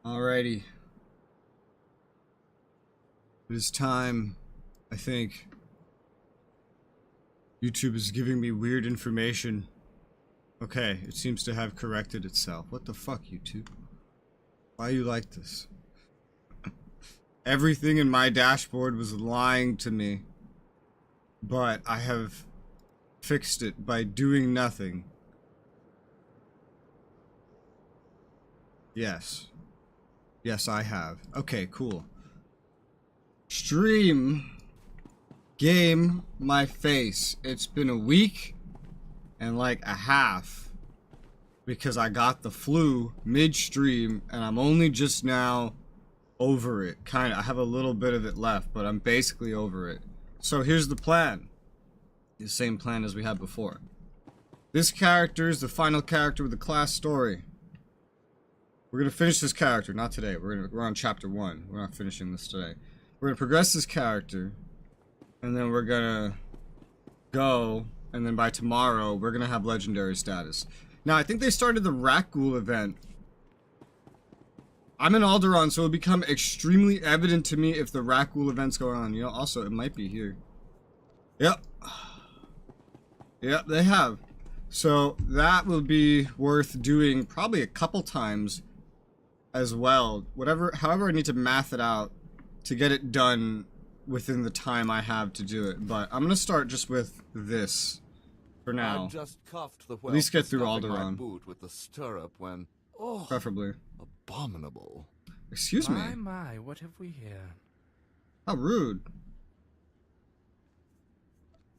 Alrighty. It is time, I think. YouTube is giving me weird information. Okay, it seems to have corrected itself. What the fuck, YouTube? Why are you like this? Everything in my dashboard was lying to me. But I have fixed it by doing nothing. Yes. Yes, I have. Okay, cool. Stream. Game my face. It's been a week and like a half because I got the flu mid-stream and I'm only just now over it. Kinda. I have a little bit of it left, but I'm basically over it. So here's the plan. The same plan as we had before. This character is the final character with the class story. We're gonna finish this character, not today. We're on chapter 1. We're not finishing this today. We're gonna progress this character, and then we're gonna go, and then by tomorrow we're gonna have legendary status. Now I think they started the Referral event. I'm in Alderaan, so it'll become extremely evident to me if the Referral event's going on. You know, also it might be here. Yep. Yep, they have. So that will be worth doing probably a couple times as well. However I need to math it out to get it done within the time I have to do it. But I'm gonna start just with this for now. I just cuffed the at least get through Alderaan. Boot with the stirrup when Preferably. Abominable. Excuse me. My, what have we here? How rude.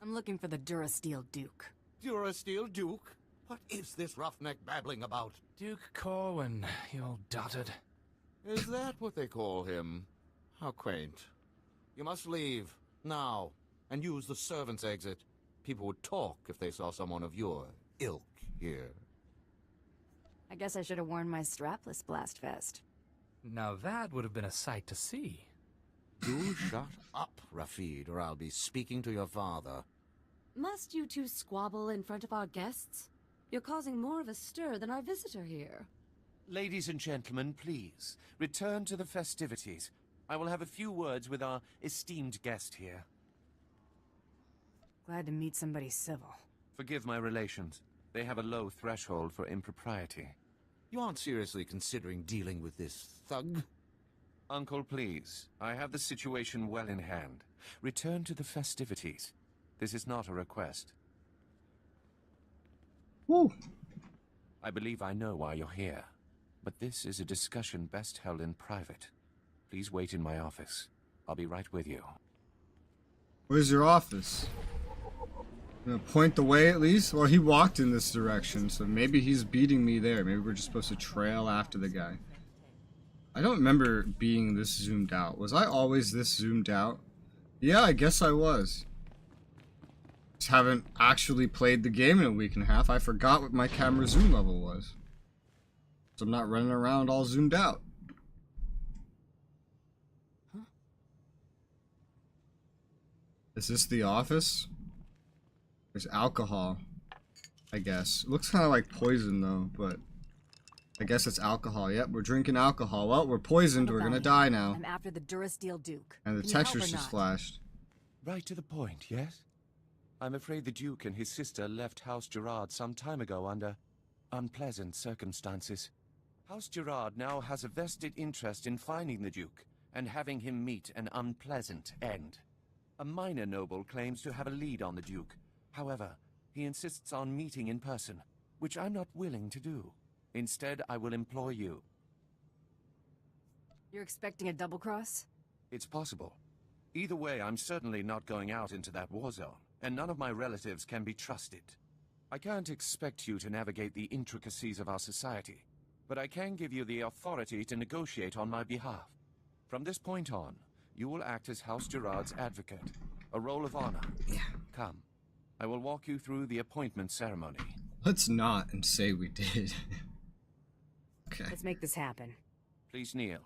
I'm looking for the Durasteel Duke. Durasteel Duke? What is this roughneck babbling about? Duke Corwin, you old dotard. Is that what they call him? How quaint. You must leave, now, and use the servants' exit. People would talk if they saw someone of your ilk here. I guess I should have worn my strapless blast vest. Now that would have been a sight to see. You shut up, Rafid, or I'll be speaking to your father. Must you two squabble in front of our guests? You're causing more of a stir than our visitor here. Ladies and gentlemen, please, return to the festivities. I will have a few words with our esteemed guest here. Glad to meet somebody civil. Forgive my relations. They have a low threshold for impropriety. You aren't seriously considering dealing with this thug? Uncle, please. I have the situation well in hand. Return to the festivities. This is not a request. Woo. I believe I know why you're here. But this is a discussion best held in private. Please wait in my office. I'll be right with you. Where's your office? Gonna point the way at least? Well, he walked in this direction, so maybe he's beating me there. Maybe we're just supposed to trail after the guy. I don't remember being this zoomed out. Was I always this zoomed out? Yeah, I guess I was. Just haven't actually played the game in a week and a half. I forgot what my camera zoom level was. So I'm not running around all zoomed out. Huh? Is this the office? There's alcohol, I guess. It looks kind of like poison though, but I guess it's alcohol. Yep, we're drinking alcohol. Well, we're poisoned. We're gonna die now. I'm after the Durasteel Duke. And the Can you help texture's or just not? flashed. Right to the point, yes? I'm afraid the Duke and his sister left House Gerard some time ago under unpleasant circumstances. House Gerard now has a vested interest in finding the Duke and having him meet an unpleasant end. A minor noble claims to have a lead on the Duke. However, he insists on meeting in person, which I'm not willing to do. Instead, I will employ you. You're expecting a double cross? It's possible. Either way, I'm certainly not going out into that war zone, and none of my relatives can be trusted. I can't expect you to navigate the intricacies of our society, but I can give you the authority to negotiate on my behalf. From this point on, you will act as House Gerard's advocate, a role of honor. Yeah. Come, I will walk you through the appointment ceremony. Let's not and say we did. Okay. Let's make this happen. Please kneel.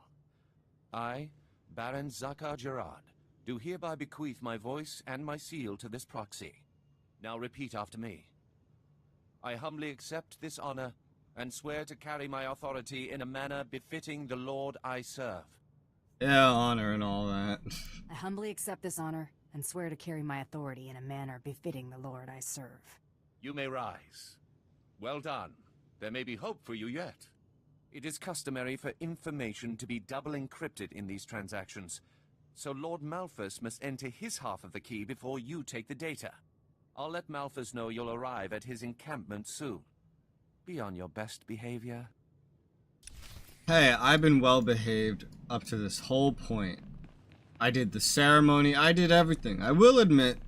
I, Baron Zakar Gerard, do hereby bequeath my voice and my seal to this proxy. Now repeat after me. I humbly accept this honor and swear to carry my authority in a manner befitting the Lord I serve. Yeah, honor and all that. I humbly accept this honor and swear to carry my authority in a manner befitting the Lord I serve. You may rise. Well done. There may be hope for you yet. It is customary for information to be double encrypted in these transactions, so Lord Malthus must enter his half of the key before you take the data. I'll let Malthus know you'll arrive at his encampment soon. Be on your best behavior. Hey, I've been well behaved up to this whole point. I did the ceremony, I did everything. I will admit,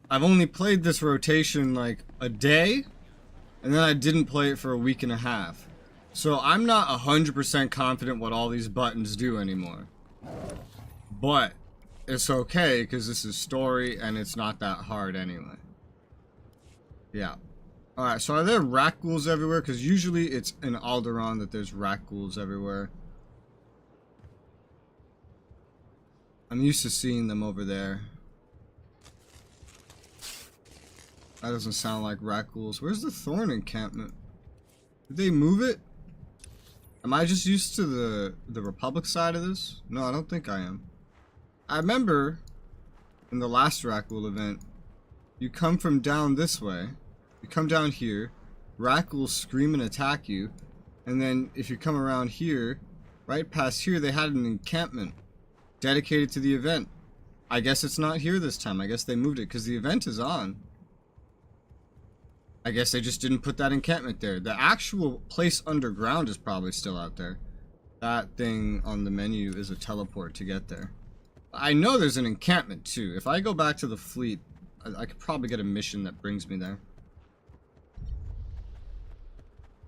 I've only played this rotation like a day, and then I didn't play it for a week and a half. So I'm not 100% confident what all these buttons do anymore. But it's okay, because this is story, and it's not that hard anyway. Yeah. Alright, so are there rat ghouls everywhere? Because usually it's in Alderaan that there's rat ghouls everywhere. I'm used to seeing them over there. That doesn't sound like rat ghouls. Where's the Thorn encampment? Did they move it? Am I just used to the Republic side of this? No, I don't think I am. I remember in the last rat ghoul event, you come from down this way. You come down here, rat ghouls scream and attack you, and then if you come around here, right past here, they had an encampment dedicated to the event. I guess it's not here this time. I guess they moved it because the event is on. I guess they just didn't put that encampment there. The actual place underground is probably still out there. That thing on the menu is a teleport to get there. I know there's an encampment too. If I go back to the fleet, I could probably get a mission that brings me there.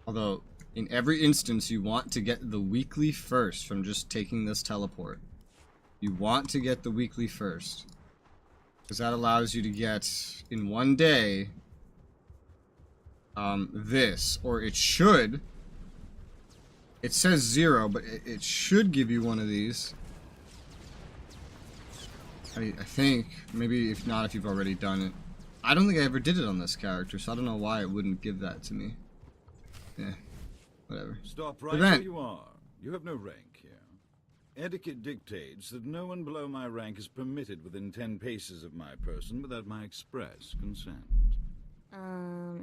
Although, in every instance, you want to get the weekly first from just taking this teleport. You want to get the weekly first. Because that allows you to get, in one day, this. Or it should. It says 0, but it should give you one of these. I think. Maybe if not, if you've already done it. I don't think I ever did it on this character, so I don't know why it wouldn't give that to me. Yeah, whatever. Stop right where you are. You have no rank here. Etiquette dictates that no one below my rank is permitted within 10 paces of my person without my express consent.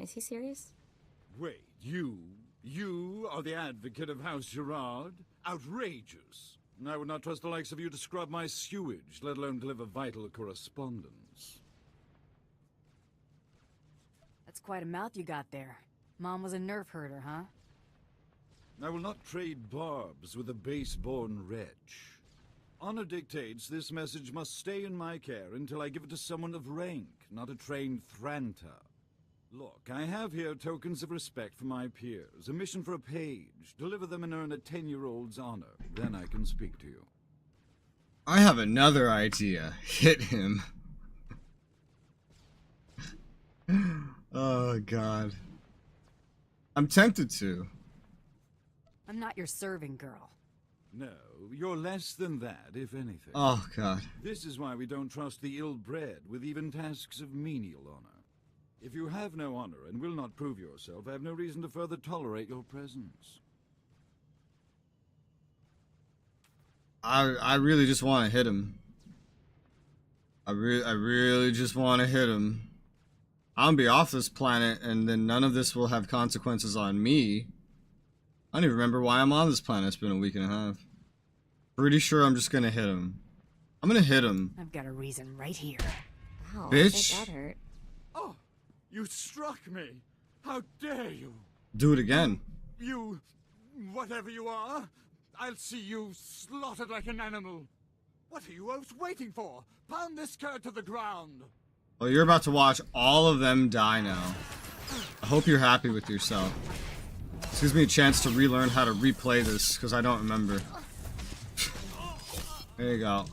Is he serious? Wait, you are the advocate of House Gerard? Outrageous. I would not trust the likes of you to scrub my sewage, let alone deliver vital correspondence. That's quite a mouth you got there. Mom was a nerf herder, huh? I will not trade barbs with a base-born wretch. Honor dictates this message must stay in my care until I give it to someone of rank, not a trained Thranta. Look, I have here tokens of respect for my peers, a mission for a page. Deliver them and earn a 10-year-old's honor. Then I can speak to you. I have another idea. Hit him. Oh, God. I'm tempted to. I'm not your serving girl. No, you're less than that, if anything. Oh, God. This is why we don't trust the ill-bred with even tasks of menial honor. If you have no honor and will not prove yourself, I have no reason to further tolerate your presence. I really just want to hit him. I really just want to hit him. I'm gonna be off this planet, and then none of this will have consequences on me. I don't even remember why I'm on this planet. It's been a week and a half. Pretty sure I'm just gonna hit him. I'm gonna hit him. I've got a reason right here. Ow, Bitch. That hurt. Oh, you struck me. How dare you? Do it again. You, whatever you are, I'll see you slaughtered like an animal. What are you both waiting for? Pound this cur to the ground. Well, you're about to watch all of them die now. I hope you're happy with yourself. This gives me a chance to relearn how to replay this, because I don't remember. There you go.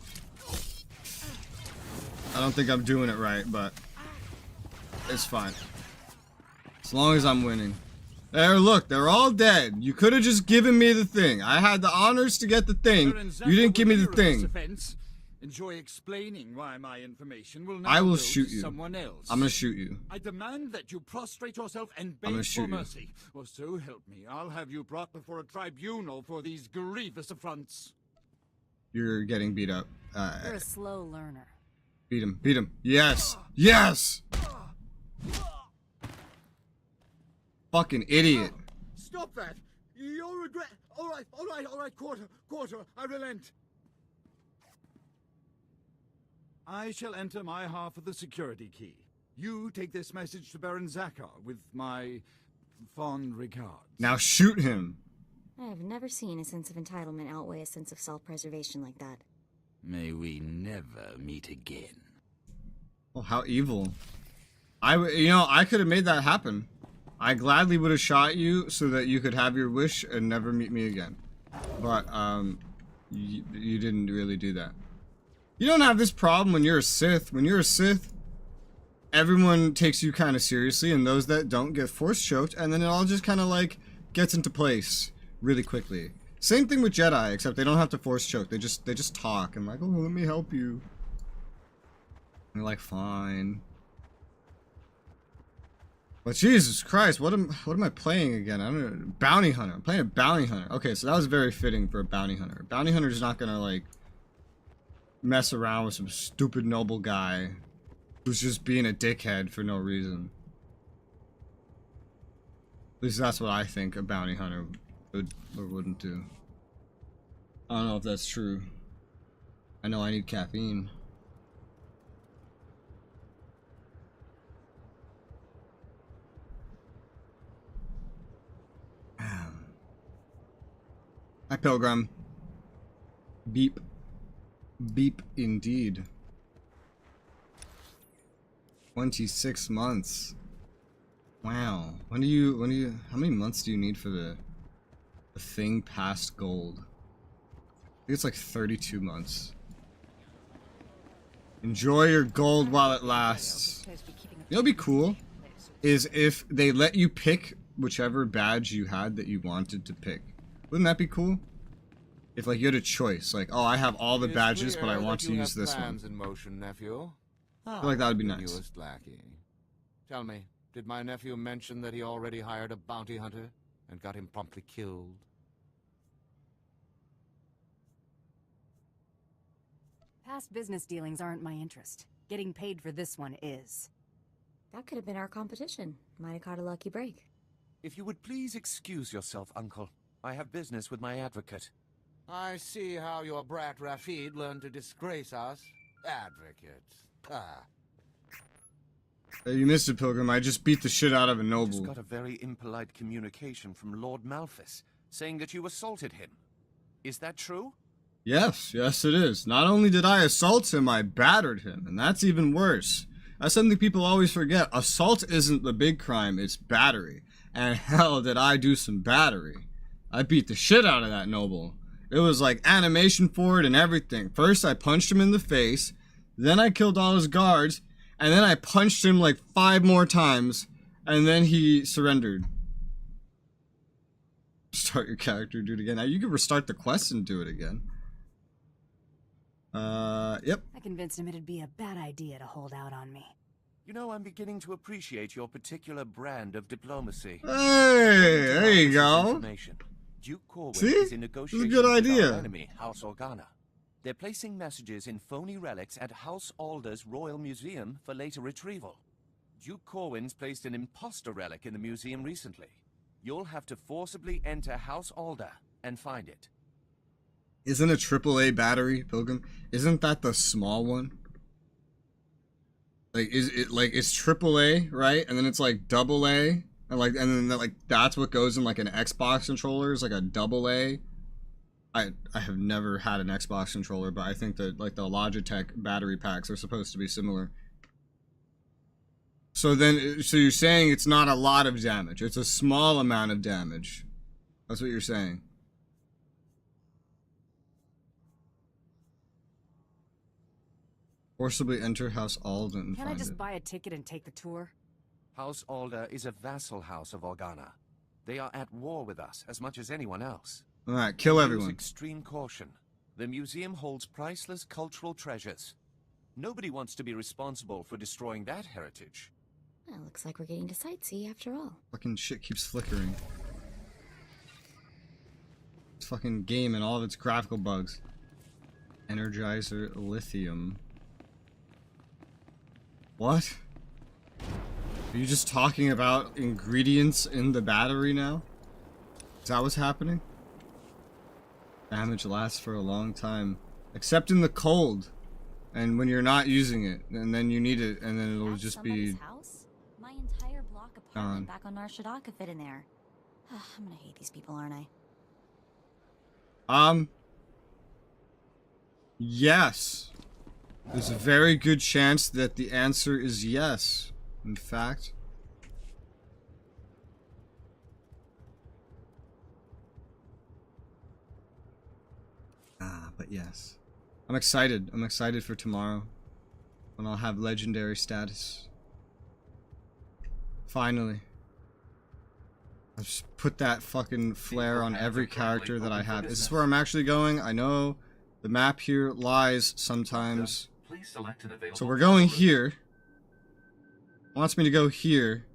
I don't think I'm doing it right, but it's fine. As long as I'm winning. There, look, they're all dead. You could have just given me the thing. I had the honors to get the thing. You didn't give me the thing. Enjoy explaining why my information will now I will go shoot to you. someone else. I'm gonna shoot you. I demand that you prostrate yourself and gonna beg shoot for you. mercy. Or so help me, I'll have you brought before a tribunal for these grievous affronts. You're getting beat up. You're a slow learner. Beat him. Beat him. Yes. Yes. Fucking idiot. Stop that! You'll regret. All right, quarter. I relent. I shall enter my half of the security key. You take this message to Baron Zakar with my fond regards. Now shoot him. I have never seen a sense of entitlement outweigh a sense of self-preservation like that. May we never meet again. Oh, how evil. I could have made that happen. I gladly would have shot you so that you could have your wish and never meet me again. But, you didn't really do that. You don't have this problem when you're a Sith. When you're a Sith, everyone takes you kind of seriously, and those that don't get force choked, and then it all just kind of like gets into place really quickly. Same thing with Jedi, except they don't have to force choke. They just talk and like, oh, let me help you. And they're like, fine. But Jesus Christ, what am I playing again? I don't know. Bounty Hunter. I'm playing a Bounty Hunter. Okay, so that was very fitting for a Bounty Hunter. A Bounty Hunter is not gonna like mess around with some stupid noble guy who's just being a dickhead for no reason. At least that's what I think a Bounty Hunter would or wouldn't do. I don't know if that's true. I know I need caffeine. Hi, Pilgrim. Beep. Beep indeed. 26 months. Wow. How many months do you need for the thing past gold? I think it's like 32 months. Enjoy your gold while it lasts. You know what'd be cool? Is if they let you pick whichever badge you had that you wanted to pick. Wouldn't that be cool? If like you had a choice, like, oh, I have all the badges, but I want to use this one. In motion, nephew. I feel like that would be The nice. newest lackey. Tell me, did my nephew mention that he already hired a bounty hunter and got him promptly killed? Past business dealings aren't my interest. Getting paid for this one is. That could have been our competition. Might have caught a lucky break. If you would please excuse yourself, Uncle. I have business with my advocate. I see how your brat Rafid learned to disgrace us. Advocate. Ah. Hey, you missed it, Pilgrim. I just beat the shit out of a I just noble. got a very impolite communication from Lord Malphus, saying that you assaulted him. Is that true? Yes, yes it is. Not only did I assault him, I battered him, and that's even worse. That's something people always forget. Assault isn't the big crime, it's battery. And hell, did I do some battery. I beat the shit out of that noble. It was like animation for it and everything. First, I punched him in the face, then I killed all his guards, and then I punched him like 5 more times, and then he surrendered. Start your character, do it again. Now you can restart the quest and do it again. Yep. I convinced him it'd be a bad idea to hold out on me. You know, I'm beginning to appreciate your particular brand of diplomacy. Hey, there you go. Information. Duke Corwin See? is in This is a negotiations good with idea. our enemy, House Organa. They're placing messages in phony relics at House Alder's Royal Museum for later retrieval. Duke Corwin's placed an imposter relic in the museum recently. You'll have to forcibly enter House Alder and find it. Isn't a AAA battery, Pilgrim? Isn't that the small one? Like, is it like it's AAA, right? And then it's like AA, and then like that's what goes in like an Xbox controller is like a AA. I have never had an Xbox controller, but I think that like the Logitech battery packs are supposed to be similar. So you're saying it's not a lot of damage. It's a small amount of damage. That's what you're saying. Forcibly enter House Alden and Can't I find just it. buy a ticket and take the tour? House Alder is a vassal house of Organa. They are at war with us as much as anyone else. Alright, kill Use everyone. extreme caution. The museum holds priceless cultural treasures. Nobody wants to be responsible for destroying that heritage. Well, looks like we're getting to sightsee after all. Fucking shit keeps flickering. This fucking game and all of its graphical bugs. Energizer lithium. What? Are you just talking about ingredients in the battery now? Is that what's happening? Damage lasts for a long time. Except in the cold. And when you're not using it. And then you need it. And then it'll That's just somebody's be... house? My entire block apartment back on Nar Shaddaa could fit in there. I'm gonna hate these people, aren't I? Yes. There's a very good chance that the answer is yes. In fact. But yes. I'm excited. I'm excited for tomorrow. When I'll have legendary status. Finally. I've just put that fucking flare on every character that I have. Is this where I'm actually going? I know the map here lies sometimes. So we're going here. It wants me to go here.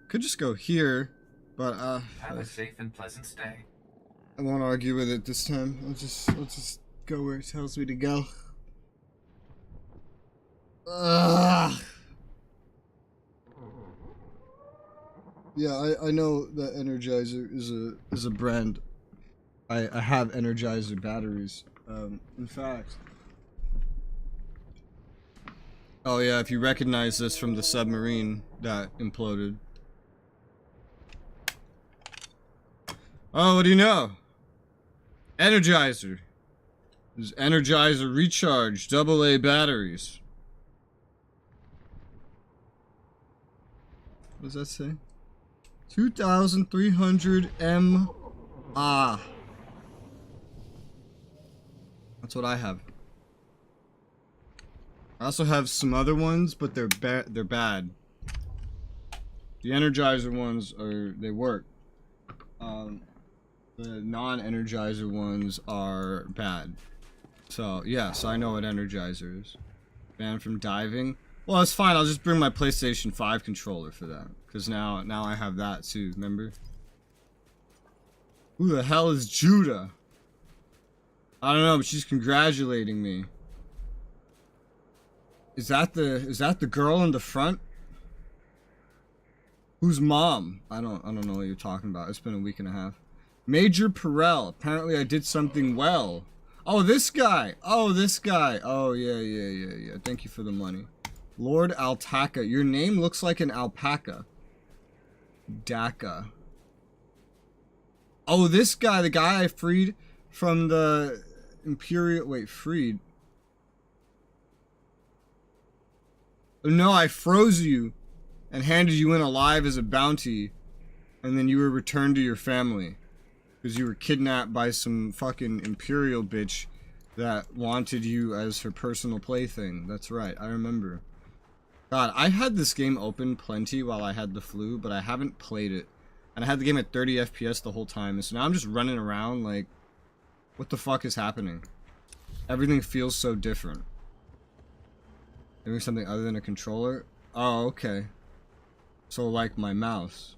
Could just go here, but Have a safe and pleasant stay. I won't argue with it this time. I'll just go where it tells me to go. Ugh. Yeah, I know that Energizer is a brand. I have Energizer batteries. In fact. Oh yeah, if you recognize this from the submarine that imploded. Oh, what do you know? Energizer. This is Energizer Recharge AA batteries. What does that say? 2,300 M. That's what I have. I also have some other ones, but they're bad. The Energizer ones they work. The non-Energizer ones are bad. So yes, I know what Energizer is. Banned from diving. Well, it's fine. I'll just bring my PlayStation 5 controller for that, because now I have that too. Remember? Who the hell is Judah? I don't know, but she's congratulating me. Is that the girl in the front? Who's mom? I don't know what you're talking about. It's been a week and a half. Major Perel. Apparently I did something well. Oh, this guy. Oh, this guy. Oh, yeah. Thank you for the money. Lord Altaca. Your name looks like an alpaca. Daka. Oh, this guy. The guy I freed from the Imperial... Wait, freed. No, I froze you and handed you in alive as a bounty, and then you were returned to your family because you were kidnapped by some fucking Imperial bitch that wanted you as her personal plaything. That's right, I remember. God, I had this game open plenty while I had the flu, but I haven't played it. And I had the game at 30 FPS the whole time, and so now I'm just running around like, what the fuck is happening? Everything feels so different. Doing something other than a controller? Oh, okay. So like my mouse.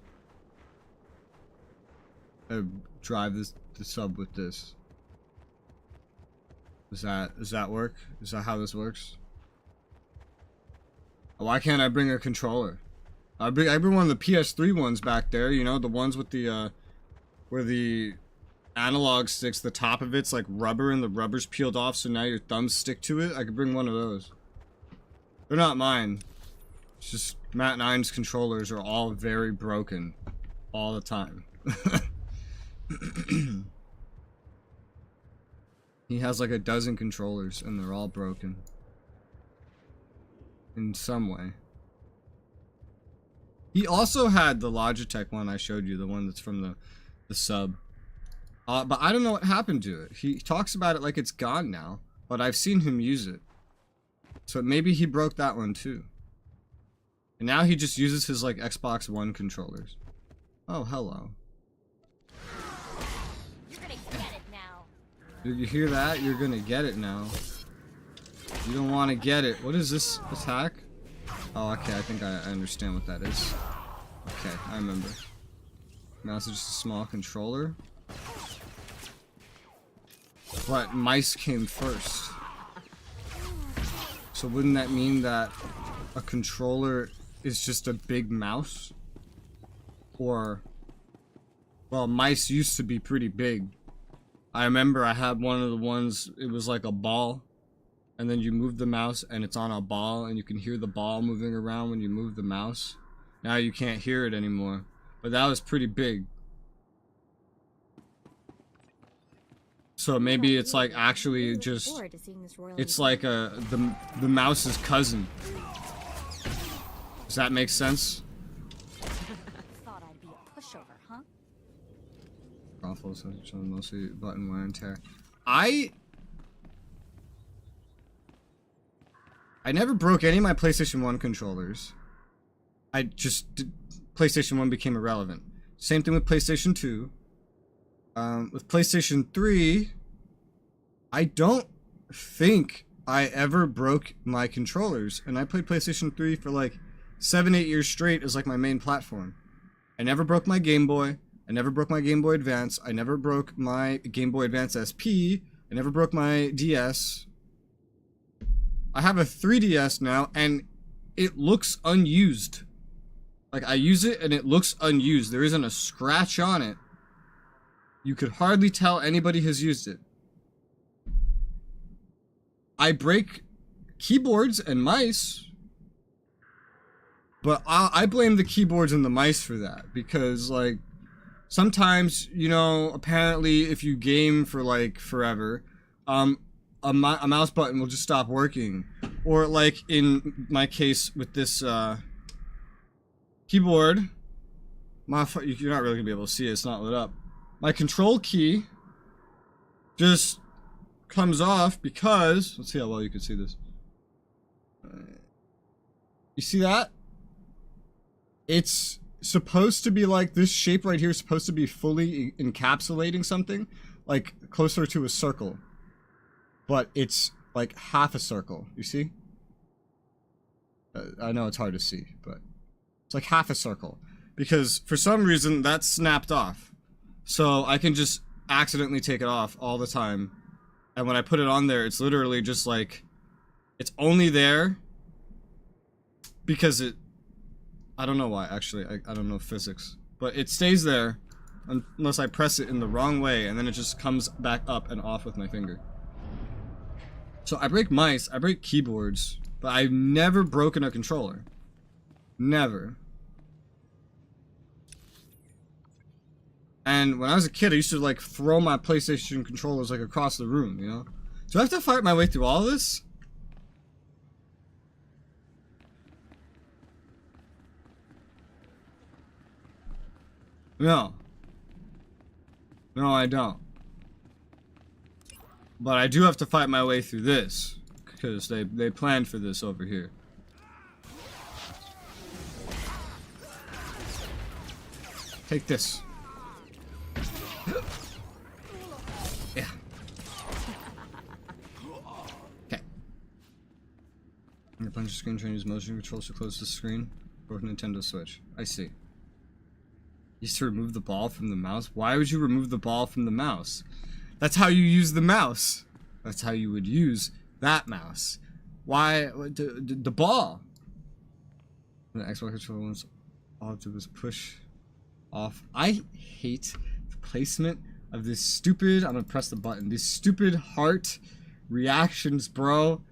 I drive the sub with this. Does that work? Is that how this works? Why can't I bring a controller? I bring one of the PS3 ones back there, you know, the ones with the where the analog sticks, the top of it's like rubber and the rubber's peeled off, so now your thumbs stick to it. I could bring one of those. They're not mine. It's just Matt Nine's controllers are all very broken. All the time. He has like a dozen controllers and they're all broken. In some way. He also had the Logitech one I showed you, the one that's from the sub. But I don't know what happened to it. He talks about it like it's gone now, but I've seen him use it. So maybe he broke that one too. And now he just uses his like Xbox One controllers. Oh, hello. You're gonna get it now. You hear that? You're gonna get it now. You don't want to get it. What is this attack? Oh, okay. I think I understand what that is. Okay, I remember. Mouse is just a small controller. But mice came first. So wouldn't that mean that a controller is just a big mouse? Or, well, mice used to be pretty big. I remember I had one of the ones, it was like a ball. And then you move the mouse and it's on a ball and you can hear the ball moving around when you move the mouse. Now you can't hear it anymore. But that was pretty big. So maybe it's like actually just, it's like the mouse's cousin. Does that make sense? Thought I'd be a pushover, huh? Awful, mostly button wear and tear. I never broke any of my PlayStation 1 controllers. PlayStation 1 became irrelevant. Same thing with PlayStation 2. With PlayStation 3, I don't think I ever broke my controllers. And I played PlayStation 3 for like 7-8 years straight as like my main platform. I never broke my Game Boy. I never broke my Game Boy Advance. I never broke my Game Boy Advance SP. I never broke my DS. I have a 3DS now, and it looks unused. Like, I use it, and it looks unused. There isn't a scratch on it. You could hardly tell anybody has used it. I break keyboards and mice, but I blame the keyboards and the mice for that, because, like, sometimes, you know, apparently if you game for, like, forever, a mouse button will just stop working. Or, like, in my case with this, keyboard, you're not really gonna be able to see it, it's not lit up. My control key just comes off because, let's see how well you can see this. You see that? It's supposed to be like, this shape right here is supposed to be fully encapsulating something, like closer to a circle. But it's like half a circle, you see? I know it's hard to see, but it's like half a circle. Because for some reason, that snapped off. So I can just accidentally take it off all the time. And when I put it on there, it's literally just like, it's only there because I don't know why, actually. I don't know physics. But it stays there unless I press it in the wrong way, and then it just comes back up and off with my finger. So I break mice, I break keyboards, but I've never broken a controller. Never. And when I was a kid, I used to like throw my PlayStation controllers like across the room, you know? Do I have to fight my way through all this? No. No, I don't. But I do have to fight my way through this, because they planned for this over here. Take this. Yeah. Okay. Your punch screen trying to use motion controls to close the screen. Or Nintendo Switch. I see. You used to remove the ball from the mouse? Why would you remove the ball from the mouse? That's how you use the mouse. That's how you would use that mouse. Why? The ball. The Xbox controller once all it did was push off. I hate the placement of this stupid, I'm gonna press the button, these stupid heart reactions, bro.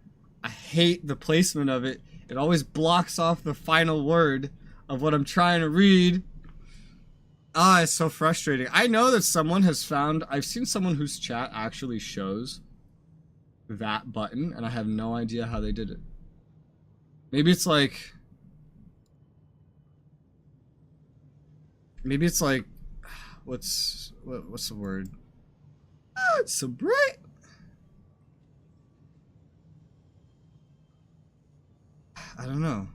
I hate the placement of it. It always blocks off the final word of what I'm trying to read. Ah, it's so frustrating. I know that someone has found, I've seen someone whose chat actually shows that button, and I have no idea how they did it. Maybe it's like, what's the word? Oh, it's so bright. I don't know.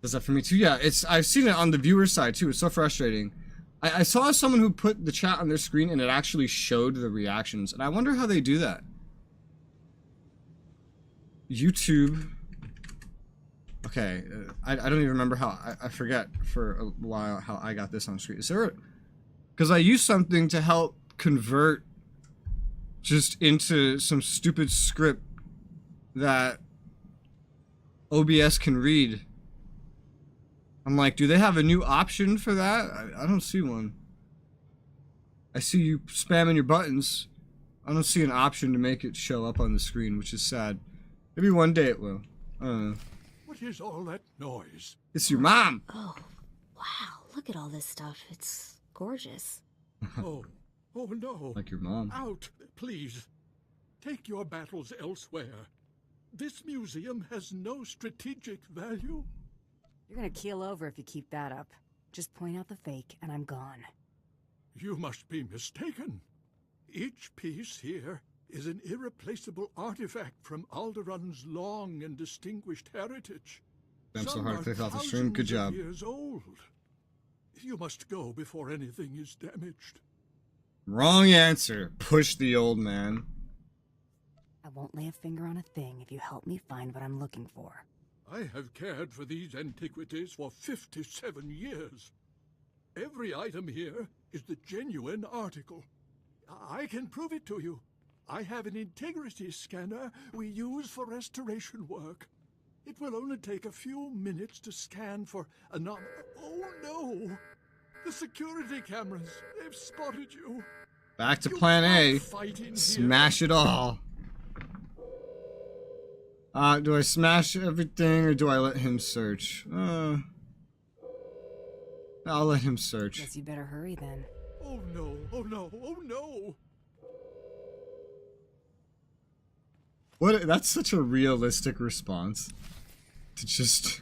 Does that for me too? Yeah, I've seen it on the viewer side too. It's so frustrating. I saw someone who put the chat on their screen and it actually showed the reactions. And I wonder how they do that. YouTube. Okay, I don't even remember how. I forget for a while how I got this on screen. Is there because I used something to help convert just into some stupid script that OBS can read. I'm like, do they have a new option for that? I don't see one. I see you spamming your buttons. I don't see an option to make it show up on the screen, which is sad. Maybe one day it will. I don't know. What is all that noise? It's your mom. Oh, wow. Look at all this stuff. It's gorgeous. Oh no. Like your mom. Out, please. Take your battles elsewhere. This museum has no strategic value. You're gonna keel over if you keep that up. Just point out the fake, and I'm gone. You must be mistaken. Each piece here is an irreplaceable artifact from Alderaan's long and distinguished heritage. I'm so Some hard are to click off the stream. Good thousands of job. years old. You must go before anything is damaged. Wrong answer. Push the old man. I won't lay a finger on a thing if you help me find what I'm looking for. I have cared for these antiquities for 57 years. Every item here is the genuine article. I can prove it to you. I have an integrity scanner we use for restoration work. It will only take a few minutes to scan for Oh no! The security cameras, they've spotted you. Back to You plan A. can't fight in here. Smash it all. Do I smash everything or do I let him search? I'll let him search. Guess you better hurry then. Oh no, oh no, oh no! What? That's such a realistic response. To just...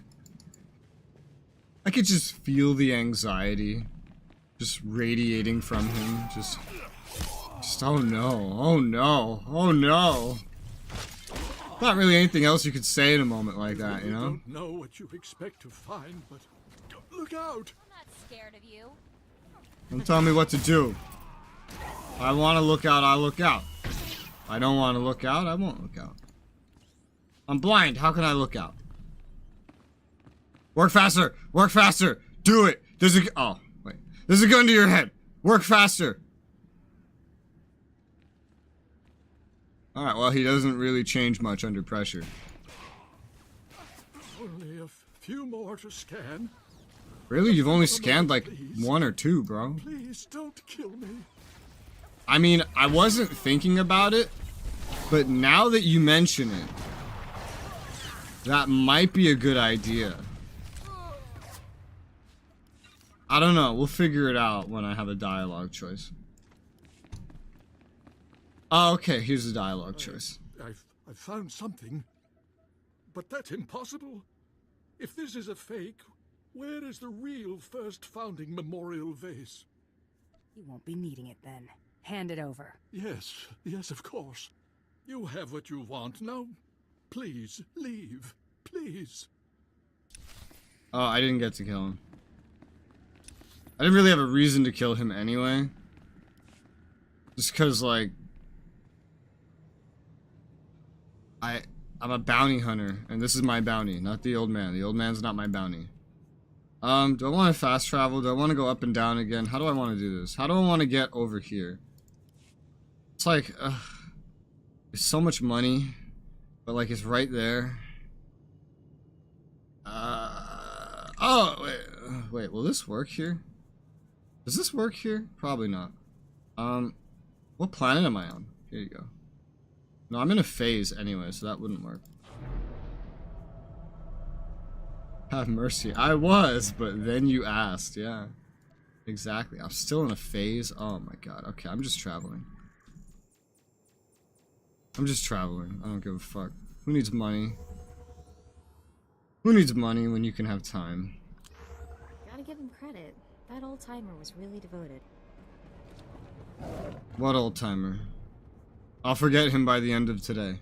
I could just feel the anxiety just radiating from him. Just oh no, oh no, oh no. Not really anything else you could say in a moment like that, you know? I don't know what you expect to find, but look out! I'm not scared of you. Don't tell me what to do. If I want to look out, I'll look out. If I don't want to look out, I won't look out. I'm blind, how can I look out? Work faster! Work faster! Do it! There's a... Oh, wait. There's a gun to your head! Work faster! Alright, well, he doesn't really change much under pressure. Only a few more to scan. Really? You've only scanned like one or two, bro. Please don't kill me. I mean, I wasn't thinking about it, but now that you mention it, that might be a good idea. I don't know. We'll figure it out when I have a dialogue choice. Oh, okay. Here's the dialogue choice. I've found something. But that's impossible. If this is a fake, where is the real first founding memorial vase? You won't be needing it then. Hand it over. Yes, yes, of course. You have what you want. Now, please, leave. Please. Oh, I didn't get to kill him. I didn't really have a reason to kill him anyway. Just because, like... I'm a bounty hunter, and this is my bounty, not the old man. The old man's not my bounty. Do I want to fast travel? Do I want to go up and down again? How do I want to do this? How do I want to get over here? It's like, it's so much money, but like it's right there. Oh, wait, will this work here? Does this work here? Probably not. What planet am I on? Here you go. No, I'm in a phase anyway, so that wouldn't work. Have mercy. I was, but then you asked, yeah. Exactly. I'm still in a phase. Oh my god. Okay, I'm just traveling. I'm just traveling. I don't give a fuck. Who needs money? Who needs money when you can have time? Gotta give him credit. That old timer was really devoted. What old timer? I'll forget him by the end of today.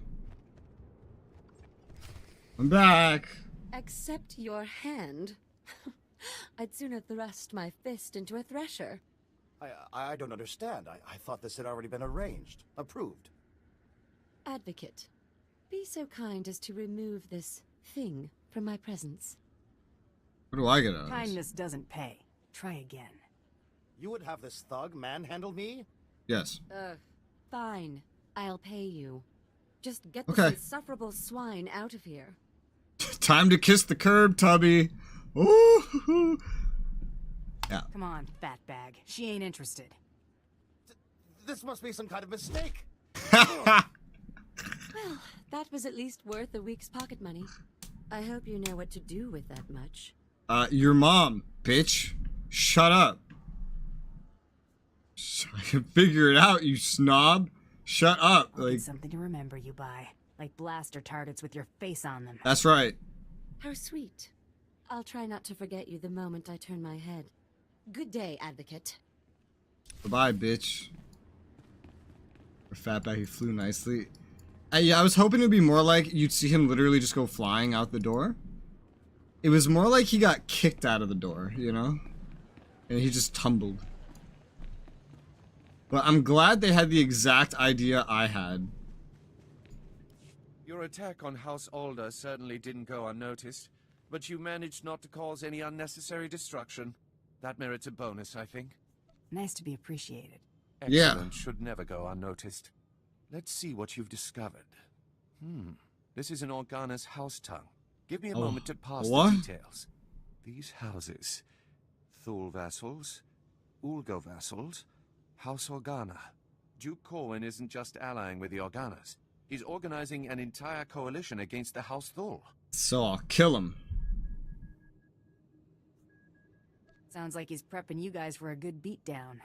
I'm back! Accept your hand. I'd sooner thrust my fist into a thresher. I don't understand. I thought this had already been arranged. Approved. Advocate, be so kind as to remove this thing from my presence. What do I get out of this? Kindness doesn't pay. Try again. You would have this thug manhandle me? Yes. Fine. I'll pay you. Just get Okay. this insufferable swine out of here. Time to kiss the curb, Tubby. Ooh. Yeah. Come on, fat bag. She ain't interested. This must be some kind of mistake. Well, that was at least worth a week's pocket money. I hope you know what to do with that much. Your mom, bitch. Shut up. I can figure it out, you snob. Shut up. I'll Like, get something to remember you by. Like blaster targets with your face on them. that's right. How sweet. I'll try not to forget you the moment I turn my head. Good day, Advocate. Bye-bye, bitch. Or fatback, he flew nicely. Yeah, I was hoping it'd be more like you'd see him literally just go flying out the door. It was more like he got kicked out of the door, you know? And he just tumbled. But I'm glad they had the exact idea I had. Your attack on House Alder certainly didn't go unnoticed, but you managed not to cause any unnecessary destruction. That merits a bonus, I think. Nice to be appreciated. Excellent should never go unnoticed. Let's see what you've discovered. This is an Organa's house tongue. Give me a moment to pass the details. These houses. Thule vassals, Ulgo vassals, House Organa. Duke Corwin isn't just allying with the Organas. He's organizing an entire coalition against the House Thule. So I'll kill him. Sounds like he's prepping you guys for a good beatdown.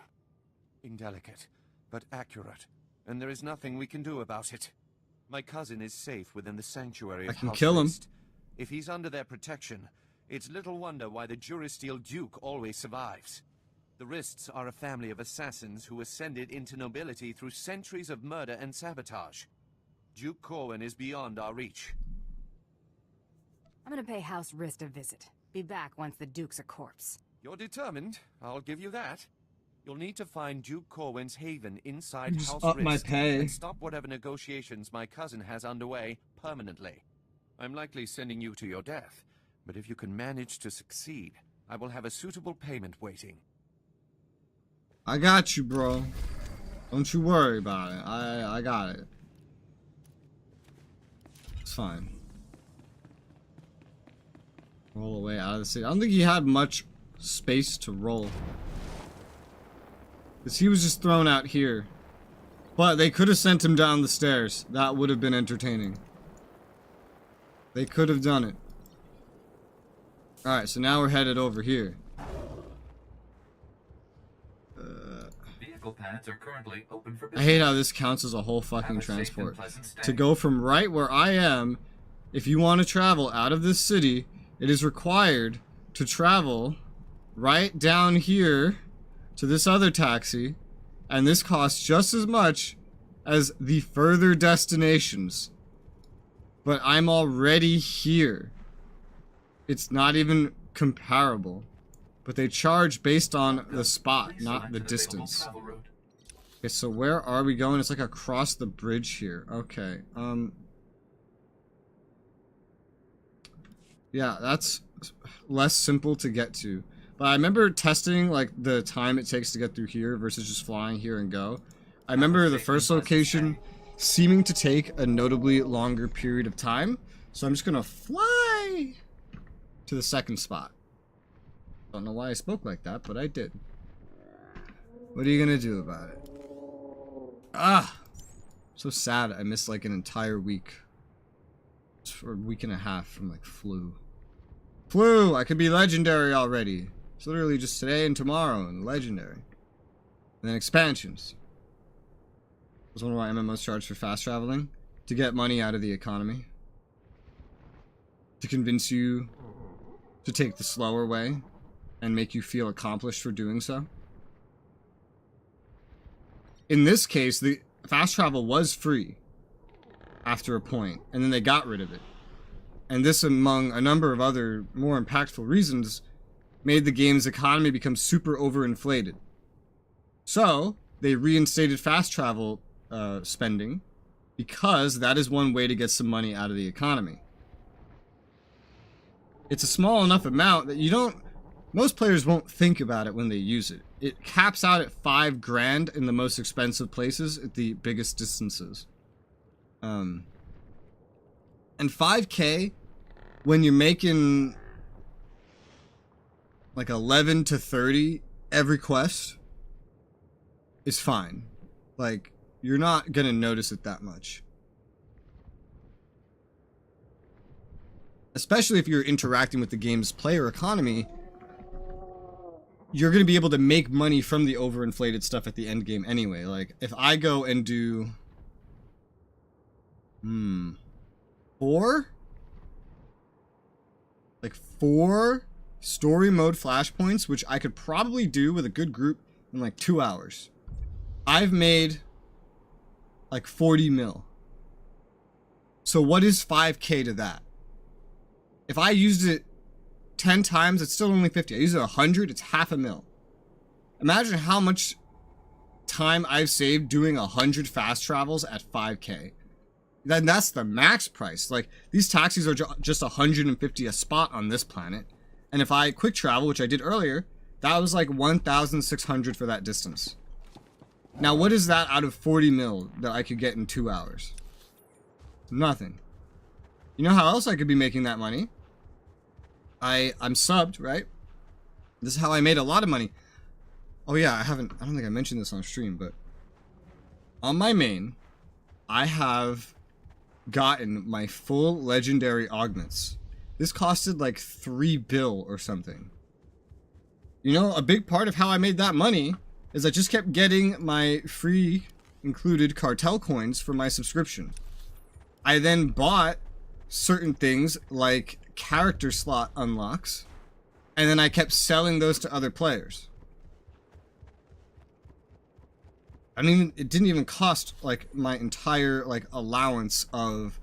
Indelicate, but accurate. And there is nothing we can do about it. My cousin is safe within the sanctuary of I can House kill him. Rist. If he's under their protection, it's little wonder why the Durasteel Duke always survives. The Rists are a family of assassins who ascended into nobility through centuries of murder and sabotage. Duke Corwin is beyond our reach. I'm gonna pay House Rist a visit. Be back once the Duke's a corpse. You're determined, I'll give you that. You'll need to find Duke Corwin's haven inside Just House up Rist my pay. and stop whatever negotiations my cousin has underway permanently. I'm likely sending you to your death, but if you can manage to succeed, I will have a suitable payment waiting. I got you, bro. Don't you worry about it. I got it. It's fine. Roll away out of the city. I don't think he had much space to roll. Because he was just thrown out here. But they could have sent him down the stairs. That would have been entertaining. They could have done it. Alright, so now we're headed over here. Vehicle paths are currently open for I business. hate how this counts as a whole fucking Have a safe and transport. pleasant stay. To go from right where I am, if you want to travel out of this city, it is required to travel right down here to this other taxi, and this costs just as much as the further destinations. But I'm already here. It's not even comparable. But they charge based on the spot, Please not select the an available distance. travel route. Okay, so where are we going? It's like across the bridge here. Okay, yeah, that's less simple to get to. But I remember testing, like, the time it takes to get through here versus just flying here and go. I remember the first location seeming to take a notably longer period of time. So I'm just gonna fly to the second spot. Don't know why I spoke like that, but I did. What are you gonna do about it? Ah! So sad I missed like an entire week. Or a week and a half from like flu. Flu! I could be legendary already. It's literally just today and tomorrow and legendary. And then expansions. I was wondering why MMOs charge for fast traveling. To get money out of the economy. To convince you to take the slower way. And make you feel accomplished for doing so. In this case, the fast travel was free after a point, and then they got rid of it. And this, among a number of other more impactful reasons, made the game's economy become super overinflated. So they reinstated fast travel spending because that is one way to get some money out of the economy. It's a small enough amount that most players won't think about it when they use it. It caps out at $5 grand in the most expensive places at the biggest distances. And 5K, when you're making like 11 to 30 every quest, is fine. Like, you're not gonna notice it that much. Especially if you're interacting with the game's player economy, you're going to be able to make money from the overinflated stuff at the end game anyway. Like, if I go and do 4 story mode flashpoints, which I could probably do with a good group in like 2 hours, I've made like 40 mil. So what is 5K to that? If I used it 10 times, it's still only 50. I use it 100, it's half a mil. Imagine how much time I've saved doing 100 fast travels at 5K. Then that's the max price. Like, these taxis are just 150 a spot on this planet. And if I quick travel, which I did earlier, that was like 1,600 for that distance. Now, what is that out of 40 mil that I could get in 2 hours? Nothing. You know how else I could be making that money? I'm subbed, right? This is how I made a lot of money. Oh yeah, I don't think I mentioned this on stream, but on my main, I have gotten my full legendary augments. This costed like 3 bill or something. You know, a big part of how I made that money is I just kept getting my free included cartel coins for my subscription. I then bought certain things like character slot unlocks, and then I kept selling those to other players. It didn't even cost like my entire like allowance of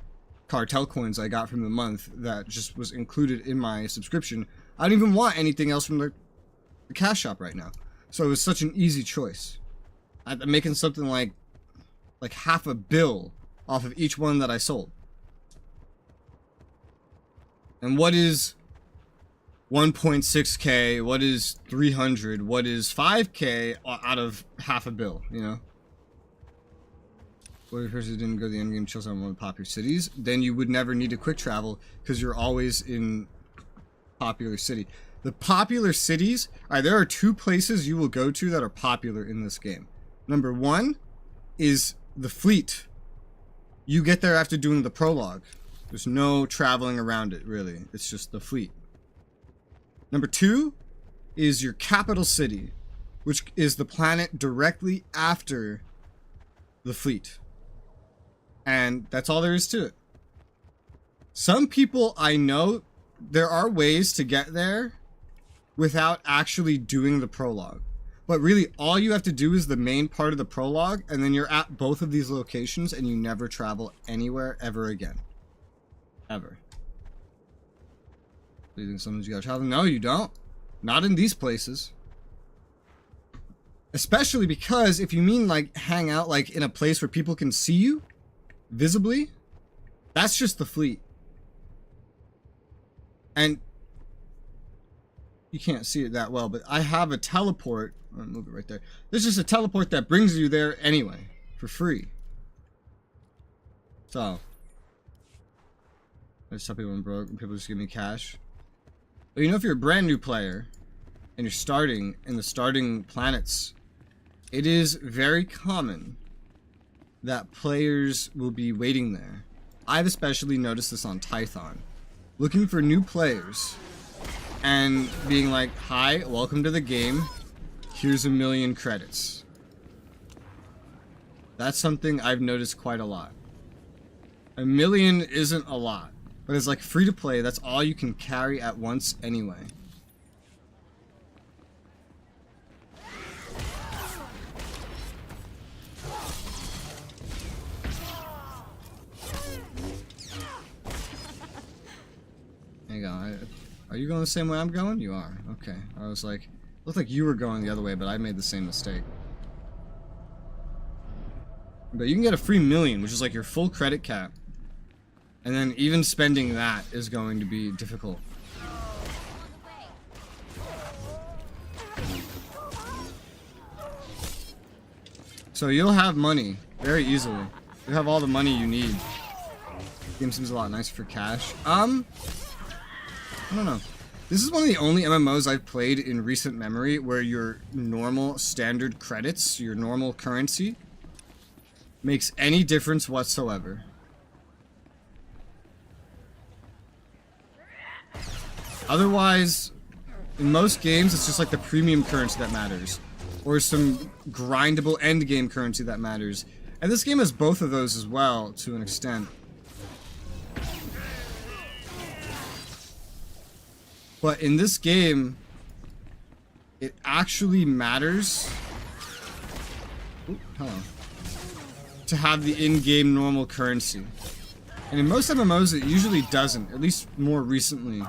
cartel coins I got from the month that just was included in my subscription. I don't even want anything else from the cash shop right now. So it was such an easy choice. I'm making something like half a bill off of each one that I sold. And what is 1.6K? What is 300? What is 5K out of half a bill, you know? What if a person didn't go to the endgame chills on one of the popular cities? Then you would never need to quick travel because you're always in popular city. The popular cities, there are 2 places you will go to that are popular in this game. Number 1 is the fleet. You get there after doing the prologue. There's no traveling around it, really. It's just the fleet. Number 2 is your capital city, which is the planet directly after the fleet. And that's all there is to it. Some people I know, there are ways to get there without actually doing the prologue. But really, all you have to do is the main part of the prologue, and then you're at both of these locations, and you never travel anywhere ever again. Ever. Do you think sometimes you gotta travel? No, you don't. Not in these places. Especially because if you mean like hang out like in a place where people can see you visibly, that's just the fleet. And you can't see it that well, but I have a teleport. I'll move it right there. There's just a teleport that brings you there anyway for free. So I just tell people I'm broke and people just give me cash. But you know, if you're a brand new player and you're starting in the starting planets, it is very common that players will be waiting there. I've especially noticed this on Tython. Looking for new players and being like, hi, welcome to the game. Here's 1,000,000 credits. That's something I've noticed quite a lot. 1,000,000 isn't a lot. But it's like free to play, that's all you can carry at once anyway. Hang on, Are you going the same way I'm going? You are. Okay. I was like, looked like you were going the other way, but I made the same mistake. But you can get a free million, which is like your full credit cap. And then even spending that is going to be difficult. So you'll have money very easily. You'll have all the money you need. Game seems a lot nicer for cash. I don't know. This is one of the only MMOs I've played in recent memory where your normal standard credits, your normal currency, makes any difference whatsoever. Otherwise, in most games, it's just like the premium currency that matters. Or some grindable endgame currency that matters. And this game has both of those as well, to an extent. But in this game, it actually matters. Ooh, hello. To have the in-game normal currency. And in most MMOs, it usually doesn't, at least more recently.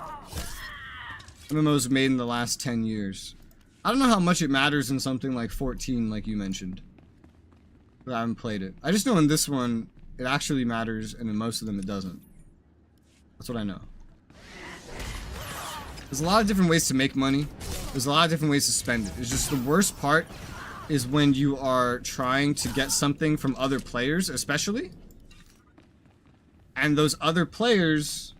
MMOs made in the last 10 years. I don't know how much it matters in something like 14, like you mentioned. But I haven't played it. I just know in this one, it actually matters, and in most of them, it doesn't. That's what I know. There's a lot of different ways to make money. There's a lot of different ways to spend it. It's just the worst part is when you are trying to get something from other players, especially. And those other players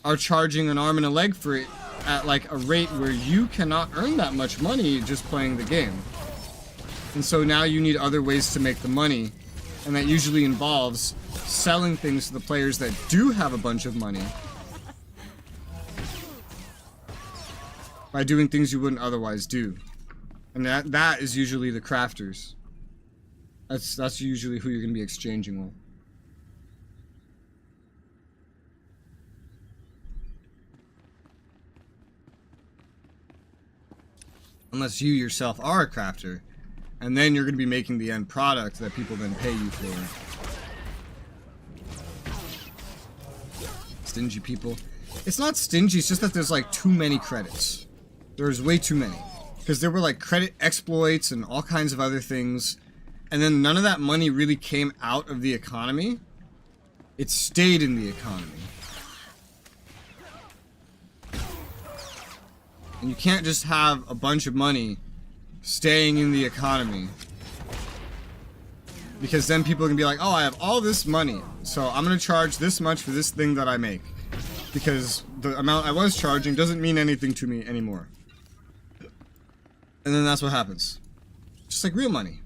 are charging an arm and a leg for it at like a rate where you cannot earn that much money just playing the game. And so now you need other ways to make the money, and that usually involves selling things to the players that do have a bunch of money by doing things you wouldn't otherwise do. And that is usually the crafters. That's usually who you're going to be exchanging with. Unless you yourself are a crafter, and then you're going to be making the end product that people then pay you for. Stingy people. It's not stingy, it's just that there's like too many credits. There's way too many. Because there were like credit exploits and all kinds of other things, and then none of that money really came out of the economy. It stayed in the economy. And you can't just have a bunch of money staying in the economy. Because then people are going to be like, oh, I have all this money, so I'm going to charge this much for this thing that I make. Because the amount I was charging doesn't mean anything to me anymore. And then that's what happens. Just like real money.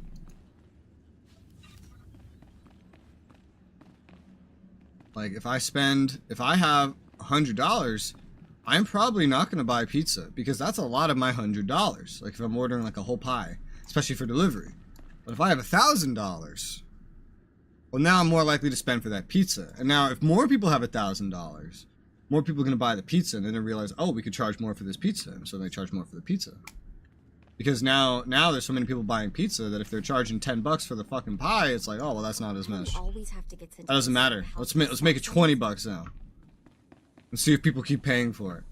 Like if I have $100, I'm probably not going to buy pizza because that's a lot of my $100. Like if I'm ordering like a whole pie, especially for delivery. But if I have $1,000, well, now I'm more likely to spend for that pizza. And now if more people have $1,000, more people are going to buy the pizza, and then they realize, oh, we could charge more for this pizza. And so they charge more for the pizza. Because now there's so many people buying pizza that if they're charging $10 for the fucking pie, it's like, oh, well, that's not as much. That doesn't matter. Let's make it $20 now. And see if people keep paying for it.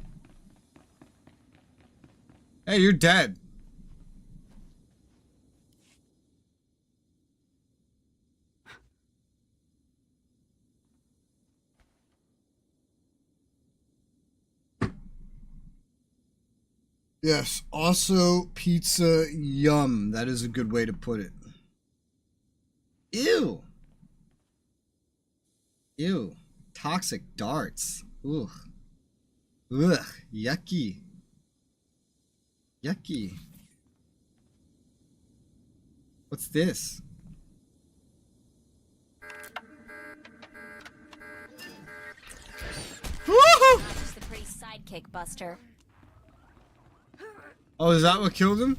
Hey, you're dead. Yes, also pizza yum. That is a good way to put it. Ew. Ew. Toxic darts. Ugh. Ugh. Yucky. Yucky. What's this? Woohoo! Just the pretty sidekick, Buster. Oh, is that what killed him?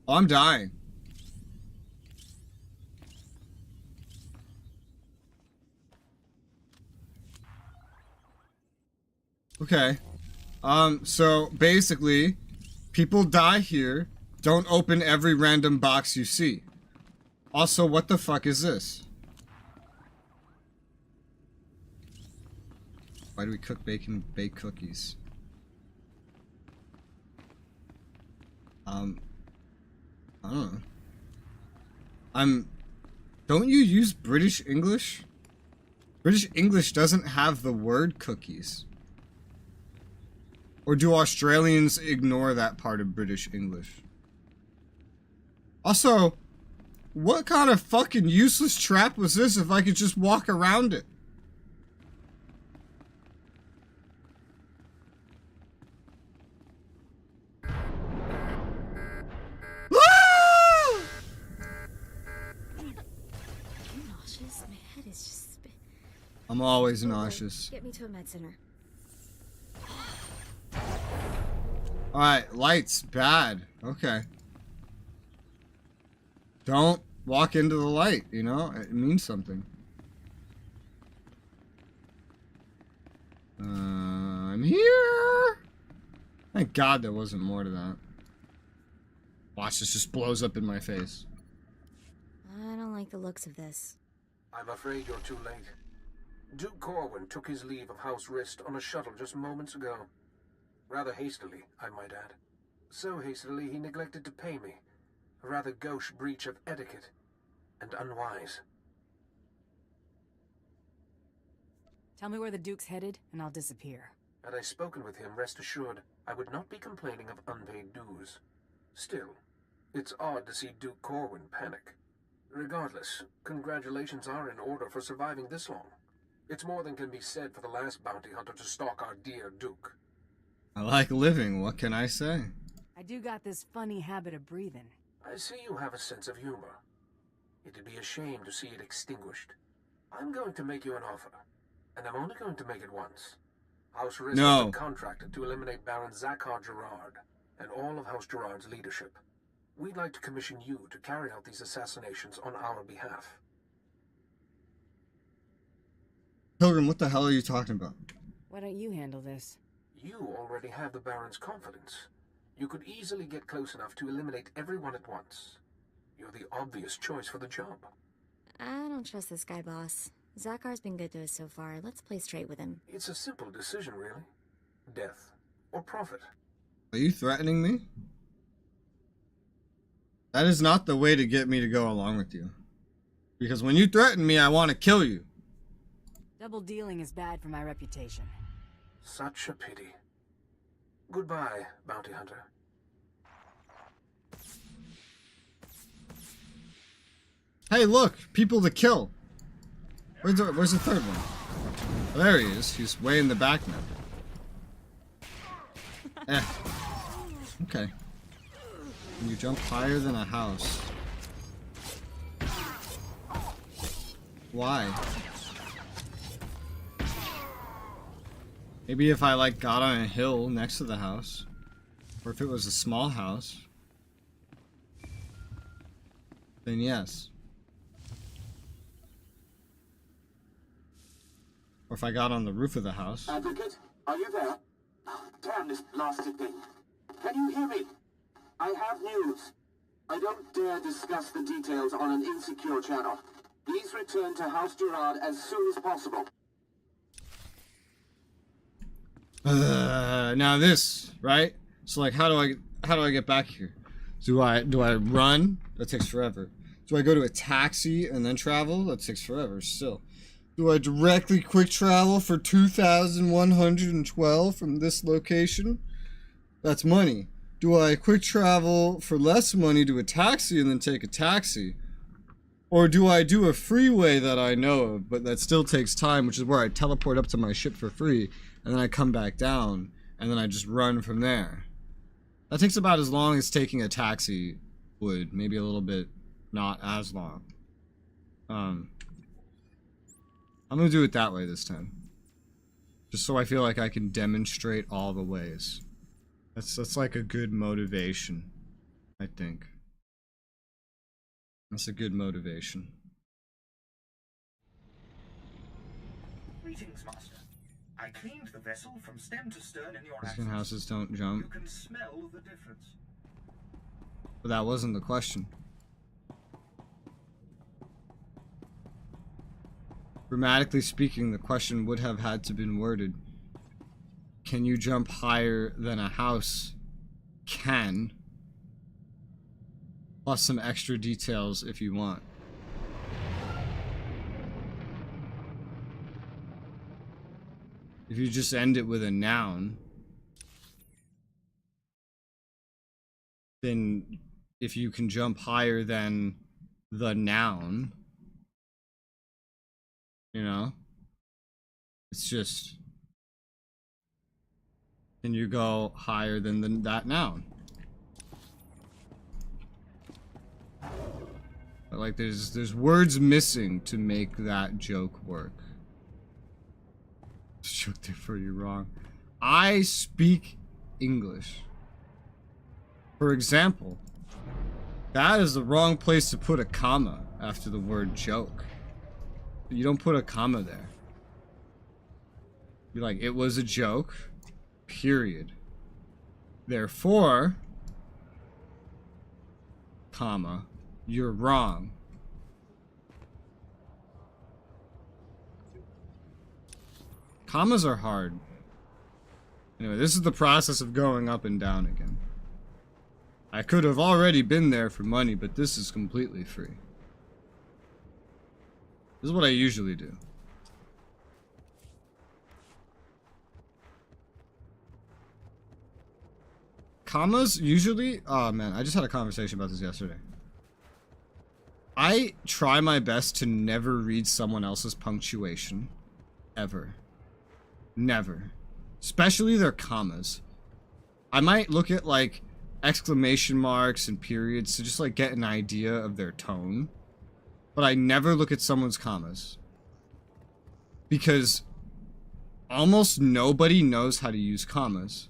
Oh, I'm dying. Okay. So basically, people die here. Don't open every random box you see. Also, what the fuck is this? Why do we cook bacon and bake cookies? I don't know. Don't you use British English? British English doesn't have the word cookies. Or do Australians ignore that part of British English? Also, what kind of fucking useless trap was this if I could just walk around it? I'm always nauseous. Get me to a med center. Alright, lights, bad. Okay. Don't walk into the light, you know? It means something. I'm here! Thank God there wasn't more to that. Watch, this just blows up in my face. I don't like the looks of this. I'm afraid you're too late. Duke Corwin took his leave of House Rist on a shuttle just moments ago. Rather hastily, I might add. So hastily he neglected to pay me. A rather gauche breach of etiquette. And unwise. Tell me where the Duke's headed, and I'll disappear. Had I spoken with him, rest assured, I would not be complaining of unpaid dues. Still, it's odd to see Duke Corwin panic. Regardless, congratulations are in order for surviving this long. It's more than can be said for the last bounty hunter to stalk our dear Duke. I like living, what can I say? I do got this funny habit of breathing. I see you have a sense of humor. It'd be a shame to see it extinguished. I'm going to make you an offer, and I'm only going to make it once. House Rist has been contracted to eliminate Baron Zakhar Gerard and all of House Gerard's leadership. We'd like to commission you to carry out these assassinations on our behalf. Pilgrim, what the hell are you talking about? Why don't you handle this? You already have the Baron's confidence. You could easily get close enough to eliminate everyone at once. You're the obvious choice for the job. I don't trust this guy, boss. Zakhar's been good to us so far. Let's play straight with him. It's a simple decision, really. Death or profit. Are you threatening me? That is not the way to get me to go along with you. Because when you threaten me, I want to kill you. Double dealing is bad for my reputation. Such a pity. Goodbye, bounty hunter. Hey, look! People to kill! Where's the third one? Oh, there he is. He's way in the back now. Okay. Can you jump higher than a house? Why? Maybe if I, like, got on a hill next to the house. Or if it was a small house. Then yes. Or if I got on the roof of the house. Advocate, are you there? Oh, damn this blasted thing. Can you hear me? I have news. I don't dare discuss the details on an insecure channel. Please return to House Gerard as soon as possible. Now this, right? So like, how do I get back here? Do I run? That takes forever. Do I go to a taxi and then travel? That takes forever still. Do I directly quick travel for 2,112 from this location? That's money. Do I quick travel for less money to a taxi and then take a taxi? Or do I do a freeway that I know of, but that still takes time, which is where I teleport up to my ship for free, and then I come back down, and then I just run from there? That takes about as long as taking a taxi would, maybe a little bit not as long. I'm gonna do it that way this time. Just so I feel like I can demonstrate all the ways. That's like a good motivation, I think. That's a good motivation. Greetings, Master. I cleaned the vessel from stem to stern in your Mexican absence. houses don't jump. You can smell the difference. But that wasn't the question. Grammatically speaking, the question would have had to been worded can you jump higher than a house can? Plus some extra details if you want. If you just end it with a noun, then if you can jump higher than the noun, you know, it's just, can you go higher than that noun? But like there's words missing to make that joke work. Joke there for you wrong. I speak English. For example, that is the wrong place to put a comma after the word joke. You don't put a comma there. You're like, it was a joke, period. Therefore, comma, you're wrong. Commas are hard. Anyway, this is the process of going up and down again. I could have already been there for money, but this is completely free. This is what I usually do. Commas usually... Oh man, I just had a conversation about this yesterday. I try my best to never read someone else's punctuation. Ever. Never. Especially their commas. I might look at like exclamation marks and periods to just like get an idea of their tone. But I never look at someone's commas. Because almost nobody knows how to use commas.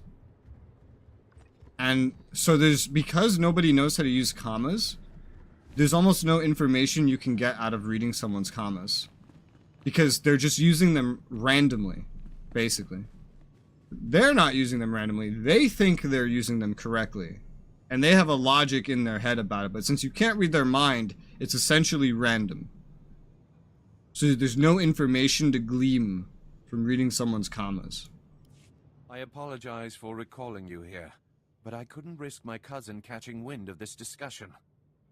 And so because nobody knows how to use commas, there's almost no information you can get out of reading someone's commas. Because they're just using them randomly, basically. They're not using them randomly. They think they're using them correctly. And they have a logic in their head about it. But since you can't read their mind, it's essentially random. So there's no information to glean from reading someone's commas. I apologize for recalling you here, but I couldn't risk my cousin catching wind of this discussion.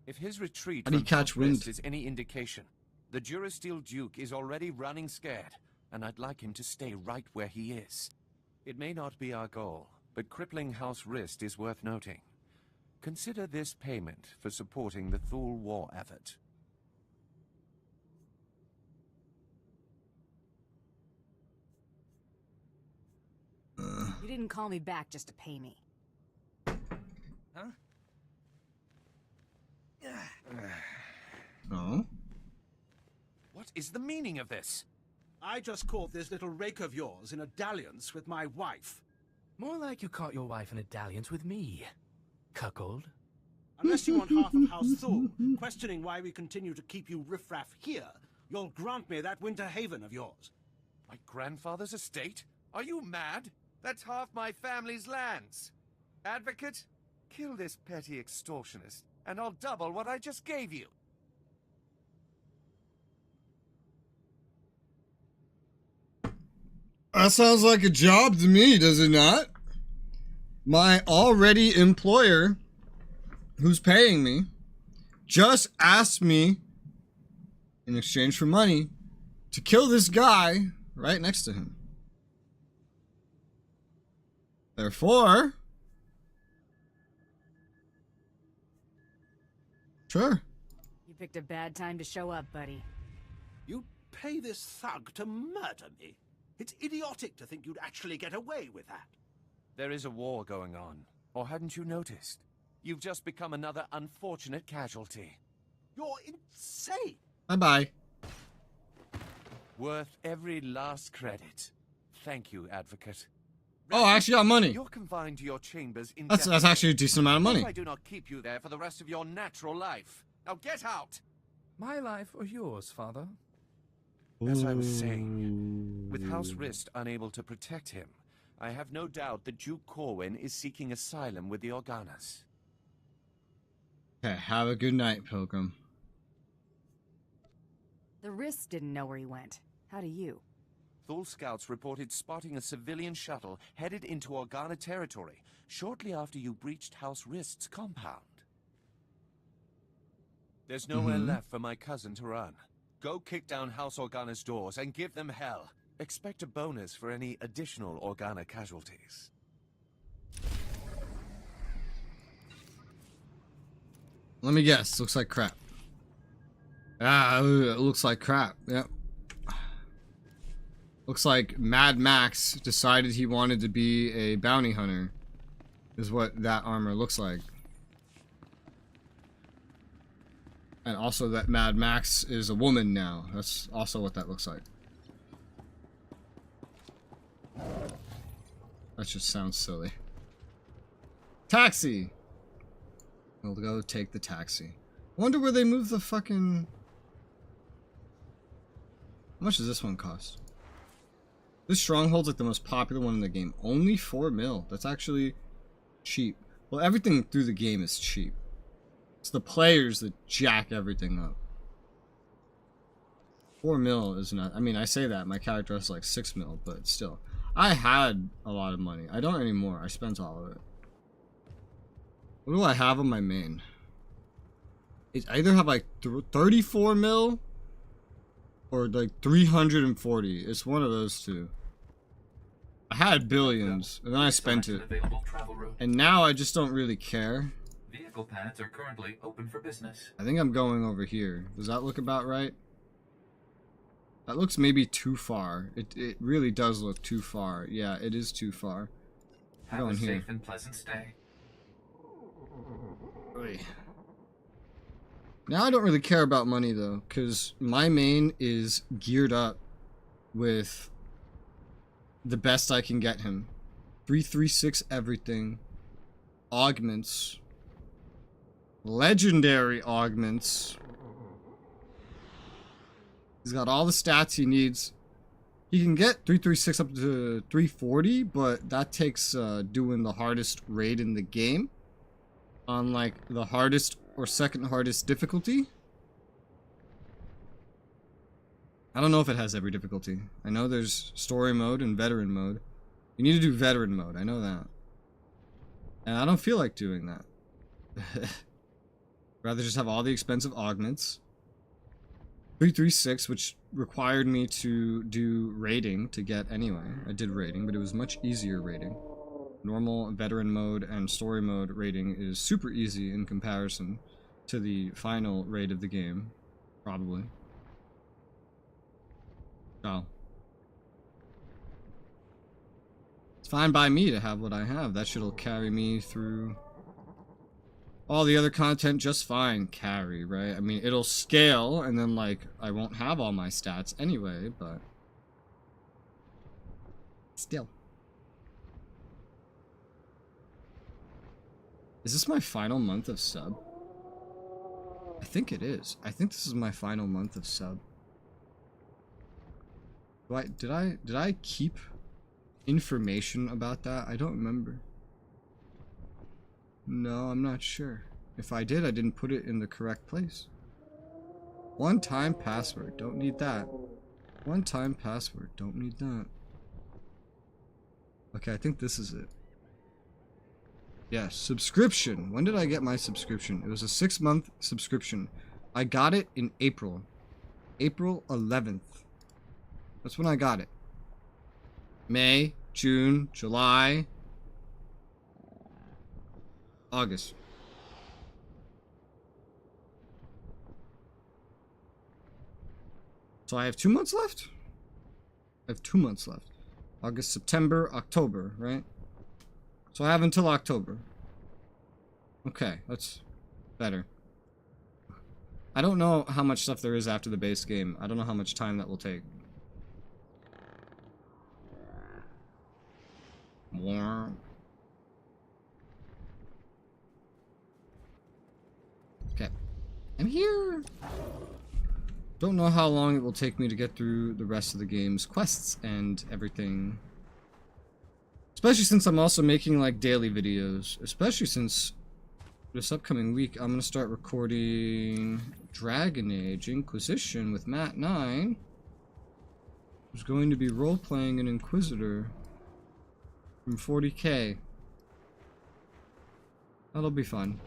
If his retreat from Houserest is any indication, the Durasteel Duke is already running scared, and I'd like him to stay right where he is. It may not be our goal, but crippling Houserest is worth noting. Consider this payment for supporting the Thule war effort. You didn't call me back just to pay me. Huh? Oh? What is the meaning of this? I just caught this little rake of yours in a dalliance with my wife. More like you caught your wife in a dalliance with me, cuckold. Unless you want half of House Thule, questioning why we continue to keep you riffraff here, you'll grant me that winter haven of yours. My grandfather's estate? Are you mad? That's half my family's lands. Advocate, kill this petty extortionist, and I'll double what I just gave you. That sounds like a job to me, does it not? My already employer, who's paying me, just asked me, in exchange for money, to kill this guy right next to him. Therefore, sure. You picked a bad time to show up, buddy. You pay this thug to murder me? It's idiotic to think you'd actually get away with that. There is a war going on, or hadn't you noticed? You've just become another unfortunate casualty. You're insane! Bye-bye. Worth every last credit. Thank you, Advocate. Oh, I actually got money. You're confined to your chambers That's actually a decent amount of money. I do not keep you there for the rest of your natural life. Now get out! My life or yours, father? As I was saying, with Houserest unable to protect him, I have no doubt that Duke Corwin is seeking asylum with the Organas. Okay, have a good night, Pilgrim. The Riss didn't know where he went. How do you? Thule scouts reported spotting a civilian shuttle headed into Organa territory shortly after you breached House Rist's compound. There's nowhere left for my cousin to run. Go kick down House Organa's doors and give them hell. Expect a bonus for any additional Organa casualties. Let me guess. Looks like crap. Ah, it looks like crap. Yep. Looks like Mad Max decided he wanted to be a bounty hunter. Is what that armor looks like. And also that Mad Max is a woman now. That's also what that looks like. That just sounds silly. Taxi! We'll go take the taxi. Wonder where they moved the fucking... How much does this one cost? This stronghold's like the most popular one in the game. Only 4 mil. That's actually cheap. Well, everything through the game is cheap. It's the players that jack everything up. 4 mil is not... I mean, I say that. My character has like 6 mil, but still. I had a lot of money. I don't anymore. I spent all of it. What do I have on my main? I either have like 34 mil or like 340. It's one of those two. I had billions, and then I spent it. And now I just don't really care. Vehicle paths are currently open for business. I think I'm going over here. Does that look about right? That looks maybe too far. It really does look too far. Yeah, it is too far. I'm Have going a here. safe and pleasant stay. Oy. Now I don't really care about money though, because my main is geared up with the best I can get him. 336 everything. Augments. Legendary augments. He's got all the stats he needs. He can get 336 up to 340, but that takes doing the hardest raid in the game. On like the hardest or second hardest difficulty. I don't know if it has every difficulty. I know there's story mode and veteran mode. You need to do veteran mode, I know that. And I don't feel like doing that. Rather just have all the expensive augments. 336, which required me to do raiding to get anyway. I did raiding, but it was much easier raiding. Normal, veteran mode, and story mode raiding is super easy in comparison to the final raid of the game. Probably. Oh. It's fine by me to have what I have. That shit'll carry me through all the other content just fine. Carry, right? I mean, it'll scale, and then, like, I won't have all my stats anyway, but... Still. Is this my final month of sub? I think it is. I think this is my final month of sub. Did I keep information about that? I don't remember. No, I'm not sure. If I did, I didn't put it in the correct place. One-time password. Don't need that. One-time password. Don't need that. Okay, I think this is it. Yes, subscription. When did I get my subscription? It was a 6-month subscription. I got it in April. April 11th. That's when I got it. May, June, July, August. So I have 2 months left? I have 2 months left. August, September, October, right? So I have until October. Okay, that's better. I don't know how much stuff there is after the base game. I don't know how much time that will take. More. Okay. I'm here. Don't know how long it will take me to get through the rest of the game's quests and everything. Especially since I'm also making like daily videos. Especially since this upcoming week I'm gonna start recording Dragon Age Inquisition with Matt 9. Who's going to be role-playing an Inquisitor from 40K. That'll be fun.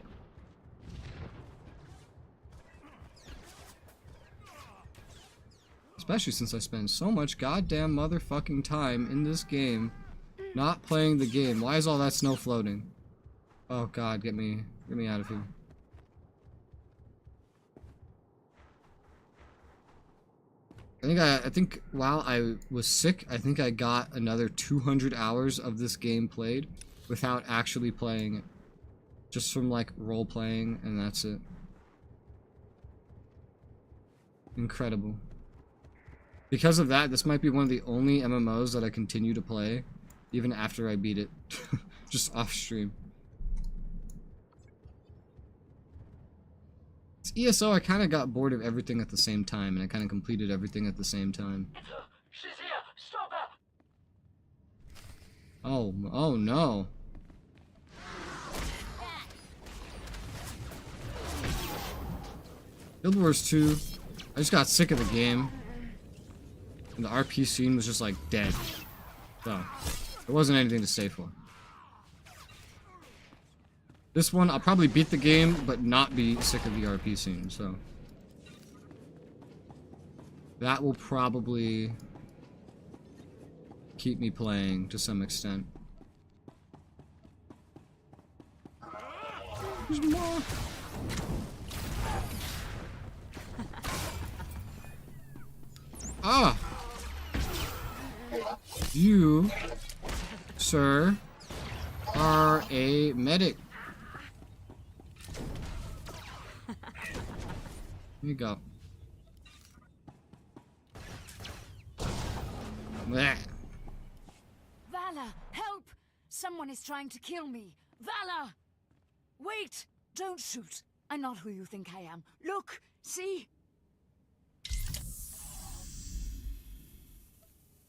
Especially since I spend so much goddamn motherfucking time in this game not playing the game. Why is all that snow floating? Oh god, get me out of here. I think while I was sick, I think I got another 200 hours of this game played without actually playing it. Just from like role playing, and that's it. Incredible. Because of that, this might be one of the only MMOs that I continue to play even after I beat it. Just off stream. It's ESO, I kind of got bored of everything at the same time, and I kind of completed everything at the same time. She's here! Stop her! Oh no. Guild Wars 2, I just got sick of the game. And the RP scene was just like dead. So, there wasn't anything to stay for. This one, I'll probably beat the game, but not be sick of the RP scene, so. That will probably keep me playing to some extent. There's more. Ah! You, sir, are a medic. Here you go. Blech. Valor, help! Someone is trying to kill me. Valor! Wait! Don't shoot. I'm not who you think I am. Look! See?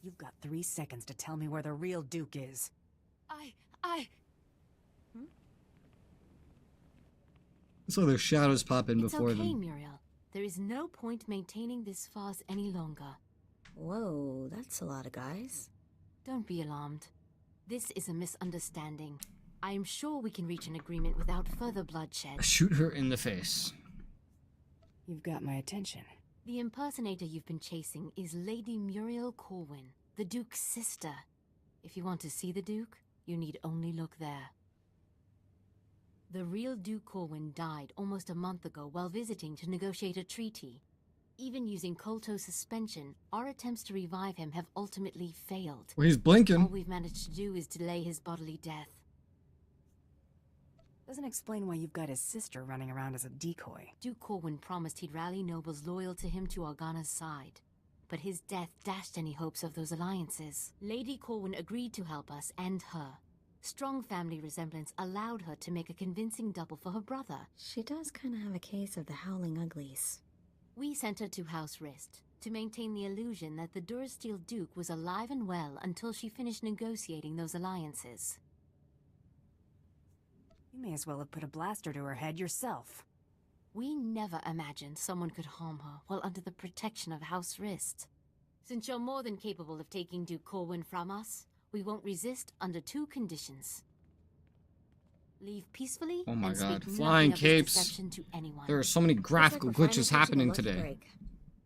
You've got 3 seconds to tell me where the real Duke is. I saw their shadows pop in before It's okay, them. Muriel. There is no point maintaining this farce any longer. Whoa, that's a lot of guys. Don't be alarmed. This is a misunderstanding. I am sure we can reach an agreement without further bloodshed. Shoot her in the face. You've got my attention. The impersonator you've been chasing is Lady Muriel Corwin, the Duke's sister. If you want to see the Duke, you need only look there. The real Duke Corwin died almost a month ago while visiting to negotiate a treaty. Even using Kolto's suspension, our attempts to revive him have ultimately failed. Well, he's blinking. All we've managed to do is delay his bodily death. Doesn't explain why you've got his sister running around as a decoy. Duke Corwin promised he'd rally nobles loyal to him to Organa's side. But his death dashed any hopes of those alliances. Lady Corwin agreed to help us and her. Strong family resemblance allowed her to make a convincing double for her brother. She does kind of have a case of the howling uglies. We sent her to House Rist to maintain the illusion that the Durasteel Duke was alive and well until she finished negotiating those alliances. You may as well have put a blaster to her head yourself. We never imagined someone could harm her while under the protection of House Rist. Since you're more than capable of taking Duke Corwin from us, we won't resist under 2 conditions. Leave peacefully Oh my and god, speak flying nothing of this capes. deception to anyone. There are so many graphical glitches happening today.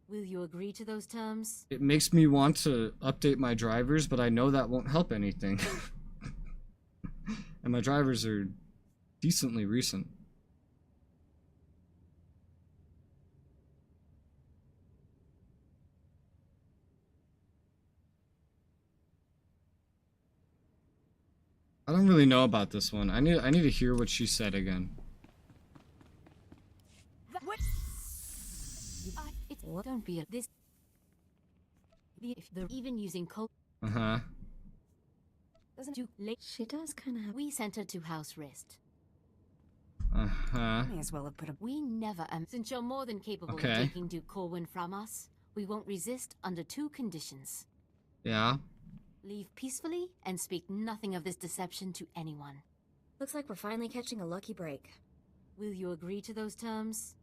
Will you agree to those terms? It makes me want to update my drivers, but I know that won't help anything. And my drivers are decently recent. I don't really know about this one. I need to hear what she said again. Don't be a this. If they're even using cold. Uh-huh. Doesn't you late? She does kind of have. We sent her to House Rist. Uh-huh. May as well have put a. We never since you're more than capable Okay. of taking Duke Corwin from us, we won't resist under 2 conditions. Yeah. Leave peacefully and speak nothing of this deception to anyone. Looks like we're finally catching a lucky break. Will you agree to those terms?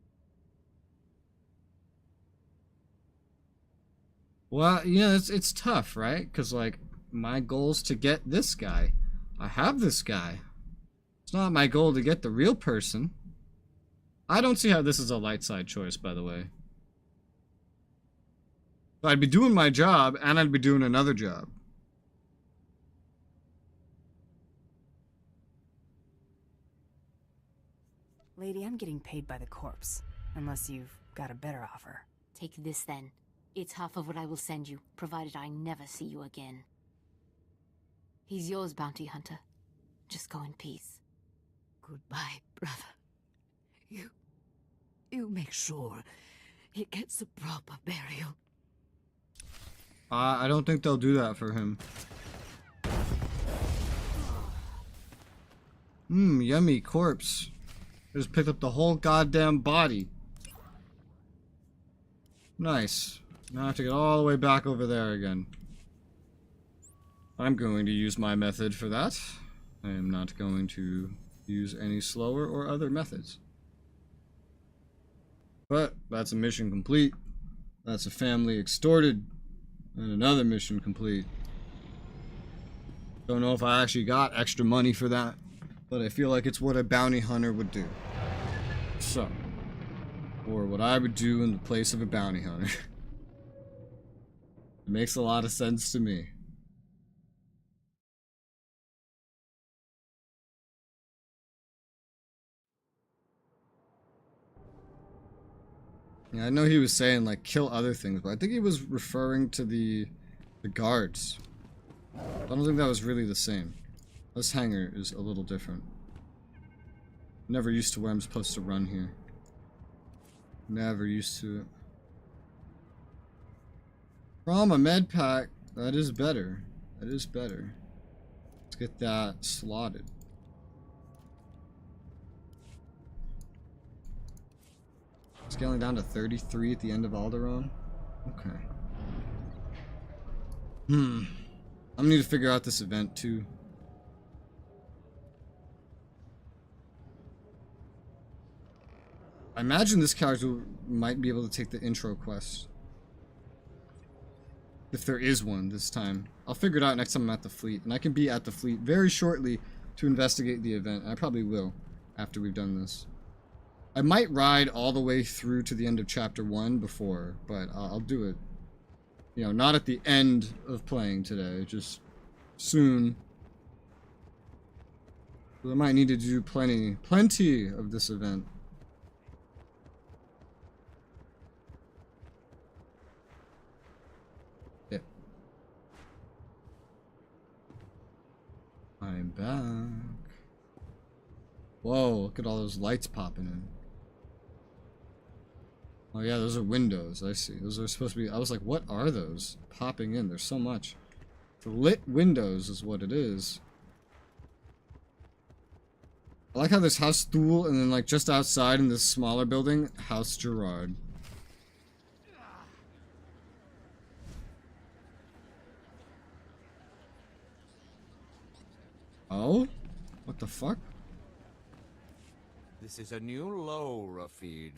Well, you know, it's tough, right? Because, like, my goal's to get this guy. I have this guy. It's not my goal to get the real person. I don't see how this is a light side choice, by the way. But I'd be doing my job, and I'd be doing another job. Lady, I'm getting paid by the corpse. Unless you've got a better offer. Take this then. It's half of what I will send you, provided I never see you again. He's yours, bounty hunter. Just go in peace. Goodbye, brother. You make sure it gets a proper burial. I don't think they'll do that for him. Yummy corpse. Just picked up the whole goddamn body. Nice. Now I have to get all the way back over there again. I'm going to use my method for that. I am not going to use any slower or other methods. But that's a mission complete. That's a family extorted. And another mission complete. Don't know if I actually got extra money for that, but I feel like it's what a bounty hunter would do. So, or what I would do in the place of a bounty hunter. It makes a lot of sense to me. Yeah, I know he was saying, like, kill other things, but I think he was referring to the guards. I don't think that was really the same. This hangar is a little different. Never used to where I'm supposed to run here. Never used to it. From a med pack, that is better. That is better. Let's get that slotted. Scaling down to 33 at the end of Alderaan. Okay. I'm gonna need to figure out this event too. I imagine this character might be able to take the intro quest. If there is one this time. I'll figure it out next time I'm at the fleet. And I can be at the fleet very shortly to investigate the event. I probably will after we've done this. I might ride all the way through to the end of chapter 1 before, but I'll do it. You know, not at the end of playing today, just soon. I might need to do plenty of this event. Yeah. I'm back. Whoa, look at all those lights popping in. Oh yeah, those are windows, I see. Those are supposed to be, I was like, what are those popping in? There's so much. The lit windows is what it is. I like how there's House Thule, and then like just outside in this smaller building, House Gerard. Oh? What the fuck? This is a new low, Rafid.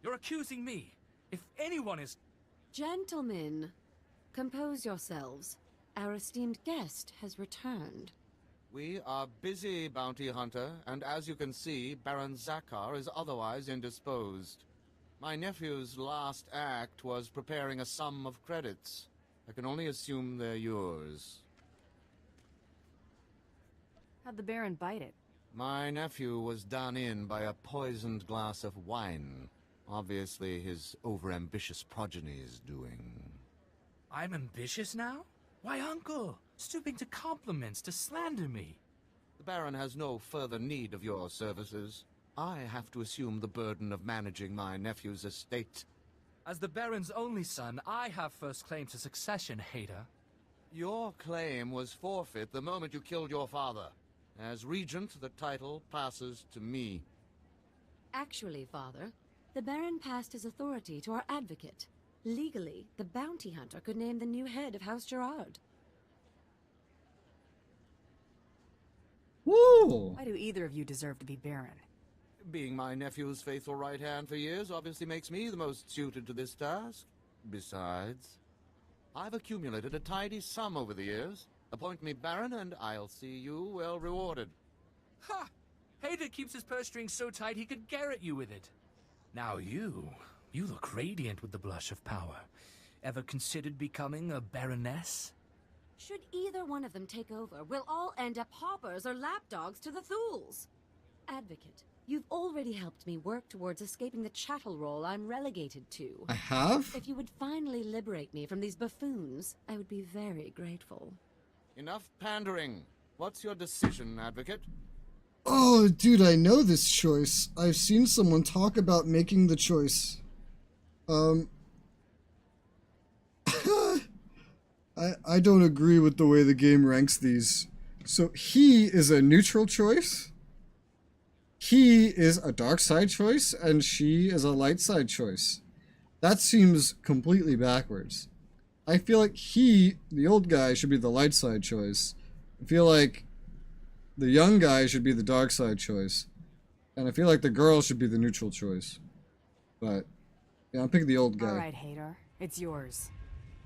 You're accusing me. If anyone is... Gentlemen, compose yourselves. Our esteemed guest has returned. We are busy, bounty hunter, and as you can see, Baron Zakar is otherwise indisposed. My nephew's last act was preparing a sum of credits. I can only assume they're yours. How'd the Baron bite it? My nephew was done in by a poisoned glass of wine. Obviously, his overambitious progeny's doing. I'm ambitious now? Why, uncle? Stooping to compliments, to slander me. The Baron has no further need of your services. I have to assume the burden of managing my nephew's estate. As the Baron's only son, I have first claim to succession, hater. Your claim was forfeit the moment you killed your father. As regent, the title passes to me. Actually, Father, the Baron passed his authority to our advocate. Legally, the bounty hunter could name the new head of House Gerard. Woo! Why do either of you deserve to be Baron? Being my nephew's faithful right hand for years obviously makes me the most suited to this task. Besides... I've accumulated a tidy sum over the years. Appoint me Baron, and I'll see you well rewarded. Ha! Hader keeps his purse strings so tight he could garrote you with it. Now you look radiant with the blush of power. Ever considered becoming a baroness? Should either one of them take over, we'll all end up hoppers or lapdogs to the Thools. Advocate, you've already helped me work towards escaping the chattel role I'm relegated to. I have? If you would finally liberate me from these buffoons, I would be very grateful. Enough pandering. What's your decision, Advocate? Oh, dude, I know this choice. I've seen someone talk about making the choice. I don't agree with the way the game ranks these. So he is a neutral choice. He is a dark side choice, and she is a light side choice. That seems completely backwards. I feel like he, the old guy, should be the light side choice. I feel like the young guy should be the dark side choice. And I feel like the girl should be the neutral choice. But, yeah, I'm picking the old guy. Alright, Hader. It's yours.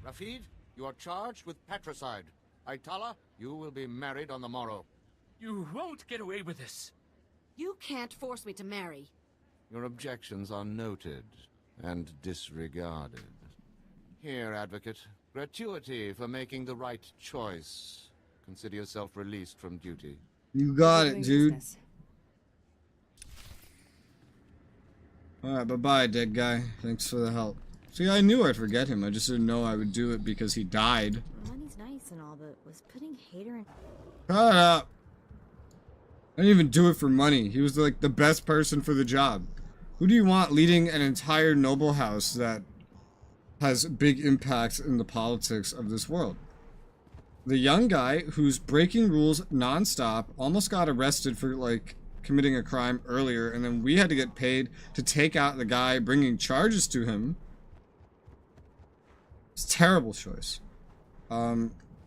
Rafid, you are charged with patricide. Aitala, you will be married on the morrow. You won't get away with this. You can't force me to marry. Your objections are noted and disregarded. Here, Advocate, gratuity for making the right choice. Consider yourself released from duty. You got it, dude. Alright, bye-bye, dead guy. Thanks for the help. See, I knew I'd forget him. I just didn't know I would do it because he died. Money's nice and all, but was putting Hader in... Shut up! I didn't even do it for money. He was like the best person for the job. Who do you want leading an entire noble house that has big impacts in the politics of this world? The young guy who's breaking rules nonstop, almost got arrested for like committing a crime earlier, and then we had to get paid to take out the guy bringing charges to him. It's a terrible choice.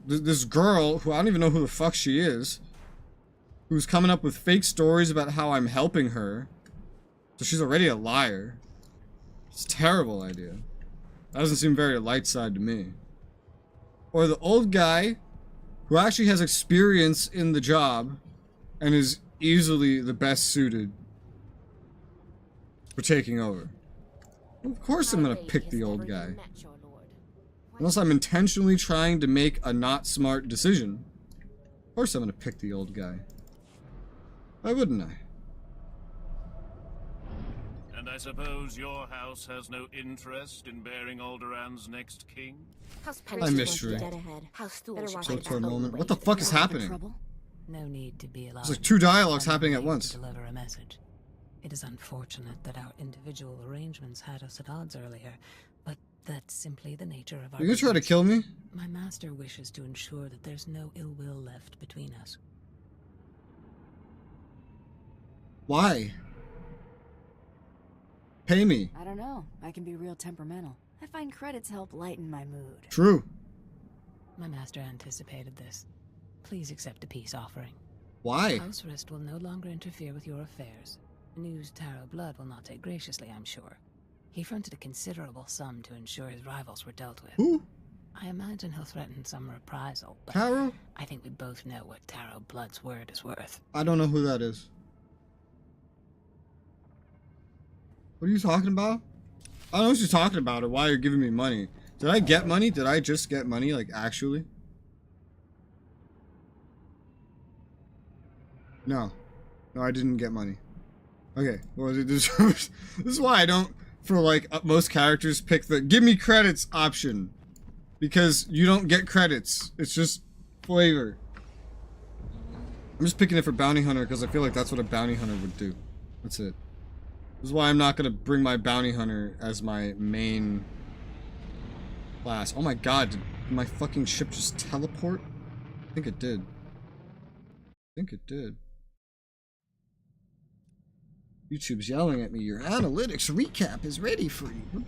This girl, who I don't even know who the fuck she is, who's coming up with fake stories about how I'm helping her. So she's already a liar. It's a terrible idea. That doesn't seem very light side to me. Or the old guy who actually has experience in the job and is easily the best suited for taking over. Well, of course I'm gonna pick the old guy. Unless I'm intentionally trying to make a not smart decision. Of course I'm gonna pick the old guy. Why wouldn't I? And I suppose your house has no interest in bearing Alderaan's next king? Hi, mystery. So for a moment, what the fuck is happening? No need to be alarmed. There's like two dialogues happening at once. Deliver a message. It is unfortunate that our individual arrangements had us at odds earlier, but that's simply the nature of our... Are you gonna try to kill me? My master wishes to ensure that there's no ill will left between us. Why? Pay me. I don't know. I can be real temperamental. I find credits help lighten my mood. True. My master anticipated this. Please accept a peace offering. Why? House Rist will no longer interfere with your affairs. News Tarot Blood will not take graciously, I'm sure. He fronted a considerable sum to ensure his rivals were dealt with. Who? I imagine he'll threaten some reprisal, but Tarot? I think we both know what Tarot Blood's word is worth. I don't know who that is. What are you talking about? I don't know what you're talking about or why you're giving me money. Did I get money? Did I just get money, like, actually? No. No, I didn't get money. Okay, well, this is why I don't, for, like, most characters, pick the give me credits option. Because you don't get credits. It's just flavor. I'm just picking it for Bounty Hunter because I feel like that's what a Bounty Hunter would do. That's it. This is why I'm not going to bring my Bounty Hunter as my main class. Oh my god, did my fucking ship just teleport? I think it did. I think it did. YouTube's yelling at me, your analytics recap is ready for you.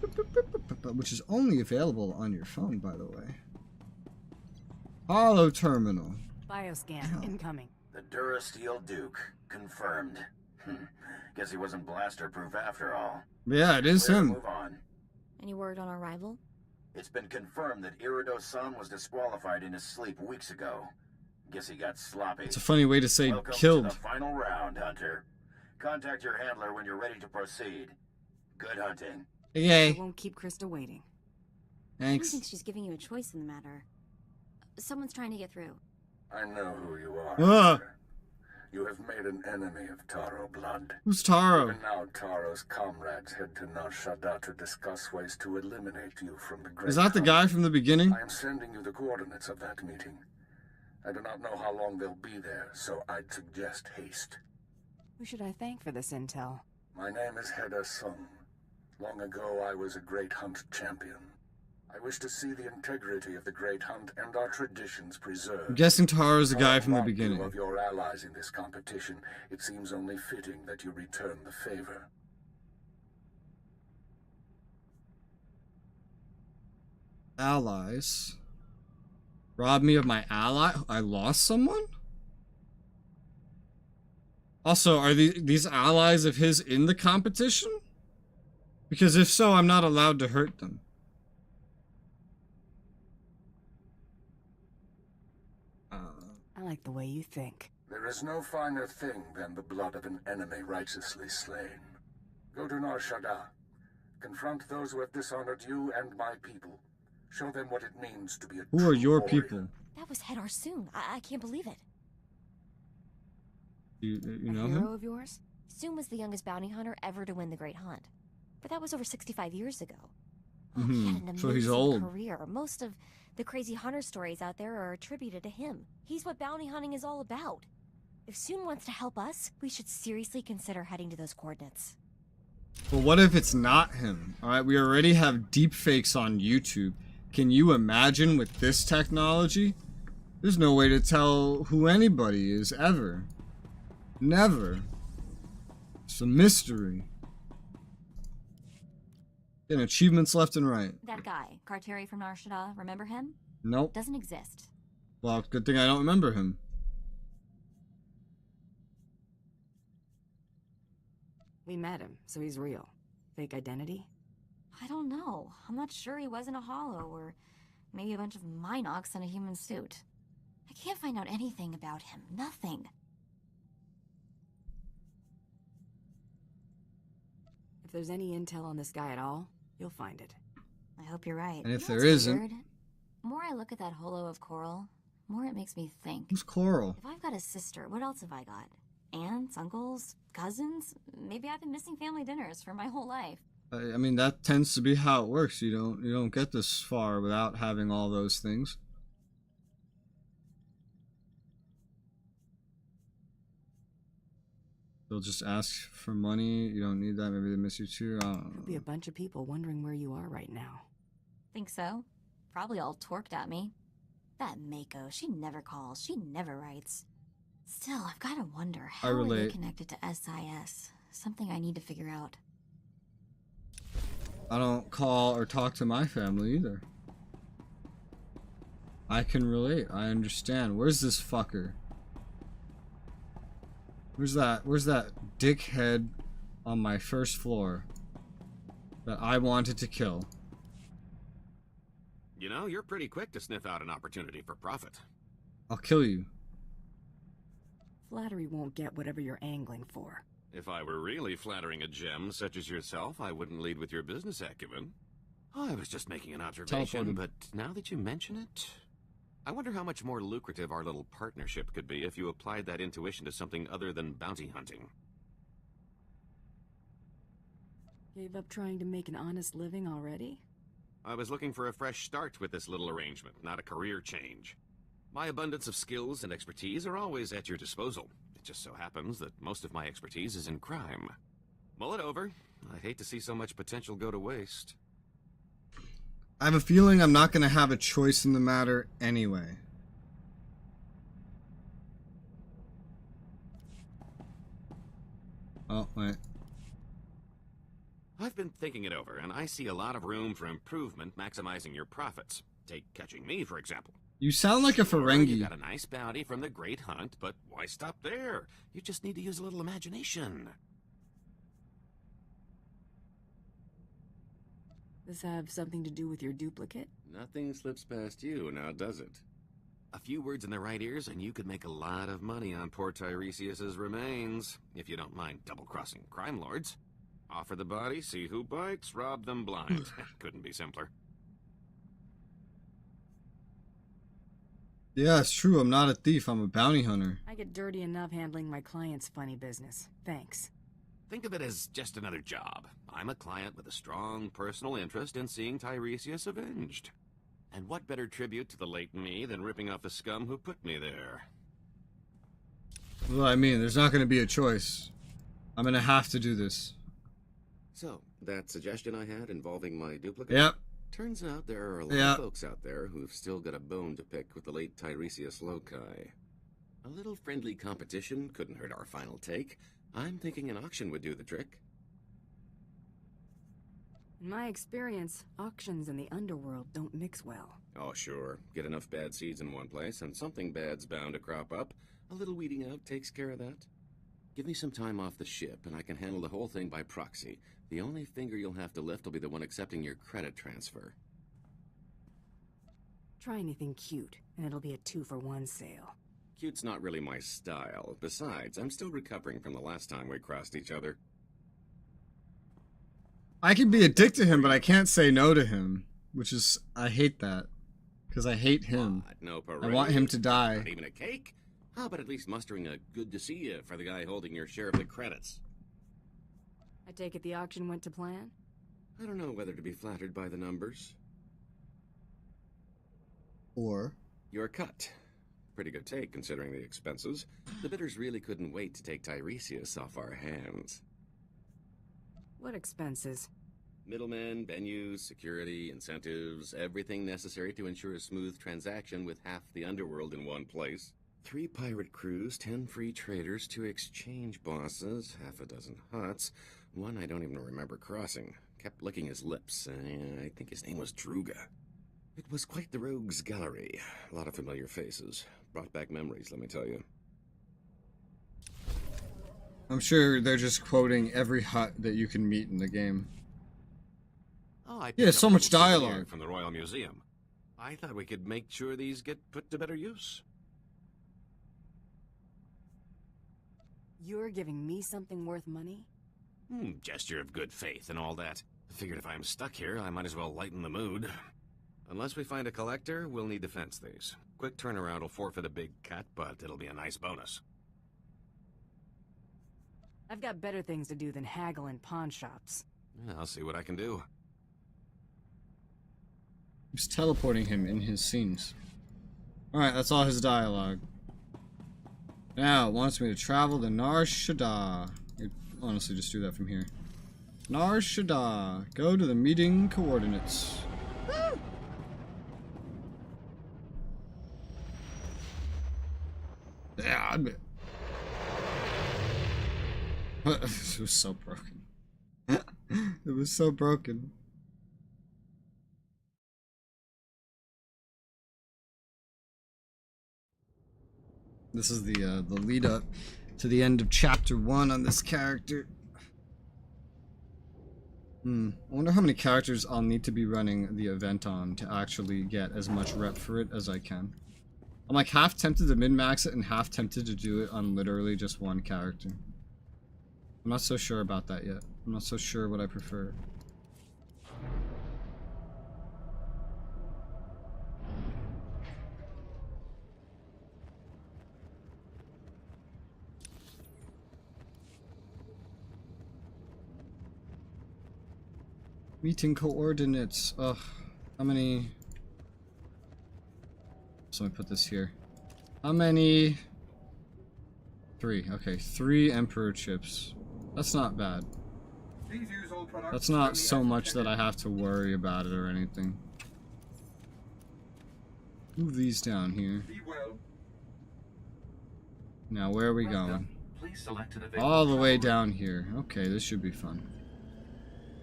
Which is only available on your phone, by the way. Hollow terminal. Bioscan incoming. The Durasteel Duke. Confirmed. Guess he wasn't blaster-proof after all. Yeah, it is him. Move on. Any word on our rival? It's been confirmed that Irido-san was disqualified in his sleep weeks ago. Guess he got sloppy. It's a funny way to say Welcome killed. to the final round, Hunter. Contact your handler when you're ready to proceed. Good hunting. Yay. I won't keep Krista waiting. I don't Thanks. think she's giving you a choice in the matter. Someone's trying to get through. I know who you are. Ah. You have made an enemy of Taro Blood. Who's Taro? Even now, Taro's comrades head to Nar Shaddaa to discuss ways to eliminate you from the Great Is that the Hunt. guy from the beginning? I am sending you the coordinates of that meeting. I do not know how long they'll be there, so I'd suggest haste. Who should I thank for this intel? My name is Heda Sung. Long ago, I was a Great Hunt champion. I wish to see the integrity of the Great Hunt and our traditions preserved. I'm guessing Taro's the guy from the Of beginning. Of your allies in this competition, it seems only fitting that you return the favor. Allies. Rob me of my ally? I lost someone? Also, are these allies of his in the competition? Because if so, I'm not allowed to hurt them. I like the way you think. There is no finer thing than the blood of an enemy righteously slain. Go to Nar Shaddaa. Confront those who have dishonored you and my people. Show them what it means to be a Who are true your warrior. people? That was Hedar Soon. I can't believe it. You know Hero him? of yours? Soon was the youngest bounty hunter ever to win the Great Hunt. But that was over 65 years ago. Oh, he had an So he's amazing old. career. Most of the crazy hunter stories out there are attributed to him. He's what bounty hunting is all about. If Soon wants to help us, we should seriously consider heading to those coordinates. But what if it's not him? Alright, we already have deepfakes on YouTube. Can you imagine with this technology? There's no way to tell who anybody is, ever. Never. It's a mystery. Getting achievements left and right. That guy, Carteri from Nar Shaddaa, remember him? Nope. Doesn't exist. Well, good thing I don't remember him. We met him, so he's real. Fake identity? I don't know. I'm not sure he wasn't a hollow, or maybe a bunch of Minox in a human suit. I can't find out anything about him. Nothing. If there's any intel on this guy at all, you'll find it. I hope you're right. And if You know there what's isn't- weird? The more I look at that holo of Coral, the more it makes me think. Who's Coral? If I've got a sister, what else have I got? Aunts, uncles, cousins? Maybe I've been missing family dinners for my whole life. I mean, that tends to be how it works. You don't get this far without having all those things. They'll just ask for money. You don't need that. Maybe they miss you too. I don't Could be a bunch of people wondering where you are right now. Think so? Probably all torqued at me. That Mako, she never calls, she never writes. Still, I've got to wonder, how are they relate. connected to SIS? Something I need to figure out. I don't call or talk to my family either. I can relate. I understand. Where's this fucker? Where's that dickhead on my first floor that I wanted to kill? You know, you're pretty quick to sniff out an opportunity for profit. I'll kill you. Flattery won't get whatever you're angling for. If I were really flattering a gem such as yourself, I wouldn't lead with your business acumen. I was just making an observation, Teleported. but now that you mention it, I wonder how much more lucrative our little partnership could be if you applied that intuition to something other than bounty hunting. Gave up trying to make an honest living already? I was looking for a fresh start with this little arrangement, not a career change. My abundance of skills and expertise are always at your disposal. It just so happens that most of my expertise is in crime. Mull it over. I'd hate to see so much potential go to waste. I have a feeling I'm not going to have a choice in the matter anyway. Oh, wait. I've been thinking it over, and I see a lot of room for improvement maximizing your profits. Take catching me, for example. You sound like a Sure, Ferengi. You got a nice bounty from the Great Hunt, but why stop there? You just need to use a little imagination. This have something to do with your duplicate? Nothing slips past you, now does it? A few words in the right ears and you could make a lot of money on poor Tiresias's remains, if you don't mind double-crossing crime lords. Offer the body, see who bites, rob them blind. Couldn't be simpler. Yeah, it's true. I'm not a thief. I'm a bounty hunter. I get dirty enough handling my client's funny business. Thanks. Think of it as just another job. I'm a client with a strong personal interest in seeing Tiresias avenged. And what better tribute to the late me than ripping off the scum who put me there? Well, I mean, there's not going to be a choice. I'm going to have to do this. So, that suggestion I had involving my duplicate? Yep. Turns out there are a lot of folks out there who've still got a bone to pick with the late Tiresias Loci. A little friendly competition couldn't hurt our final take. I'm thinking an auction would do the trick. In my experience, auctions and the underworld don't mix well. Oh, sure. Get enough bad seeds in one place, and something bad's bound to crop up. A little weeding out takes care of that. Give me some time off the ship, and I can handle the whole thing by proxy. The only finger you'll have to lift will be the one accepting your credit transfer. Try anything cute, and it'll be a 2-for-1 sale. Cute's not really my style. Besides, I'm still recovering from the last time we crossed each other. I can be a dick to him, but I can't say no to him. Which is, I hate that. Because I hate him. What? No parade? I want him to die. Not even a cake? How about at least mustering a good to see you for the guy holding your share of the credits? I take it the auction went to plan? I don't know whether to be flattered by the numbers. Or? Your cut. Pretty good take, considering the expenses. The bidders really couldn't wait to take Tiresias off our hands. What expenses? Middlemen, venues, security, incentives, everything necessary to ensure a smooth transaction with half the underworld in one place. 3 pirate crews, 10 free traders, 2 exchange bosses, half a dozen huts, one I don't even remember crossing. Kept licking his lips. I think his name was Druga. It was quite the rogues gallery. A lot of familiar faces. Brought back memories, let me tell you. I'm sure they're just quoting every hut that you can meet in the game. Oh, I yeah, so much dialogue from the Royal Museum. I thought we could make sure these get put to better use. You're giving me something worth money? Gesture of good faith and all that. Figured if I'm stuck here, I might as well lighten the mood. Unless we find a collector, we'll need to fence these. Quick turnaround will forfeit a big cut, but it'll be a nice bonus. I've got better things to do than haggle in pawn shops. I'll see what I can do. He's teleporting him in his scenes. Alright, that's all his dialogue. Now, it wants me to travel to Nar Shaddaa. I'd honestly just do that from here. Nar Shaddaa. Go to the meeting coordinates. Yeah, it was so broken. It was so broken. This is the lead up to the end of chapter 1 on this character. I wonder how many characters I'll need to be running the event on to actually get as much rep for it as I can. I'm like half tempted to min-max it and half tempted to do it on literally just one character. I'm not so sure about that yet. I'm not so sure what I prefer. Meeting coordinates. Ugh. How many? So let me put this here. How many? 3. Okay, 3 Emperor chips. That's not bad. That's not so much that I have to worry about it or anything. Move these down here. Now, where are we going? All the way down here. Okay, this should be fun.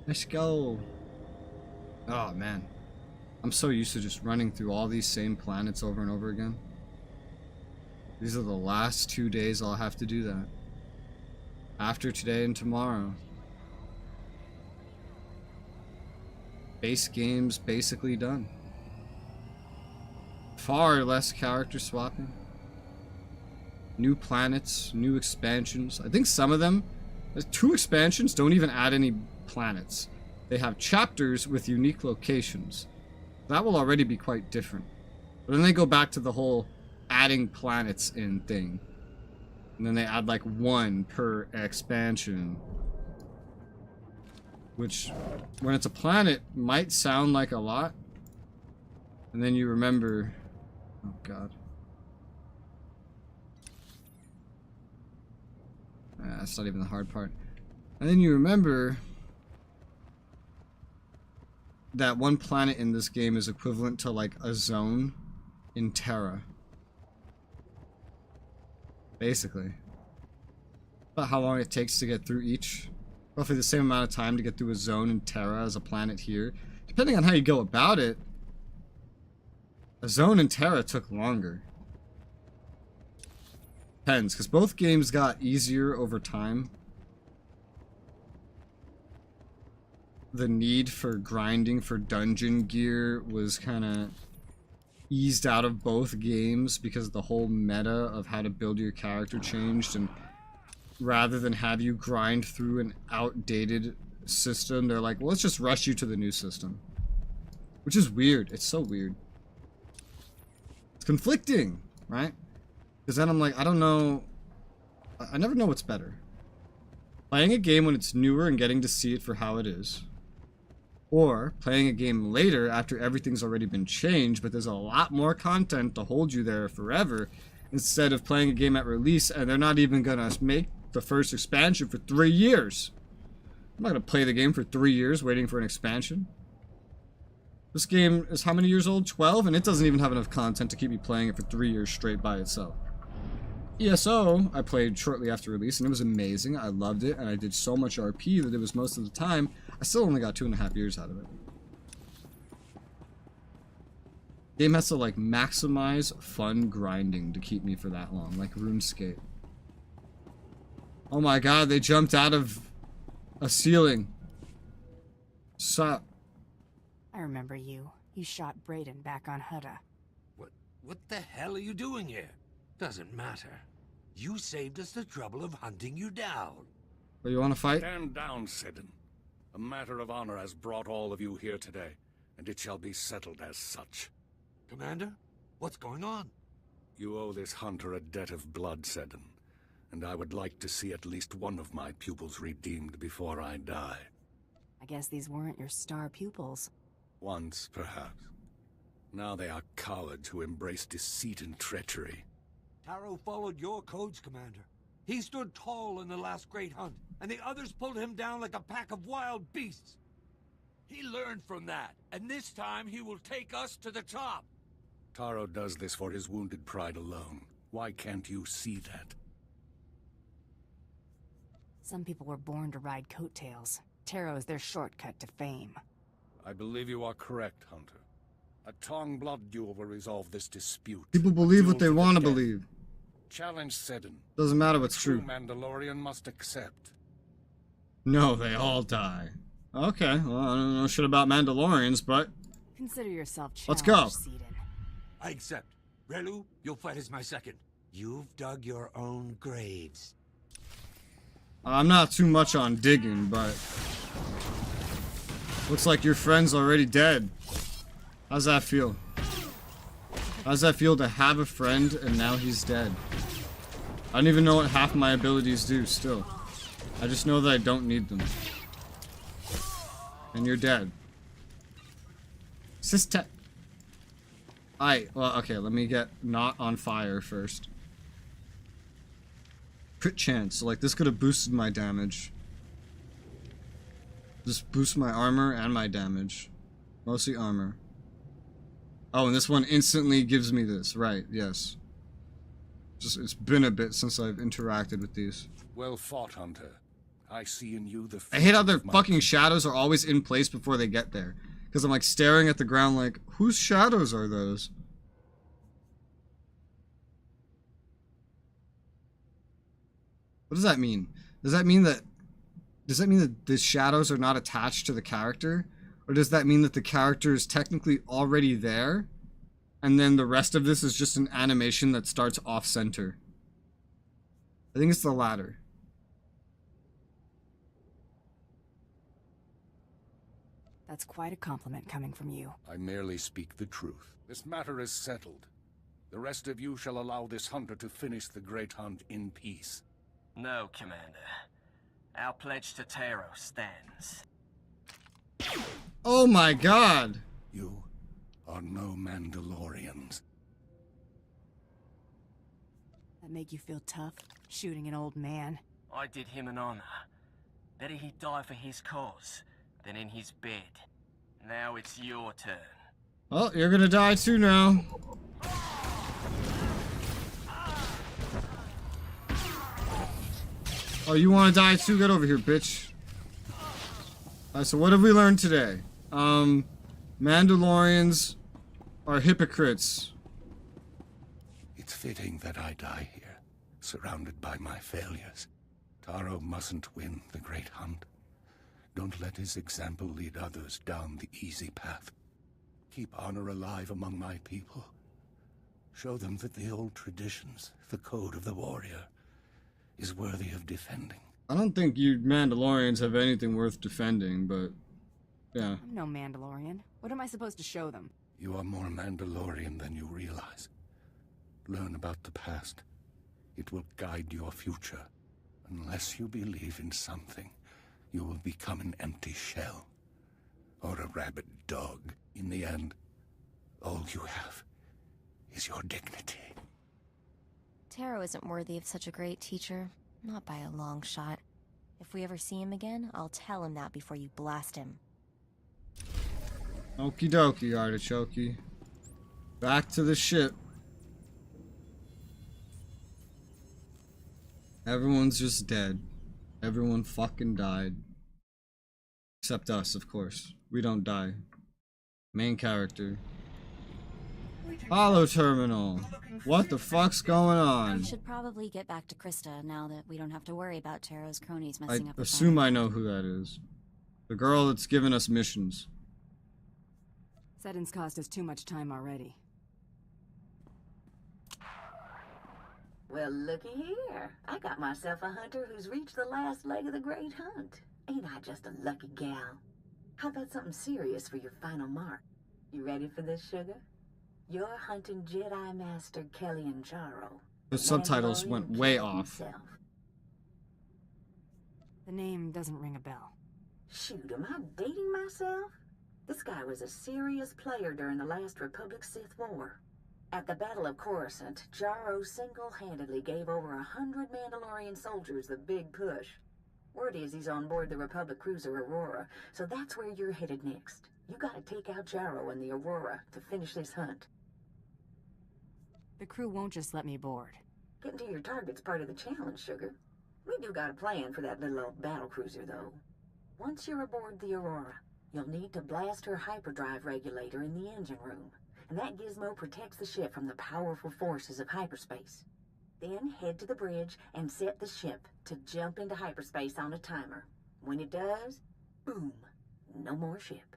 Let's go. Oh, man. I'm so used to just running through all these same planets over and over again. These are the last 2 days I'll have to do that. After today and tomorrow. Base game's basically done. Far less character swapping. New planets, new expansions. I think some of them, 2 expansions don't even add any planets. They have chapters with unique locations. That will already be quite different. But then they go back to the whole adding planets in thing. And then they add like 1 per expansion. Which, when it's a planet, might sound like a lot. And then you remember... Oh god. That's not even the hard part. And then you remember... that 1 planet in this game is equivalent to like a zone in Terra. Basically. About how long it takes to get through each. Roughly the same amount of time to get through a zone in Terra as a planet here. Depending on how you go about it, a zone in Terra took longer. Depends, because both games got easier over time. The need for grinding for dungeon gear was kind of eased out of both games because the whole meta of how to build your character changed, and rather than have you grind through an outdated system, they're like, well, let's just rush you to the new system. Which is weird. It's so weird. It's conflicting, right? Because then I'm like, I don't know. I never know what's better. Playing a game when it's newer and getting to see it for how it is. Or playing a game later after everything's already been changed, but there's a lot more content to hold you there forever, instead of playing a game at release and they're not even gonna make the first expansion for 3 years. I'm not gonna play the game for 3 years waiting for an expansion. This game is how many years old? 12? And it doesn't even have enough content to keep me playing it for 3 years straight by itself. ESO, I played shortly after release, and it was amazing. I loved it, and I did so much RP that it was most of the time. I still only got 2.5 years out of it. Game has to, like, maximize fun grinding to keep me for that long, like RuneScape. Oh my god, they jumped out of a ceiling. Sup? I remember you. You shot Brayden back on Hutta. What the hell are you doing here? Doesn't matter. You saved us the trouble of hunting you down. Oh, you want to fight? Stand down, Sidon. A matter of honor has brought all of you here today, and it shall be settled as such. Commander, what's going on? You owe this hunter a debt of blood, Sidon, and I would like to see at least one of my pupils redeemed before I die. I guess these weren't your star pupils. Once, perhaps. Now they are cowards who embrace deceit and treachery. Taro followed your codes, Commander. He stood tall in the last great hunt, and the others pulled him down like a pack of wild beasts. He learned from that, and this time he will take us to the top. Taro does this for his wounded pride alone. Why can't you see that? Some people were born to ride coattails. Taro's their shortcut to fame. I believe you are correct, Hunter. A Tong blood duel will resolve this dispute. People believe what they want to believe. Challenge Sidon. Doesn't matter what's true. Mandalorian must accept. No, they all die. Okay, well, I don't know shit about Mandalorians, but... Consider yourself challenged, let's go. Sidon. I accept. Relu, you'll fight as my second. You've dug your own graves. I'm not too much on digging, but... looks like your friend's already dead. How's that feel? How's that feel to have a friend and now he's dead? I don't even know what half my abilities do still. I just know that I don't need them. And you're dead. Sister. Well, okay, let me get not on fire first. Crit chance. So, like, this could have boosted my damage. Just boost my armor and my damage. Mostly armor. Oh, and this one instantly gives me this. Right, yes. Just, it's been a bit since I've interacted with these. Well fought, Hunter. I see in you the... I hate how their fucking shadows are always in place before they get there. Because I'm like staring at the ground like, whose shadows are those? What does that mean? Does that mean that the shadows are not attached to the character? Or does that mean that the character is technically already there? And then the rest of this is just an animation that starts off-center? I think it's the latter. That's quite a compliment coming from you. I merely speak the truth. This matter is settled. The rest of you shall allow this hunter to finish the great hunt in peace. No, Commander. Our pledge to Taro stands. Oh my god! You are no Mandalorians. That make you feel tough, shooting an old man? I did him an honor. Better he die for his cause than in his bed. Now it's your turn. Oh, you're gonna die too now. Oh, you wanna die too? Get over here, bitch. Alright, so what have we learned today? Mandalorians are hypocrites. It's fitting that I die here, surrounded by my failures. Taro mustn't win the great hunt. Don't let his example lead others down the easy path. Keep honor alive among my people. Show them that the old traditions, the code of the warrior, is worthy of defending. I don't think you Mandalorians have anything worth defending, but yeah. I'm no Mandalorian. What am I supposed to show them? You are more Mandalorian than you realize. Learn about the past. It will guide your future. Unless you believe in something, you will become an empty shell. Or a rabid dog. In the end, all you have is your dignity. Taro isn't worthy of such a great teacher. Not by a long shot. If we ever see him again, I'll tell him that before you blast him. Okie dokie, Artichoke. Back to the ship. Everyone's just dead. Everyone fucking died. Except us, of course. We don't die. Main character. Holo terminal. What the fuck's going on? We should probably get back to Krista now that we don't have to worry about Taro's cronies I messing up. assume I know who that is. The girl that's given us missions. Seddon's cost us too much time already. Well, looky here. I got myself a hunter who's reached the last leg of the great hunt. Ain't I just a lucky gal? How about something serious for your final mark? You ready for this, sugar? You're hunting Jedi Master Kellyan Jaro. The subtitles went way off. The name doesn't ring a bell. Shoot, am I dating myself? This guy was a serious player during the last Republic Sith War. At the Battle of Coruscant, Jaro single-handedly gave over 100 Mandalorian soldiers the big push. Word is he's on board the Republic cruiser Aurora, so that's where you're headed next. You gotta take out Jaro and the Aurora to finish this hunt. The crew won't just let me board. Getting to your target's part of the challenge, sugar. We do got a plan for that little old battle cruiser, though. Once you're aboard the Aurora, you'll need to blast her hyperdrive regulator in the engine room, and that gizmo protects the ship from the powerful forces of hyperspace. Then head to the bridge and set the ship to jump into hyperspace on a timer. When it does, boom, no more ship.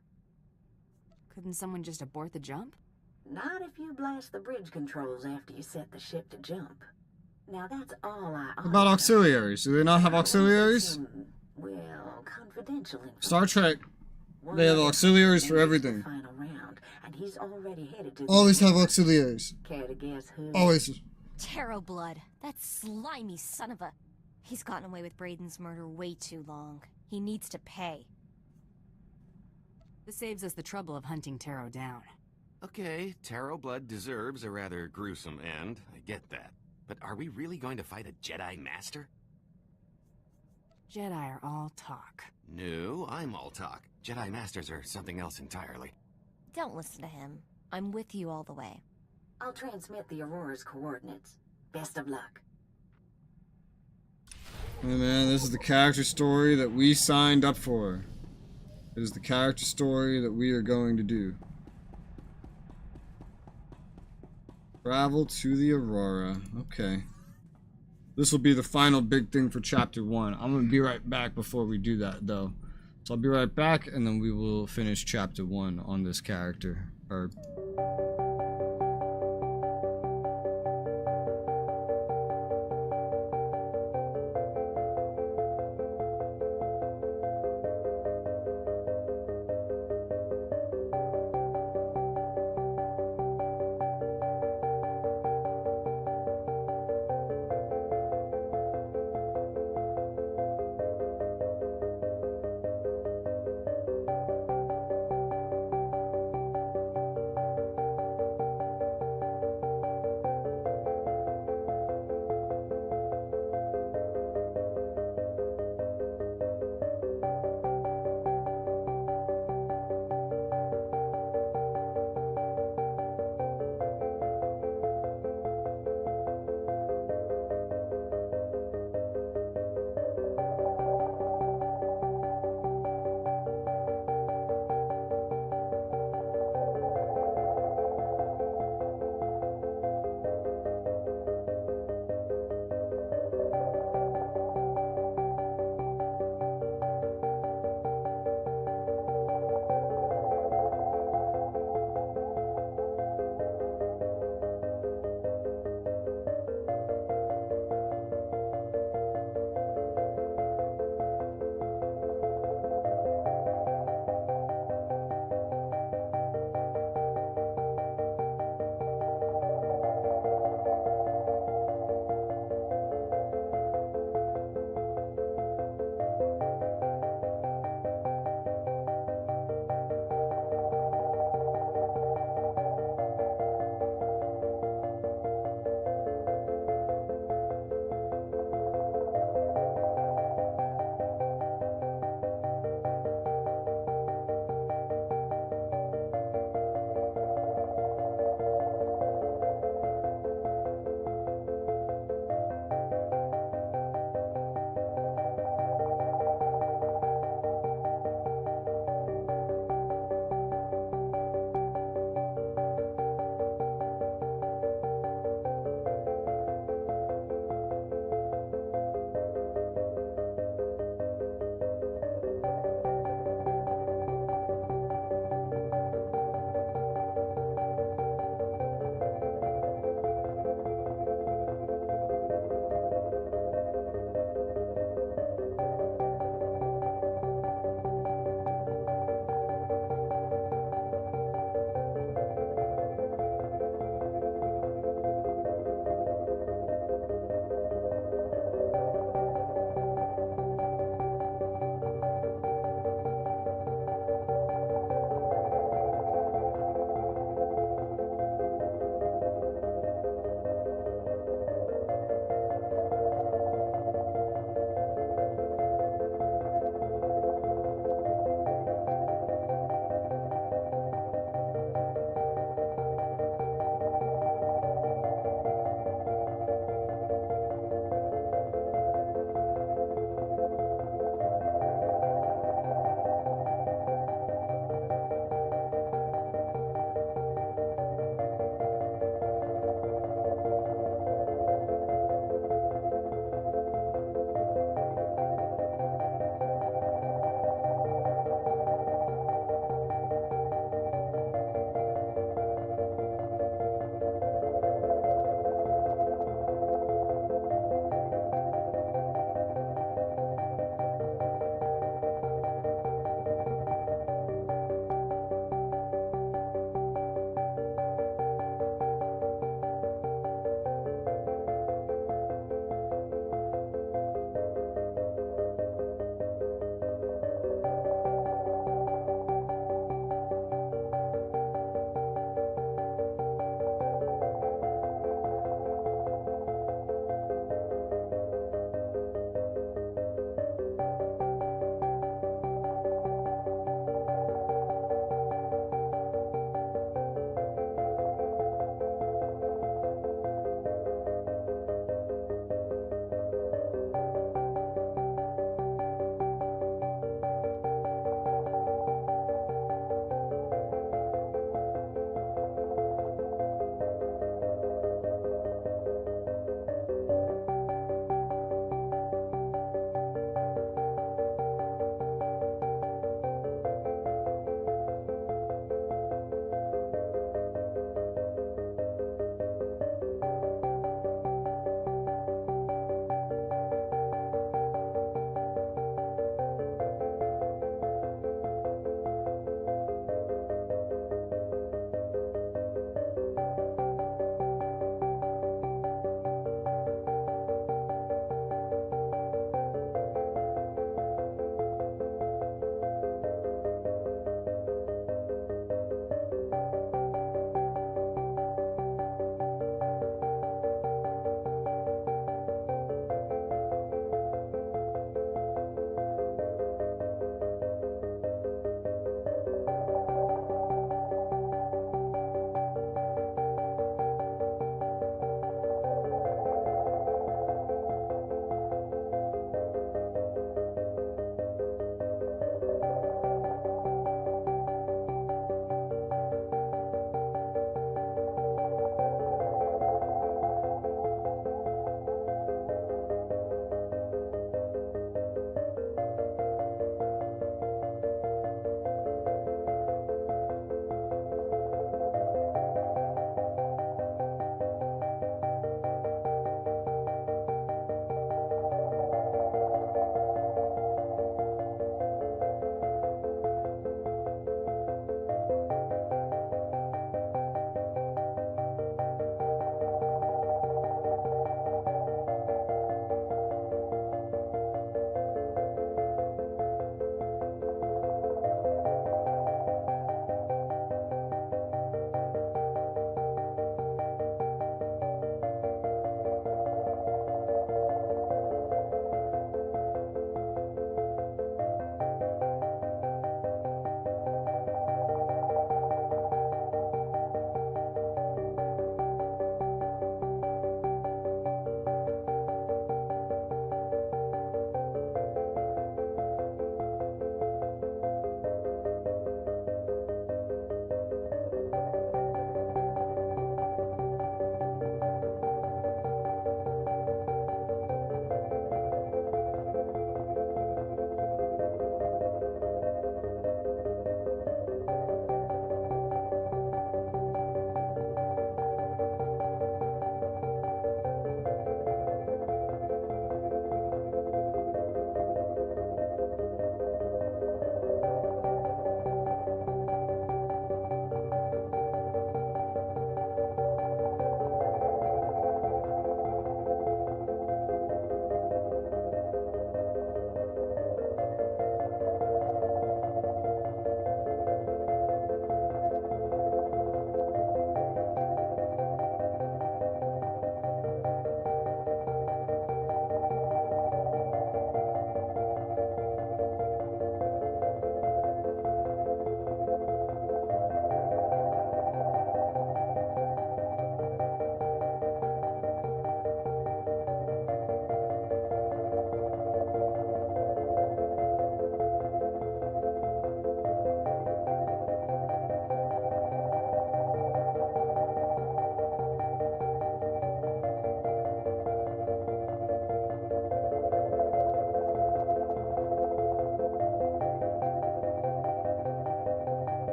Couldn't someone just abort the jump? Not if you blast the bridge controls after you set the ship to jump. Now that's all I What about auxiliaries? Do they not have auxiliaries? Well, confidential information. Star Trek, they have auxiliaries for everything. Final round, and he's already headed to Always have auxiliaries. Care to guess who? Always. Taro Blood. That slimy son of a... He's gotten away with Brayden's murder way too long. He needs to pay. This saves us the trouble of hunting Taro down. Okay, Taro Blood deserves a rather gruesome end. I get that. But are we really going to fight a Jedi Master? Jedi are all talk. No, I'm all talk. Jedi Masters are something else entirely. Don't listen to him. I'm with you all the way. I'll transmit the Aurora's coordinates. Best of luck. Hey man, this is the character story that we signed up for. It is the character story that we are going to do. Travel to the Aurora. Okay. This will be the final big thing for Chapter 1. I'm going to be right back before we do that, though. So I'll be right back, and then we will finish chapter 1 on this character. Or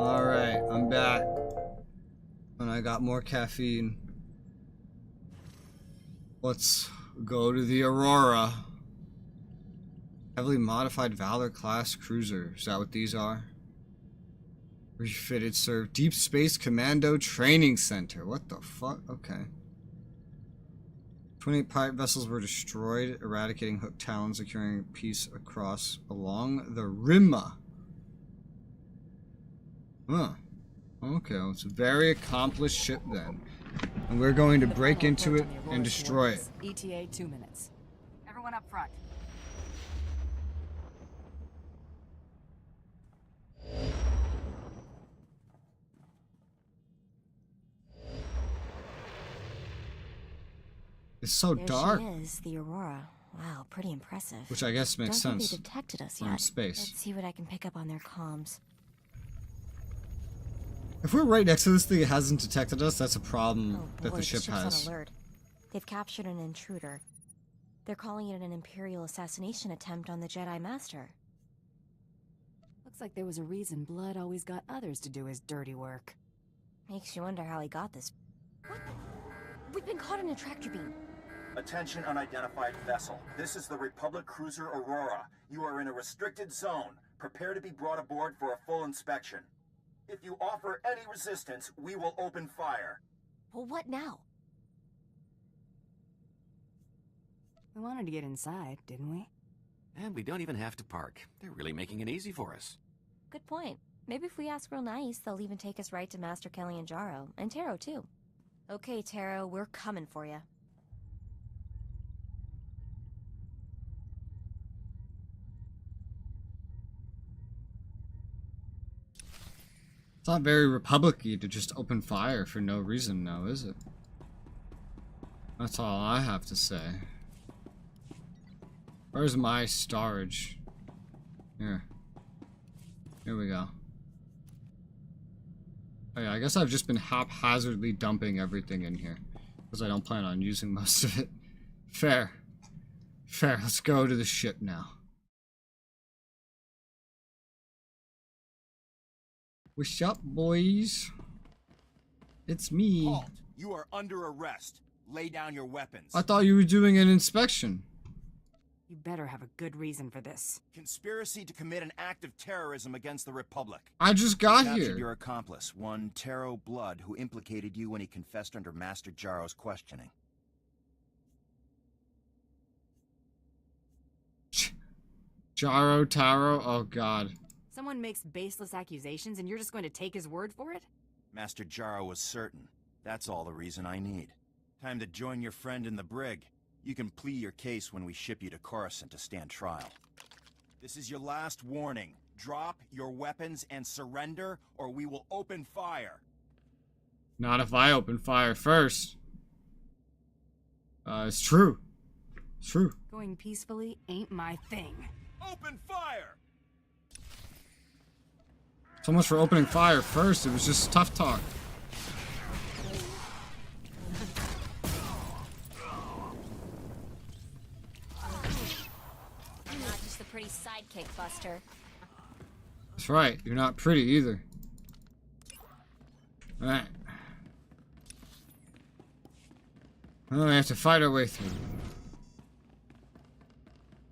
Alright, I'm back. And I got more caffeine. Let's go to the Aurora. Heavily modified Valor class cruiser. Is that what these are? Refitted serve Deep Space Commando Training Center. What the fuck? Okay. 28 pirate vessels were destroyed, eradicating Hook Talon, securing peace across along the rim. Huh. Okay, well, it's a very accomplished ship then. And we're going to break into it and destroy it. ETA 2 minutes. Everyone up front. It's so dark. There she is, the Aurora. Wow, pretty impressive. Which I guess makes Don't sense. think they detected us We're in yet. space. Let's see what I can pick up on their comms. If we're right next to this thing, it hasn't detected us. That's a problem that the Boy, ship ship's has. on alert. They've captured an intruder. They're calling it an Imperial assassination attempt on the Jedi Master. Looks like there was a reason Blood always got others to do his dirty work. Makes you wonder how he got this. What? We've been caught in a tractor beam. Attention unidentified vessel. This is the Republic cruiser Aurora. You are in a restricted zone. Prepare to be brought aboard for a full inspection. If you offer any resistance, we will open fire. Well, what now? We wanted to get inside, didn't we? And we don't even have to park. They're really making it easy for us. Good point. Maybe if we ask real nice, they'll even take us right to Master Kelly and Jaro. And Taro, too. Okay, Taro, we're coming for you. It's not very Republic-y to just open fire for no reason now, is it? That's all I have to say. Where's my storage? Here. Here we go. Oh yeah, I guess I've just been haphazardly dumping everything in here. Because I don't plan on using most of it. Fair. Fair, let's go to the ship now. What's up, boys? It's me. Halt! You are under arrest. Lay down your weapons. I thought you were doing an inspection. You better have a good reason for this. Conspiracy to commit an act of terrorism against the Republic. I just got captured here. Your accomplice, one Taro Blood, who implicated you when he confessed under Master Jaro's questioning. Jaro, Taro, oh god. Someone makes baseless accusations and you're just going to take his word for it? Master Jaro was certain. That's all the reason I need. Time to join your friend in the brig. You can plead your case when we ship you to Coruscant to stand trial. This is your last warning. Drop your weapons and surrender, or we will open fire. Not if I open fire first. It's true. It's true. Going peacefully ain't my thing. Open fire! So much for opening fire first. It was just tough talk. I'm not just the pretty sidekick, Buster. That's right. You're not pretty either. Alright. Well, we have to fight our way through.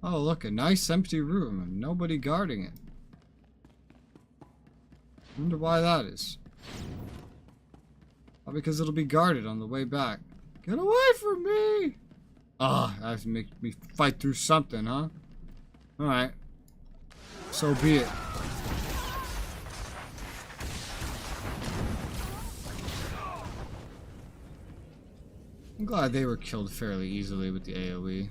Oh, look, a nice empty room and nobody guarding it. Wonder why that is. Probably because it'll be guarded on the way back. Get away from me! Ah, that has to make me fight through something, huh? Alright. So be it. I'm glad they were killed fairly easily with the AoE.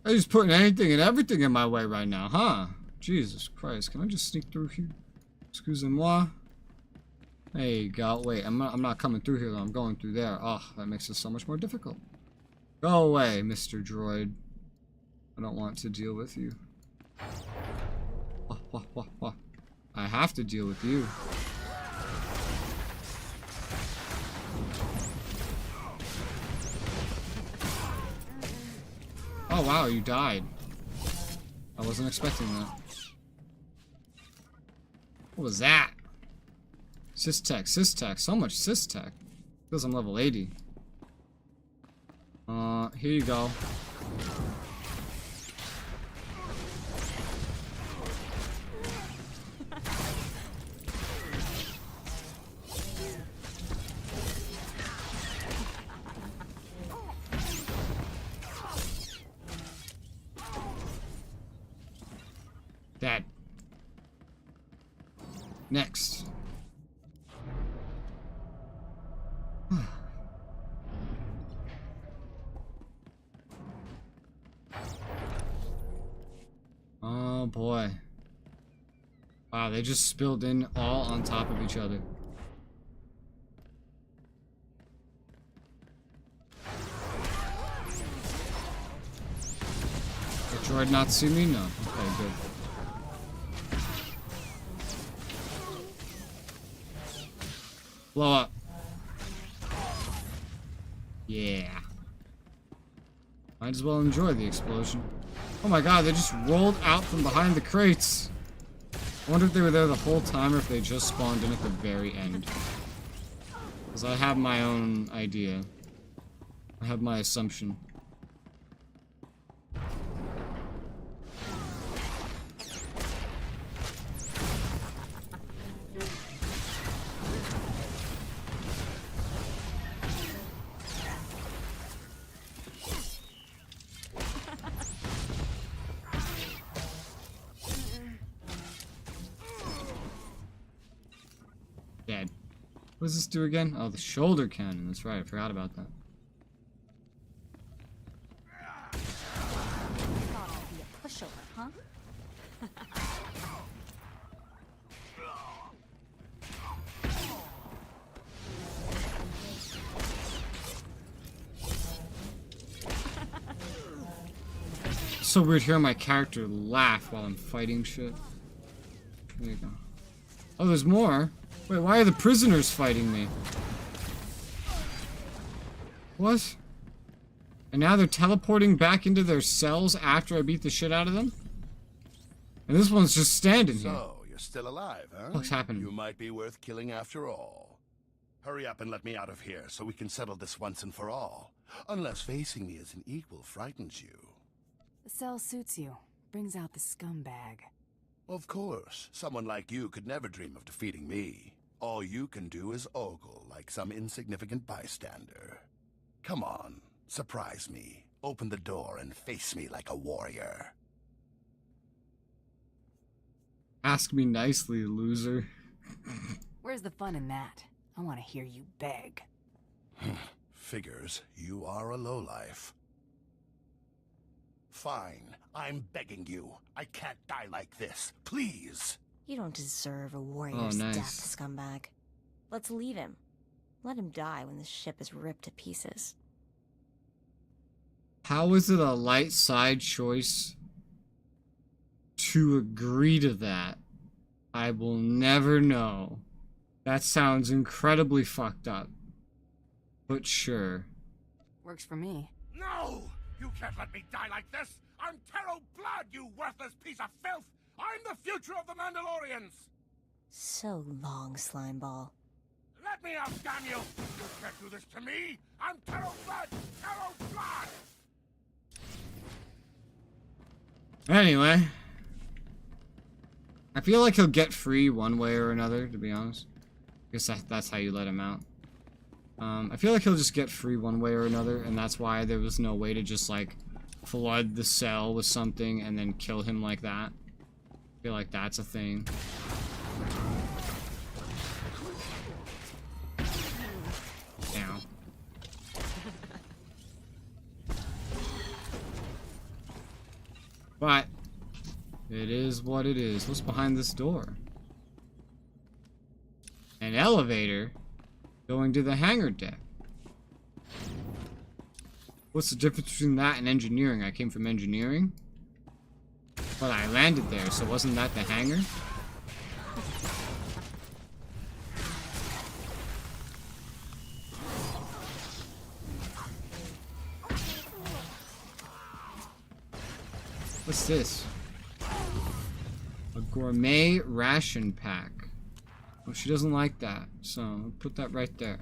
They're just putting anything and everything in my way right now, huh? Jesus Christ, can I just sneak through here? Excusez-moi. There you go. Wait, I'm not coming through here though. I'm going through there. Oh, that makes it so much more difficult. Go away, Mr. Droid. I don't want to deal with you. I have to deal with you. Oh wow, you died. I wasn't expecting that. What was that? Sys-tech, sys-tech. So much sys-tech. Because I'm level 80. Here you go. Dead. Next. Oh boy. Wow, they just spilled in all on top of each other. Did droid not see me? No. Okay, good. Blow up. Yeah. Might as well enjoy the explosion. Oh my god, they just rolled out from behind the crates. I wonder if they were there the whole time or if they just spawned in at the very end. Because I have my own idea. I have my assumption. Dead. What does this do again? Oh, the shoulder cannon. That's right. I forgot about that. Thought I'd be a pushover, huh? So weird hearing my character laugh while I'm fighting shit. There you go. Oh, there's more. Wait, why are the prisoners fighting me? What? And now they're teleporting back into their cells after I beat the shit out of them? And this one's just standing here. So, you're still alive, huh? What's happening? You might be worth killing after all. Hurry up and let me out of here so we can settle this once and for all. Unless facing me as an equal frightens you. The cell suits you. Brings out the scumbag. Of course. Someone like you could never dream of defeating me. All you can do is ogle like some insignificant bystander. Come on, surprise me. Open the door and face me like a warrior. Ask me nicely, loser. Where's the fun in that? I want to hear you beg. Figures you are a lowlife. Fine, I'm begging you. I can't die like this. Please! You don't deserve a warrior's nice. death, scumbag. Let's leave him. Let him die when the ship is ripped to pieces. How is it a light side choice to agree to that? I will never know. That sounds incredibly fucked up. But sure. Works for me. No! You can't let me die like this! I'm Taro Blood, you worthless piece of filth! I'm the future of the Mandalorians! So long, Slimeball. Let me out, damn you! You can't do this to me! I'm Taro Blood! Taro Blood! Anyway. I feel like he'll get free one way or another, to be honest. I guess that's how you let him out. I feel like he'll just get free one way or another, and that's why there was no way to just, like, flood the cell with something and then kill him like that. I feel like that's a thing. Ow. But it is what it is. What's behind this door? An elevator going to the hangar deck. What's the difference between that and engineering? I came from engineering, but I landed there, so wasn't that the hangar? What's this? A gourmet ration pack. Well, she doesn't like that, so I'll put that right there.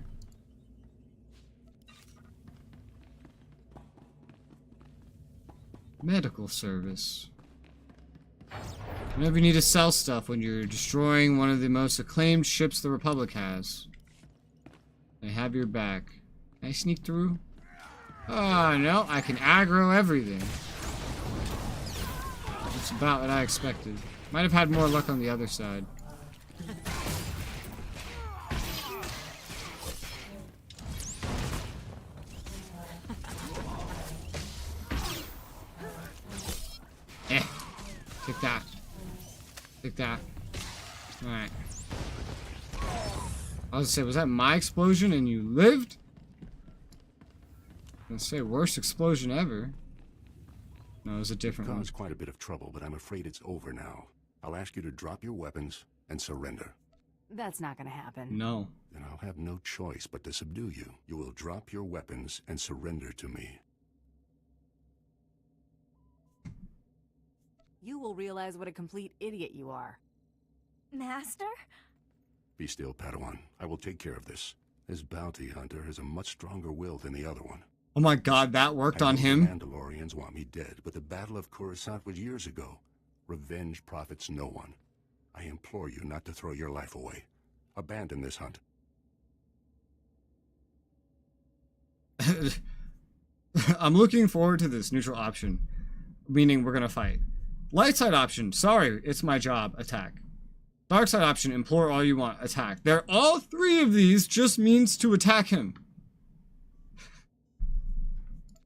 Medical service. Whenever you need to sell stuff when you're destroying one of the most acclaimed ships the Republic has, they have your back. Can I sneak through? Oh, no, I can aggro everything. That's about what I expected. Might have had more luck on the other side. Take that. Take that. Alright. I was gonna say, was that my explosion and you lived? I was gonna say, worst explosion ever. No, it was a different one. Caused quite a bit of trouble, but I'm afraid it's over now. I'll ask you to drop your weapons and surrender. That's not gonna happen. No. Then I'll have no choice but to subdue you. You will drop your weapons and surrender to me. You will realize what a complete idiot you are. Master? Be still, Padawan. I will take care of this. This bounty hunter has a much stronger will than the other one. Oh my god, that worked on him? The Mandalorians want me dead, but the Battle of Coruscant was years ago. Revenge profits no one. I implore you not to throw your life away. Abandon this hunt. I'm looking forward to this neutral option. Meaning we're gonna fight. Light side option, sorry, it's my job, attack. Dark side option, implore all you want, attack. All three of these just means to attack him.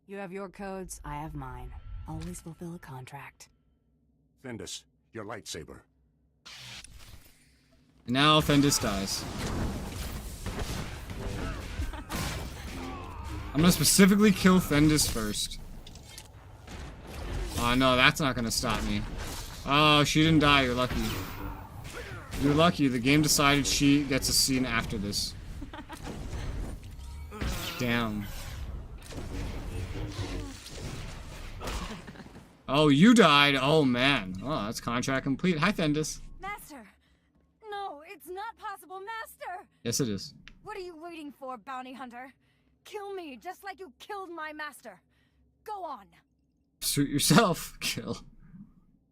You have your codes, I have mine. Always fulfill a contract. Fendus, your lightsaber. And now Fendus dies. I'm gonna specifically kill Fendus first. Oh no, that's not gonna stop me. Oh, she didn't die, you're lucky. You're lucky, the game decided she gets a scene after this. Damn. Oh, you died? Oh man. Oh, that's contract complete. Hi, Fendus. Master! No, it's not possible, Master! Yes, it is. What are you waiting for, bounty hunter? Kill me, just like you killed my master. Go on. Suit yourself, kill.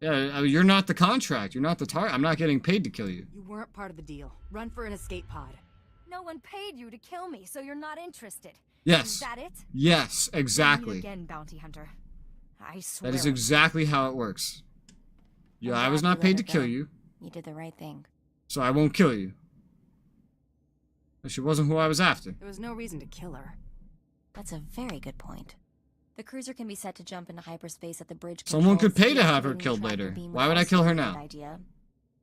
Yeah, you're not the contract. You're not the target. I'm not getting paid to kill you. You weren't part of the deal. Run for an escape pod. No one paid you to kill me, so you're not interested. Yes. Is that it? Yes, exactly. Meet again, bounty hunter. I swear. That is exactly how it works. Yeah, I was not paid to kill you. You did the right thing. So I won't kill you. But she wasn't who I was after. There was no reason to kill her. That's a very good point. The cruiser can be set to jump into hyperspace at the bridge. Someone could pay to have her killed later. Why would I kill her now? Idea.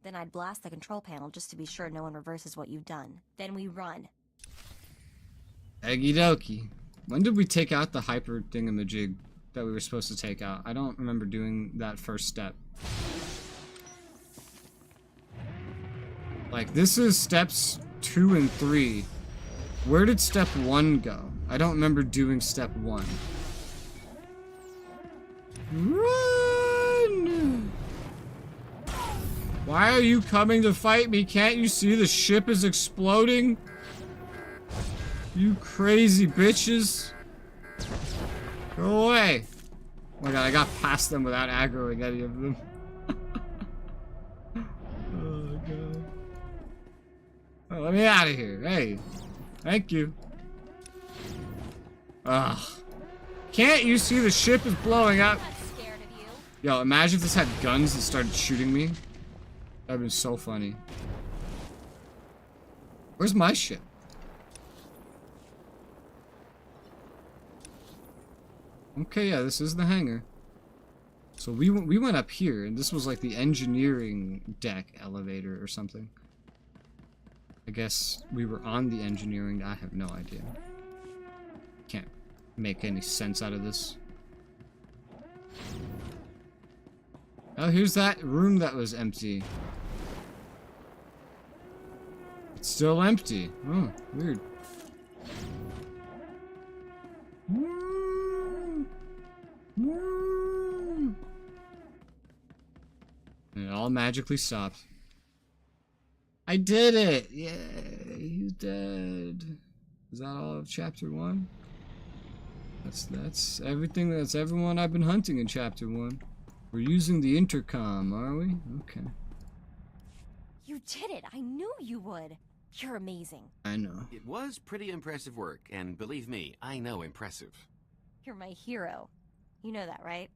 Then I'd blast the control panel just to be sure no one reverses what you've done. Then we run. Eggy dokie. When did we take out the hyper thingamajig that we were supposed to take out? I don't remember doing that first step. Like, this is steps 2 and 3. Where did step 1 go? I don't remember doing step 1. Run! Why are you coming to fight me? Can't you see the ship is exploding? You crazy bitches. Go away. Oh my god, I got past them without aggroing any of them. Oh god. Oh, let me out of here. Hey. Thank you. Ugh. Can't you see the ship is blowing up? Yo, imagine if this had guns and started shooting me. That'd been so funny. Where's my ship? Okay, yeah, this is the hangar. So we went up here, and this was like the engineering deck elevator or something. I guess we were on the engineering. I have no idea. Can't make any sense out of this. Oh, here's that room that was empty. It's still empty. Oh, weird. And it all magically stopped. I did it! Yay, he's dead. Is that all of chapter 1? That's everything, that's everyone I've been hunting in chapter 1. We're using the intercom, are we? Okay. You did it! I knew you would! You're amazing. I know. It was pretty impressive work, and believe me, I know impressive. You're my hero. You know that, right?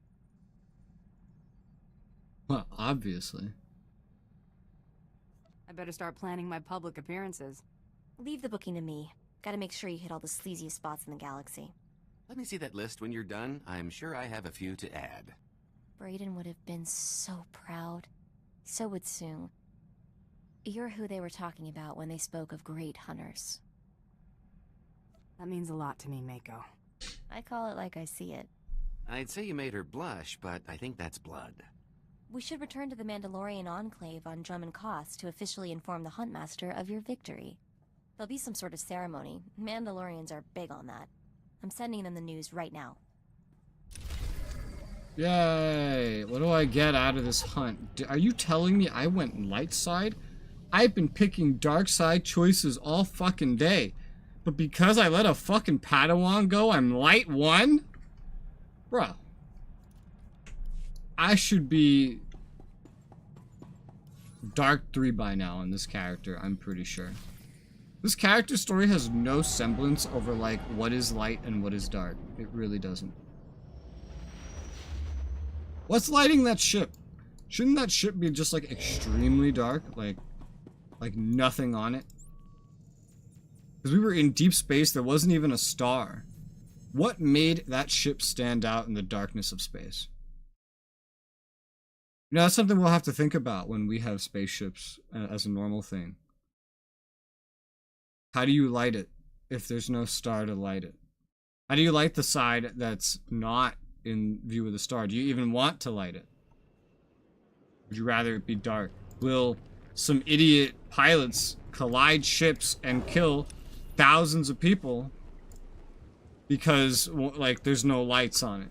Well, obviously. I better start planning my public appearances. Leave the booking to me. Gotta make sure you hit all the sleaziest spots in the galaxy. Let me see that list when you're done. I'm sure I have a few to add. Brayden would have been so proud. So would Sue. You're who they were talking about when they spoke of great hunters. That means a lot to me, Mako. I call it like I see it. I'd say you made her blush, but I think that's blood. We should return to the Mandalorian Enclave on Drummond Cost to officially inform the Huntmaster of your victory. There'll be some sort of ceremony. Mandalorians are big on that. I'm sending them the news right now. Yay! What do I get out of this hunt? Are you telling me I went light side? I've been picking dark side choices all fucking day. But because I let a fucking Padawan go, I'm light 1? Bro. I should be dark 3 by now on this character, I'm pretty sure. This character story has no semblance over, like, what is light and what is dark. It really doesn't. What's lighting that ship? Shouldn't that ship be just, like, extremely dark? Like nothing on it? Because we were in deep space, there wasn't even a star. What made that ship stand out in the darkness of space? You know, that's something we'll have to think about when we have spaceships as a normal thing. How do you light it if there's no star to light it? How do you light the side that's not in view of the star? Do you even want to light it? Would you rather it be dark? Will some idiot pilots collide ships and kill thousands of people because, like, there's no lights on it?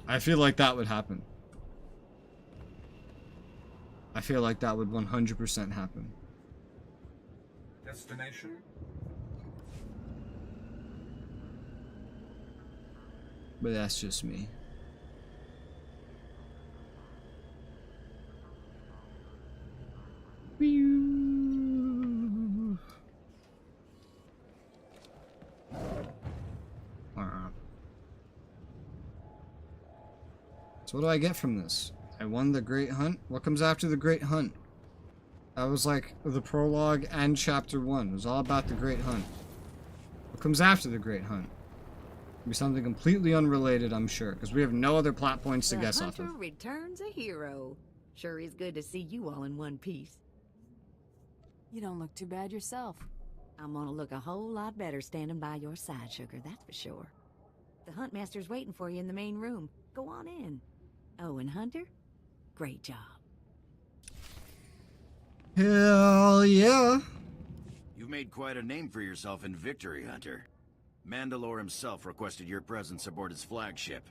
I feel like that would happen. I feel like that would 100% happen. Destination? But that's just me. So what do I get from this? I won the Great Hunt? What comes after the Great Hunt? That was like the prologue and chapter 1. It was all about the Great Hunt. What comes after the Great Hunt? It'll be something completely unrelated, I'm sure, because we have no other plot points to guess off of. The hunter returns a hero. Sure is good to see you all in one piece. You don't look too bad yourself. I'm gonna look a whole lot better standing by your side, Sugar, that's for sure. The Huntmaster's waiting for you in the main room. Go on in. Oh, and Hunter, great job. Hell yeah. You've made quite a name for yourself in victory, Hunter. Mandalore himself requested your presence aboard his flagship.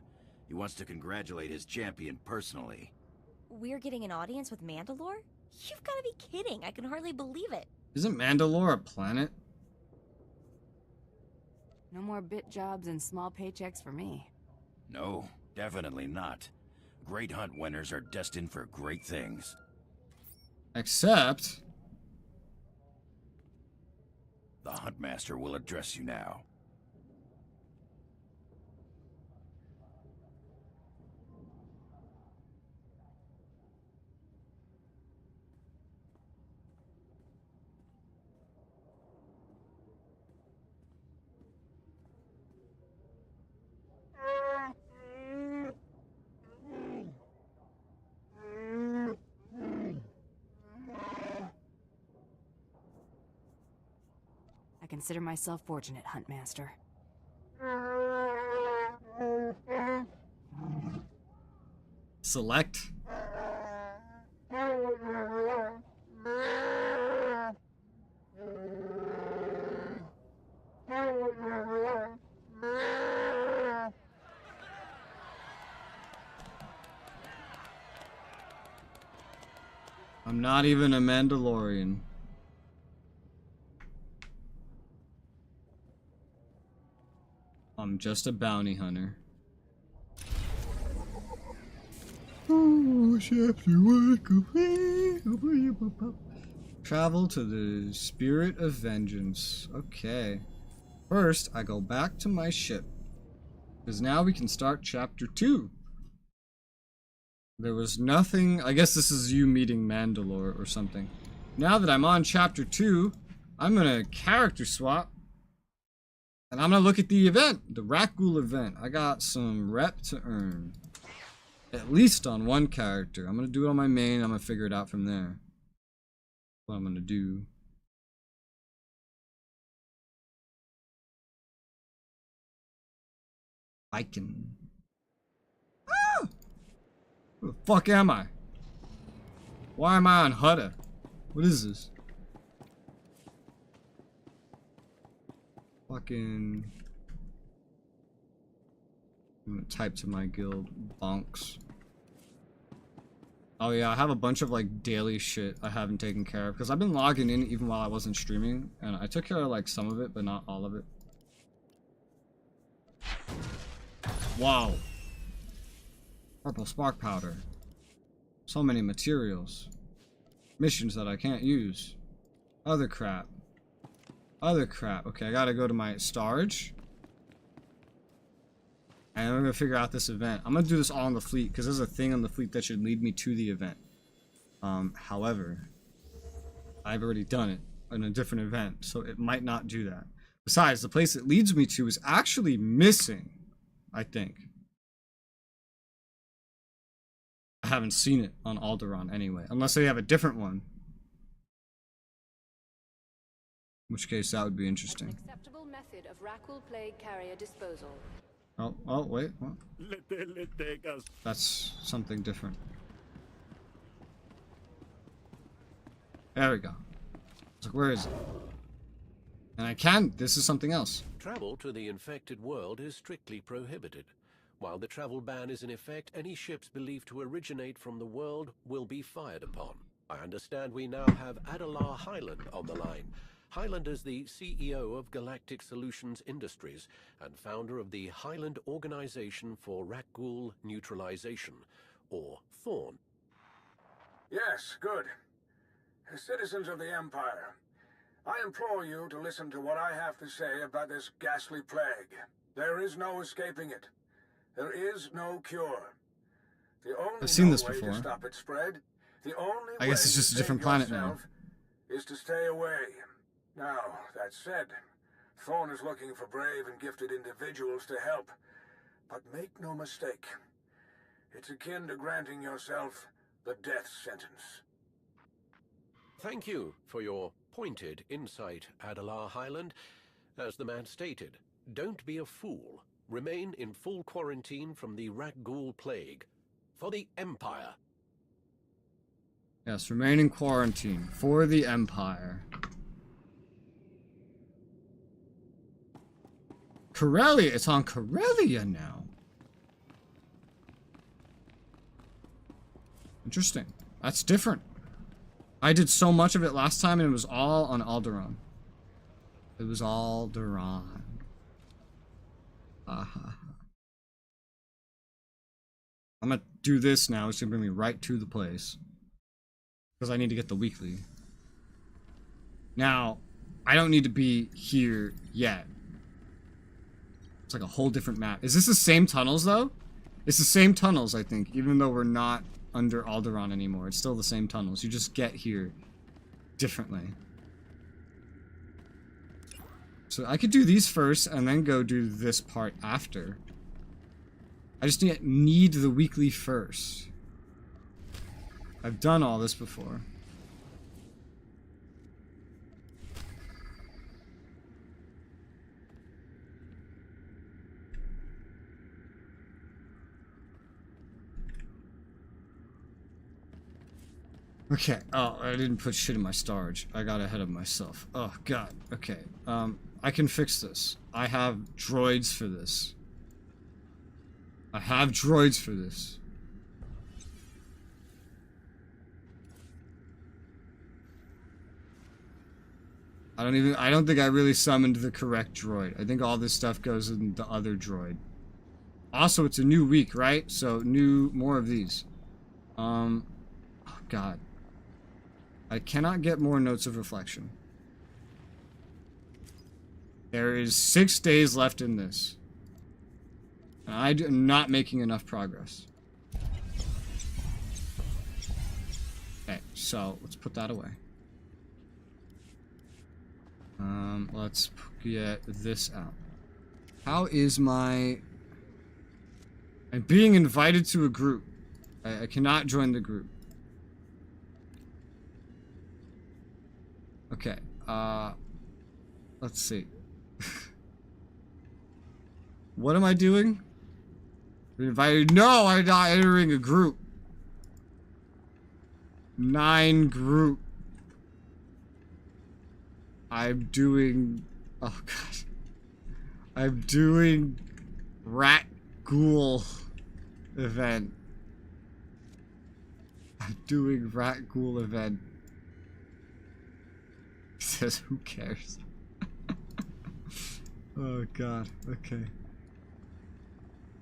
He wants to congratulate his champion personally. We're getting an audience with Mandalore? You've got to be kidding. I can hardly believe it. Isn't Mandalore a planet? No more bit jobs and small paychecks for me. No, definitely not. Great Hunt winners are destined for great things. Except... the Huntmaster will address you now. I consider myself fortunate, Huntmaster. Select. I'm not even a Mandalorian. I'm just a bounty hunter. Oh, travel to the Spirit of Vengeance. Okay. First, I go back to my ship. Because now we can start chapter 2. There was nothing... I guess this is you meeting Mandalore or something. Now that I'm on chapter 2, I'm gonna character swap. And I'm gonna look at the event. The Rakghoul event. I got some rep to earn. At least on one character. I'm gonna do it on my main. I'm gonna figure it out from there. What I'm gonna do. Viking. Ah! Who the fuck am I? Why am I on Hutta? What is this? Fucking... I'm gonna type to my guild. Bonks. Oh yeah, I have a bunch of like daily shit I haven't taken care of. Because I've been logging in even while I wasn't streaming. And I took care of like some of it, but not all of it. Wow. Purple spark powder. So many materials. Missions that I can't use. Other crap. Other crap. Okay, I gotta go to my storage. And I'm gonna figure out this event. I'm gonna do this all on the fleet, because there's a thing on the fleet that should lead me to the event. However, I've already done it in a different event, so it might not do that. Besides, the place it leads me to is actually missing, I think. I haven't seen it on Alderaan anyway, unless they have a different one. In which case, that would be interesting. An acceptable method of Rakghoul plague carrier disposal. Oh, wait, what? That's something different. There we go. It's like, where is it? And I can, this is something else. Travel to the infected world is strictly prohibited. While the travel ban is in effect, any ships believed to originate from the world will be fired upon. I understand we now have Adalar Highland on the line. Highland is the CEO of Galactic Solutions Industries and founder of the Highland Organization for Rakghoul Neutralization, or Thorn. Yes, good. As citizens of the Empire, I implore you to listen to what I have to say about this ghastly plague. There is no escaping it. There is no cure. The only I've seen this way before. to stop its spread, the only I guess way it's just to a different save planet now. yourself is to stay away. Now, that said, Thorn is looking for brave and gifted individuals to help. But make no mistake, it's akin to granting yourself the death sentence. Thank you for your pointed insight, Adalar Highland. As the man stated, don't be a fool. Remain in full quarantine from the Rakghoul plague. For the Empire. Yes, remain in quarantine for the Empire. Corellia, it's on Corellia now. Interesting. That's different. I did so much of it last time and it was all on Alderaan. It was Alderaan. Aha. I'm gonna do this now. It's gonna bring me right to the place. Because I need to get the weekly. Now, I don't need to be here yet. It's like a whole different map. Is this the same tunnels, though? It's the same tunnels, I think, even though we're not under Alderaan anymore. It's still the same tunnels. You just get here differently. So I could do these first and then go do this part after. I just need the weekly first. I've done all this before. Okay, oh, I didn't put shit in my storage. I got ahead of myself. Oh, God. Okay, I can fix this. I have droids for this. I have droids for this. I don't think I really summoned the correct droid. I think all this stuff goes in the other droid. Also, it's a new week, right? So, more of these. Oh, God. I cannot get more notes of reflection. There is 6 days left in this. And I am not making enough progress. Okay, so let's put that away. Let's get this out. How is my... I'm being invited to a group. I cannot join the group. Okay, let's see. What am I doing? Invited? No, I'm not entering a group. 9 group. I'm doing... Oh, God. I'm doing Rat Ghoul event. I'm doing Rat Ghoul event. He says, who cares? Oh, God. Okay.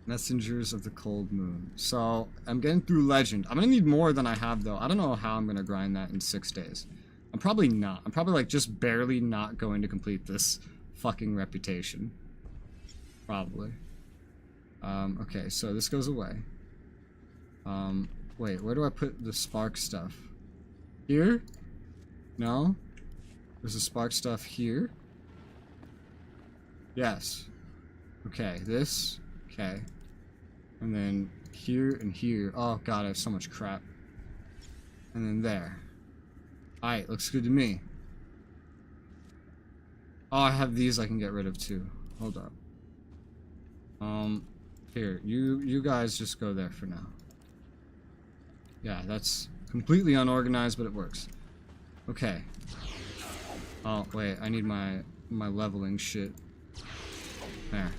Messengers of the Cold Moon. So, I'm getting through Legend. I'm gonna need more than I have, though. I don't know how I'm gonna grind that in 6 days. I'm probably not. I'm probably, like, just barely not going to complete this fucking reputation. Probably. Okay, so this goes away. Wait, where do I put the spark stuff? Here? No? There's the spark stuff here? Yes. Okay, this. Okay. And then here and here. Oh, God, I have so much crap. And then there. Alright, looks good to me. Oh, I have these I can get rid of, too. Hold up. Here, you guys just go there for now. Yeah, that's completely unorganized, but it works. Okay. Oh, wait, I need my leveling shit. There.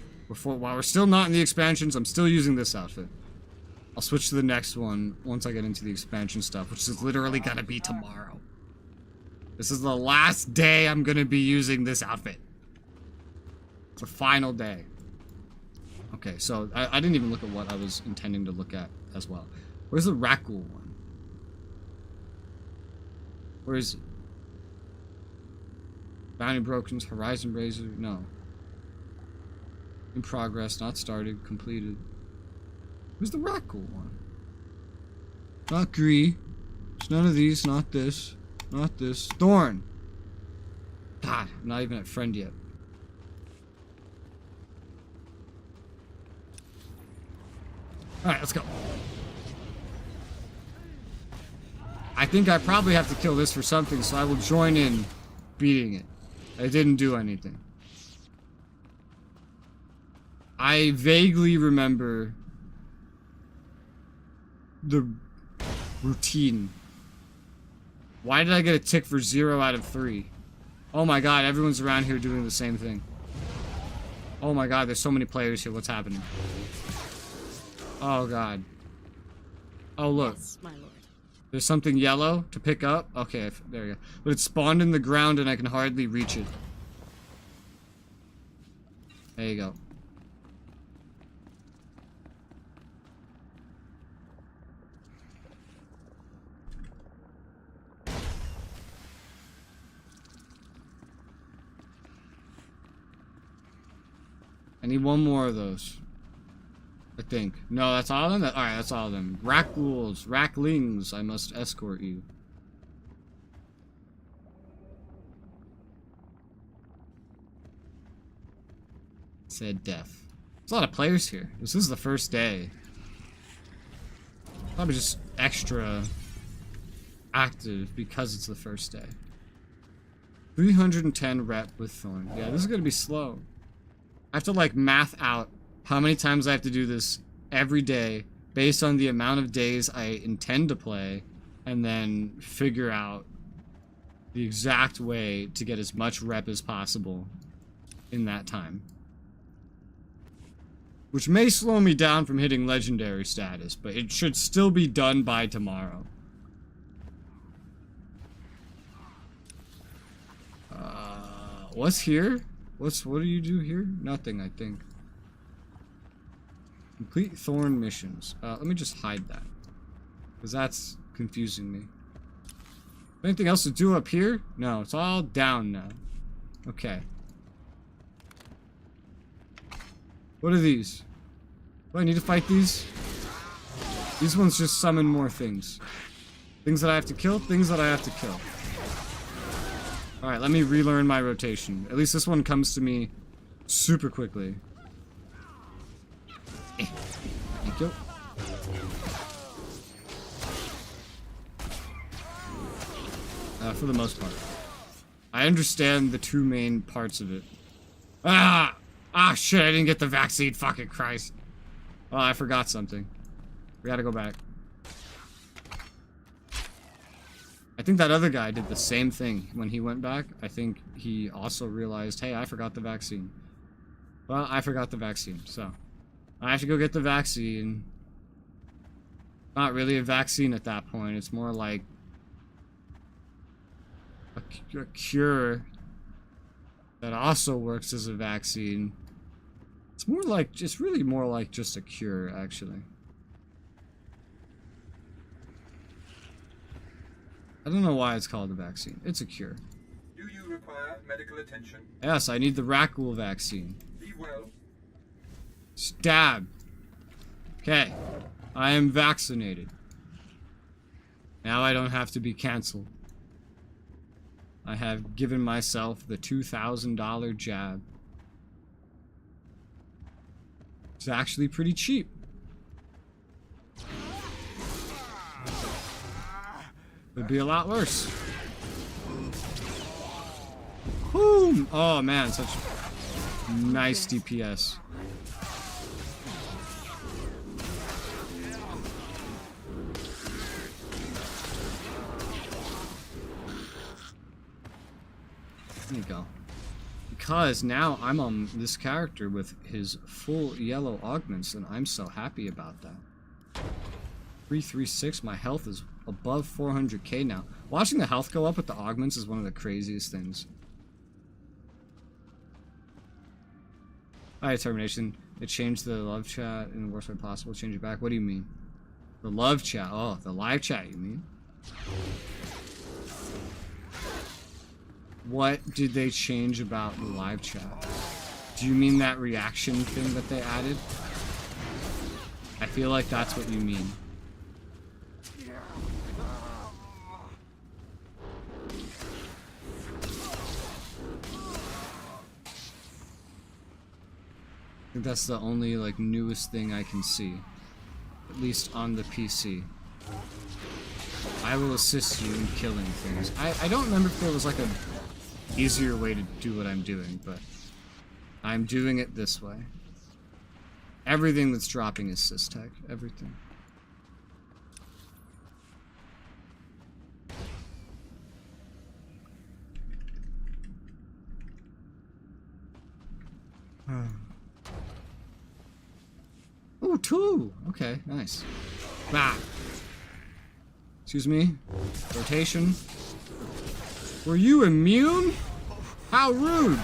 While we're still not in the expansions, I'm still using this outfit. I'll switch to the next one once I get into the expansion stuff, which is literally gonna be tomorrow. This is the last day I'm gonna be using this outfit. It's the final day. Okay, so I didn't even look at what I was intending to look at as well. Where's the Rakul one? Where is it? Bounty Brokens, Horizon Razor? No. In progress, not started, completed. Where's the Rakul one? Not Gree. It's none of these, not this. Not this. Thorn! God, I'm not even at friend yet. Alright, let's go. I think I probably have to kill this for something, so I will join in beating it. I didn't do anything. I vaguely remember the routine. Why did I get a tick for 0 out of 3? Oh my God, everyone's around here doing the same thing. Oh my God, there's so many players here. What's happening? Oh God. Oh look. Yes, my lord. There's something yellow to pick up. Okay, there you go. But it's spawned in the ground and I can hardly reach it. There you go. I need one more of those. I think. No, that's all of them? Alright, that's all of them. Rackghouls, Racklings, I must escort you. Said death. There's a lot of players here. This is the first day. Probably just extra active because it's the first day. 310 rep with Thorn. Yeah, this is gonna be slow. I have to like math out how many times I have to do this every day based on the amount of days I intend to play, and then figure out the exact way to get as much rep as possible in that time. Which may slow me down from hitting legendary status, but it should still be done by tomorrow. What's here? What do you do here? Nothing, I think. Complete Thorn missions. Let me just hide that. Because that's confusing me. Anything else to do up here? No, it's all down now. Okay. What are these? Do I need to fight these? These ones just summon more things. Things that I have to kill, things that I have to kill. Alright, let me relearn my rotation. At least this one comes to me super quickly. Thank you. For the most part. I understand the two main parts of it. Ah! Ah, shit, I didn't get the vaccine, fucking Christ. Oh, I forgot something. We gotta go back. I think that other guy did the same thing when he went back. I think he also realized, hey, I forgot the vaccine. Well, I forgot the vaccine, so I have to go get the vaccine. Not really a vaccine at that point. It's more like a cure that also works as a vaccine. It's more like, it's really more like just a cure, actually. I don't know why it's called a vaccine. It's a cure. Do you require medical attention? Yes, I need the Referral vaccine. Be well. Stab. Okay. I am vaccinated. Now I don't have to be canceled. I have given myself the $2,000 jab. It's actually pretty cheap. Would be a lot worse. Boom! Oh man, such nice DPS. There you go. Because now I'm on this character with his full yellow augments, and I'm so happy about that. 336, my health is above 400k now. Watching the health go up with the augments is one of the craziest things. Alright, Termination. They changed the love chat in the worst way possible. Change it back. What do you mean? The love chat. Oh, the live chat, you mean? What did they change about the live chat? Do you mean that reaction thing that they added? I feel like that's what you mean. I think that's the only, like, newest thing I can see. At least on the PC. I will assist you in killing things. I don't remember if there was, like, a easier way to do what I'm doing, but I'm doing it this way. Everything that's dropping is sys-tech. Everything. Oh, 2! Okay, nice. Ah! Excuse me? Rotation? Were you immune? How rude!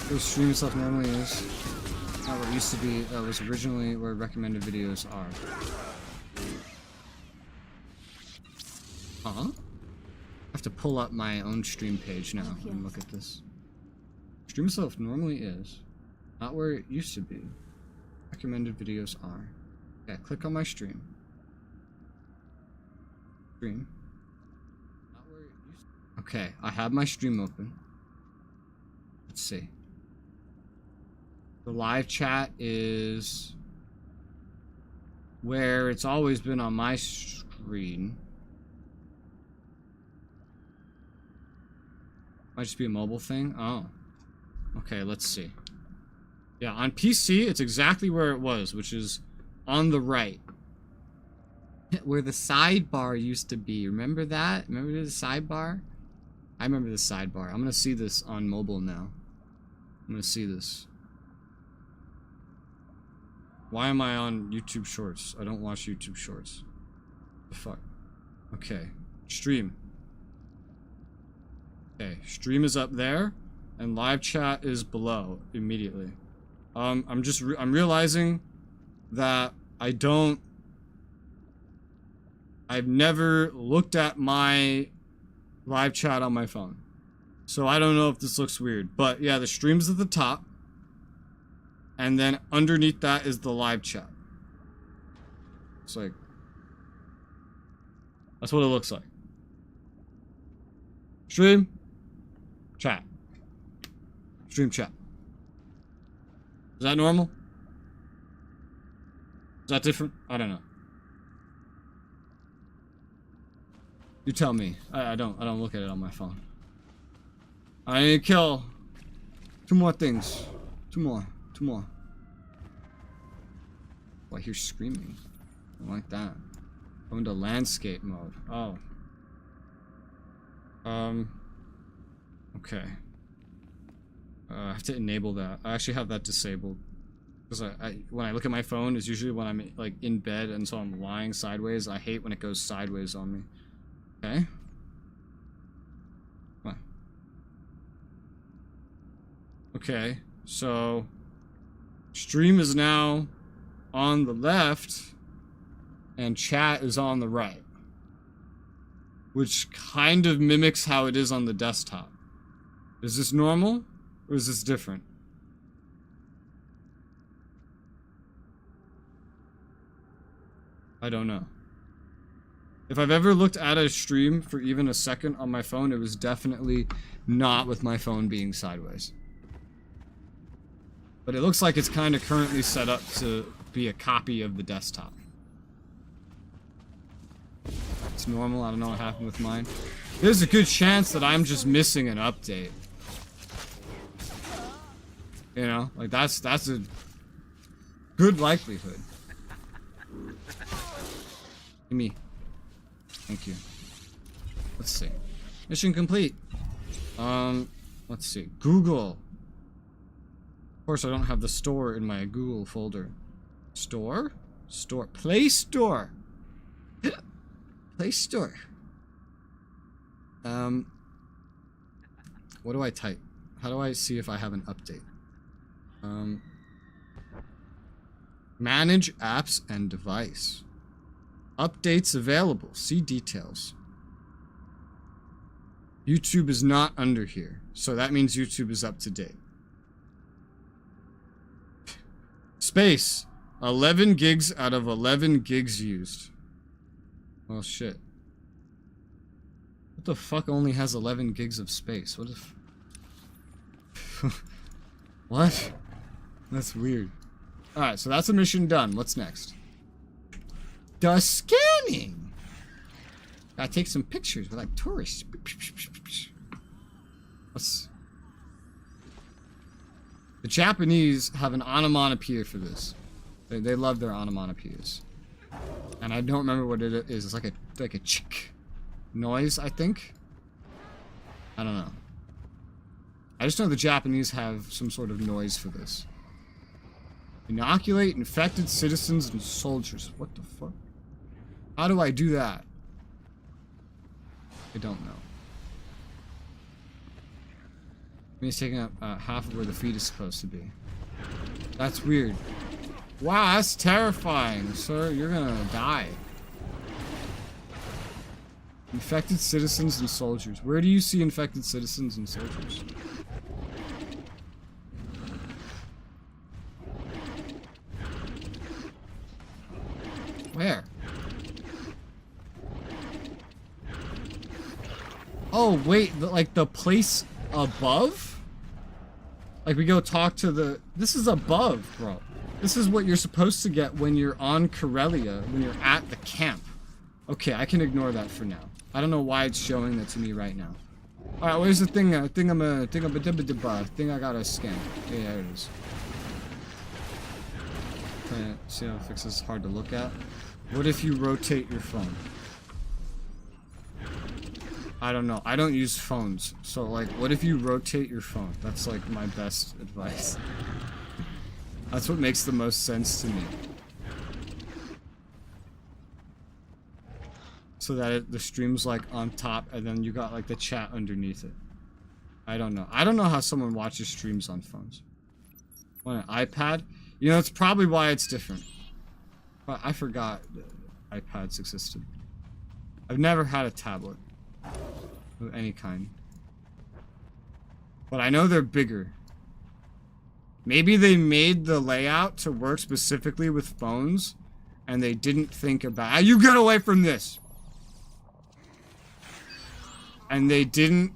The stream stuff normally is not what it used to be. That was originally where recommended videos are. Huh? I have to pull up my own stream page now and look at this. Stream stuff normally is not where it used to be. Recommended videos are. Yeah, click on my stream. Stream. Not where it used to. Okay, I have my stream open. Let's see. The live chat is where it's always been on my screen. Might just be a mobile thing. Oh. Okay, let's see. Yeah, on PC, it's exactly where it was, which is on the right. Where the sidebar used to be. Remember that? Remember the sidebar? I remember the sidebar. I'm gonna see this on mobile now. I'm gonna see this. Why am I on YouTube Shorts? I don't watch YouTube Shorts. The fuck? Okay. Stream. Okay. Stream is up there. And live chat is below immediately. I'm realizing that I've never looked at my live chat on my phone. So I don't know if this looks weird. But yeah, the stream's at the top. And then underneath that is the live chat. It's like... That's what it looks like. Stream. Chat. Stream chat. Is that normal? Is that different? I don't know. You tell me. I don't look at it on my phone. I need to kill 2 more things. 2 more. 2 more. Oh, I hear screaming. I don't like that. Go into landscape mode. Oh. Okay. I have to enable that. I actually have that disabled. Because when I look at my phone, it's usually when I'm like in bed and so I'm lying sideways. I hate when it goes sideways on me. Okay. Come on. Okay, so stream is now on the left and chat is on the right. Which kind of mimics how it is on the desktop. Is this normal? Or is this different? I don't know. If I've ever looked at a stream for even a second on my phone, it was definitely not with my phone being sideways. But it looks like it's kind of currently set up to be a copy of the desktop. It's normal, I don't know what happened with mine. There's a good chance that I'm just missing an update. You know, like that's a good likelihood. Give me. Thank you. Let's see. Mission complete. Let's see. Google. Of course, I don't have the store in my Google folder. Store? Store. Play Store. Play Store. What do I type? How do I see if I have an update? Manage apps and device. Updates available. See details. YouTube is not under here. So that means YouTube is up to date. Space. 11 gigs out of 11 gigs used. Well, shit. What the fuck only has 11 gigs of space? What if... What? That's weird. Alright, so that's a mission done. What's next? The scanning! Gotta take some pictures. We're like tourists. What's... The Japanese have an onomatopoeia for this. They love their onomatopoeias. And I don't remember what it is. It's like a chick noise, I think. I don't know. I just know the Japanese have some sort of noise for this. Inoculate infected citizens and soldiers. What the fuck? How do I do that? I don't know. He's taking up half of where the feet is supposed to be. That's weird. Wow, that's terrifying, sir. You're gonna die. Infected citizens and soldiers. Where do you see infected citizens and soldiers? Where? Oh, wait, like the place above? Like we go talk to the... This is above, bro. This is what you're supposed to get when you're on Corellia, when you're at the camp. Okay, I can ignore that for now. I don't know why it's showing that to me right now. Alright, where's the thing? Thing I gotta scan. Yeah, there it is. Okay, see how it fixes hard to look at? What if you rotate your phone? I don't know. I don't use phones. So, like, what if you rotate your phone? That's, like, my best advice. That's what makes the most sense to me. so that the stream's like on top and then you got like the chat underneath it. I don't know. I don't know how someone watches streams on phones. On an iPad? You know, it's probably why it's different. But I forgot that iPads existed. I've never had a tablet of any kind. But I know they're bigger. Maybe they made the layout to work specifically with phones and they didn't think about... You get away from this! And they didn't...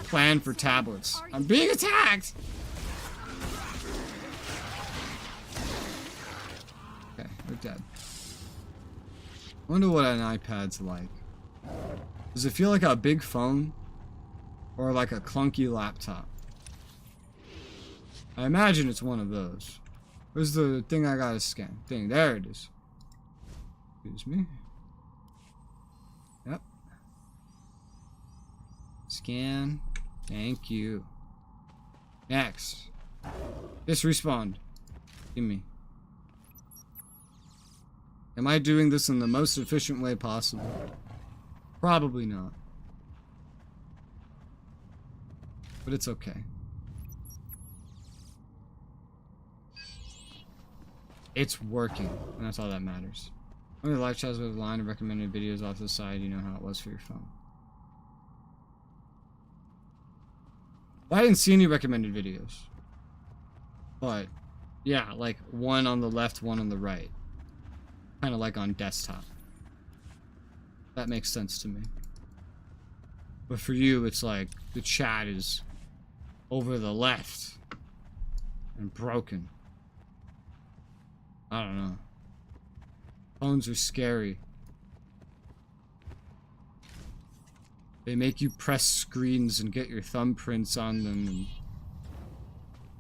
plan for tablets. I'm being attacked! Okay, we're dead. I wonder what an iPad's like. Does it feel like a big phone? Or like a clunky laptop? I imagine it's one of those. Where's the thing I gotta scan? Thing, there it is. Excuse me. Yep. Scan. Thank you. Next. Just respawn. Give me. Am I doing this in the most efficient way possible? Probably not. But it's okay. It's working, and that's all that matters. When the live chats with a line of recommended videos off to the side, you know how it was for your phone. Well, I didn't see any recommended videos. But, yeah, like one on the left, one on the right. Kind of like on desktop. That makes sense to me. But for you, it's like the chat is over the left and broken. I don't know. Phones are scary. They make you press screens and get your thumbprints on them,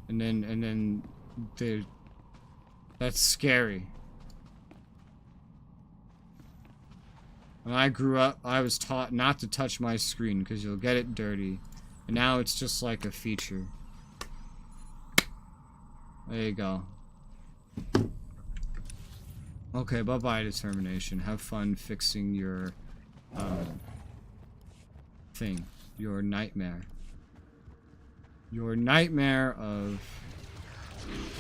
and then that's scary. When I grew up, I was taught not to touch my screen because you'll get it dirty, and now it's just like a feature. There you go. Okay, bye-bye determination. Have fun fixing your thing. Your nightmare. Your nightmare of...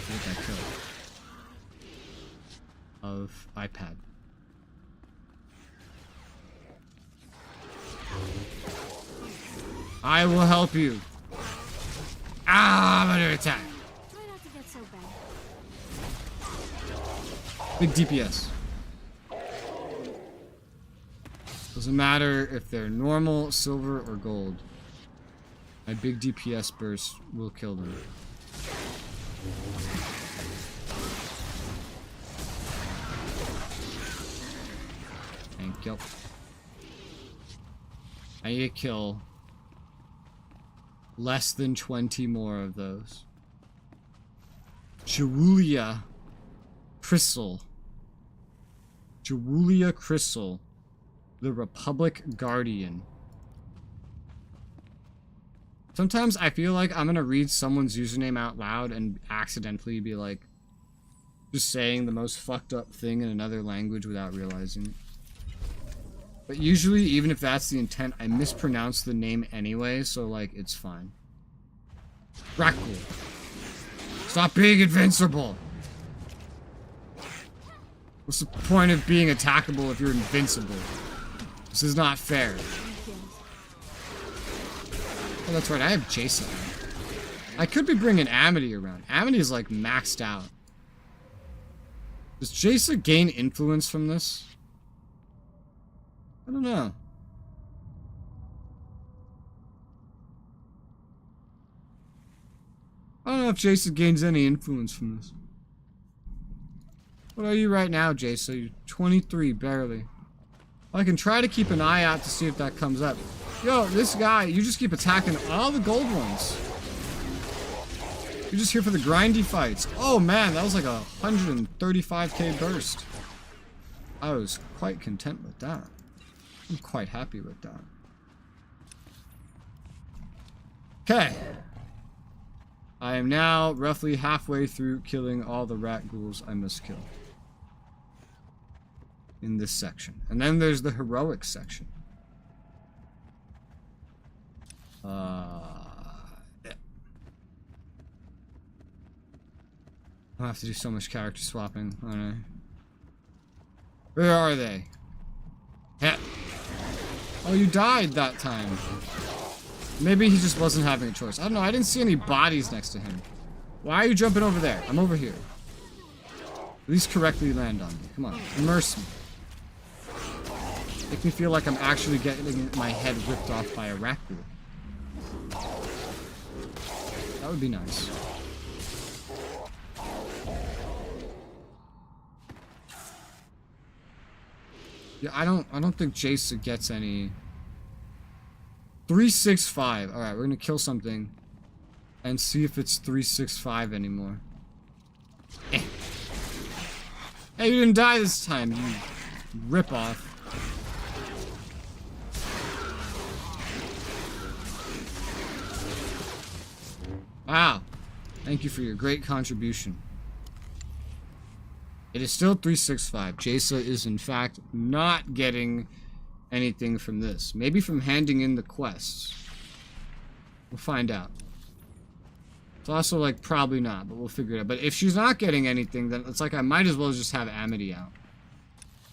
What did I kill? Of iPad. I will help you. Ah, I'm under attack. Try not to get so bad. Big DPS. Doesn't matter if they're normal, silver, or gold. My big DPS burst will kill them. Thank you. I need to kill less than 20 more of those. Resoula Crystal. Resoula Crystal. The Republic Guardian. Sometimes I feel like I'm gonna read someone's username out loud and accidentally be like, just saying the most fucked up thing in another language without realizing it. But usually, even if that's the intent, I mispronounce the name anyway, so like, it's fine. Rackle. Stop being invincible! What's the point of being attackable if you're invincible? This is not fair. Oh, that's right, I have Jason. I could be bringing Amity around. Amity is like maxed out. Does Jason gain influence from this? I don't know. I don't know if Jason gains any influence from this. What are you right now, Jason? You're 23, barely. I can try to keep an eye out to see if that comes up. Yo, this guy, you just keep attacking all the gold ones. You're just here for the grindy fights. Oh man, that was like a 135k burst. I was quite content with that. I'm quite happy with that. Okay. I am now roughly halfway through killing all the rat ghouls I must kill. In this section. And then there's the heroic section. Yeah. I'll have to do so much character swapping. I don't know. Where are they? Yeah. Oh, you died that time. Maybe he just wasn't having a choice. I don't know. I didn't see any bodies next to him. Why are you jumping over there? I'm over here. At least correctly land on me. Come on. Immerse me. Make me feel like I'm actually getting my head ripped off by a rat ghoul. That would be nice. Yeah, I don't think Jason gets any. 365. Alright, we're gonna kill something and see if it's 365 anymore. Eh. Hey, you didn't die this time, you rip-off. Wow. Thank you for your great contribution. It is still 365. Jasa is, in fact, not getting anything from this. Maybe from handing in the quests. We'll find out. It's also, like, probably not, but we'll figure it out. But if she's not getting anything, then it's like I might as well just have Amity out.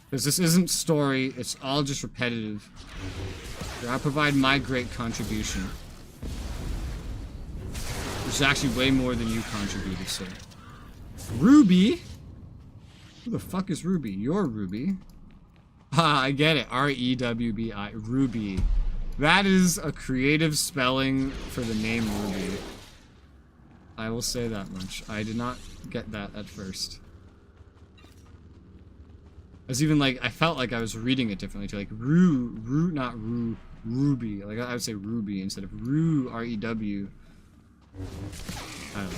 Because this isn't story, it's all just repetitive. Here, I'll provide my great contribution. Which is actually way more than you contributed, so. Ruby? Who the fuck is Ruby? You're Ruby. Ah, I get it. R-E-W-B-I. Ruby. That is a creative spelling for the name Ruby. I will say that much. I did not get that at first. I was even like, I felt like I was reading it differently too. Like, not Ruby. Like, I would say Ruby instead of R-E-W. I don't know.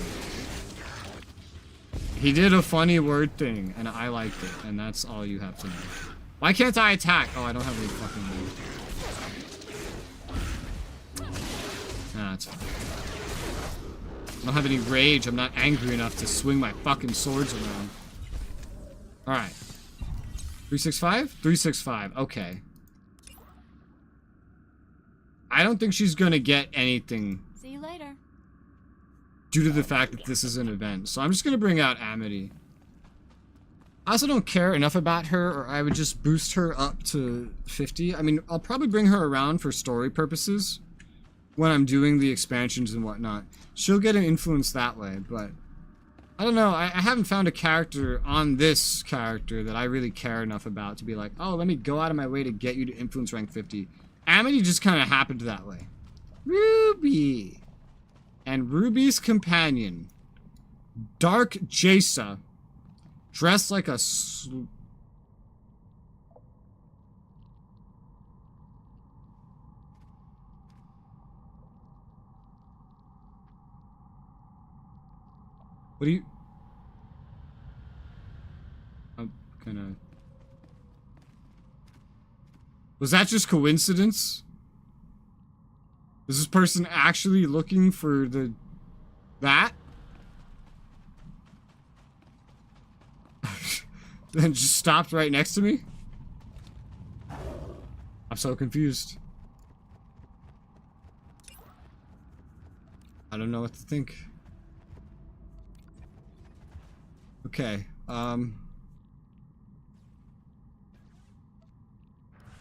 He did a funny word thing, and I liked it, and that's all you have to know. Why can't I attack? Oh, I don't have any fucking move. Nah, it's fine. I don't have any rage. I'm not angry enough to swing my fucking swords around. Alright. 365? 365. Okay. I don't think she's gonna get anything. See you later. Due to the fact that this is an event. So I'm just gonna bring out Amity. I also don't care enough about her, or I would just boost her up to 50. I mean, I'll probably bring her around for story purposes when I'm doing the expansions and whatnot. She'll get an influence that way, but I don't know. I haven't found a character on this character that I really care enough about to be like, oh, let me go out of my way to get you to influence rank 50. Amity just kind of happened that way. Ruby. And Ruby's companion, Dark Jasa, dressed like a what do you... I'm gonna... Was that just coincidence? Is this person actually looking for that? Then just stopped right next to me? I'm so confused. I don't know what to think. Okay, 4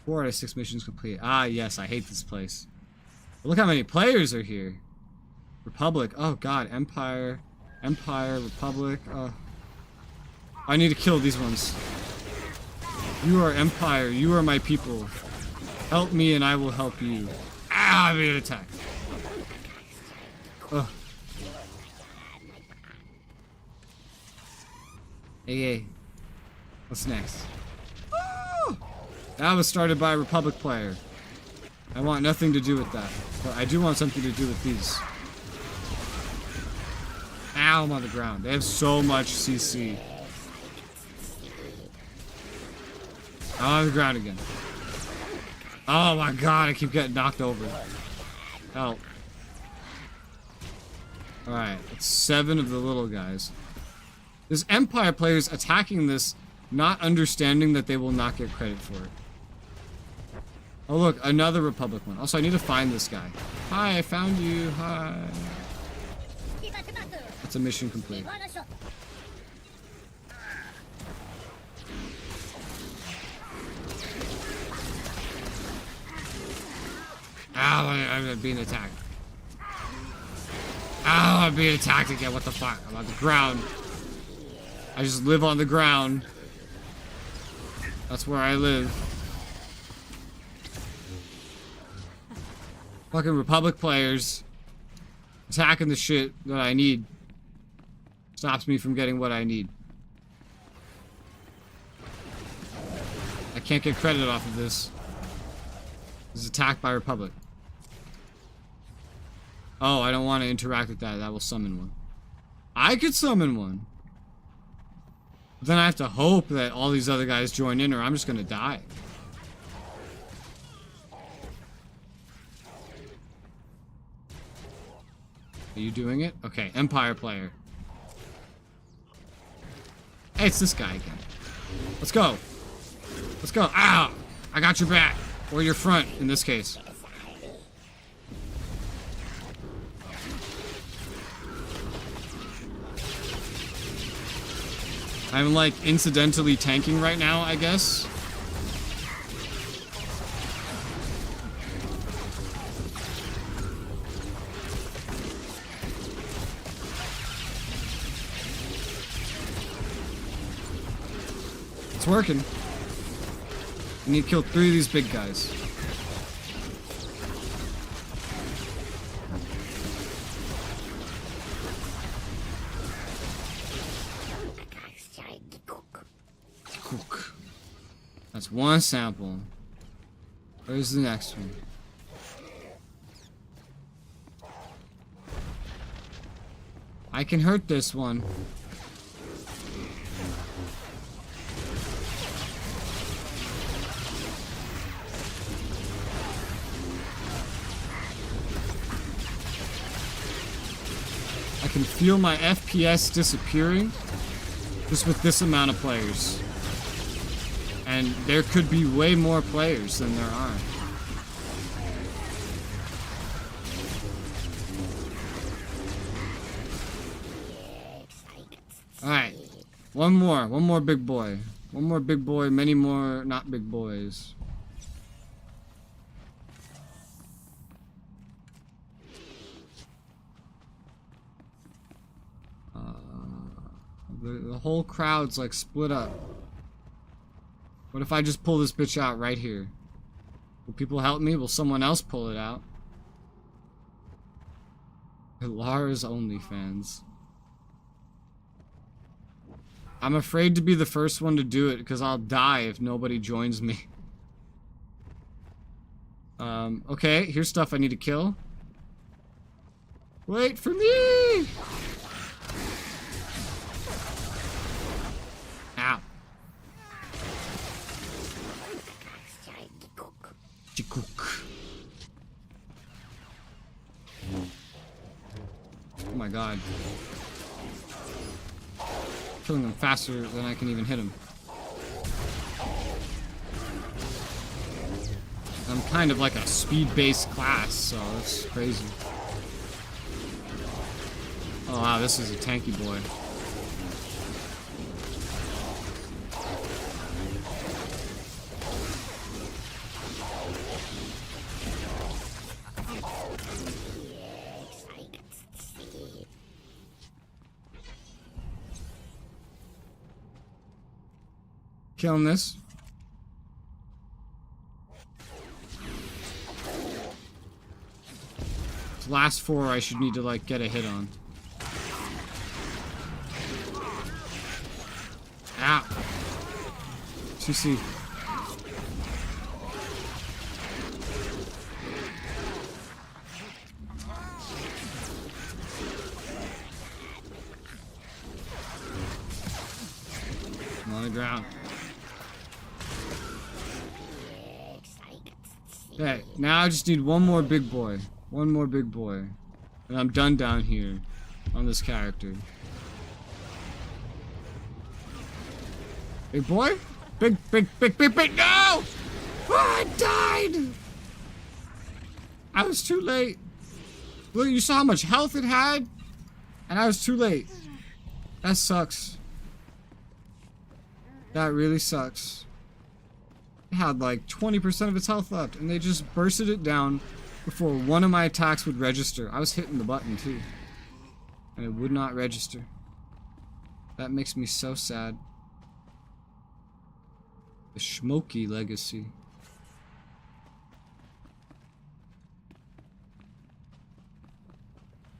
out of 6 missions complete. Ah, yes, I hate this place. But look how many players are here. Republic. Oh, God. Empire. Republic. Oh. I need to kill these ones. You are Empire. You are my people. Help me and I will help you. Ah, I made an attack. Ugh. Hey. What's next? Oh! That was started by a Republic player. I want nothing to do with that. But I do want something to do with these. Ow, I'm on the ground. They have so much CC. I'm on the ground again. Oh my god, I keep getting knocked over. Help. Alright, it's 7 of the little guys. There's Empire players attacking this, not understanding that they will not get credit for it. Oh look, another Republic one. Also, I need to find this guy. Hi, I found you. Hi. That's a mission complete. Ow, I'm being attacked. Ow, I'm being attacked again. What the fuck? I'm on the ground. I just live on the ground. That's where I live. Fucking Republic players attacking the shit that I need. Stops me from getting what I need. I can't get credit off of this. This is attacked by Republic. Oh, I don't want to interact with that. That will summon one. I could summon one. But then I have to hope that all these other guys join in or I'm just gonna die. Are you doing it? Okay, Empire player. Hey, it's this guy again. Let's go. Let's go. Ow! I got your back. Or your front, in this case. I'm like incidentally tanking right now, I guess. It's working. I need to kill 3 of these big guys. That's one sample. Where's the next one? I can hurt this one. I can feel my FPS disappearing just with this amount of players. And there could be way more players than there are. Alright. One more big boy. One more big boy, many more not big boys. The whole crowd's like split up. What if I just pull this bitch out right here? Will people help me? Will someone else pull it out? Lara's OnlyFans. I'm afraid to be the first one to do it because I'll die if nobody joins me. Okay, here's stuff I need to kill. Wait for me! Ow. Oh my god. Killing them faster than I can even hit them. I'm kind of like a speed-based class, so that's crazy. Oh wow, this is a tanky boy. Killing this. The last 4 I should need to like get a hit on. Ow. CC. I'm on the ground. Okay, now I just need one more big boy. One more big boy. And I'm done down here. on this character. Big boy? Big, no! Oh, I died! I was too late. Look, you saw how much health it had? And I was too late. That sucks. That really sucks. It had like 20% of its health left, and they just bursted it down before one of my attacks would register. I was hitting the button too, and it would not register. That makes me so sad. The Schmokey legacy.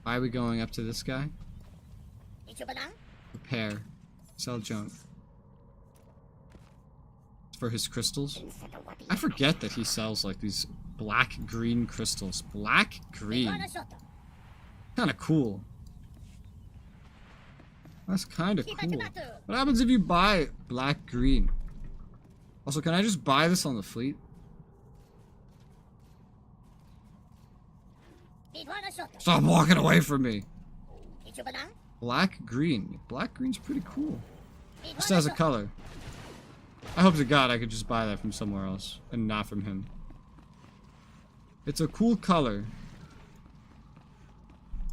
Why are we going up to this guy? Repair. Sell junk. For his crystals. I forget that he sells like these black-green crystals. Black-green. Kinda cool. That's kinda cool. What happens if you buy black-green? Also, can I just buy this on the fleet? Stop walking away from me! Black-green. Black-green's pretty cool. Just as a color. I hope to God I could just buy that from somewhere else, and not from him. It's a cool color.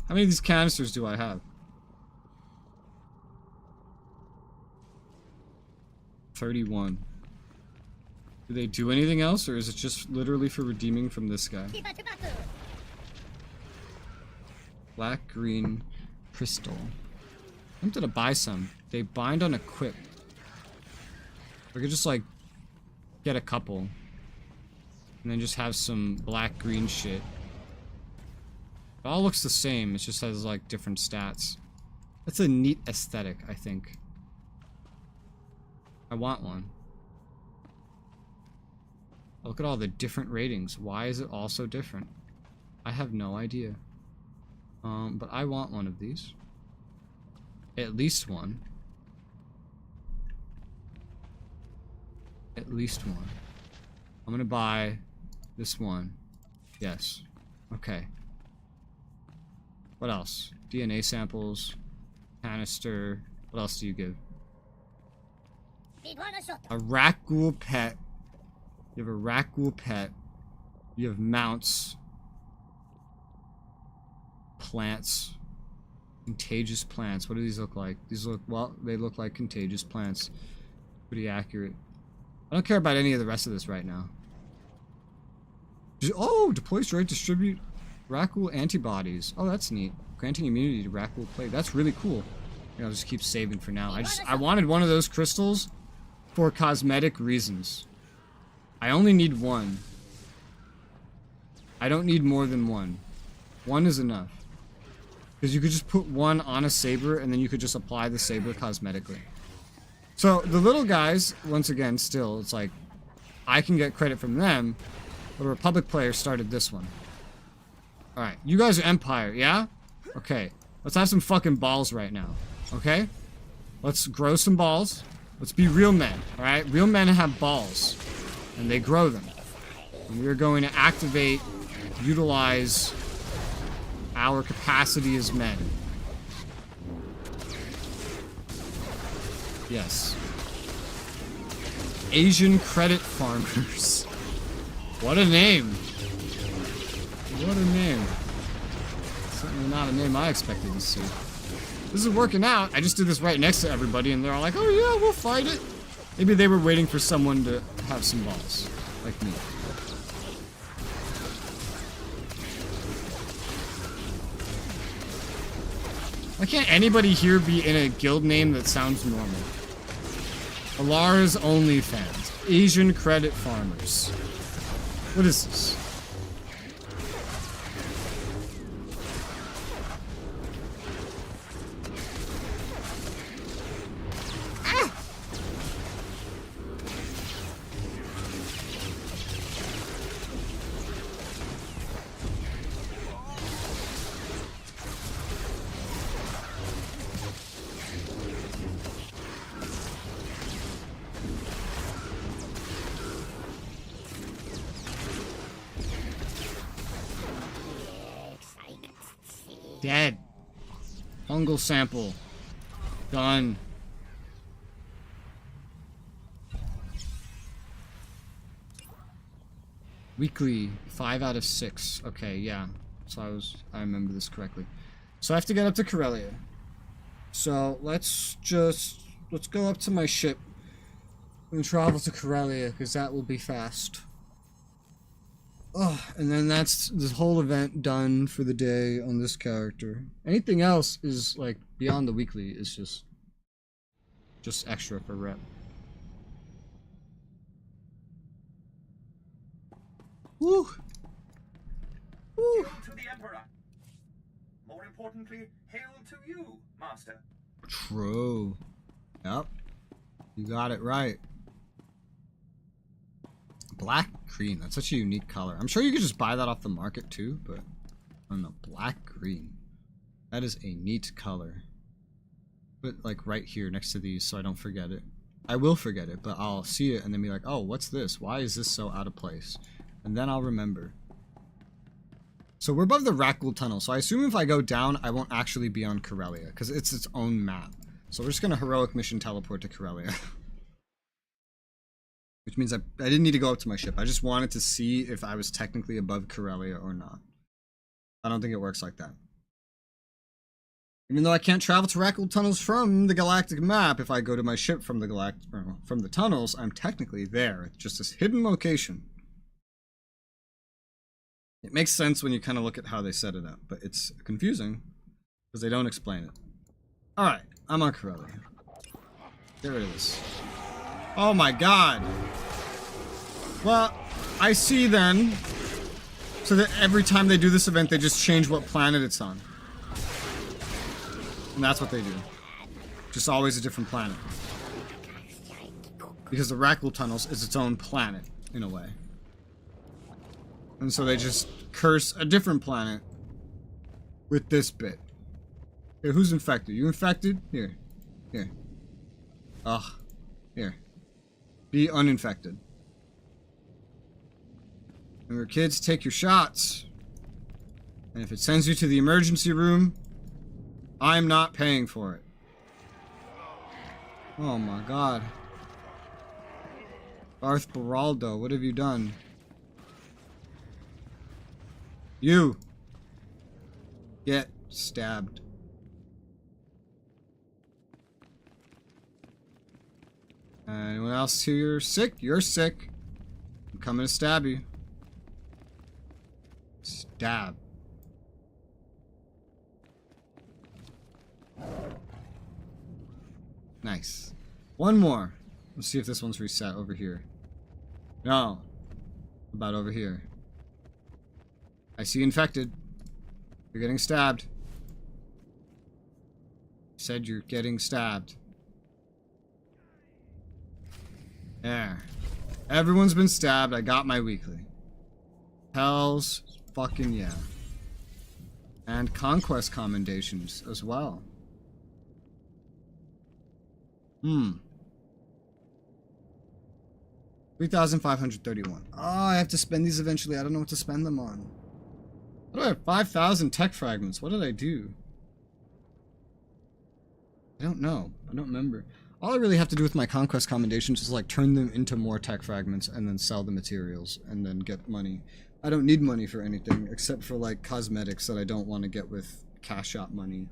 How many of these canisters do I have? 31. Do they do anything else, or is it just literally for redeeming from this guy? Black, green, crystal. I'm gonna buy some. They bind on equip. I could just like get a couple and then just have some black green shit. It all looks the same, it just has like different stats. That's a neat aesthetic, I think. I want one. Look at all the different ratings. Why is it all so different? I have no idea. But I want one of these. At least one. At least one. I'm gonna buy this one. Yes. Okay. What else? DNA samples. Canister. What else do you give? A Rakghoul pet. You have a Rakghoul pet. You have mounts. Plants. Contagious plants. What do these look like? These look, well, they look like contagious plants. Pretty accurate. I don't care about any of the rest of this right now. Oh, deploy straight distribute Rakghoul antibodies. Oh, that's neat. Granting immunity to Rakghoul plague. That's really cool. I'll just keep saving for now. I wanted one of those crystals for cosmetic reasons. I only need one. I don't need more than one. One is enough. Because you could just put one on a saber and then you could just apply the saber cosmetically. So the little guys, once again, still, it's like, I can get credit from them, but a Republic player started this one. Alright, you guys are Empire, yeah? Okay, let's have some fucking balls right now, okay? Let's grow some balls. Let's be real men, alright? Real men have balls, and they grow them. And we're going to activate, utilize our capacity as men. Yes. Asian credit farmers. What a name. What a name. Certainly not a name I expected to see. This is working out. I just did this right next to everybody and they're all like, oh yeah, we'll fight it. Maybe they were waiting for someone to have some balls. Like me. Why can't anybody here be in a guild name that sounds normal? Alara's OnlyFans. Asian credit farmers. What is this? Dead. Fungal sample. Done. Weekly, 5 out of 6. Okay, yeah. So I remember this correctly. So I have to get up to Corellia. So let's go up to my ship and travel to Corellia, because that will be fast. Oh, and then that's the whole event done for the day on this character. Anything else is like beyond the weekly is just extra for rep. Woo! Hail to the Emperor. More importantly, hail to you, Master. True. Yep. You got it right. Black green. That's such a unique color. I'm sure you could just buy that off the market too, but I don't know. Black green. That is a neat color. Put like right here next to these so I don't forget it. I will forget it, but I'll see it and then be like, oh, what's this? Why is this so out of place? And then I'll remember. So we're above the Rackle Tunnel, so I assume if I go down, I won't actually be on Corellia, because it's its own map. So we're just going to heroic mission teleport to Corellia. Which means I didn't need to go up to my ship. I just wanted to see if I was technically above Corellia or not. I don't think it works like that. Even though I can't travel to Rackle Tunnels from the galactic map, if I go to my ship from the tunnels, I'm technically there. It's just this hidden location. It makes sense when you kind of look at how they set it up, but it's confusing because they don't explain it. Alright, I'm on Corellia. Get rid of this. Oh my god! Well, I see then. So that every time they do this event, they just change what planet it's on. And that's what they do. Just always a different planet. Because the Rackle Tunnels is its own planet, in a way. And so they just curse a different planet with this bit. Here, who's infected? You infected? Here. Here. Ugh. Here. Be uninfected. Remember, kids, take your shots. And if it sends you to the emergency room, I'm not paying for it. Oh my god. Darth Baraldo, what have you done? You! Get stabbed. Anyone else here sick? You're sick. I'm coming to stab you. Stab. Nice. One more. Let's see if this one's reset over here. No. About over here. I see infected. You're getting stabbed. Said you're getting stabbed. There. Everyone's been stabbed. I got my weekly. Hells fucking yeah. And conquest commendations as well. 3,531. Oh, I have to spend these eventually. I don't know what to spend them on. What do I have? 5,000 tech fragments. What did I do? I don't know. I don't remember. All I really have to do with my conquest commendations is like turn them into more tech fragments and then sell the materials and then get money. I don't need money for anything except for like cosmetics that I don't want to get with cash shop money.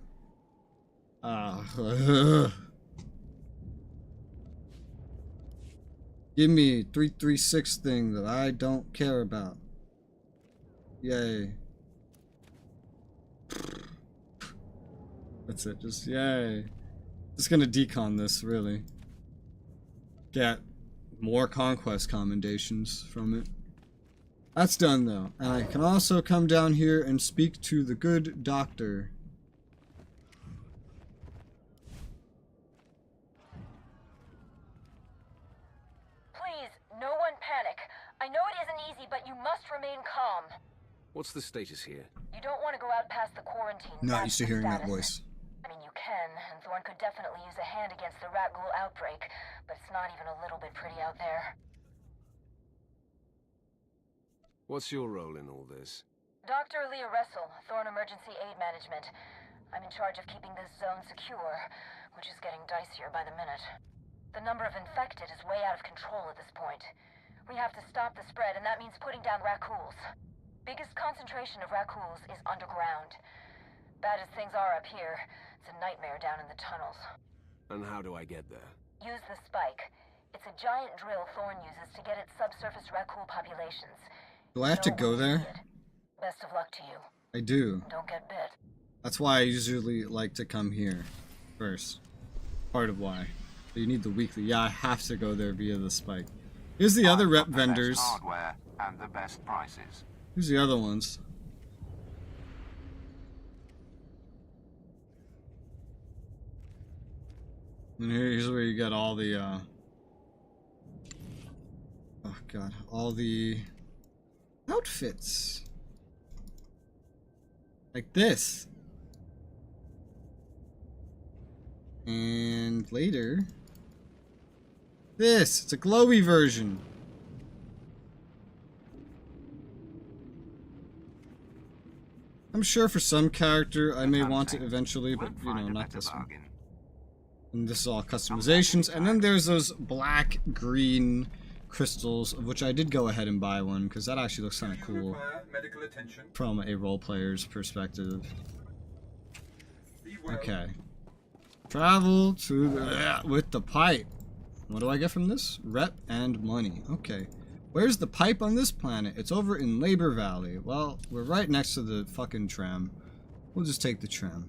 Give me 336 thing that I don't care about. Yay. That's it, just yay. Just gonna decon this, really. Get more conquest commendations from it. That's done, though. And I can also come down here and speak to the good doctor. Please, no one panic. I know it isn't easy, but you must remain calm. What's the status here? You don't want to go out past the quarantine. Not used to hearing that voice. I mean, you can, and Thorn could definitely use a hand against the rat ghoul outbreak, but it's not even a little bit pretty out there. What's your role in all this? Dr. Leah Ressel, Thorn Emergency Aid Management. I'm in charge of keeping this zone secure, which is getting dicier by the minute. The number of infected is way out of control at this point. We have to stop the spread, and that means putting down raccoons. Biggest concentration of raccoons is underground. Bad as things are up here, it's a nightmare down in the tunnels. And how do I get there? Use the spike. It's a giant drill Thorn uses to get at subsurface raccoon populations. Do I have to go there? Best of luck to you. I do. Don't get bit. That's why I usually like to come here first. Part of why. But you need the weekly. Yeah, I have to go there via the spike. Here's the other rep vendors. Hardware and the best prices. Here's the other ones. And here's where you get all the, oh god, all the outfits. Like this. And later, this. It's a glowy version. I'm sure for some character I may want it eventually, but you know, not this one. And this is all customizations. And then there's those black, green crystals, of which I did go ahead and buy one, because that actually looks kind of cool from a role player's perspective. Okay. Travel to the with the pipe. What do I get from this? Rep and money. Okay. Where's the pipe on this planet? It's over in Labor Valley. Well, we're right next to the fucking tram. We'll just take the tram.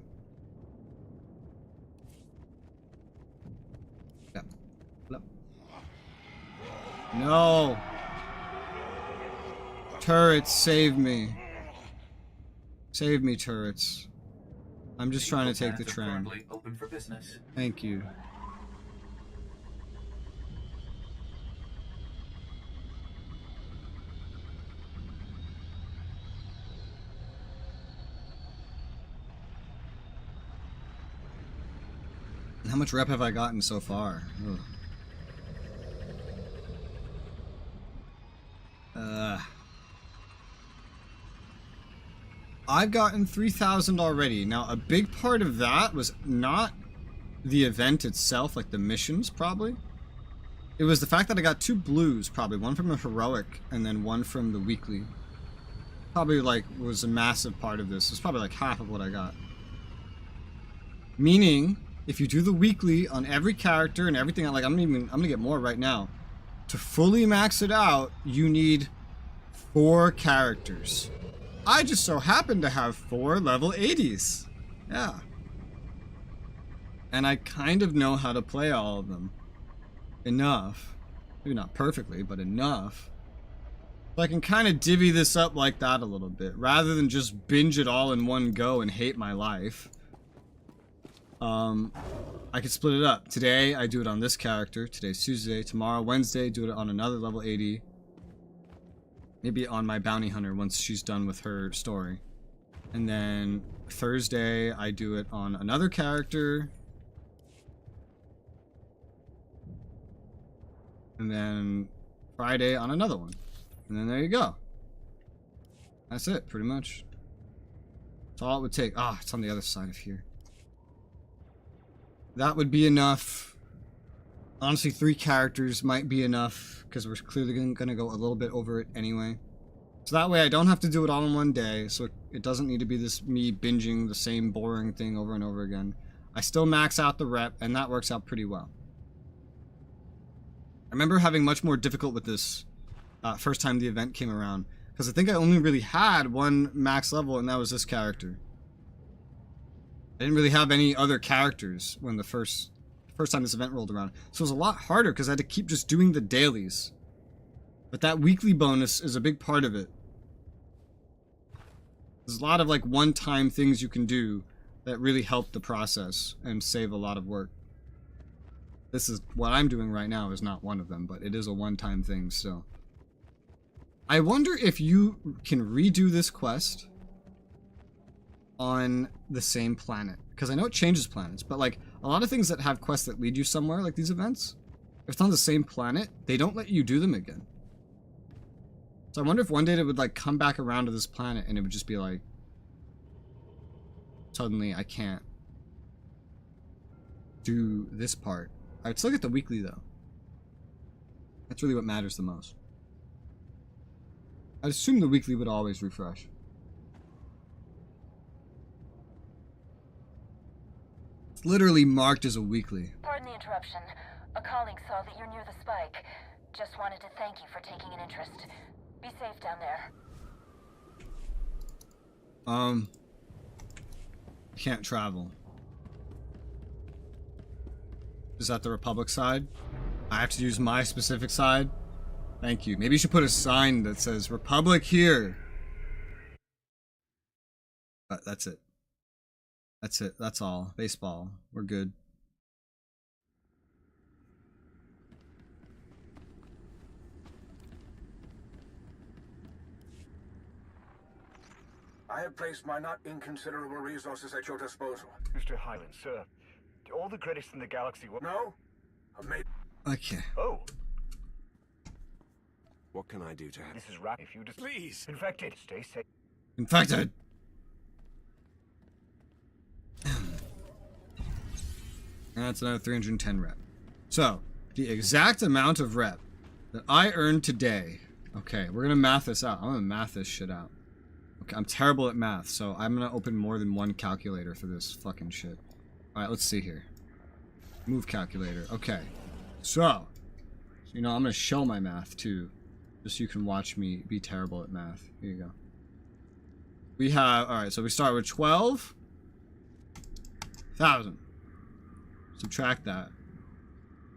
Yeah. No. Turrets, save me. Save me, turrets. I'm just trying to take the tram. Open for business. Thank you. How much rep have I gotten so far? I've gotten 3,000 already. Now, a big part of that was not the event itself, like the missions, probably. It was the fact that I got 2 blues, probably. One from the heroic, and then one from the weekly. Probably, like, was a massive part of this. It's probably, like, half of what I got. Meaning, if you do the weekly on every character and everything, like, I'm gonna get more right now. To fully max it out, you need 4 characters. I just so happen to have 4 level 80s. Yeah. And I kind of know how to play all of them. Enough. Maybe not perfectly, but enough. So I can kind of divvy this up like that a little bit, rather than just binge it all in one go and hate my life. I could split it up. Today, I do it on this character. Today's Tuesday. Tomorrow, Wednesday, do it on another level 80. Maybe on my bounty hunter once she's done with her story. And then Thursday, I do it on another character. And then Friday on another one. And then there you go. That's it, pretty much. That's all it would take. Ah, it's on the other side of here. That would be enough. Honestly, 3 characters might be enough, because we're clearly going to go a little bit over it anyway. So that way I don't have to do it all in one day, so it doesn't need to be this me binging the same boring thing over and over again. I still max out the rep, and that works out pretty well. I remember having much more difficult with this first time the event came around, because I think I only really had 1 max level, and that was this character. I didn't really have any other characters when the first time this event rolled around. So it was a lot harder because I had to keep just doing the dailies. But that weekly bonus is a big part of it. There's a lot of like one-time things you can do that really help the process and save a lot of work. This is what I'm doing right now is not one of them, but it is a one-time thing, so. I wonder if you can redo this quest on the same planet, because I know it changes planets, but like a lot of things that have quests that lead you somewhere, like these events, if it's on the same planet, they don't let you do them again. So I wonder if one day it would like come back around to this planet and it would just be like suddenly I can't do this part. I'd still get the weekly though. That's really what matters the most. I'd assume the weekly would always refresh. It's literally marked as a weekly. Pardon the interruption. A colleague saw that you're near the spike. Just wanted to thank you for taking an interest. Be safe down there. Can't travel. Is that the Republic side? I have to use my specific side? Thank you. Maybe you should put a sign that says Republic here. But that's it. That's it. That's all. Baseball. We're good. I have placed my not inconsiderable resources at your disposal. Mr. Highland, sir. All the credits in the galaxy were... No? I've made... Okay. Oh. What can I do to help? This is right. If you just... Please. Infected. Stay safe. Infected. That's another 310 rep. So, the exact amount of rep that I earned today. Okay, we're gonna math this out. I'm gonna math this shit out. Okay, I'm terrible at math, so I'm gonna open more than one calculator for this fucking shit. Alright, let's see here. Move calculator. Okay. So, you know, I'm gonna show my math too. Just so you can watch me be terrible at math. Here you go. We have, alright, so we start with 12,000. Subtract that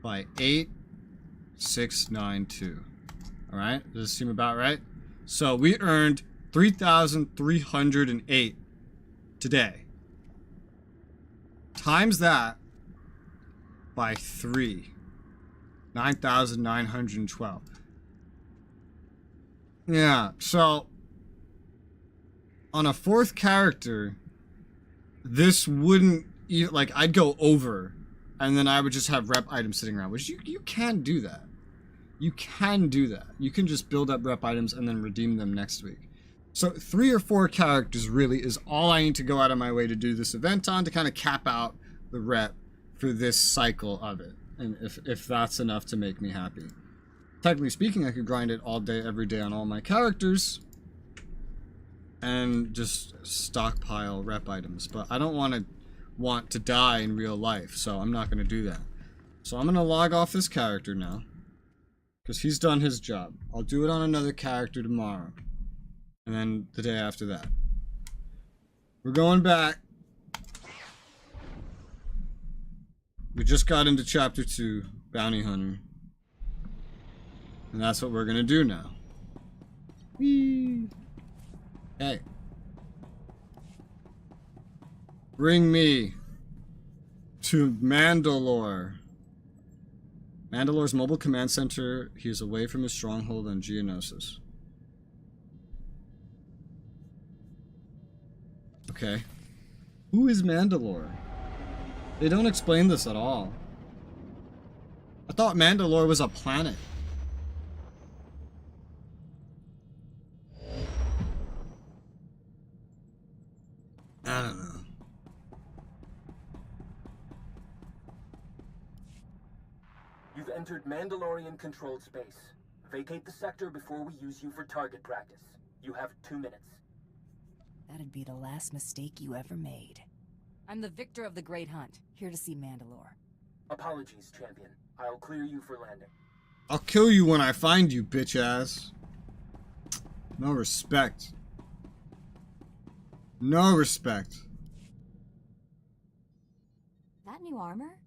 by 8,692. Alright, does this seem about right? So we earned 3,308 today. Times that by 3. 9,912. Yeah, so on a fourth character, this wouldn't, like, I'd go over, and then I would just have rep items sitting around, which you can do that. You can do that. You can just build up rep items and then redeem them next week. So 3 or 4 characters really is all I need to go out of my way to do this event on to kind of cap out the rep for this cycle of it. And if that's enough to make me happy. Technically speaking, I could grind it all day, every day on all my characters and just stockpile rep items. But I don't want to die in real life, so I'm not going to do that. So I'm going to log off this character now because he's done his job. I'll do it on another character tomorrow. And then the day after that. We're going back. We just got into chapter 2, Bounty Hunter. And that's what we're gonna do now. Whee! Hey. Bring me to Mandalore. Mandalore's mobile command center. He is away from his stronghold on Geonosis. Okay. Who is Mandalore? They don't explain this at all. I thought Mandalore was a planet. I don't know. You've entered Mandalorian-controlled space. Vacate the sector before we use you for target practice. You have 2 minutes. That'd be the last mistake you ever made. I'm the victor of the Great Hunt, here to see Mandalore. Apologies, champion. I'll clear you for landing. I'll kill you when I find you, bitch ass. No respect. No respect. That new armor?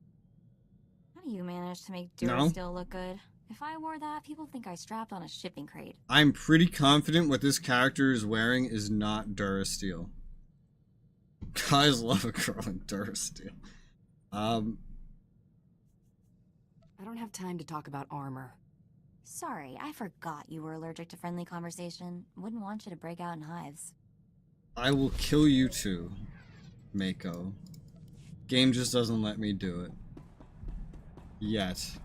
How do you manage to make Durasteel look good? If I wore that, people think I strapped on a shipping crate. I'm pretty confident what this character is wearing is not Durasteel. Guys love a girl in Durasteel. I don't have time to talk about armor. Sorry, I forgot you were allergic to friendly conversation. Wouldn't want you to break out in hives. I will kill you too, Mako. Game just doesn't let me do it. Yet.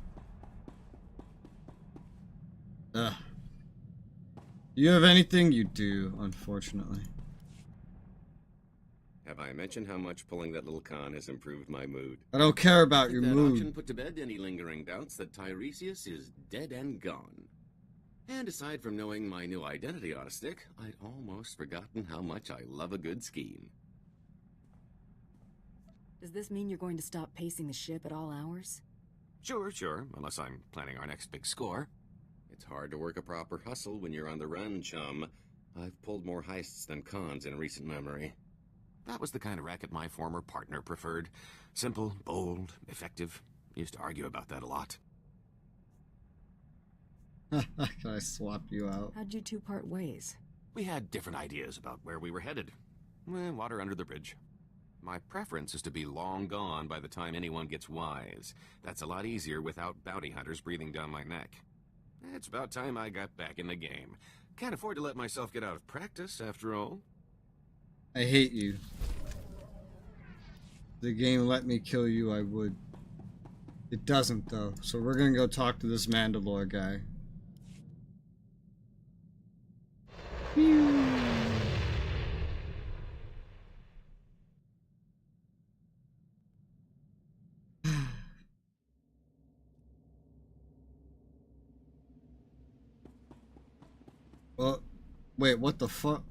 Ugh. You have anything? You do, unfortunately. Have I mentioned how much pulling that little con has improved my mood? I don't care about your that mood. Auction put to bed any lingering doubts that Tiresias is dead and gone. And aside from knowing my new identity ought to stick, I'd almost forgotten how much I love a good scheme. Does this mean you're going to stop pacing the ship at all hours? Sure, unless I'm planning our next big score. It's hard to work a proper hustle when you're on the run, chum. I've pulled more heists than cons in recent memory. That was the kind of racket my former partner preferred. Simple, bold, effective. Used to argue about that a lot. Can I swap you out? How'd you two part ways? We had different ideas about where we were headed. Water under the bridge. My preference is to be long gone by the time anyone gets wise. That's a lot easier without bounty hunters breathing down my neck. It's about time I got back in the game. Can't afford to let myself get out of practice, after all. I hate you. If the game let me kill you, I would. It doesn't, though. So we're gonna go talk to this Mandalore guy. Well, wait, what the fuck?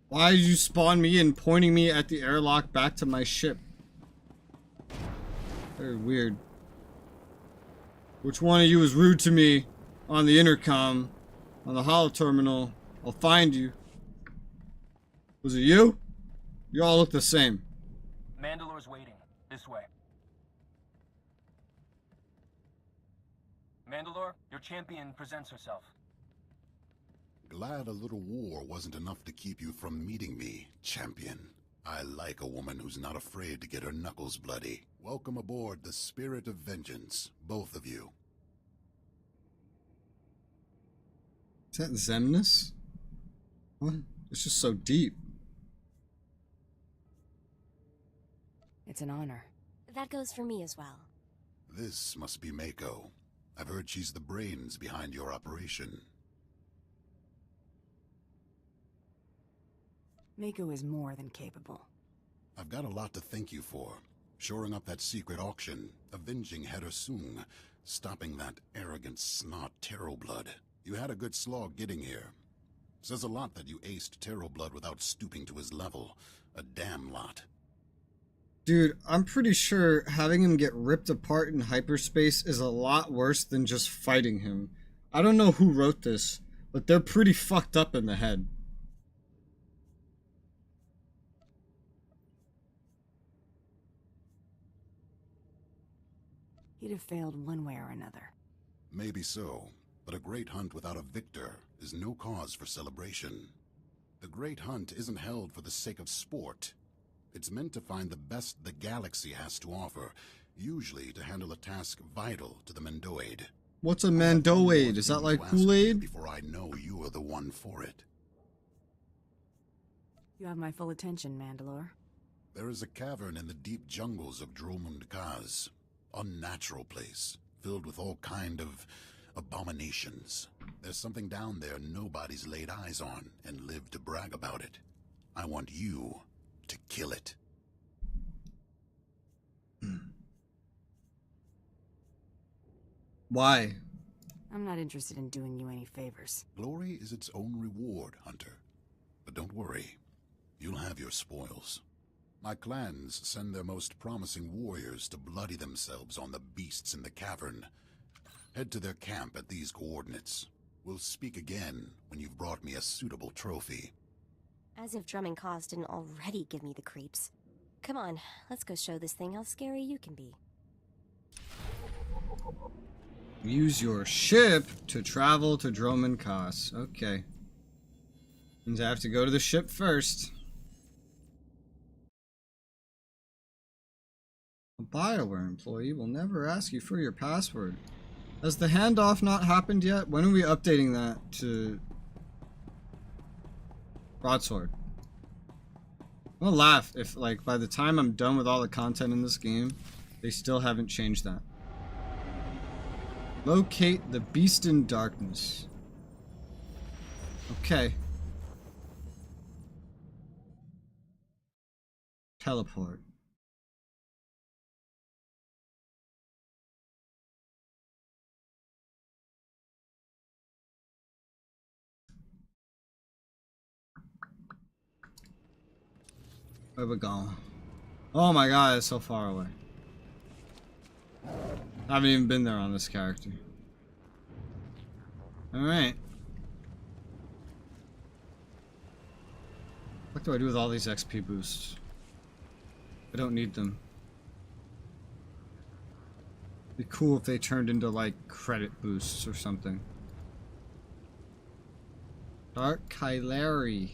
Why did you spawn me in, pointing me at the airlock back to my ship? Very weird. Which one of you is rude to me on the intercom, on the holo terminal? I'll find you. Was it you? You all look the same. Mandalore's waiting. This way. Mandalore, your champion presents herself. Glad a little war wasn't enough to keep you from meeting me, champion. I like a woman who's not afraid to get her knuckles bloody. Welcome aboard the Spirit of Vengeance, both of you. Is that Zemnis? What? It's just so deep. It's an honor. That goes for me as well. This must be Mako. I've heard she's the brains behind your operation. Mako is more than capable. I've got a lot to thank you for. Shoring up that secret auction, avenging Header Sung, stopping that arrogant snot Terroblood. You had a good slog getting here. Says a lot that you aced Terroblood without stooping to his level. A damn lot. Dude, I'm pretty sure having him get ripped apart in hyperspace is a lot worse than just fighting him. I don't know who wrote this, but they're pretty fucked up in the head. He'd have failed one way or another. Maybe so, but a great hunt without a victor is no cause for celebration. The great hunt isn't held for the sake of sport. It's meant to find the best the galaxy has to offer, usually to handle a task vital to the Mandoid. What's a Mandoid? Is that like Kool-Aid? Before I know you are the one for it. You have my full attention, Mandalore. There is a cavern in the deep jungles of Dromund Kaz. Unnatural place, filled with all kind of abominations. There's something down there nobody's laid eyes on and lived to brag about it. I want you to kill it. Why? I'm not interested in doing you any favors. Glory is its own reward, Hunter. But don't worry, you'll have your spoils. My clans send their most promising warriors to bloody themselves on the beasts in the cavern. Head to their camp at these coordinates. We'll speak again when you've brought me a suitable trophy. As if drumming cost didn't already give me the creeps. Come on, let's go show this thing how scary you can be. Use your ship to travel to Dromund Kaz. Okay. Means I have to go to the ship first. A BioWare employee will never ask you for your password. Has the handoff not happened yet? When are we updating that to Broadsword? I'm gonna laugh if, like, by the time I'm done with all the content in this game, they still haven't changed that. Locate the Beast in Darkness. Okay. Teleport. Where we going? Oh my god, it's so far away. I haven't even been there on this character. Alright. What do I do with all these XP boosts? I don't need them. It'd be cool if they turned into like credit boosts or something. Dark Kylari.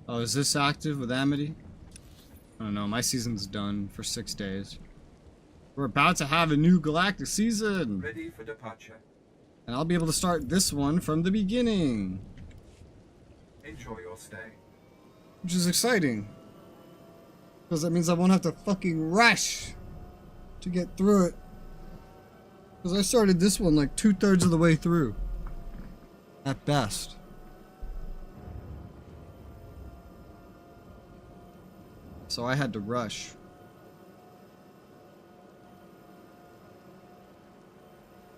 Oh, is this active with Amity? I don't know, my season's done for 6 days. We're about to have a new galactic season! Ready for departure. And I'll be able to start this one from the beginning. Enjoy your stay. Which is exciting. Because that means I won't have to fucking rush to get through it. Because I started this one like 2/3 of the way through. At best. So I had to rush.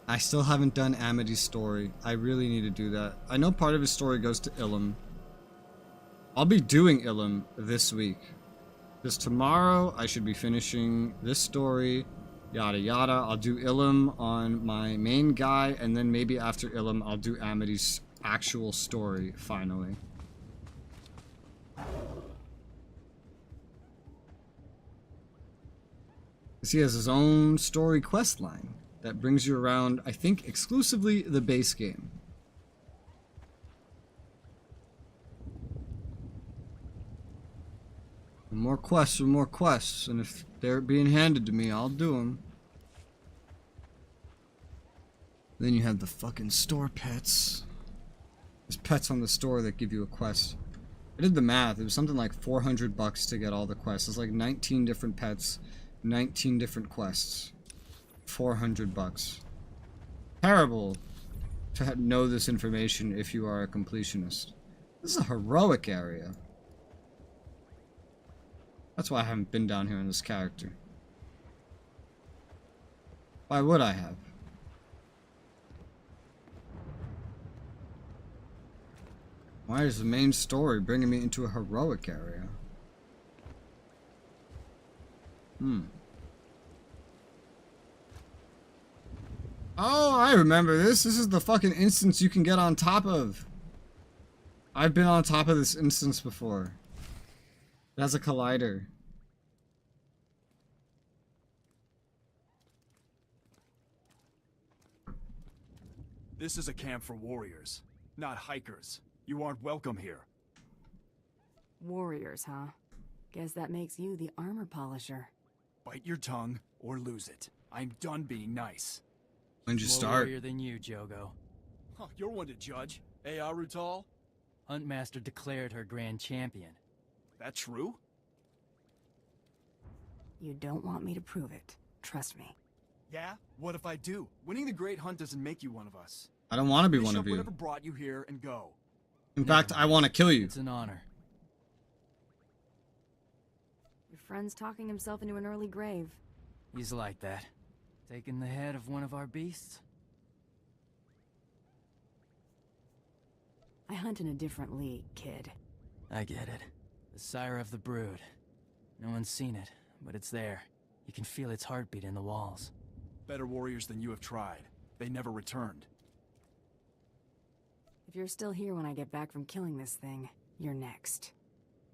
I still haven't done Amity's story. I really need to do that. I know part of his story goes to Ilum. I'll be doing Ilum this week. Because tomorrow I should be finishing this story, yada yada. I'll do Ilum on my main guy, and then maybe after Ilum I'll do Amity's actual story, finally. Because he has his own story quest line that brings you around, I think, exclusively the base game. More quests, and if they're being handed to me, I'll do them. Then you have the fucking store pets. There's pets on the store that give you a quest. I did the math, it was something like $400 to get all the quests. It's like 19 different pets, 19 different quests. $400. Terrible to know this information if you are a completionist. This is a heroic area. That's why I haven't been down here in this character. Why would I have? Why is the main story bringing me into a heroic area? Oh, I remember this. This is the fucking instance you can get on top of. I've been on top of this instance before. It has a collider. This is a camp for warriors, not hikers. You aren't welcome here. Warriors, huh? Guess that makes you the armor polisher. Bite your tongue or lose it. I'm done being nice. When'd you More start? warrior than you, Jogo. Huh, you're one to judge. Rutal? Huntmaster declared her grand champion. That true? You don't want me to prove it. Trust me. Yeah? What if I do? Winning the Great Hunt doesn't make you one of us. I don't want to be Finish one up of you. whatever brought you here and go. In fact, I want to kill you. It's an honor. Your friend's talking himself into an early grave. He's like that. Taking the head of one of our beasts? I hunt in a different league, kid. I get it. The sire of the brood. No one's seen it, but it's there. You can feel its heartbeat in the walls. Better warriors than you have tried. They never returned. If you're still here when I get back from killing this thing, you're next.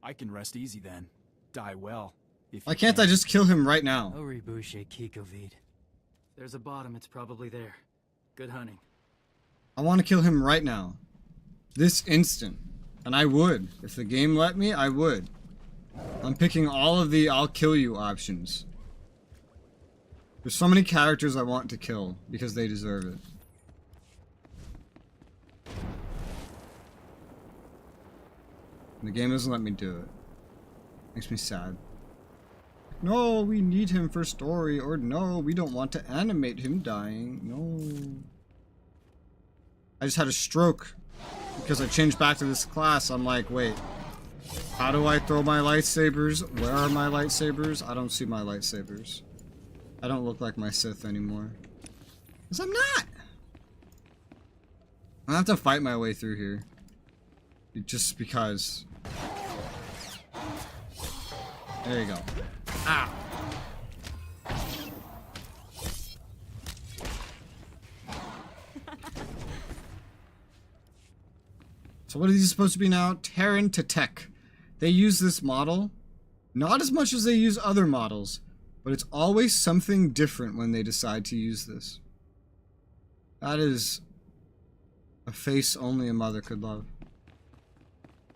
I can rest easy then. Die well. Why can't I just kill him right now? Oribushe Kikovid. There's a bottom, it's probably there. Good hunting. I want to kill him right now. This instant. And I would. If the game let me, I would. I'm picking all of the I'll kill you options. There's so many characters I want to kill because they deserve it. And the game doesn't let me do it. Makes me sad. No, we need him for story, or no, we don't want to animate him dying. No. I just had a stroke because I changed back to this class. I'm like, wait. How do I throw my lightsabers? Where are my lightsabers? I don't see my lightsabers. I don't look like my Sith anymore. Because I'm not! I have to fight my way through here. Just because. There you go. Ah! So what are these supposed to be now? Terran to Tech. They use this model, not as much as they use other models, but it's always something different when they decide to use this. That is a face only a mother could love.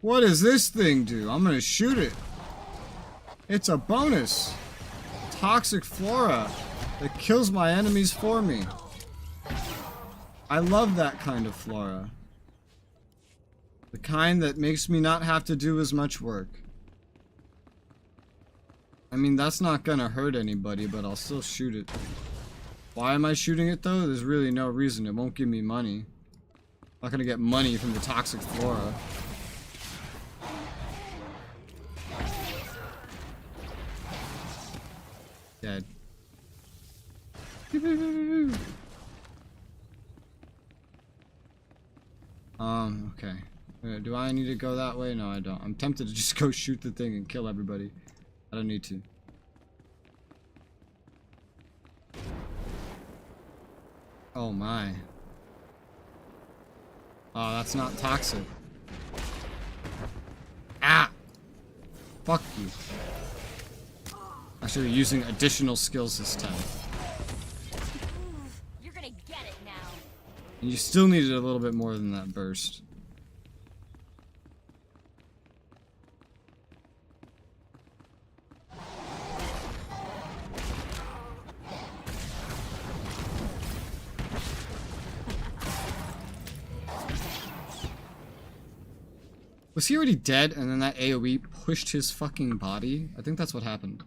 What does this thing do? I'm gonna shoot it. It's a bonus. Toxic flora that kills my enemies for me. I love that kind of flora. The kind that makes me not have to do as much work. I mean, that's not gonna hurt anybody, but I'll still shoot it. Why am I shooting it though? There's really no reason. It won't give me money. I'm not gonna get money from the toxic flora. Dead. Okay. Do I need to go that way? No, I don't. I'm tempted to just go shoot the thing and kill everybody. I don't need to. Oh my. Oh, that's not toxic. Ah! Fuck you. I should be using additional skills this time. You're gonna get it now. And you still needed a little bit more than that burst. Was he already dead and then that AoE pushed his fucking body? I think that's what happened.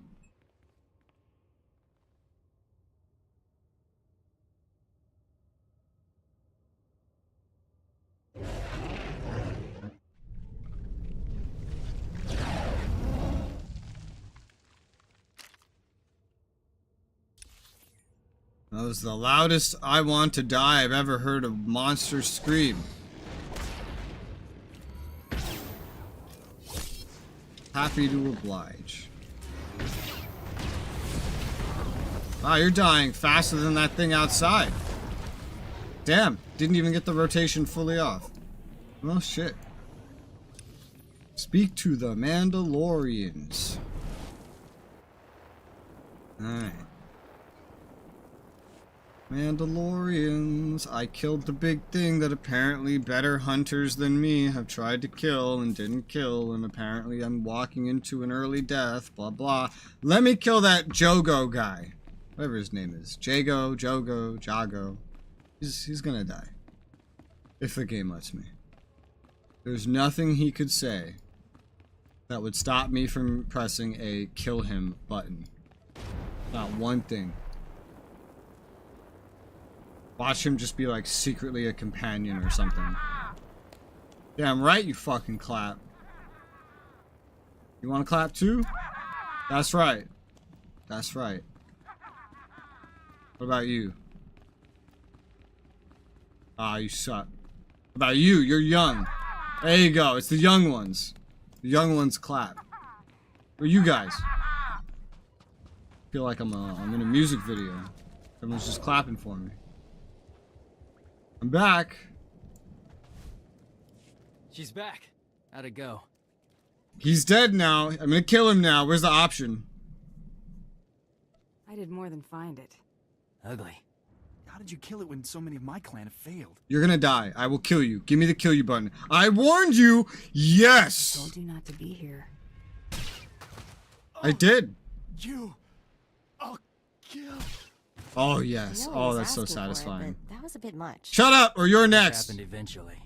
That was the loudest I want to die I've ever heard a monster scream. Happy to oblige. Wow, you're dying faster than that thing outside. Damn, didn't even get the rotation fully off. Well, shit. Speak to the Mandalorians. Alright. Mandalorians. I killed the big thing that apparently better hunters than me have tried to kill and didn't kill, and apparently I'm walking into an early death, blah blah. Let me kill that Jogo guy. Whatever his name is. Jago, Jogo, Jago. He's gonna die. If the game lets me. There's nothing he could say that would stop me from pressing a kill him button. Not one thing. Watch him just be like secretly a companion or something. Damn right you fucking clap. You wanna clap too? That's right. That's right. What about you? Ah, you suck. What about you? You're young. There you go. It's the young ones. The young ones clap. Or you guys. I feel like I'm in a music video. Everyone's just clapping for me. I'm back. She's back. How'd it go? He's dead now. I'm gonna kill him now. Where's the option? I did more than find it. Ugly. How did you kill it when so many of my clan have failed? You're gonna die. I will kill you. Give me the kill you button. I warned you! Yes! I told you not to be here. I did. I'll kill. Oh, yes. I know I Oh, was that's so asking for it, satisfying. but that was a bit much. Shut up, or you're It next. happened eventually.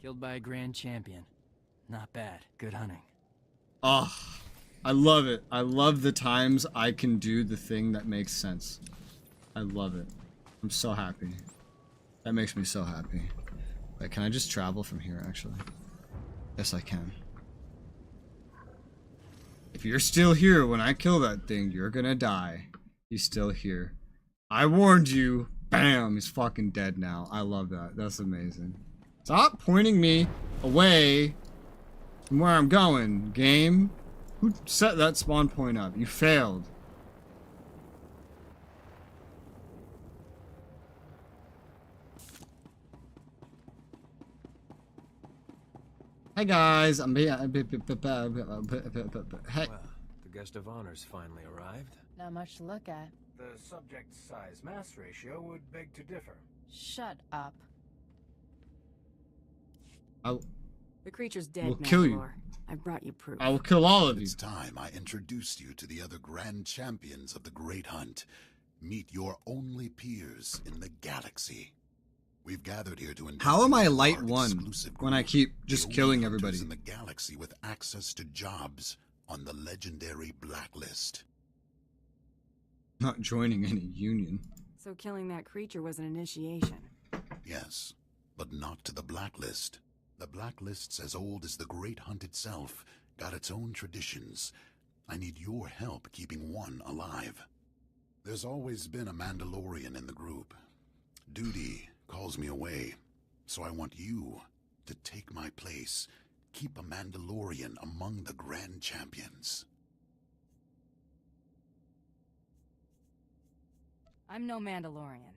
Killed by a grand champion. Not bad. Good hunting. Oh, I love it. I love the times I can do the thing that makes sense. I love it. I'm so happy. That makes me so happy. Wait, can I just travel from here, actually? Yes, I can. If you're still here when I kill that thing, you're gonna die. He's still here. I warned you. Bam! He's fucking dead now. I love that. That's amazing. Stop pointing me away from where I'm going, game. Who set that spawn point up? You failed. Hey guys, I'm hey. Well, the guest of honor's finally arrived. Not much to look at. The subject size-mass ratio would beg to differ. Shut up. The creature's dead, will kill you. Mandalore. I brought you proof. I will kill all of you. It's time I introduced you to the other grand champions of the Great Hunt. Meet your only peers in the galaxy. We've gathered here to How am I light one when I keep just killing everybody? In the galaxy with access to jobs on the legendary blacklist. Not joining any union. So killing that creature was an initiation. Yes, but not to the blacklist. The blacklist's as old as the Great Hunt itself, got its own traditions. I need your help keeping one alive. There's always been a Mandalorian in the group. Duty calls me away, so I want you to take my place. Keep a Mandalorian among the grand champions. I'm no Mandalorian.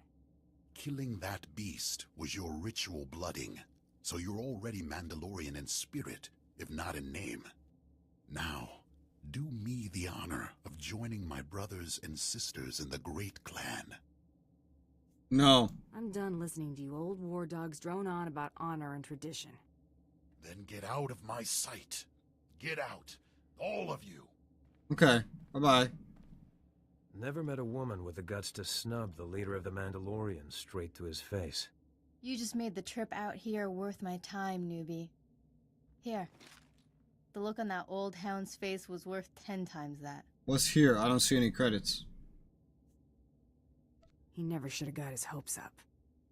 Killing that beast was your ritual blooding, so you're already Mandalorian in spirit, if not in name. Now, do me the honor of joining my brothers and sisters in the Great Clan. No. I'm done listening to you old war dogs drone on about honor and tradition. Then get out of my sight. Get out. All of you. Okay. Bye-bye. Never met a woman with the guts to snub the leader of the Mandalorians straight to his face. You just made the trip out here worth my time, newbie. Here. The look on that old hound's face was worth 10 times that. What's here? I don't see any credits. He never should have got his hopes up.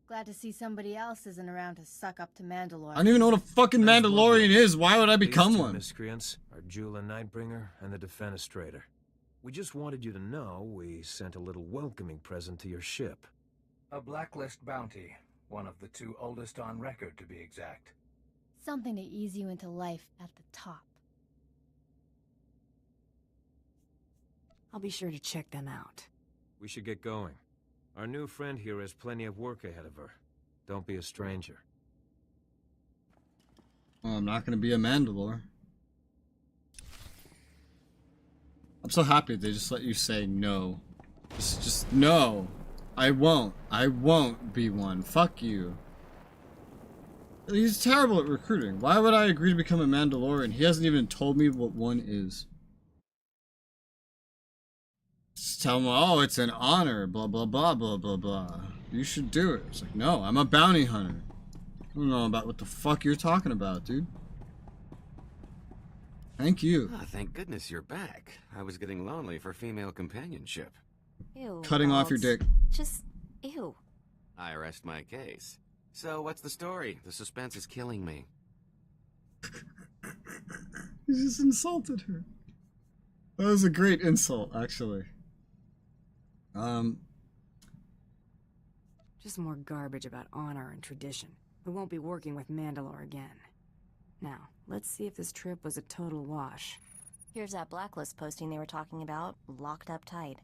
Glad to see somebody else isn't around to suck up to Mandalore. I don't even know what a fucking Mandalorian is. Why would I become one? Miscreants are Jula Nightbringer and the Defenestrator. We just wanted you to know we sent a little welcoming present to your ship. A blacklist bounty. One of the 2 oldest on record, to be exact. Something to ease you into life at the top. I'll be sure to check them out. We should get going. Our new friend here has plenty of work ahead of her. Don't be a stranger. Well, I'm not going to be a Mandalore. I'm so happy they just let you say no. Just no. I won't. I won't be one. Fuck you. He's terrible at recruiting. Why would I agree to become a Mandalorian? He hasn't even told me what one is. Just tell him, oh, it's an honor, blah, blah, blah, blah, blah, blah. You should do it. It's like, no, I'm a bounty hunter. I don't know about what the fuck you're talking about, dude. Thank you. Ah, thank goodness you're back. I was getting lonely for female companionship. Ew. Cutting off your dick. Just, ew. I rest my case. So, what's the story? The suspense is killing me. He just insulted her. That was a great insult, actually. Just more garbage about honor and tradition. We won't be working with Mandalore again. Now, let's see if this trip was a total wash. Here's that blacklist posting they were talking about, locked up tight.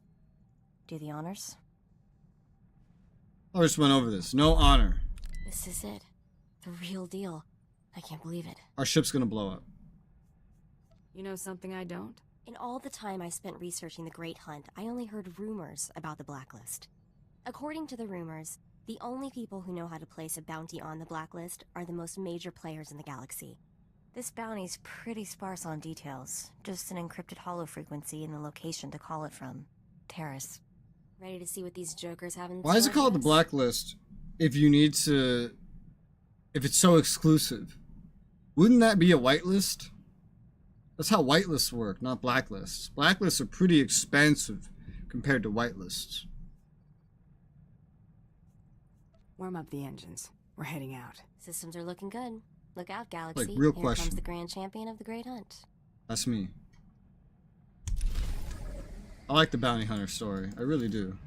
Do the honors? I just went over this. No honor. This is it. The real deal. I can't believe it. Our ship's gonna blow up. You know something I don't? In all the time I spent researching the Great Hunt, I only heard rumors about the blacklist. According to the rumors, the only people who know how to place a bounty on the blacklist are the most major players in the galaxy. This bounty's pretty sparse on details. Just an encrypted hollow frequency and the location to call it from. Terrace. Ready to see what these jokers have in store? Why is it called the blacklist if you need to... if it's so exclusive? Wouldn't that be a whitelist? That's how whitelists work, not blacklists. Blacklists are pretty expensive compared to whitelists. Warm up the engines. We're heading out. Systems are looking good. Look out, Galaxy. Like, real Here question. comes the grand champion of the Great Hunt. That's me. I like the bounty hunter story. I really do.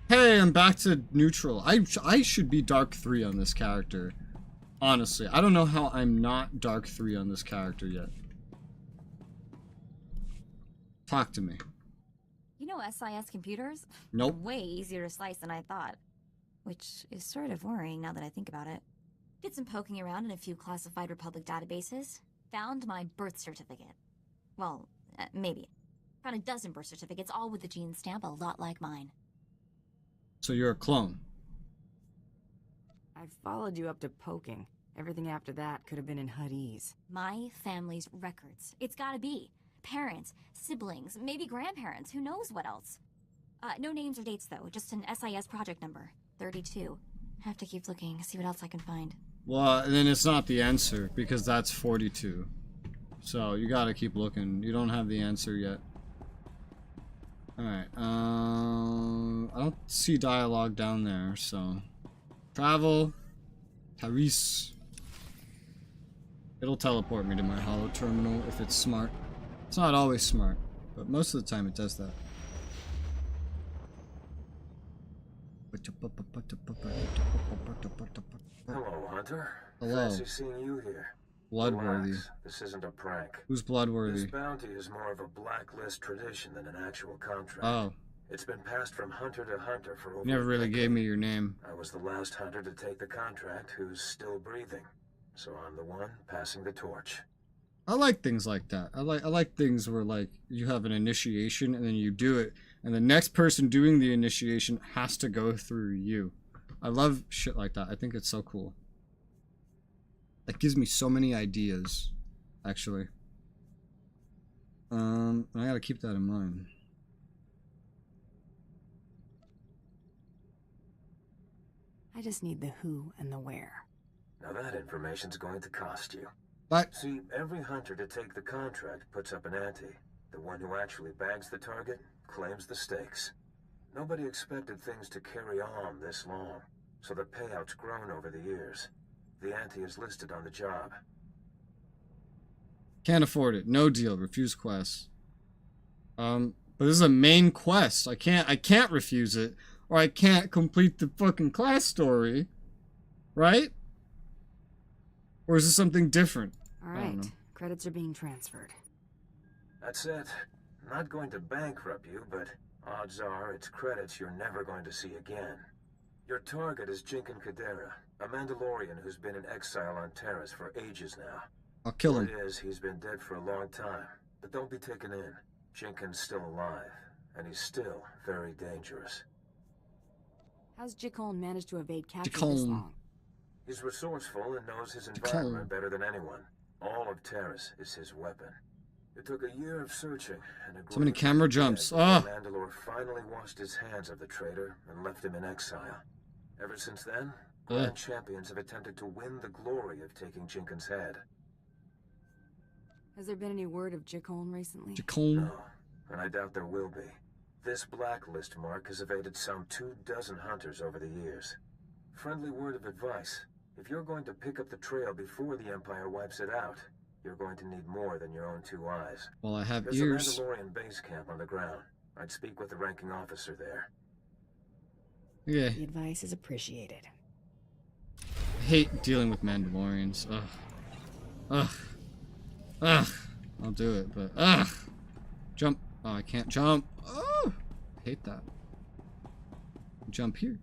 Hey, I'm back to neutral. I should be Dark 3 on this character. Honestly, I don't know how I'm not Dark 3 on this character yet. Talk to me. You know SIS computers? Nope. Way easier to slice than I thought. Which is sort of worrying now that I think about it. Did some poking around in a few classified Republic databases. Found my birth certificate. Well, maybe. Found a dozen birth certificates, all with the gene stamp, a lot like mine. So you're a clone. I followed you up to poking. Everything after that could have been in Huttese. My family's records. It's gotta be. Parents, siblings, maybe grandparents, who knows what else. No names or dates though, just an SIS project number. 32. Have to keep looking, see what else I can find. Well, then it's not the answer, because that's 42. So you gotta keep looking. You don't have the answer yet. Alright, I don't see dialogue down there, so... Travel. Tyrese. It'll teleport me to my holo terminal if it's smart. It's not always smart, but most of the time it does that. Hello, Hunter. Hello. Fancy seeing you here. Bloodworthy. Relax. This isn't a prank. Who's Bloodworthy? This bounty is more of a blacklist tradition than an actual contract. Oh. It's been passed from hunter to hunter for over You never really gave me your name. I was the last hunter to take the contract who's still breathing. So I'm the one passing the torch. I like things like that. I like things where like you have an initiation and then you do it and the next person doing the initiation has to go through you. I love shit like that. I think it's so cool. That gives me so many ideas, actually. I gotta keep that in mind. I just need the who and the where. Now that information's going to cost you. But see, every hunter to take the contract puts up an ante. The one who actually bags the target claims the stakes. Nobody expected things to carry on this long, so the payout's grown over the years. The ante is listed on the job. Can't afford it. No deal. Refuse quest. But this is a main quest. I can't refuse it, or I can't complete the fucking class story, right? Or is this something different? All right, credits are being transferred. That's it. Not going to bankrupt you, but odds are it's credits you're never going to see again. Your target is Jinkin Kadera, a Mandalorian who's been in exile on Terrace for ages now. I'll kill him. Word is he's been dead for a long time, but don't be taken in. Jinkin's still alive, and he's still very dangerous. How's Jikon managed to evade capture this long? He's resourceful and knows his environment better than anyone. All of Terrace is his weapon. It took a year of searching and a so many camera jumps. Ah! Mandalore finally washed his hands of the traitor and left him in exile. Ever since then, Grand Champions have attempted to win the glory of taking Jinkin's head. Has there been any word of Jikon recently? Jikon? No, and I doubt there will be. This blacklist mark has evaded some 24 hunters over the years. Friendly word of advice. If you're going to pick up the trail before the Empire wipes it out, you're going to need more than your own 2 eyes. Well, I have There's ears. a Mandalorian base camp on the ground. I'd speak with the ranking officer there. Yeah. The advice is appreciated. I hate dealing with Mandalorians. Ugh. Ugh. Ugh. I'll do it, but ugh. Jump. Oh, I can't jump. Oh, I hate that. Jump here.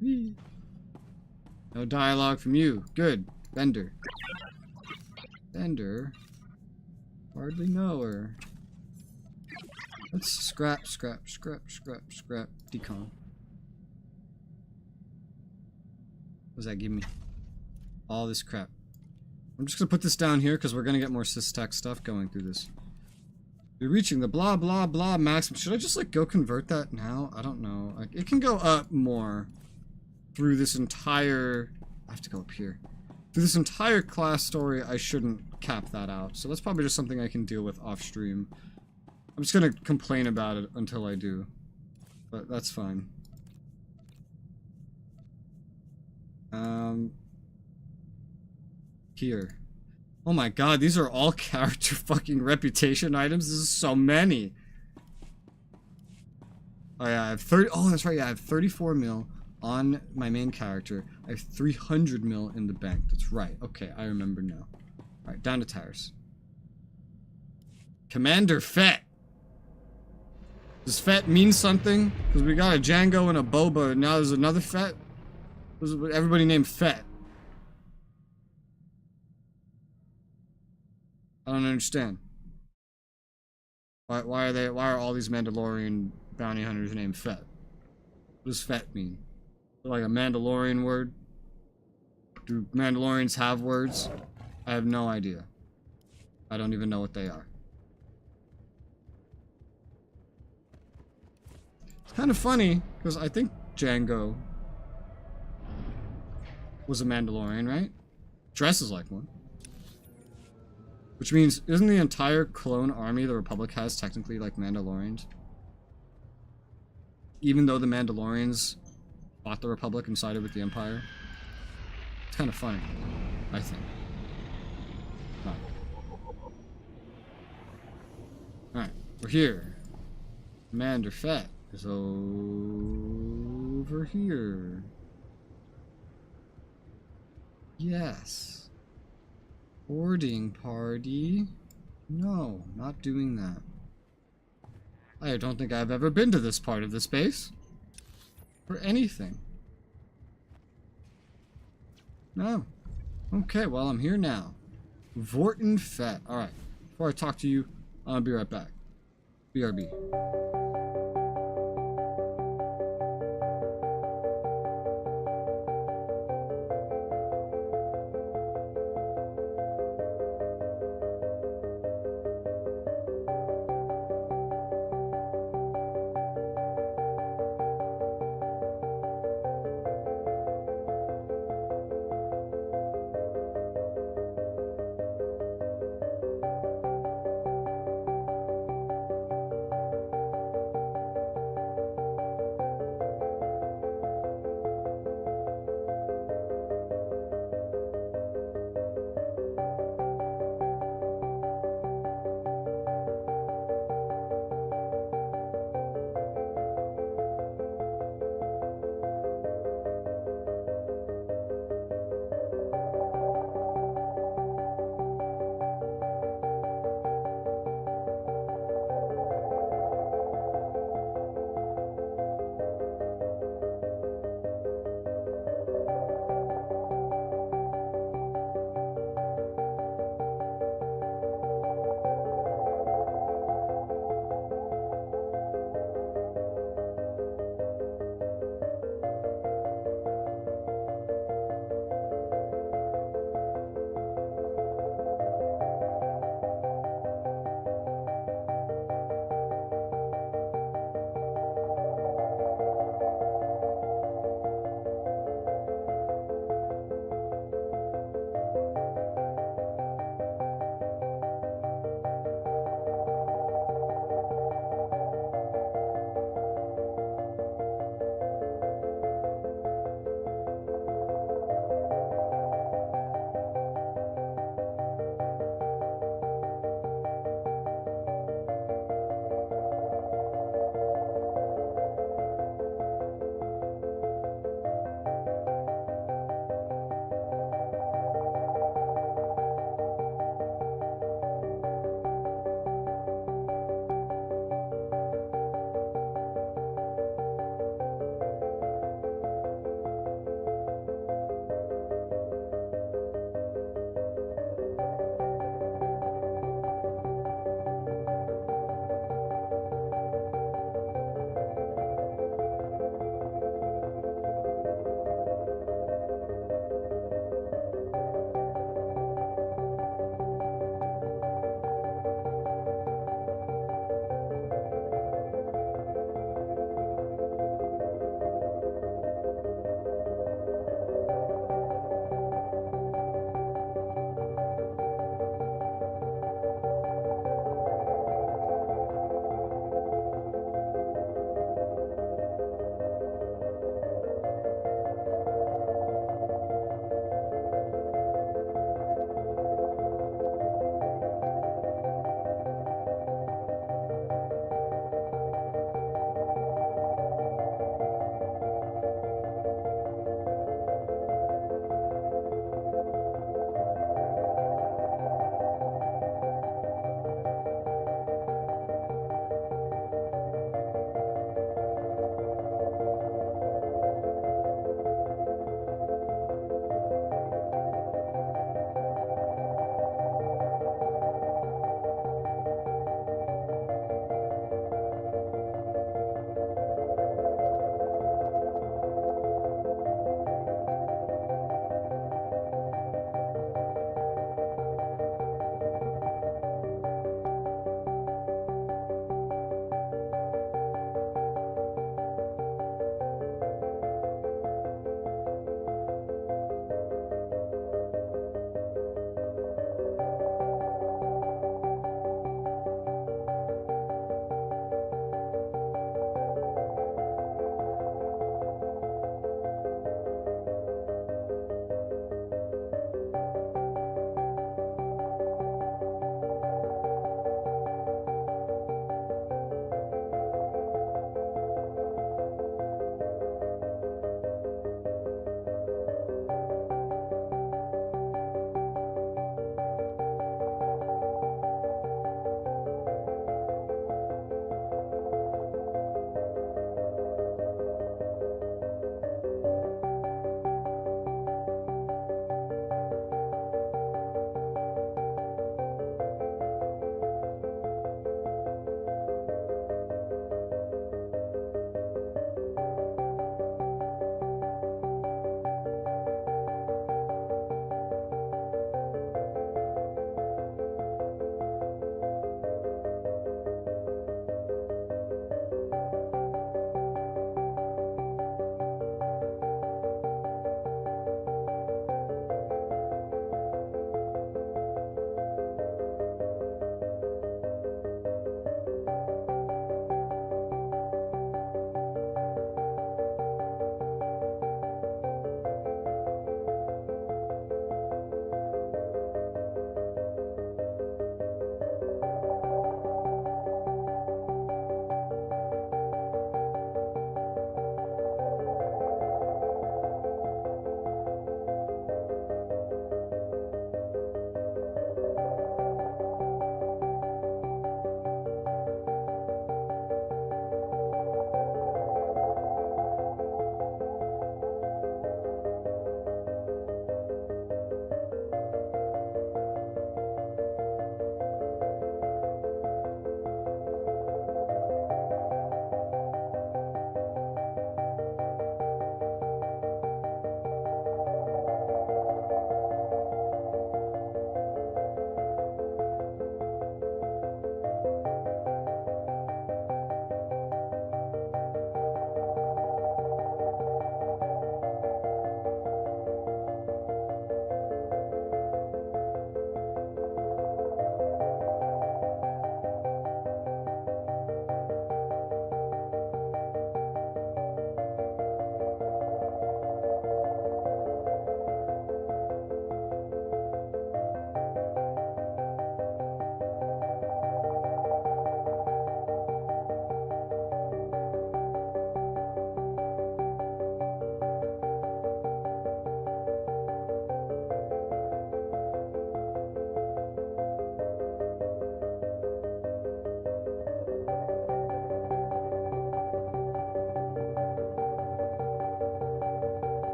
Whee. No dialogue from you. Good. Bender. Bender. Hardly know her. Let's scrap. Decon. What does that give me? All this crap. I'm just gonna put this down here because we're gonna get more sys-tech stuff going through this. You're reaching the blah blah blah maximum. Should I just like go convert that now? I don't know. Like, it can go up more through this entire... I have to go up here. Through this entire class story, I shouldn't cap that out. So that's probably just something I can deal with off stream. I'm just gonna complain about it until I do. But that's fine. Here. Oh my god, these are all character fucking reputation items. This is so many. Oh yeah, I have 30. Oh, that's right. Yeah, I have 34 mil on my main character. I have 300 mil in the bank. That's right. Okay, I remember now. All right, down to tires. Commander Fett. Does Fett mean something? Because we got a Django and a Boba, and now there's another Fett. There's everybody named Fett. I don't understand. Why are all these Mandalorian bounty hunters named Fett? What does Fett mean? Like a Mandalorian word? Do Mandalorians have words? I have no idea. I don't even know what they are. It's kind of funny, because I think Django was a Mandalorian, right? Dresses like one. Which means, isn't the entire clone army the Republic has technically like Mandalorians? Even though the Mandalorians fought the Republic and sided with the Empire? It's kind of funny, I think. Alright, we're here. Commander Fett is over here. Yes. Boarding party? No, not doing that. I don't think I've ever been to this part of the space. For anything. No. Okay, well, I'm here now. Vorton Fett. Alright. Before I talk to you, I'll be right back. BRB.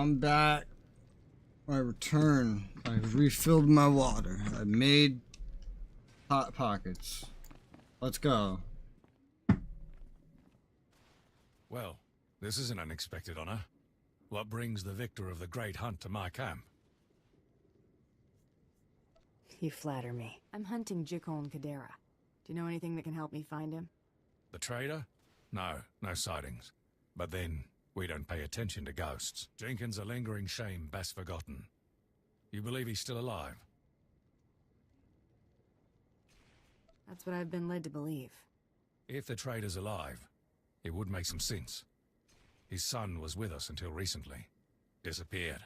I'm back. I return. I refilled my water. I made hot pockets. Let's go. Well, this is an unexpected honor. What brings the victor of the Great Hunt to my camp? You flatter me. I'm hunting Jikon Kadera. Do you know anything that can help me find him? The traitor? No sightings. But then, we don't pay attention to ghosts. Jenkins a lingering shame best forgotten. You believe he's still alive? That's what I've been led to believe. If the traitor's alive, it would make some sense. His son was with us until recently. Disappeared.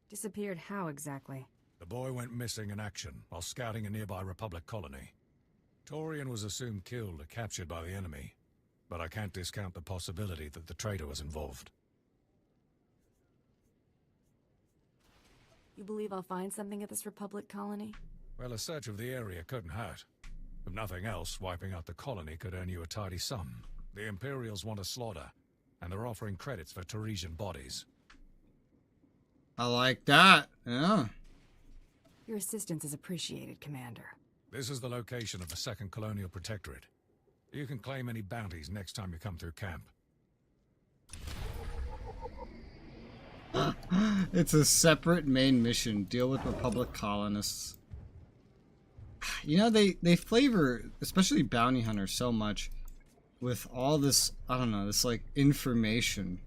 Disappeared how exactly? The boy went missing in action while scouting a nearby Republic colony. Torian was assumed killed or captured by the enemy, but I can't discount the possibility that the traitor was involved. You believe I'll find something at this Republic colony? Well, a search of the area couldn't hurt. If nothing else, wiping out the colony could earn you a tidy sum. The Imperials want a slaughter, and they're offering credits for Teresian bodies. I like that, yeah. Your assistance is appreciated, Commander. This is the location of the Second Colonial Protectorate. You can claim any bounties next time you come through camp. It's a separate main mission. Deal with Republic colonists. You know, they flavor, especially bounty hunters, so much with all this, I don't know, this like information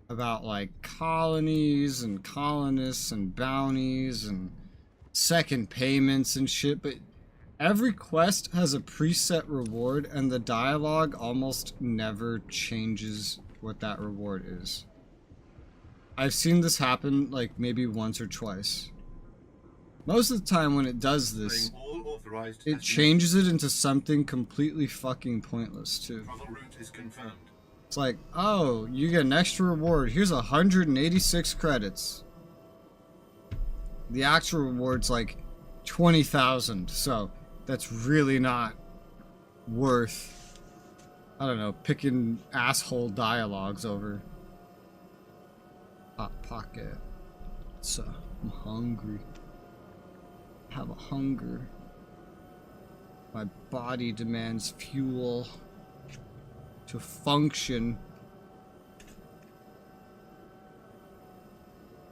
about like colonies and colonists and bounties and second payments and shit, but every quest has a preset reward and the dialogue almost never changes what that reward is. I've seen this happen like maybe once or twice. Most of the time when it does this, it changes it into something completely fucking pointless too. Travel route is confirmed. It's like, oh, you get an extra reward. Here's 186 credits. The actual reward's like 20,000, so that's really not worth, I don't know, picking asshole dialogues over. Hot pocket. So, I'm hungry. I have a hunger. My body demands fuel to function.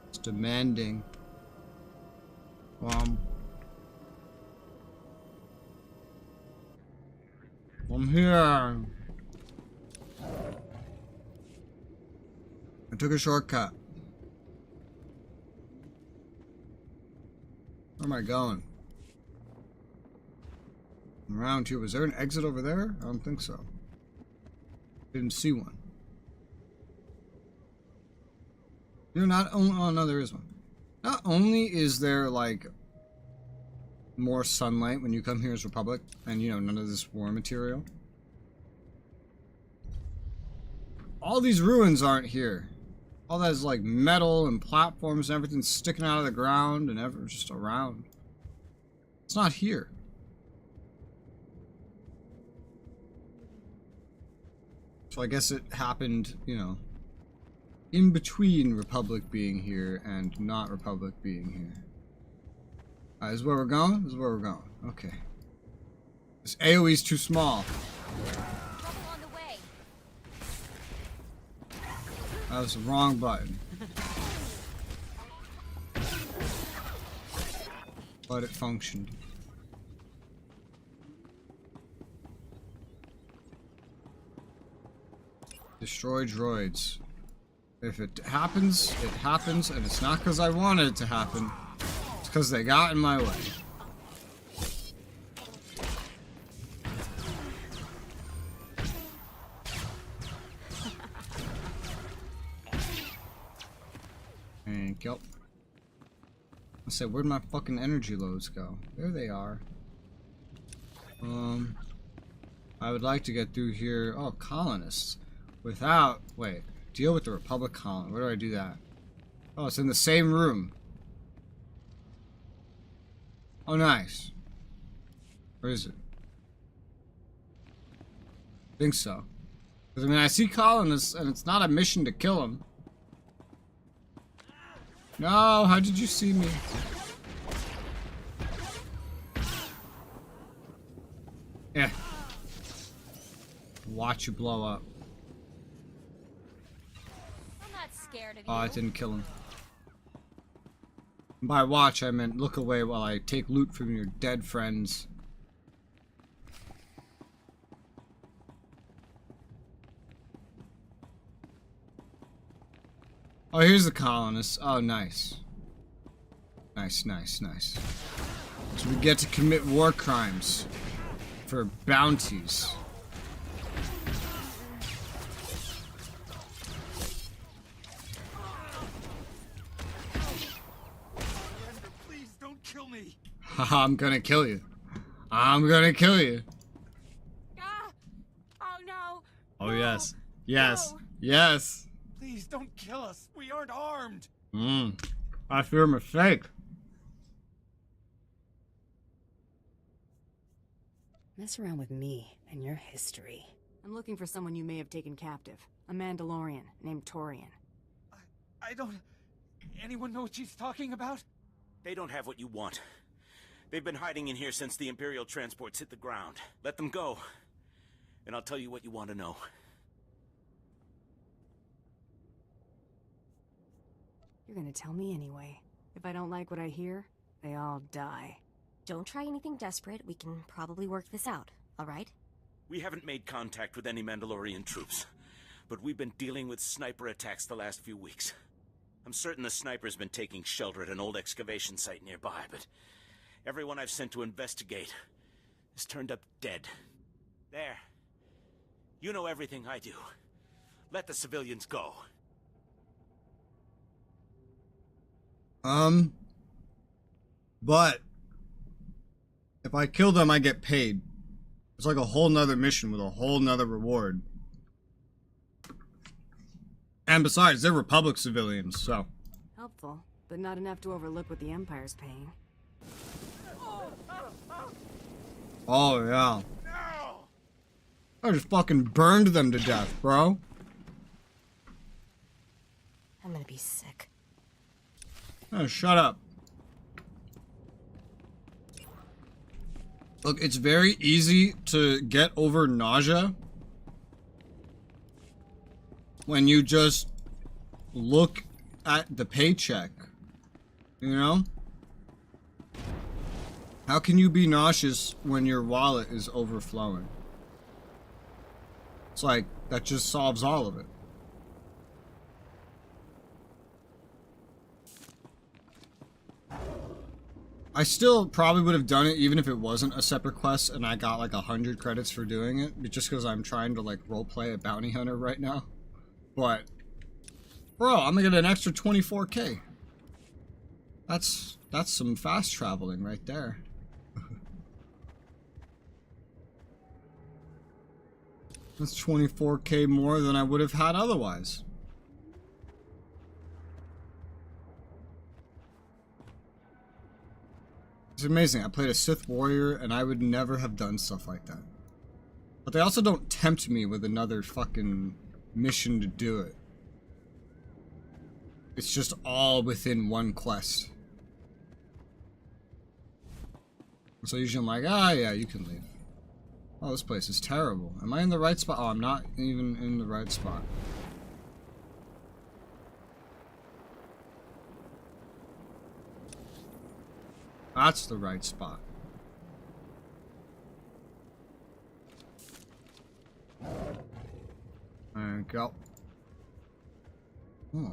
It's demanding. I'm here. I took a shortcut. Where am I going? Around here. Was there an exit over there? I don't think so. Didn't see one. You're not only. Oh no, there is one. Not only is there like more sunlight when you come here as Republic, and you know none of this war material. All these ruins aren't here. All that is like metal and platforms and everything sticking out of the ground and ever just around. It's not here. So I guess it happened, you know, in between Republic being here and not Republic being here. This is where we're going? This is where we're going. Okay. This AoE's too small. Trouble on the way. That was the wrong button. But it functioned. Destroy droids. If it happens, it happens, and it's not because I wanted it to happen. It's because they got in my way. Thank you. I said, where'd my fucking energy loads go? There they are. I would like to get through here. Oh, colonists. Without, wait, deal with the Republic colony. Where do I do that? Oh, it's in the same room. Oh, nice. Where is it? I think so. Because, I mean, I see colonists, and it's not a mission to kill them. No, how did you see me? Yeah. Watch you blow up. I'm not scared of you. Oh, I didn't kill him. By watch, I meant look away while I take loot from your dead friends. Oh, here's the colonists. Oh, nice. Nice, nice, nice. So we get to commit war crimes for bounties. Please don't kill me. Haha, I'm gonna kill you. I'm gonna kill you. Ah! Oh no! Oh, yes. Yes. Yes. Please don't kill us. We aren't armed. I fear a mistake. Mess around with me and your history. I'm looking for someone you may have taken captive. A Mandalorian named Torian. I don't... Anyone know what she's talking about? They don't have what you want. They've been hiding in here since the Imperial transports hit the ground. Let them go, and I'll tell you what you want to know. You're gonna tell me anyway. If I don't like what I hear, they all die. Don't try anything desperate. We can probably work this out, all right? We haven't made contact with any Mandalorian troops, but we've been dealing with sniper attacks the last few weeks. I'm certain the sniper's been taking shelter at an old excavation site nearby, but everyone I've sent to investigate has turned up dead. There. You know everything I do. Let the civilians go. But if I kill them, I get paid. It's like a whole nother mission with a whole nother reward. And besides, they're Republic civilians, so. Helpful, but not enough to overlook what the Empire's paying. Oh, yeah. I just fucking burned them to death, bro. I'm gonna be sick. Oh, shut up. Look, it's very easy to get over nausea when you just look at the paycheck, you know? How can you be nauseous when your wallet is overflowing? It's like, that just solves all of it. I still probably would have done it even if it wasn't a separate quest and I got like 100 credits for doing it, just because I'm trying to like roleplay a bounty hunter right now. But, bro, I'm gonna get an extra 24k. That's some fast traveling right there. That's 24k more than I would have had otherwise. It's amazing. I played a Sith warrior and I would never have done stuff like that. But they also don't tempt me with another fucking mission to do it. It's just all within one quest. So usually I'm like, ah, yeah, you can leave. Oh, this place is terrible. Am I in the right spot? Oh, I'm not even in the right spot. That's the right spot. There we go. Oh.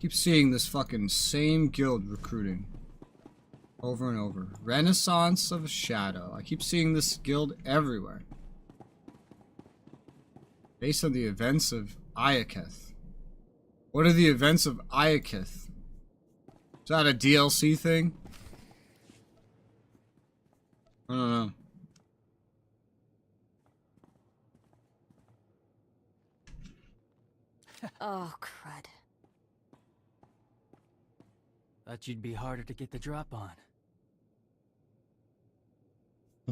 Keep seeing this fucking same guild recruiting. Over and over. Renaissance of Shadow. I keep seeing this guild everywhere. Based on the events of Iaketh. What are the events of Iaketh? Is that a DLC thing? I don't know. Oh, crud. Thought you'd be harder to get the drop on.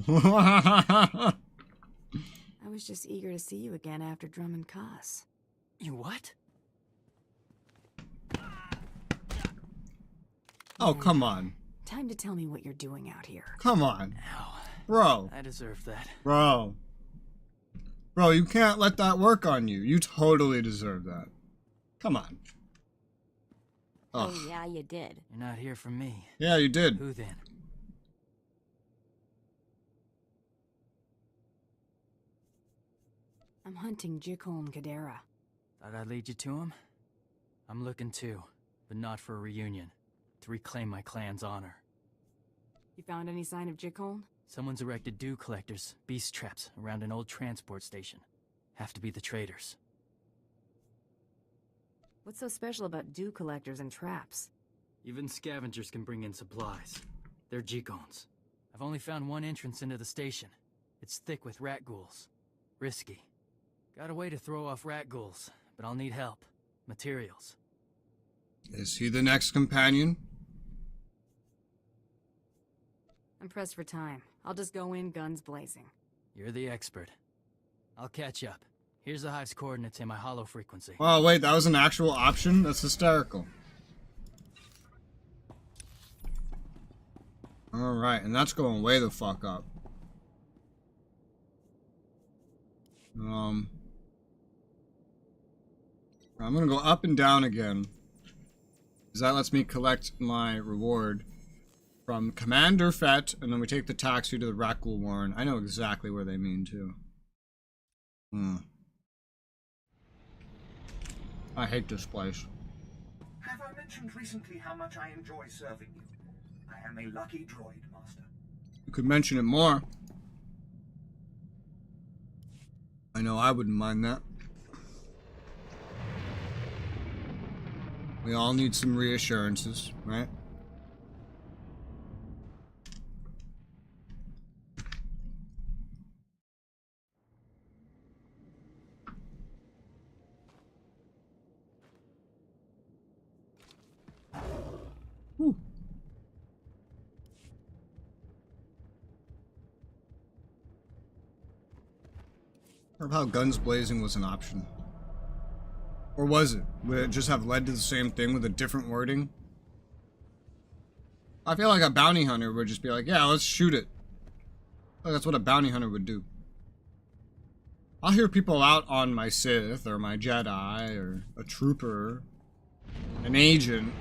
I was just eager to see you again after Drummond Koss. You what? Oh, come on. Time to tell me what you're doing out here. Come on. Ow. Bro. I deserve that. Bro. Bro, you can't let that work on you. You totally deserve that. Come on. Ugh. Oh, yeah, you did. You're not here for me. Yeah, you did. Who then? I'm hunting Jikholm Kadera. Thought I'd lead you to him? I'm looking too, but not for a reunion. To reclaim my clan's honor. You found any sign of Jikholm? Someone's erected dew collectors, beast traps, around an old transport station. Have to be the traders. What's so special about dew collectors and traps? Even scavengers can bring in supplies. They're Jikholms. I've only found one entrance into the station. It's thick with rat ghouls. Risky. Got a way to throw off rat ghouls, but I'll need help. Materials. Is he the next companion? I'm pressed for time. I'll just go in guns blazing. You're the expert. I'll catch up. Here's the hive's coordinates in my hollow frequency. Oh, wait, that was an actual option? That's hysterical. Alright, and that's going way the fuck up. I'm gonna go up and down again. Because that lets me collect my reward from Commander Fett, and then we take the taxi to the Rakghoul Warren. I know exactly where they mean to. I hate this place. Have I mentioned recently how much I enjoy serving you? I am a lucky droid, Master. You could mention it more. I know I wouldn't mind that. We all need some reassurances, right? Whew. Or how guns blazing was an option. Or was it? Would it just have led to the same thing with a different wording? I feel like a bounty hunter would just be like, yeah, let's shoot it. Like, that's what a bounty hunter would do. I'll hear people out on my Sith, or my Jedi, or a trooper, an agent.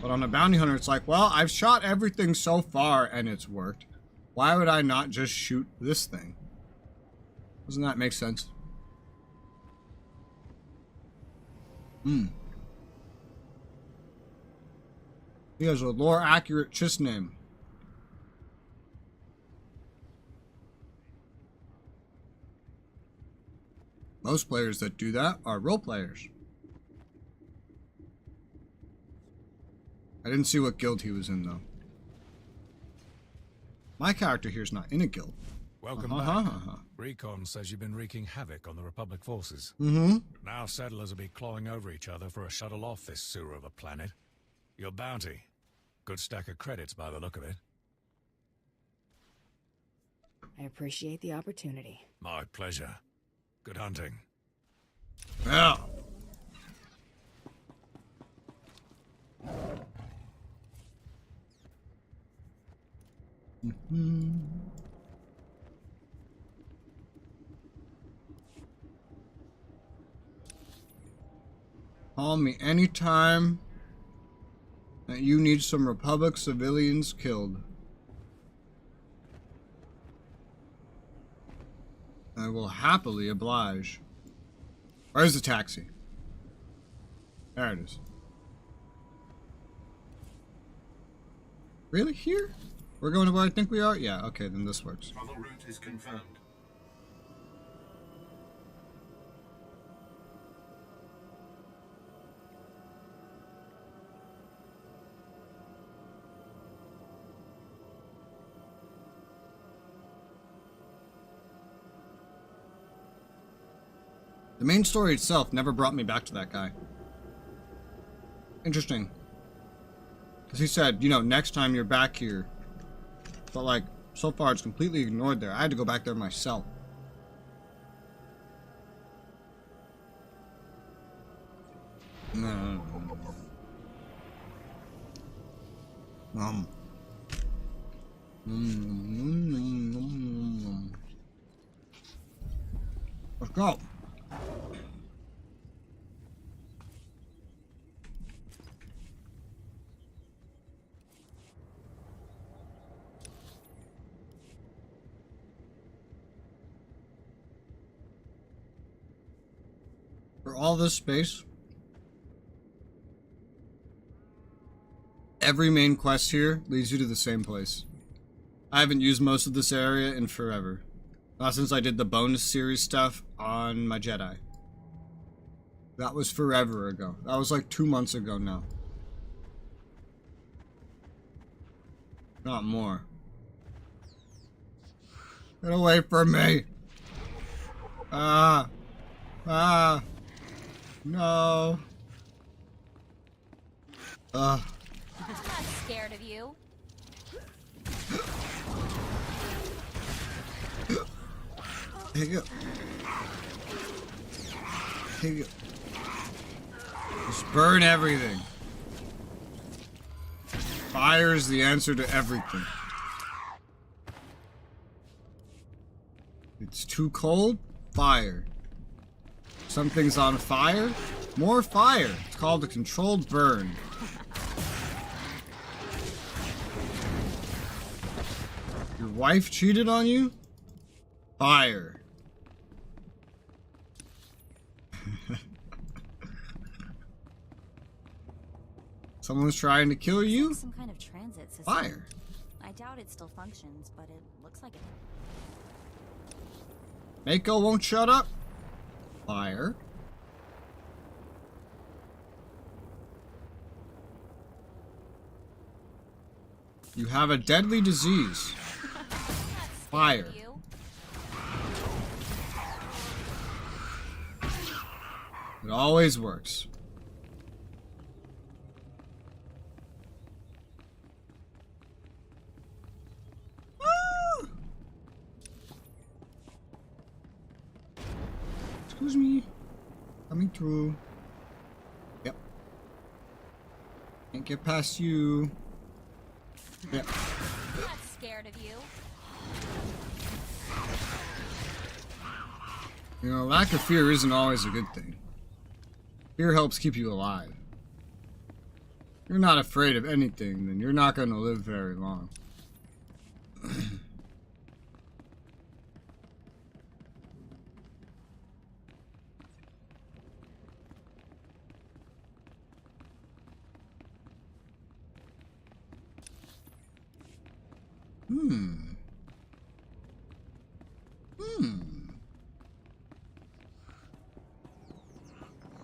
But on a bounty hunter, it's like, well, I've shot everything so far, and it's worked. Why would I not just shoot this thing? Doesn't that make sense? He has a lore-accurate chis name. Most players that do that are role players. I didn't see what guild he was in, though. My character here is not in a guild. Welcome back. Recon says you've been wreaking havoc on the Republic forces. Now settlers will be clawing over each other for a shuttle off this sewer of a planet. Your bounty. Good stack of credits by the look of it. I appreciate the opportunity. My pleasure. Good hunting. Yeah. Call me anytime that you need some Republic civilians killed. I will happily oblige. Where's the taxi? There it is. Really? Here? We're going to where I think we are? Yeah, okay, then this works. Travel route is confirmed. The main story itself never brought me back to that guy. Interesting. Because he said, you know, next time you're back here. But like, so far it's completely ignored there. I had to go back there myself. No. Let's go. For all this space, every main quest here leads you to the same place. I haven't used most of this area in forever. Not since I did the bonus series stuff on my Jedi. That was forever ago. That was like 2 months ago now. Not more. Get away from me! Ah! Ah! No! I'm not scared of you. Here you go. Here you go. Just burn everything. Fire is the answer to everything. It's too cold? Fire. Something's on fire? More fire. It's called a controlled burn. Your wife cheated on you? Fire. Someone's trying to kill you? Some kind of transit system. Fire. I doubt it still functions, but it looks like it. Mako won't shut up? Fire. You have a deadly disease. Fire. It always works. Excuse me. Coming through. Yep. Can't get past you. Yep. I'm not scared of you. You know, lack of fear isn't always a good thing. Fear helps keep you alive. If you're not afraid of anything, then you're not going to live very long.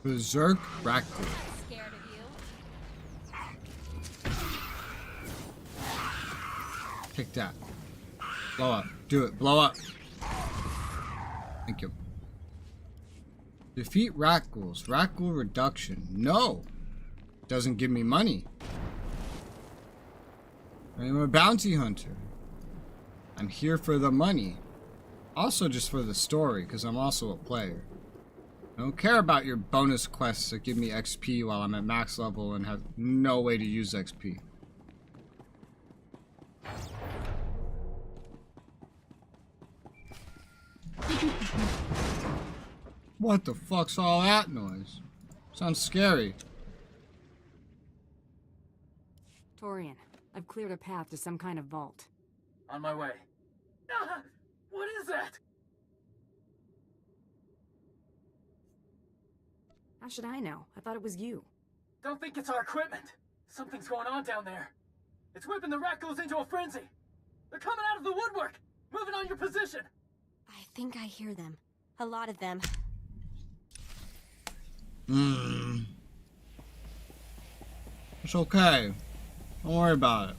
Berserk Raccoon. Scared of you. Take that. Blow up. Do it. Blow up. Thank you. Defeat Rakghouls. Rakghoul reduction. No. Doesn't give me money. I'm a bounty hunter. I'm here for the money. Also just for the story, because I'm also a player. I don't care about your bonus quests that give me XP while I'm at max level and have no way to use XP. What the fuck's all that noise? Sounds scary. Torian, I've cleared a path to some kind of vault. On my way. What is that? How should I know? I thought it was you. Don't think it's our equipment. Something's going on down there. It's whipping the Rakghouls into a frenzy. They're coming out of the woodwork. Moving on your position. I think I hear them. A lot of them. It's okay. Don't worry about it.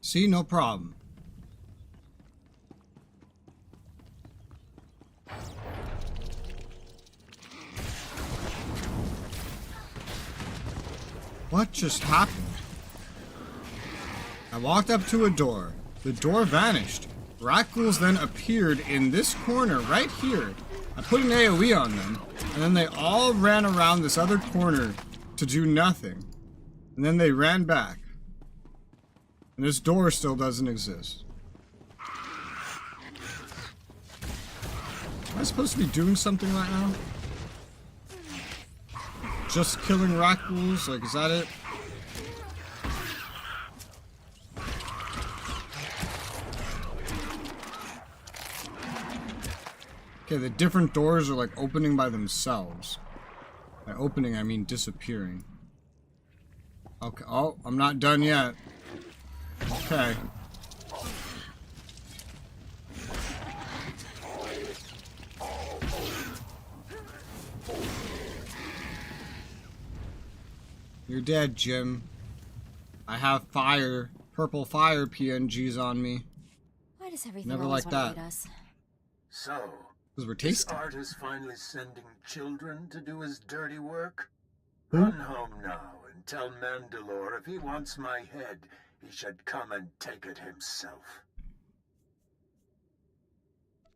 See, no problem. What just happened? I walked up to a door. The door vanished. Rat ghouls then appeared in this corner right here. I put an AoE on them, and then they all ran around this other corner to do nothing. And then they ran back. And this door still doesn't exist. Am I supposed to be doing something right now? Just killing rat ghouls? Like, is that it? Okay, the different doors are like opening by themselves. By opening, I mean disappearing. Okay, oh, I'm not done yet. Okay. You're dead, Jim. I have fire, purple fire PNGs on me. Why does everything Never always like want to that. eat us? So, Because we're this tasty. artist finally sending children to do his dirty work? Run home now and tell Mandalore if he wants my head, he should come and take it himself.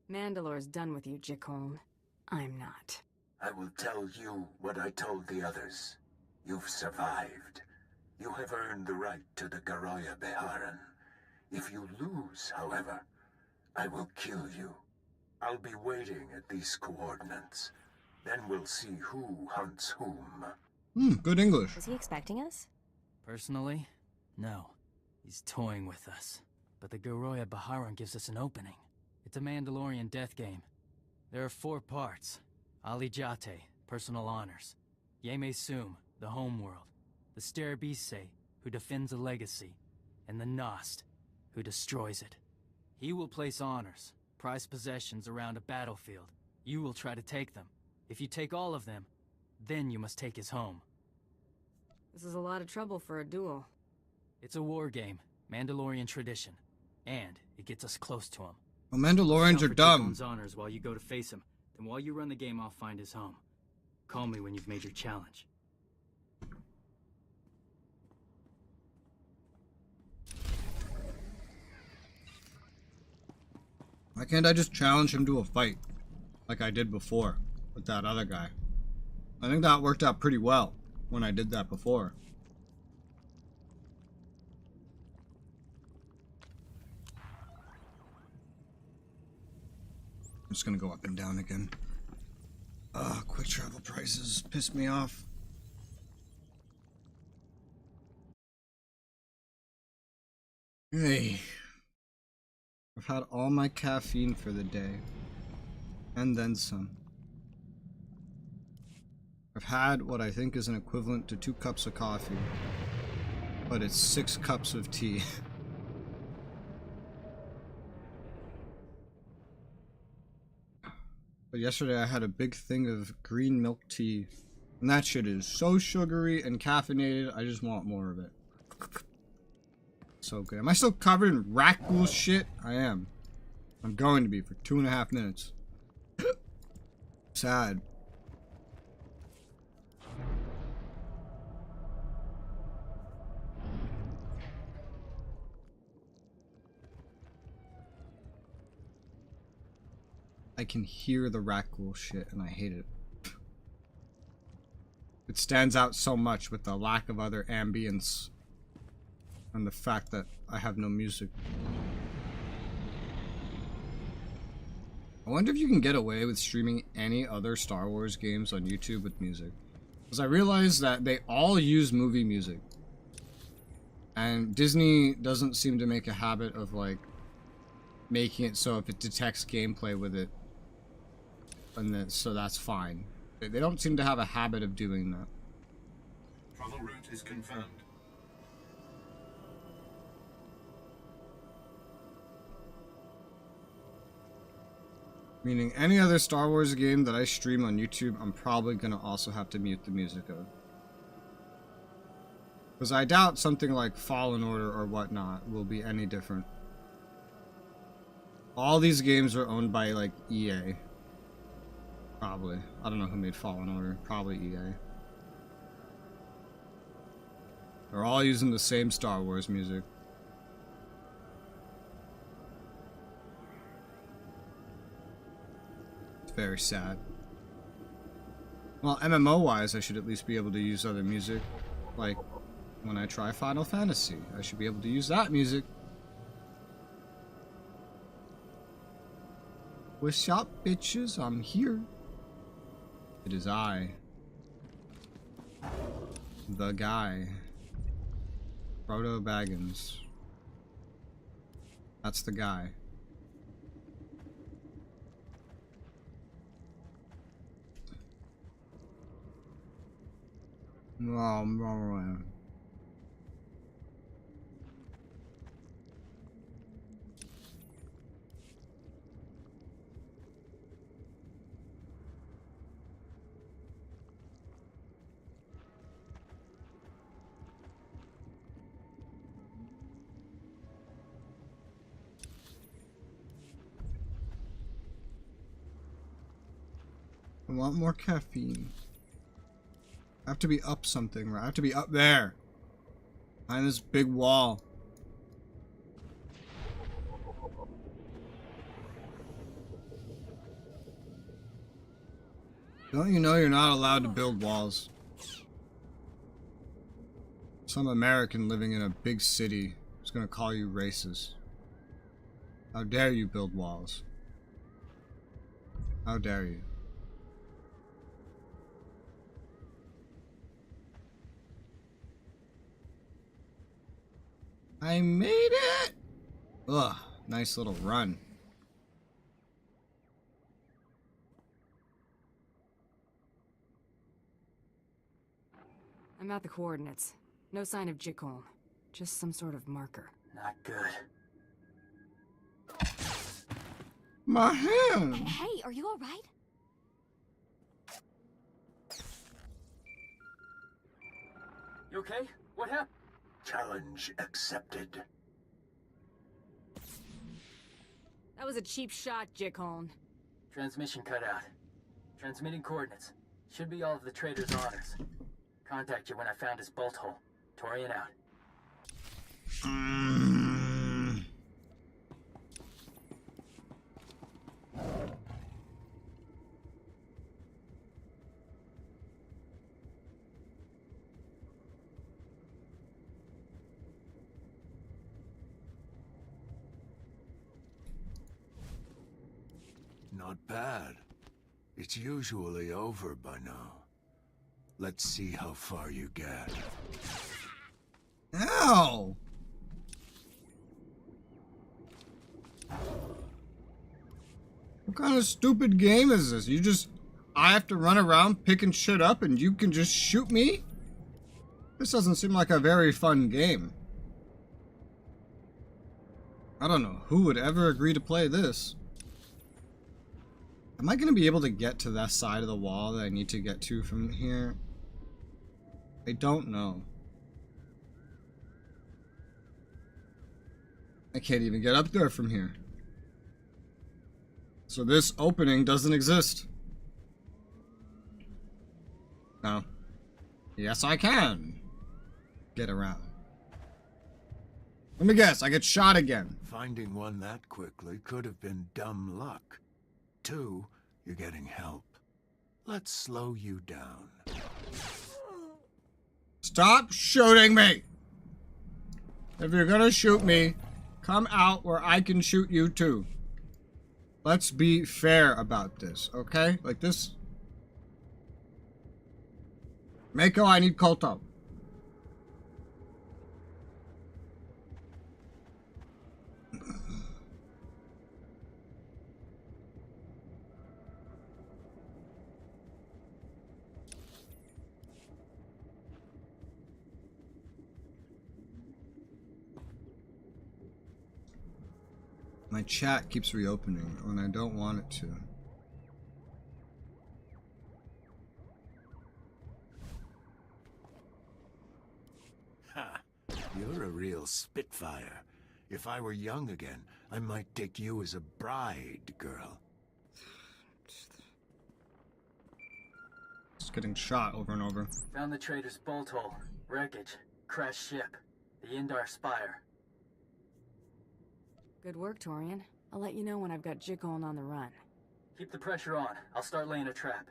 Mandalore's done with you, Jicone. I'm not. I will tell you what I told the others. You've survived. You have earned the right to the Garoya Beharan. If you lose, however, I will kill you. I'll be waiting at these coordinates. Then we'll see who hunts whom. Good English. Was he expecting us? Personally, no. He's toying with us. But the Garoya Baharan gives us an opening. It's a Mandalorian death game. There are 4 parts. Ali Jate, personal honors. Yeme Sum, the homeworld. The Sterabise, who defends a legacy. And the Nost, who destroys it. He will place honors, prized possessions around a battlefield. You will try to take them. If you take all of them, then you must take his home. This is a lot of trouble for a duel. It's a war game, Mandalorian tradition. And it gets us close to him. Well, Mandalorians are dumb. His honors while you go to face him. Then while you run the game, I'll find his home. Call me when you've made your challenge. Why can't I just challenge him to a fight? Like I did before with that other guy. I think that worked out pretty well when I did that before. I'm just gonna go up and down again. Quick travel prices piss me off. Hey. I've had all my caffeine for the day. And then some. I've had what I think is an equivalent to 2 cups of coffee. But it's 6 cups of tea. But yesterday I had a big thing of green milk tea. And that shit is so sugary and caffeinated, I just want more of it. So good. Am I still covered in rat ghoul shit? I am. I'm going to be for 2.5 minutes. Sad. I can hear the rat ghoul shit and I hate it. It stands out so much with the lack of other ambience and the fact that I have no music. I wonder if you can get away with streaming any other Star Wars games on YouTube with music. Because I realized that they all use movie music. And Disney doesn't seem to make a habit of like making it so if it detects gameplay with it, and then, so that's fine. They don't seem to have a habit of doing that. Travel route is confirmed. Meaning any other Star Wars game that I stream on YouTube, I'm probably gonna also have to mute the music of. Because I doubt something like Fallen Order or whatnot will be any different. All these games are owned by like EA. Probably. I don't know who made Fallen Order. Probably EA. They're all using the same Star Wars music. It's very sad. Well, MMO-wise, I should at least be able to use other music. Like, when I try Final Fantasy, I should be able to use that music. What's up, bitches? I'm here. It is I. The guy. Proto Baggins. That's the guy. I want more caffeine. I have to be up something, right? I have to be up there. Behind this big wall. Don't you know you're not allowed to build walls? Some American living in a big city is gonna call you racist. How dare you build walls? How dare you? I made it! Ugh, nice little run. I'm at the coordinates. No sign of Jicon. Just some sort of marker. Not good. My hand! Hey, are you alright? You okay? What happened? Challenge accepted. That was a cheap shot, Jicon. Transmission cut out. Transmitting coordinates. Should be all of the trader's honors. Contact you when I found his bolt hole. Torian out. Not bad. It's usually over by now. Let's see how far you get. Ow! What kind of stupid game is this? I have to run around picking shit up and you can just shoot me? This doesn't seem like a very fun game. I don't know who would ever agree to play this. Am I going to be able to get to that side of the wall that I need to get to from here? I don't know. I can't even get up there from here. So this opening doesn't exist. No. Yes, I can get around. Let me guess, I get shot again. Finding one that quickly could have been dumb luck. 2, you're getting help. Let's slow you down. Stop shooting me! If you're gonna shoot me, come out where I can shoot you too. Let's be fair about this, okay? Like this. Mako, I need Kolto. My chat keeps reopening when I don't want it to. Ha! You're a real spitfire. If I were young again, I might take you as a bride, girl. Just getting shot over and over. Found the trader's bolt hole. Wreckage. crashed ship, the Indar Spire. Good work, Torian. I'll let you know when I've got Jickoln on the run. Keep the pressure on. I'll start laying a trap.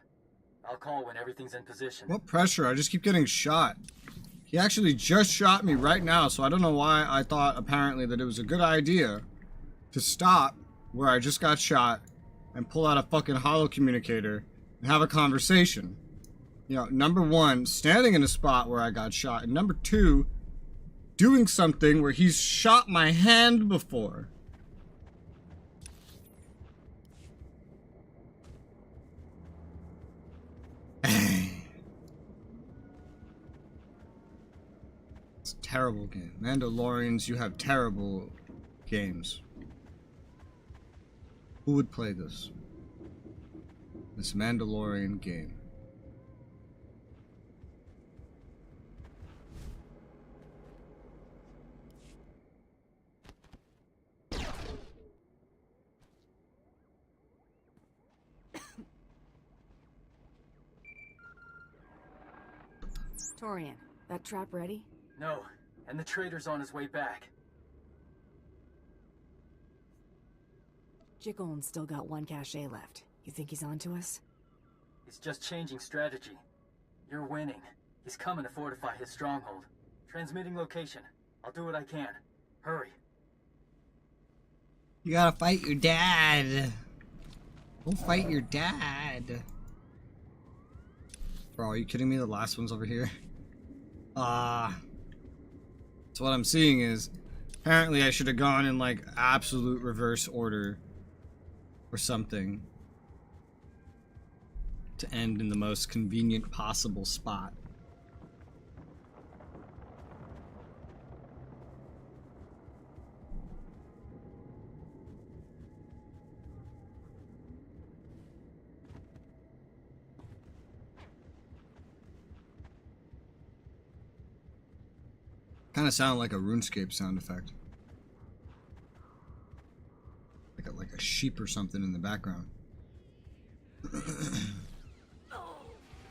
I'll call when everything's in position. What pressure? I just keep getting shot. He actually just shot me right now, so I don't know why I thought apparently that it was a good idea to stop where I just got shot and pull out a fucking holo communicator and have a conversation. You know, number one, standing in a spot where I got shot, and number two, doing something where he's shot my hand before. It's a terrible game. Mandalorians, you have terrible games. Who would play this? This Mandalorian game. Torian, that trap ready? No, and the trader's on his way back. Jickoln's still got one cache left. You think he's onto us? He's just changing strategy. You're winning. He's coming to fortify his stronghold. Transmitting location. I'll do what I can. Hurry. You gotta fight your dad. Go fight your dad. Bro, are you kidding me? The last one's over here. So what I'm seeing is, apparently I should have gone in like absolute reverse order or something to end in the most convenient possible spot. Kind of sound like a RuneScape sound effect. Like a sheep or something in the background.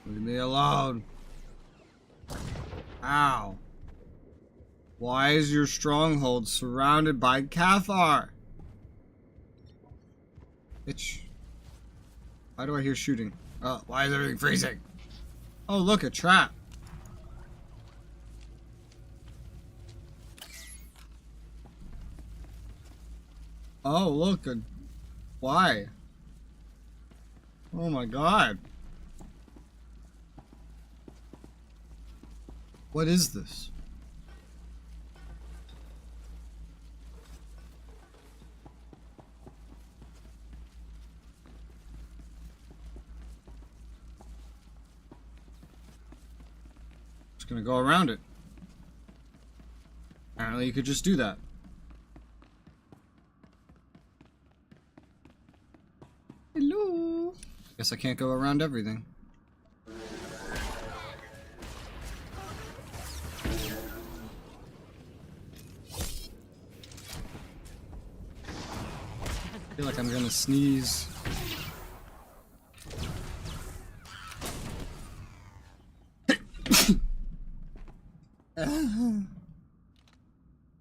Leave me alone. Ow. Why is your stronghold surrounded by Cathar? Bitch. Why do I hear shooting? Oh, why is everything freezing? Oh, look, a trap. Oh, look. Why? Oh my god. What is this? Just gonna go around it. Apparently you could just do that. Hello. Guess I can't go around everything. I feel like I'm gonna sneeze.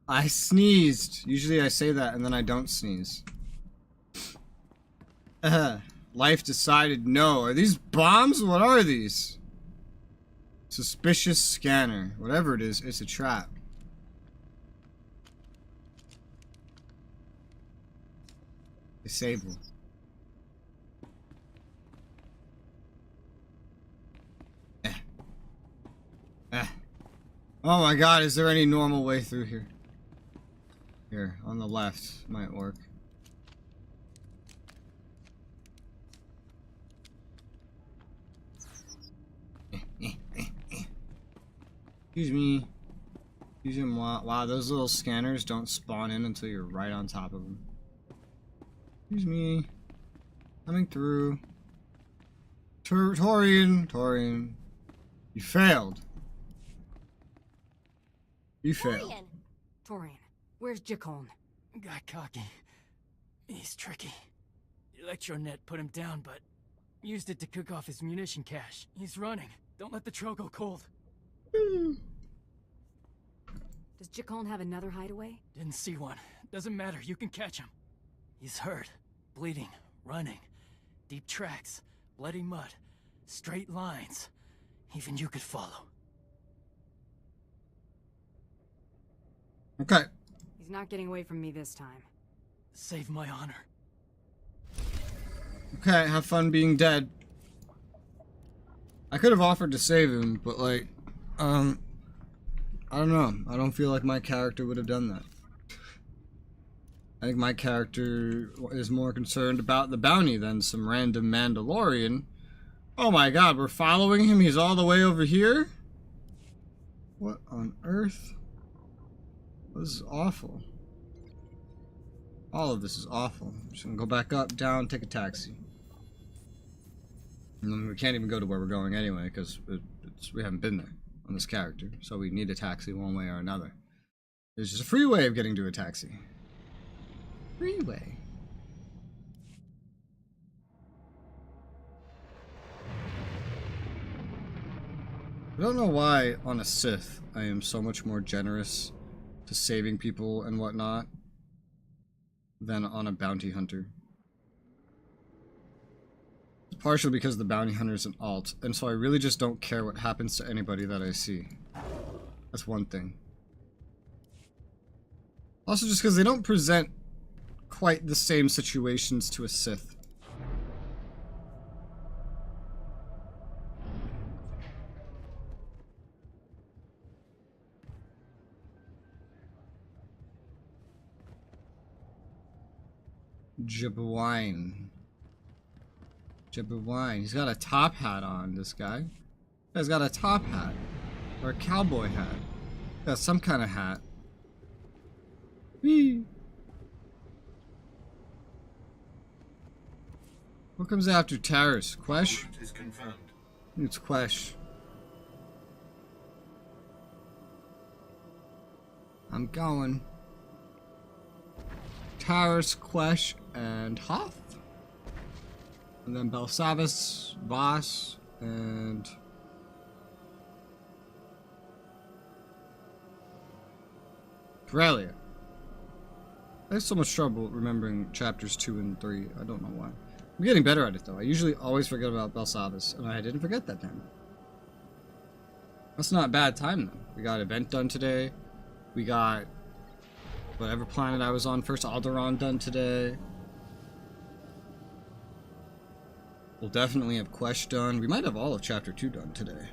I sneezed. Usually I say that and then I don't sneeze. Life decided no. Are these bombs? What are these? Suspicious scanner. Whatever it is, it's a trap. Disable. Oh my god, is there any normal way through here? Here, on the left. Might work. Excuse me. Excuse him. Wow, those little scanners don't spawn in until you're right on top of them. Excuse me. Coming through. Torian. You failed. You failed. Torian, where's Jickoln? Got cocky. He's tricky. Electronet put him down, but used it to cook off his munition cache. He's running. Don't let the trail go cold. Jicone have another hideaway? Didn't see one. Doesn't matter, you can catch him. He's hurt, bleeding, running. Deep tracks, bloody mud, straight lines. Even you could follow. Okay. He's not getting away from me this time. Save my honor. Okay, have fun being dead. I could have offered to save him, but like, I don't know. I don't feel like my character would have done that. I think my character is more concerned about the bounty than some random Mandalorian. Oh my god, we're following him? He's all the way over here? What on earth? This is awful. All of this is awful. I'm just gonna go back up, down, take a taxi. And then we can't even go to where we're going anyway, because we haven't been there on this character. So we need a taxi one way or another. There's just a free way of getting to a taxi. Freeway. I don't know why on a Sith I am so much more generous to saving people and whatnot than on a bounty hunter. It's partially because the bounty hunter is an alt, and so I really just don't care what happens to anybody that I see. That's one thing. Also just because they don't present quite the same situations to a Sith. Jabwine. He's got a top hat on, this guy. He's got a top hat. Or a cowboy hat. Got some kind of hat. Whee! What comes after Taris? Quesh? It's Quesh. I'm going. Taris, Quesh, and Hoth. And then Belsavis, Voss, and... Corellia. I have so much trouble remembering chapters 2 and 3. I don't know why. I'm getting better at it though. I usually always forget about Belsavis, and I didn't forget that time. That's not a bad time though. We got event done today. We got whatever planet I was on first, Alderaan, done today. We'll definitely have Quesh done. We might have all of chapter 2 done today.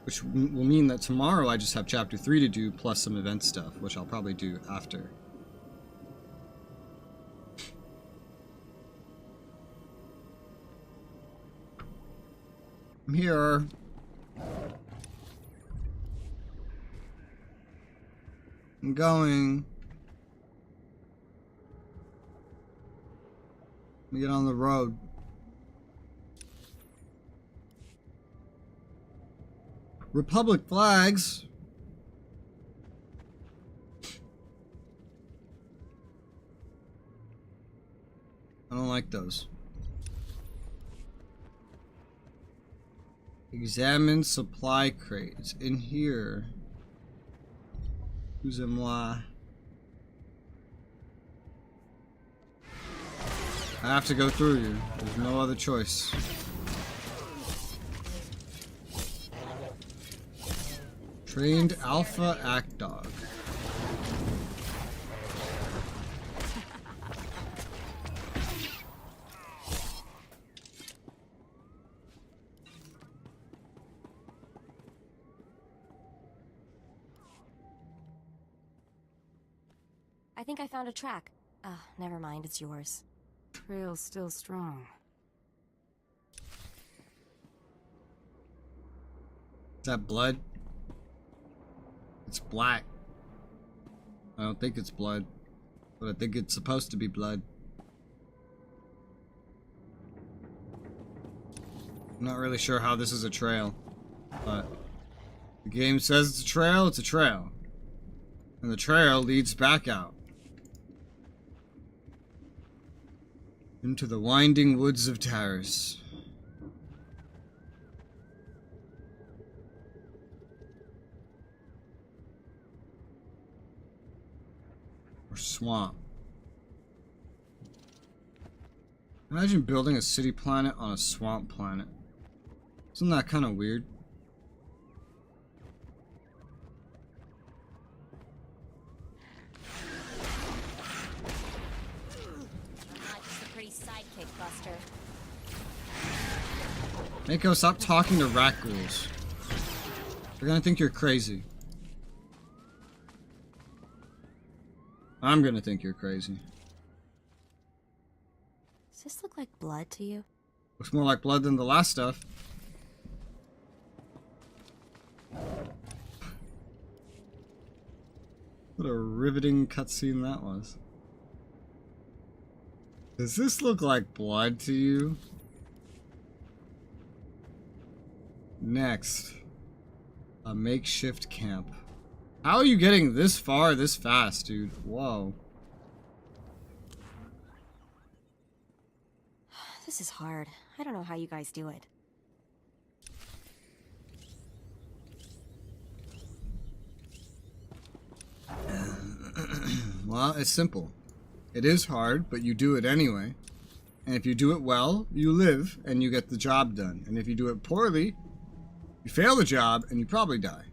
Which will mean that tomorrow I just have chapter 3 to do plus some event stuff, which I'll probably do after. I'm here. I'm going. Let me get on the road. Republic flags. I don't like those. Examine supply crate. It's in here. Moi. I have to go through you. There's no other choice. Trained Alpha Act Dog. I think I found a track. Never mind, it's yours. Trail's still strong. Is that blood? It's black. I don't think it's blood, but I think it's supposed to be blood. I'm not really sure how this is a trail, but the game says it's a trail, it's a trail. And the trail leads back out into the winding woods of Taris. Or swamp. Imagine building a city planet on a swamp planet. Isn't that kind of weird? Buster. Mako, stop talking to rat ghouls. They're gonna think you're crazy. I'm gonna think you're crazy. Does this look like blood to you? Looks more like blood than the last stuff. What a riveting cutscene that was. Does this look like blood to you? Next. A makeshift camp. How are you getting this far this fast, dude? Whoa. This is hard. I don't know how you guys do it. Well, it's simple. It is hard, but you do it anyway. And if you do it well, you live and you get the job done. And if you do it poorly, you fail the job and you probably die.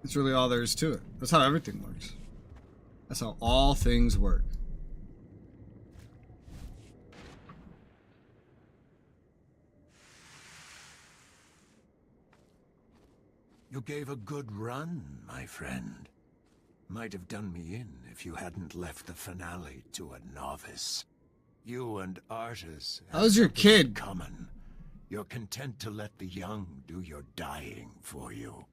That's really all there is to it. That's how everything works. That's how all things work. You gave a good run, my friend. Might have done me in if you hadn't left the finale to a novice. You and Artis. How's your kid? Common. You're content to let the young do your dying for you.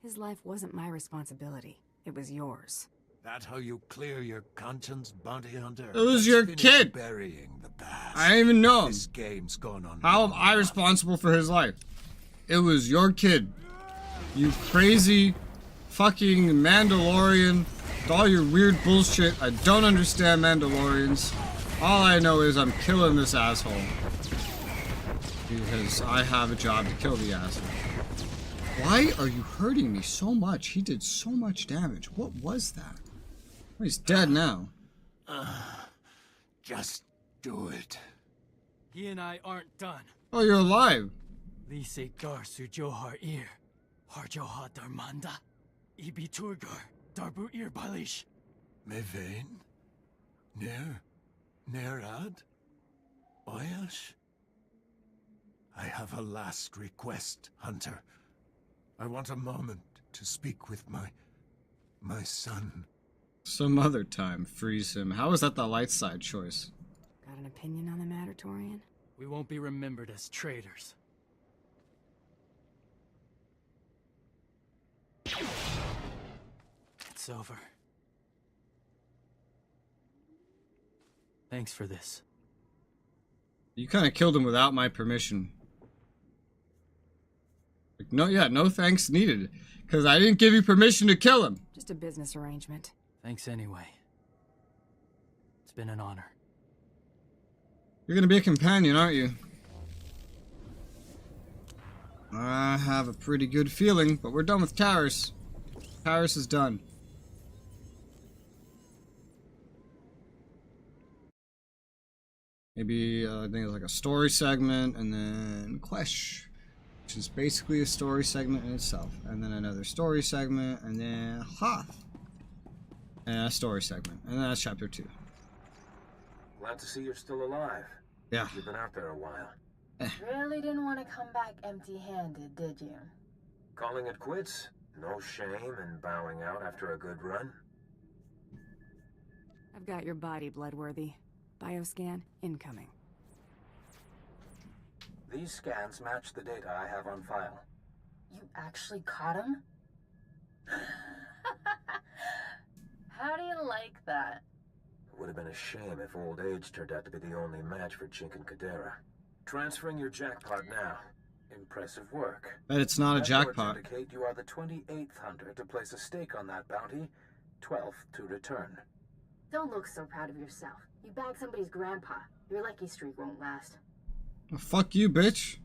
His life wasn't my responsibility. It was yours. That how you clear your conscience, bounty hunter? It was your kid. Burying the past. I didn't even know him. This game's gone on. How am I responsible for his life? It was your kid. You crazy fucking Mandalorian. With all your weird bullshit. I don't understand Mandalorians. All I know is I'm killing this asshole. Because I have a job to kill the asshole. Why are you hurting me so much? He did so much damage. What was that? Oh, he's dead now. Just do it. He and I aren't done. Oh, you're alive. Lise gar sujohar ir. Harjoha darmanda. Ibi turgar. Darbu ir balish. Mevain? Nerad? Oyash? I have a last request, Hunter. I want a moment to speak with my son. Some other time, freeze him. How is that the light side choice? Got an opinion on the matter, Torian? We won't be remembered as traitors. It's over. Thanks for this. You kind of killed him without my permission. Like, no thanks needed. Because I didn't give you permission to kill him. Just a business arrangement. Thanks anyway. It's been an honor. You're gonna be a companion, aren't you? I have a pretty good feeling, but we're done with Taris. Taris is done. Maybe, I think it's like a story segment, and then Quesh, which is basically a story segment in itself. And then another story segment, and then Hoth. And a story segment. And then that's chapter 2. Glad to see you're still alive. Yeah. You've been out there a while. Really didn't want to come back empty-handed, did you? Calling it quits? No shame in bowing out after a good run? I've got your body, Bloodworthy. Bioscan incoming. These scans match the data I have on file. You actually caught him? How do you like that? It would have been a shame if old age turned out to be the only match for Chink and Kadera. Transferring your jackpot now. Impressive work. Bet it's not a jackpot. Indicate you are the 28th hunter to place a stake on that bounty, 12th to return. Don't look so proud of yourself. You bagged somebody's grandpa. Your lucky streak won't last. Well, fuck you, bitch.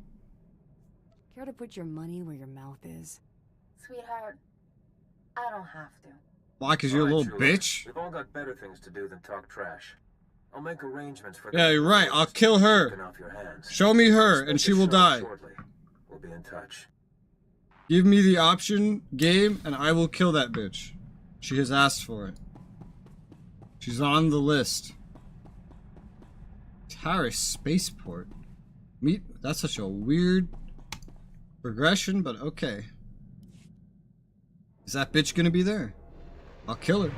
Care to put your money where your mouth is? Sweetheart, I don't have to. Why? Because you're a little bitch? We've all got better things to do than talk trash. I'll make arrangements for Yeah, you're right. I'll kill her. Show me her, and she will die. We'll be in touch. Give me the option, game, and I will kill that bitch. She has asked for it. She's on the list. Taris Spaceport. That's such a weird progression, but okay. Is that bitch gonna be there? I'll kill her.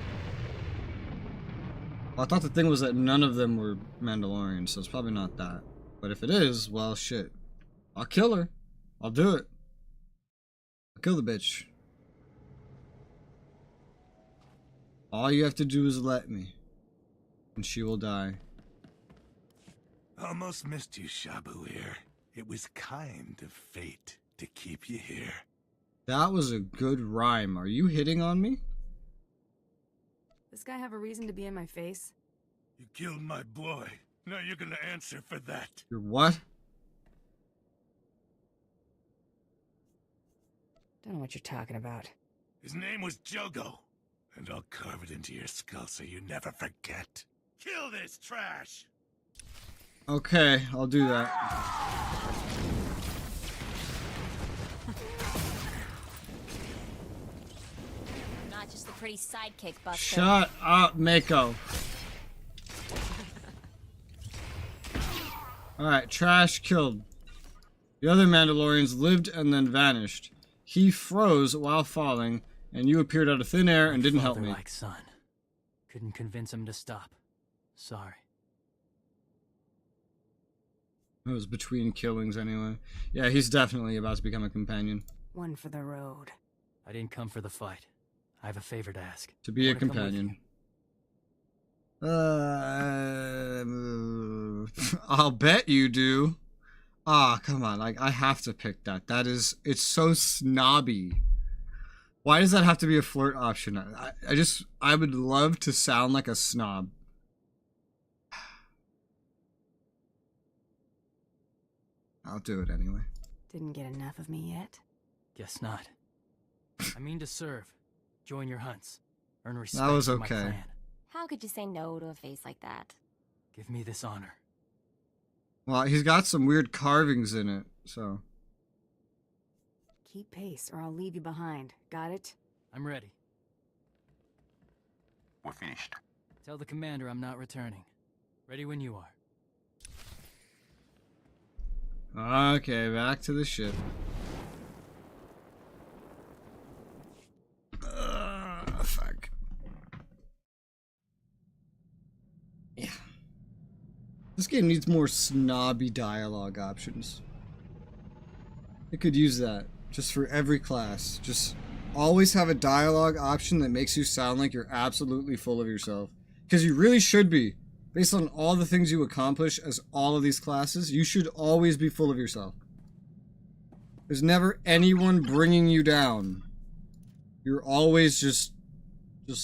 Well, I thought the thing was that none of them were Mandalorians, so it's probably not that. But if it is, well, shit. I'll kill her. I'll do it. I'll kill the bitch. All you have to do is let me. And she will die. Almost missed you, Shabuir. It was kind of fate to keep you here. That was a good rhyme. Are you hitting on me? This guy have a reason to be in my face? You killed my boy. Now you're gonna answer for that. You're what? Don't know what you're talking about. His name was Jogo. And I'll carve it into your skull so you never forget. Kill this trash! Okay, I'll do that. Not just a pretty sidekick, Buster. Shut up, Mako. Alright, trash killed. The other Mandalorians lived and then vanished. He froze while falling, and you appeared out of thin air and didn't help me. Like son. Couldn't convince him to stop. Sorry. It was between killings anyway. Yeah, he's definitely about to become a companion. One for the road. I didn't come for the fight. I have a favor to ask. To be a companion. I'll bet you do. Ah, come on. Like, I have to pick that. It's so snobby. Why does that have to be a flirt option? I would love to sound like a snob. I'll do it anyway. Didn't get enough of me yet? Guess not. I mean to serve. Join your hunts. Earn respect That was from my okay. clan. How could you say no to a face like that? Give me this honor. Well, he's got some weird carvings in it, so. Keep pace or I'll leave you behind. Got it? I'm ready. We're finished. Tell the commander I'm not returning. Ready when you are. Okay, back to the ship. Fuck. Yeah. This game needs more snobby dialogue options. It could use that. Just for every class. Just always have a dialogue option that makes you sound like you're absolutely full of yourself. Because you really should be. Based on all the things you accomplish as all of these classes, you should always be full of yourself. There's never anyone bringing you down. You're always just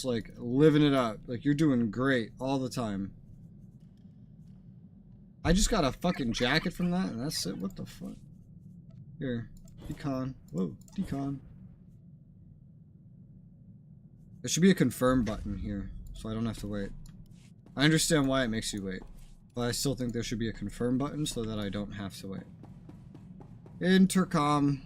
like living it up. Like you're doing great all the time. I just got a fucking jacket from that and that's it. What the fuck? Here. Decon. Whoa. Decon. There should be a confirm button here so I don't have to wait. I understand why it makes you wait, but I still think there should be a confirm button so that I don't have to wait. Intercom.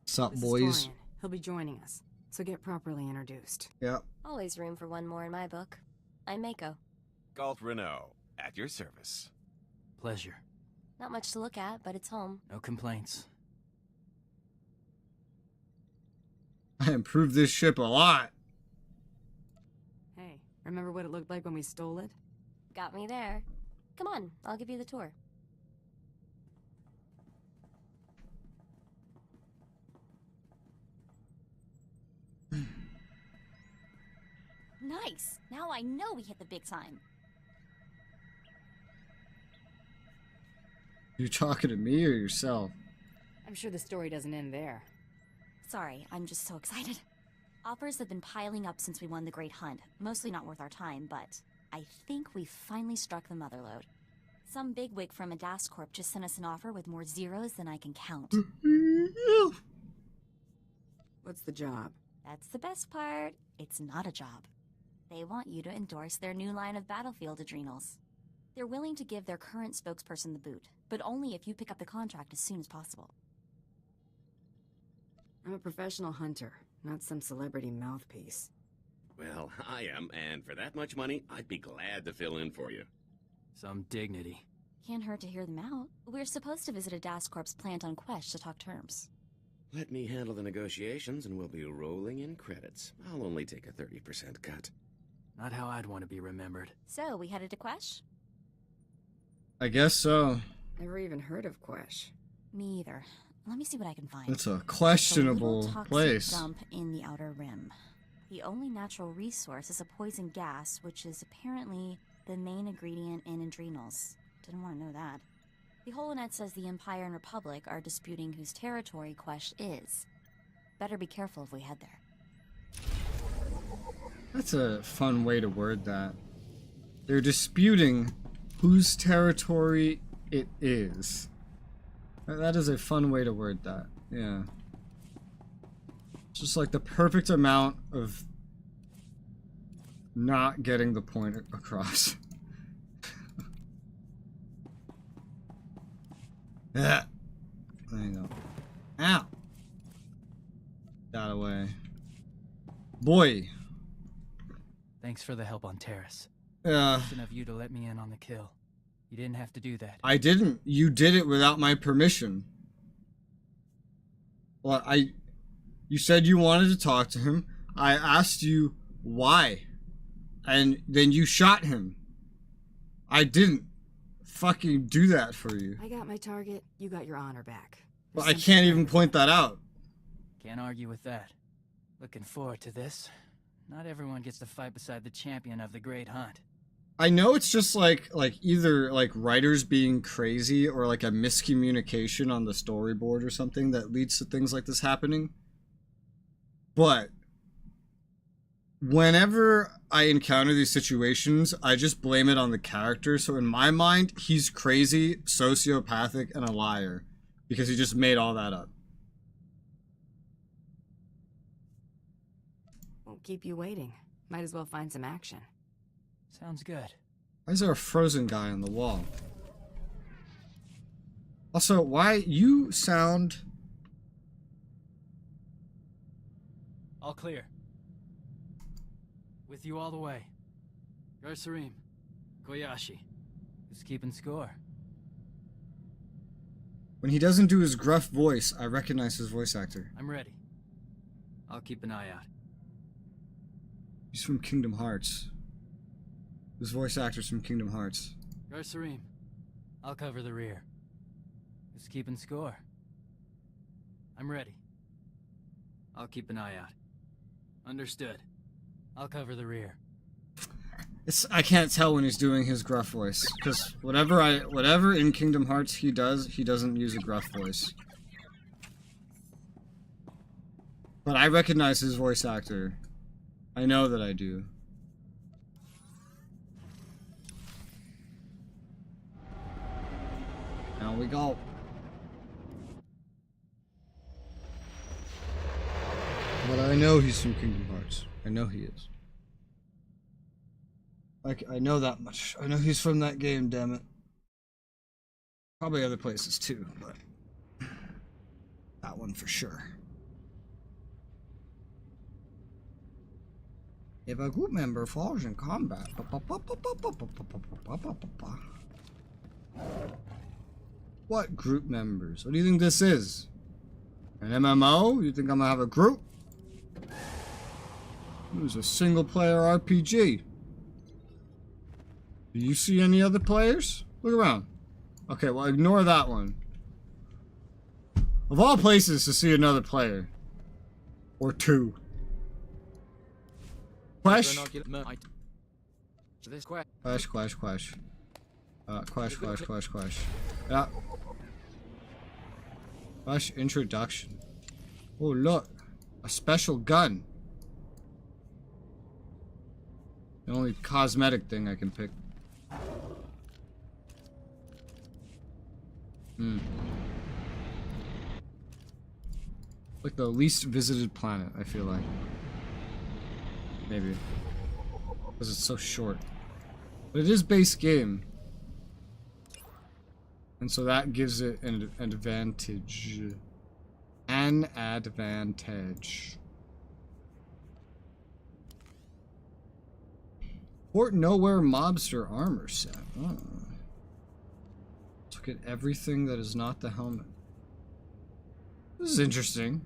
Sup, This boys? is Dorian. He'll be joining us, so get properly introduced. Yep. Always room for one more in my book. I'm Mako. Galt Renault, at your service. Pleasure. Not much to look at, but it's home. No complaints. I improved this ship a lot. Hey, remember what it looked like when we stole it? Got me there. Come on, I'll give you the tour. Nice! Now I know we hit the big time. You talking to me or yourself? I'm sure the story doesn't end there. Sorry, I'm just so excited. Offers have been piling up since we won the Great Hunt. Mostly not worth our time, but I think we've finally struck the motherlode. Some bigwig from a DAS Corp just sent us an offer with more zeros than I can count. What's the job? That's the best part. It's not a job. They want you to endorse their new line of battlefield adrenals. They're willing to give their current spokesperson the boot, but only if you pick up the contract as soon as possible. I'm a professional hunter, not some celebrity mouthpiece. Well, I am, and for that much money, I'd be glad to fill in for you. Some dignity. Can't hurt to hear them out. We're supposed to visit a DAS Corp's plant on Quesh to talk terms. Let me handle the negotiations and we'll be rolling in credits. I'll only take a 30% cut. Not how I'd want to be remembered. So, we headed to Quesh? I guess so. Never even heard of Quesh. Me either. Let me see what I can find. It's a questionable It's a little toxic place. dump in the Outer Rim. The only natural resource is a poison gas, which is apparently the main ingredient in adrenals. Didn't want to know that. The Holonet says the Empire and Republic are disputing whose territory Quesh is. Better be careful if we head there. That's a fun way to word that. They're disputing whose territory it is. That is a fun way to word that. Yeah. It's just like the perfect amount of not getting the point across. Yeah. There you go. Ow. Got away. Boy. Thanks for the help on Terrace. Yeah. Nice of you to let me in on the kill. You didn't have to do that. I didn't. You did it without my permission. Well, you said you wanted to talk to him. I asked you why. And then you shot him. I didn't fucking do that for you. I got my target, you got your honor back. Well, I can't even point that out. Can't argue with that. Looking forward to this. Not everyone gets to fight beside the champion of the Great Hunt. I know it's just like either like writers being crazy or like a miscommunication on the storyboard or something that leads to things like this happening. But whenever I encounter these situations, I just blame it on the character. So in my mind, he's crazy, sociopathic, and a liar because he just made all that up. Won't keep you waiting. Might as well find some action. Sounds good. Why is there a frozen guy on the wall? Also, why you sound... All clear. With you all the way. Garsarim. Koyashi. Who's keeping score? When he doesn't do his gruff voice, I recognize his voice actor. I'm ready. I'll keep an eye out. He's from Kingdom Hearts. His voice actor's from Kingdom Hearts. Garsarim. I'll cover the rear. Who's keeping score? I'm ready. I'll keep an eye out. Understood. I'll cover the rear. I can't tell when he's doing his gruff voice, because whatever in Kingdom Hearts he doesn't use a gruff voice. But I recognize his voice actor. I know that I do. Now we go. But I know he's from Kingdom Hearts. I know he is. I know that much. I know he's from that game, damn it. Probably other places too, but that one for sure. If a group member falls in combat, what group members? What do you think this is? An MMO? You think I'm gonna have a group? It was a single player RPG. Do you see any other players? Look around. Okay, well, ignore that one. Of all places to see another player. Or two. Quesh? Quesh. Quesh. Yeah. Quesh introduction. Oh, look. A special gun. The only cosmetic thing I can pick. Like the least visited planet, I feel like. Maybe. Because it's so short. But it is base game. And so that gives it an advantage. An advantage. Fort Nowhere Mobster Armor Set. Oh. Let's look at everything that is not the helmet. This is interesting.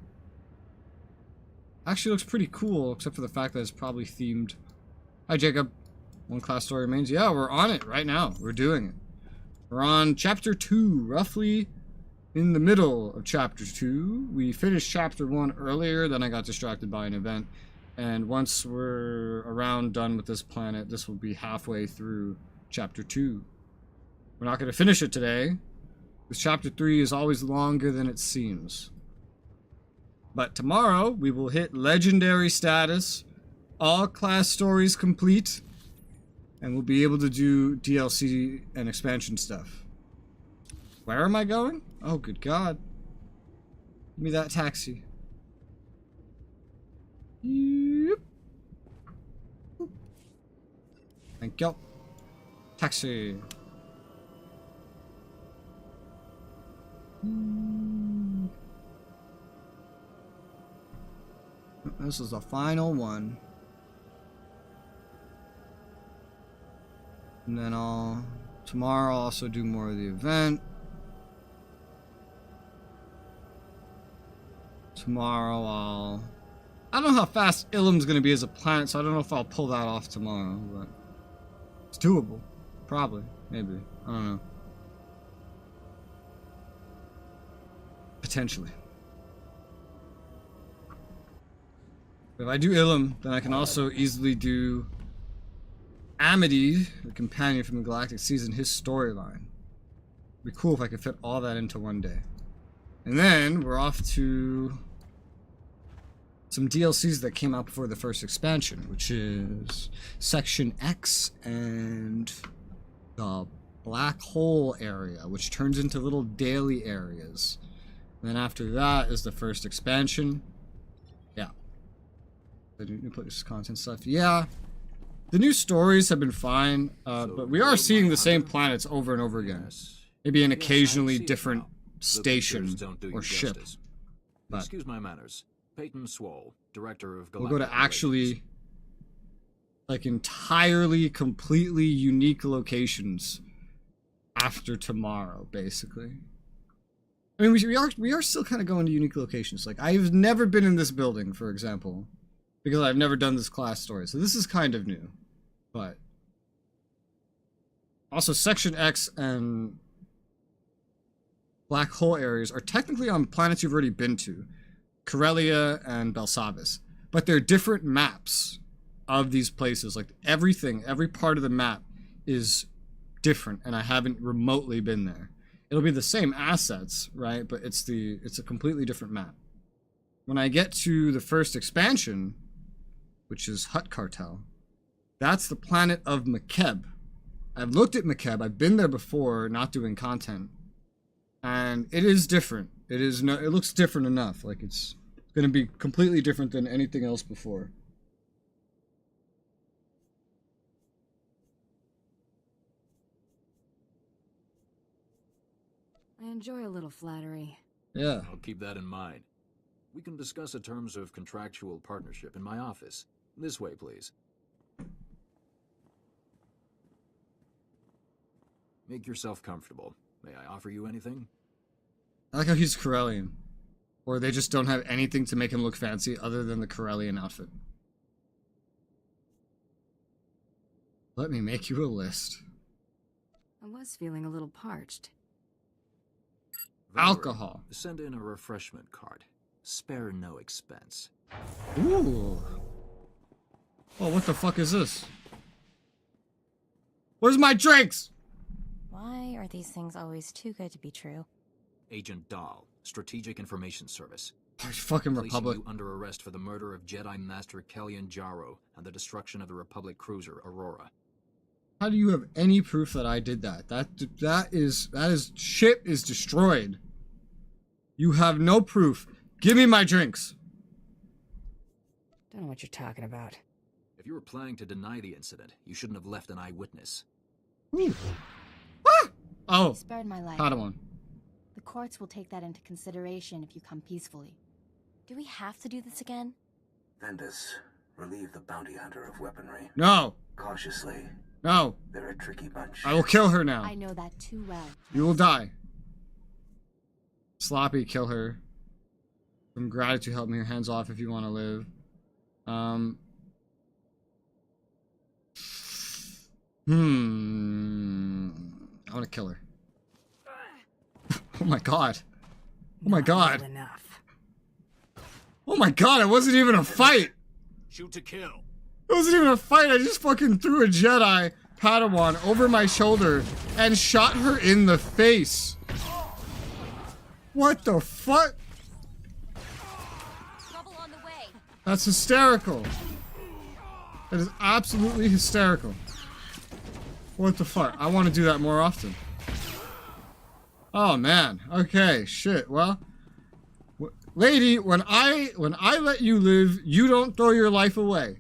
Actually looks pretty cool, except for the fact that it's probably themed. Hi, Jacob. One class story remains. Yeah, we're on it right now. We're doing it. We're on Chapter 2, roughly in the middle of Chapter 2. We finished Chapter 1 earlier, then I got distracted by an event. And once we're around done with this planet, this will be halfway through Chapter 2. We're not going to finish it today, because Chapter 3 is always longer than it seems. But tomorrow, we will hit Legendary status, all class stories complete, and we'll be able to do DLC and expansion stuff. Where am I going? Oh, good God. Give me that taxi. Yep. Thank you. Taxi. This is the final one. And then tomorrow I'll also do more of the event. Tomorrow I don't know how fast Ilum's gonna be as a planet, so I don't know if I'll pull that off tomorrow, but it's doable. Probably. Maybe. I don't know. Potentially. If I do Ilum, then I can also easily do Amity, the companion from the Galactic Season, his storyline. It'd be cool if I could fit all that into one day. And then we're off to some DLCs that came out before the first expansion, which is Section X and the Black Hole area, which turns into little daily areas. And then after that is the first expansion. Yeah. The new place content stuff. Yeah. The new stories have been fine, but we are seeing the same planets over and over again. Maybe an occasionally different station or ship. But excuse my manners. Peyton Swole, director of we'll go to actually like entirely, completely unique locations after tomorrow, basically. I mean, we are still kind of going to unique locations. Like, I've never been in this building, for example, because I've never done this class story. So this is kind of new. But also, Section X and Black Hole areas are technically on planets you've already been to. Corellia and Belsavis. But they're different maps of these places. Like, everything, every part of the map is different, and I haven't remotely been there. It'll be the same assets, right? But it's a completely different map. When I get to the first expansion, which is Hut Cartel, that's the planet of Makeb. I've looked at Makeb. I've been there before, not doing content, and it is different. It looks different enough. Like, it's going to be completely different than anything else before. I enjoy a little flattery. Yeah. I'll keep that in mind. We can discuss the terms of contractual partnership in my office. This way, please. Make yourself comfortable. May I offer you anything? I like how he's Corellian. Or they just don't have anything to make him look fancy other than the Corellian outfit. Let me make you a list. I was feeling a little parched. Valerie, alcohol. Send in a refreshment cart. Spare no expense. Ooh. Oh, what the fuck is this? Where's my drinks? Why are these things always too good to be true? Agent Dahl, Strategic Information Service. Fucking Placing Republic. you under arrest for the murder of Jedi Master Kellyan Jarro and the destruction of the Republic cruiser Aurora. How do you have any proof that I did that? That is ship is destroyed. You have no proof. Give me my drinks. Don't know what you're talking about. If you were planning to deny the incident, you shouldn't have left an eyewitness. Ah! Oh, You spared my life. Padawan. The courts will take that into consideration if you come peacefully. Do we have to do this again? Ventus, relieve the bounty hunter of weaponry. No. Cautiously. No. They're a tricky bunch. I will kill her now. I know that too well. You will die. Sloppy, kill her. From gratitude, help me. Your hands off if you want to live. I want to kill her. Oh my god. Oh my god. Enough. Oh my god, it wasn't even a fight. Shoot to kill. It wasn't even a fight. I just fucking threw a Jedi Padawan over my shoulder and shot her in the face. What the fuck? Trouble on the way. That's hysterical. That is absolutely hysterical. What the fuck? I want to do that more often. Oh man. Okay. Shit. Well, lady, when I let you live, you don't throw your life away.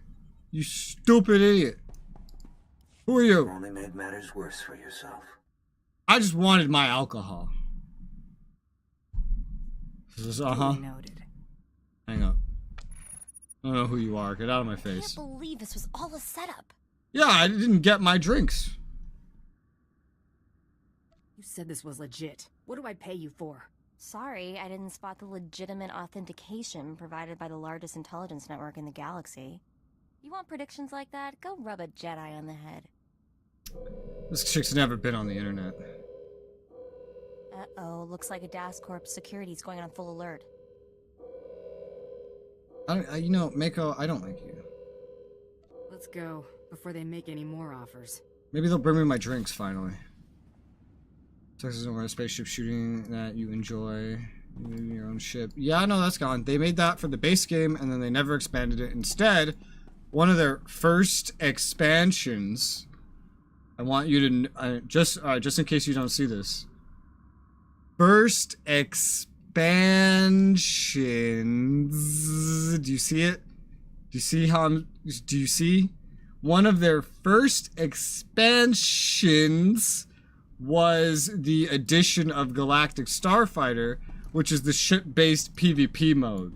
You stupid idiot. Who are you? You only made matters worse for yourself. I just wanted my alcohol. Uh-huh. Noted. Hang up. I don't know who you are. Get out of my I can't face. believe this was all a setup. Yeah, I didn't get my drinks. You said this was legit. What do I pay you for? Sorry, I didn't spot the legitimate authentication provided by the largest intelligence network in the galaxy. You want predictions like that? Go rub a Jedi on the head. This chick's never been on the internet. Uh-oh, looks like a DAS Corp security's going on full alert. You know, Mako, I don't like you. Let's go, before they make any more offers. Maybe they'll bring me my drinks, finally. Texas over a spaceship shooting that you enjoy. Your own ship. Yeah, no, that's gone. They made that for the base game, and then they never expanded it. Instead, one of their first expansions... I want you to... just in case you don't see this. First expansions... Do you see it? Do you see how I'm... Do you see? One of their first expansions was the addition of Galactic Starfighter, which is the ship-based PvP mode.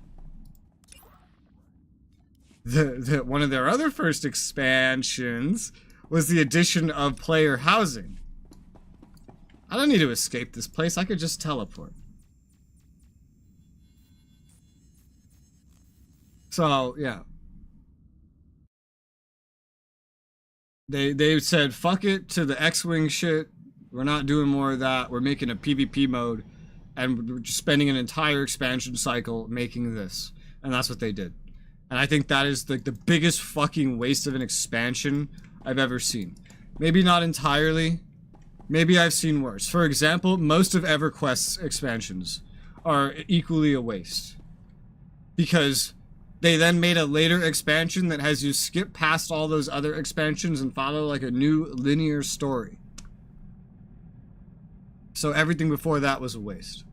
One of their other first expansions was the addition of player housing. I don't need to escape this place. I could just teleport. So, yeah. They said, fuck it to the X-Wing shit. We're not doing more of that. We're making a PvP mode. And we're just spending an entire expansion cycle making this. And that's what they did. And I think that is like the biggest fucking waste of an expansion I've ever seen. Maybe not entirely. Maybe I've seen worse. For example, most of EverQuest's expansions are equally a waste. Because they then made a later expansion that has you skip past all those other expansions and follow like a new linear story. So everything before that was a waste.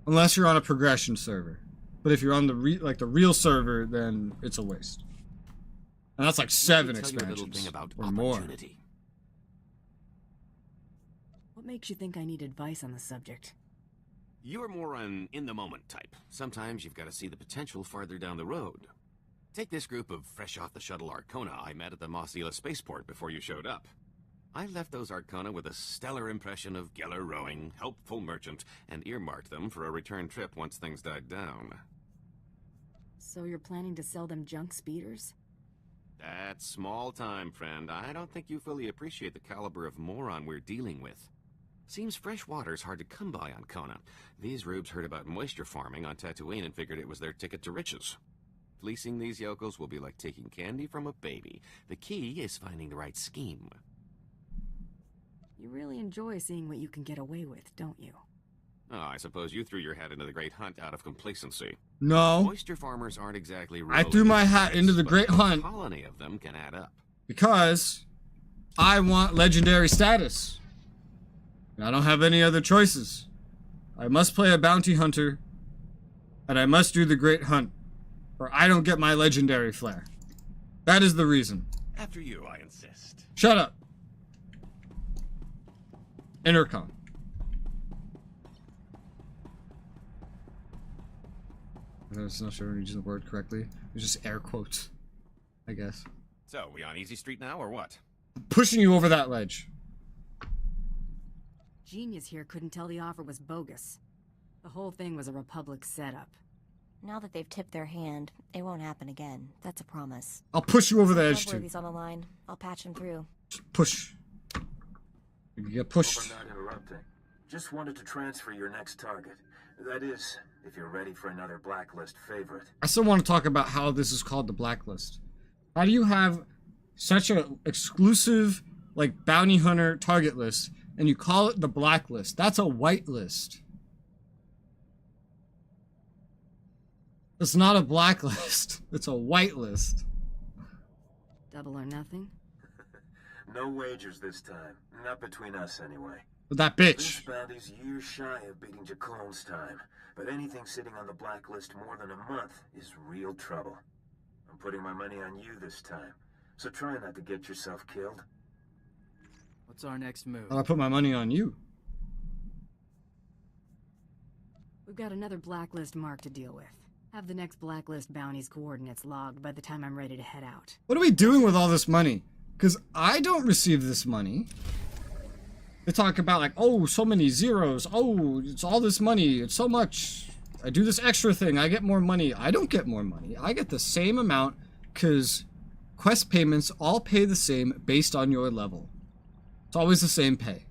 Unless you're on a progression server. But if you're on the real server, then it's a waste. And that's like 7 expansions or more. What makes you think I need advice on the subject? You're more an in-the-moment type. Sometimes you've got to see the potential farther down the road. Take this group of fresh-off-the-shuttle Arcona I met at the Mosila spaceport before you showed up. I left those Arcona with a stellar impression of Geller rowing, helpful merchant, and earmarked them for a return trip once things died down. So you're planning to sell them junk speeders? That's small time, friend. I don't think you fully appreciate the caliber of moron we're dealing with. Seems fresh water's hard to come by on Kona. These rubes heard about moisture farming on Tatooine and figured it was their ticket to riches. Fleecing these yokels will be like taking candy from a baby. The key is finding the right scheme. You really enjoy seeing what you can get away with, don't you? Oh, I suppose you threw your hat into the Great Hunt out of complacency. No. Oyster farmers aren't exactly I threw my hat into the Great Hunt. A colony of them can add up. Because I want legendary status. And I don't have any other choices. I must play a bounty hunter. And I must do the Great Hunt. Or I don't get my legendary flair. That is the reason. After you, I insist. Shut up. Intercom. I'm not sure I'm using the word correctly. It's just air quotes, I guess. So, we on Easy Street now, or what? I'm pushing you over that ledge. Genius here couldn't tell the offer was bogus. The whole thing was a Republic setup. Now that they've tipped their hand, it won't happen again. That's a promise. I'll push you over the edge, too. Bloodworthy's on the line. I'll patch him through. Push. You get pushed. Hope I'm not interrupting. Just wanted to transfer your next target. That is, if you're ready for another Blacklist favorite. I still want to talk about how this is called the Blacklist. How do you have such an exclusive, like, bounty hunter target list, and you call it the Blacklist? That's a whitelist. It's not a blacklist. It's a whitelist. Double or nothing? No wagers this time. Not between us, anyway. With that bitch. This bounty's years shy of beating Jacon's time, but anything sitting on the blacklist more than a month is real trouble. I'm putting my money on you this time, so try not to get yourself killed. What's our next move? I'll put my money on you. We've got another blacklist mark to deal with. Have the next blacklist bounty's coordinates logged by the time I'm ready to head out. What are we doing with all this money? Because I don't receive this money. They talk about like, oh, so many zeros. Oh, it's all this money. It's so much. I do this extra thing. I get more money. I don't get more money. I get the same amount because quest payments all pay the same based on your level. It's always the same pay.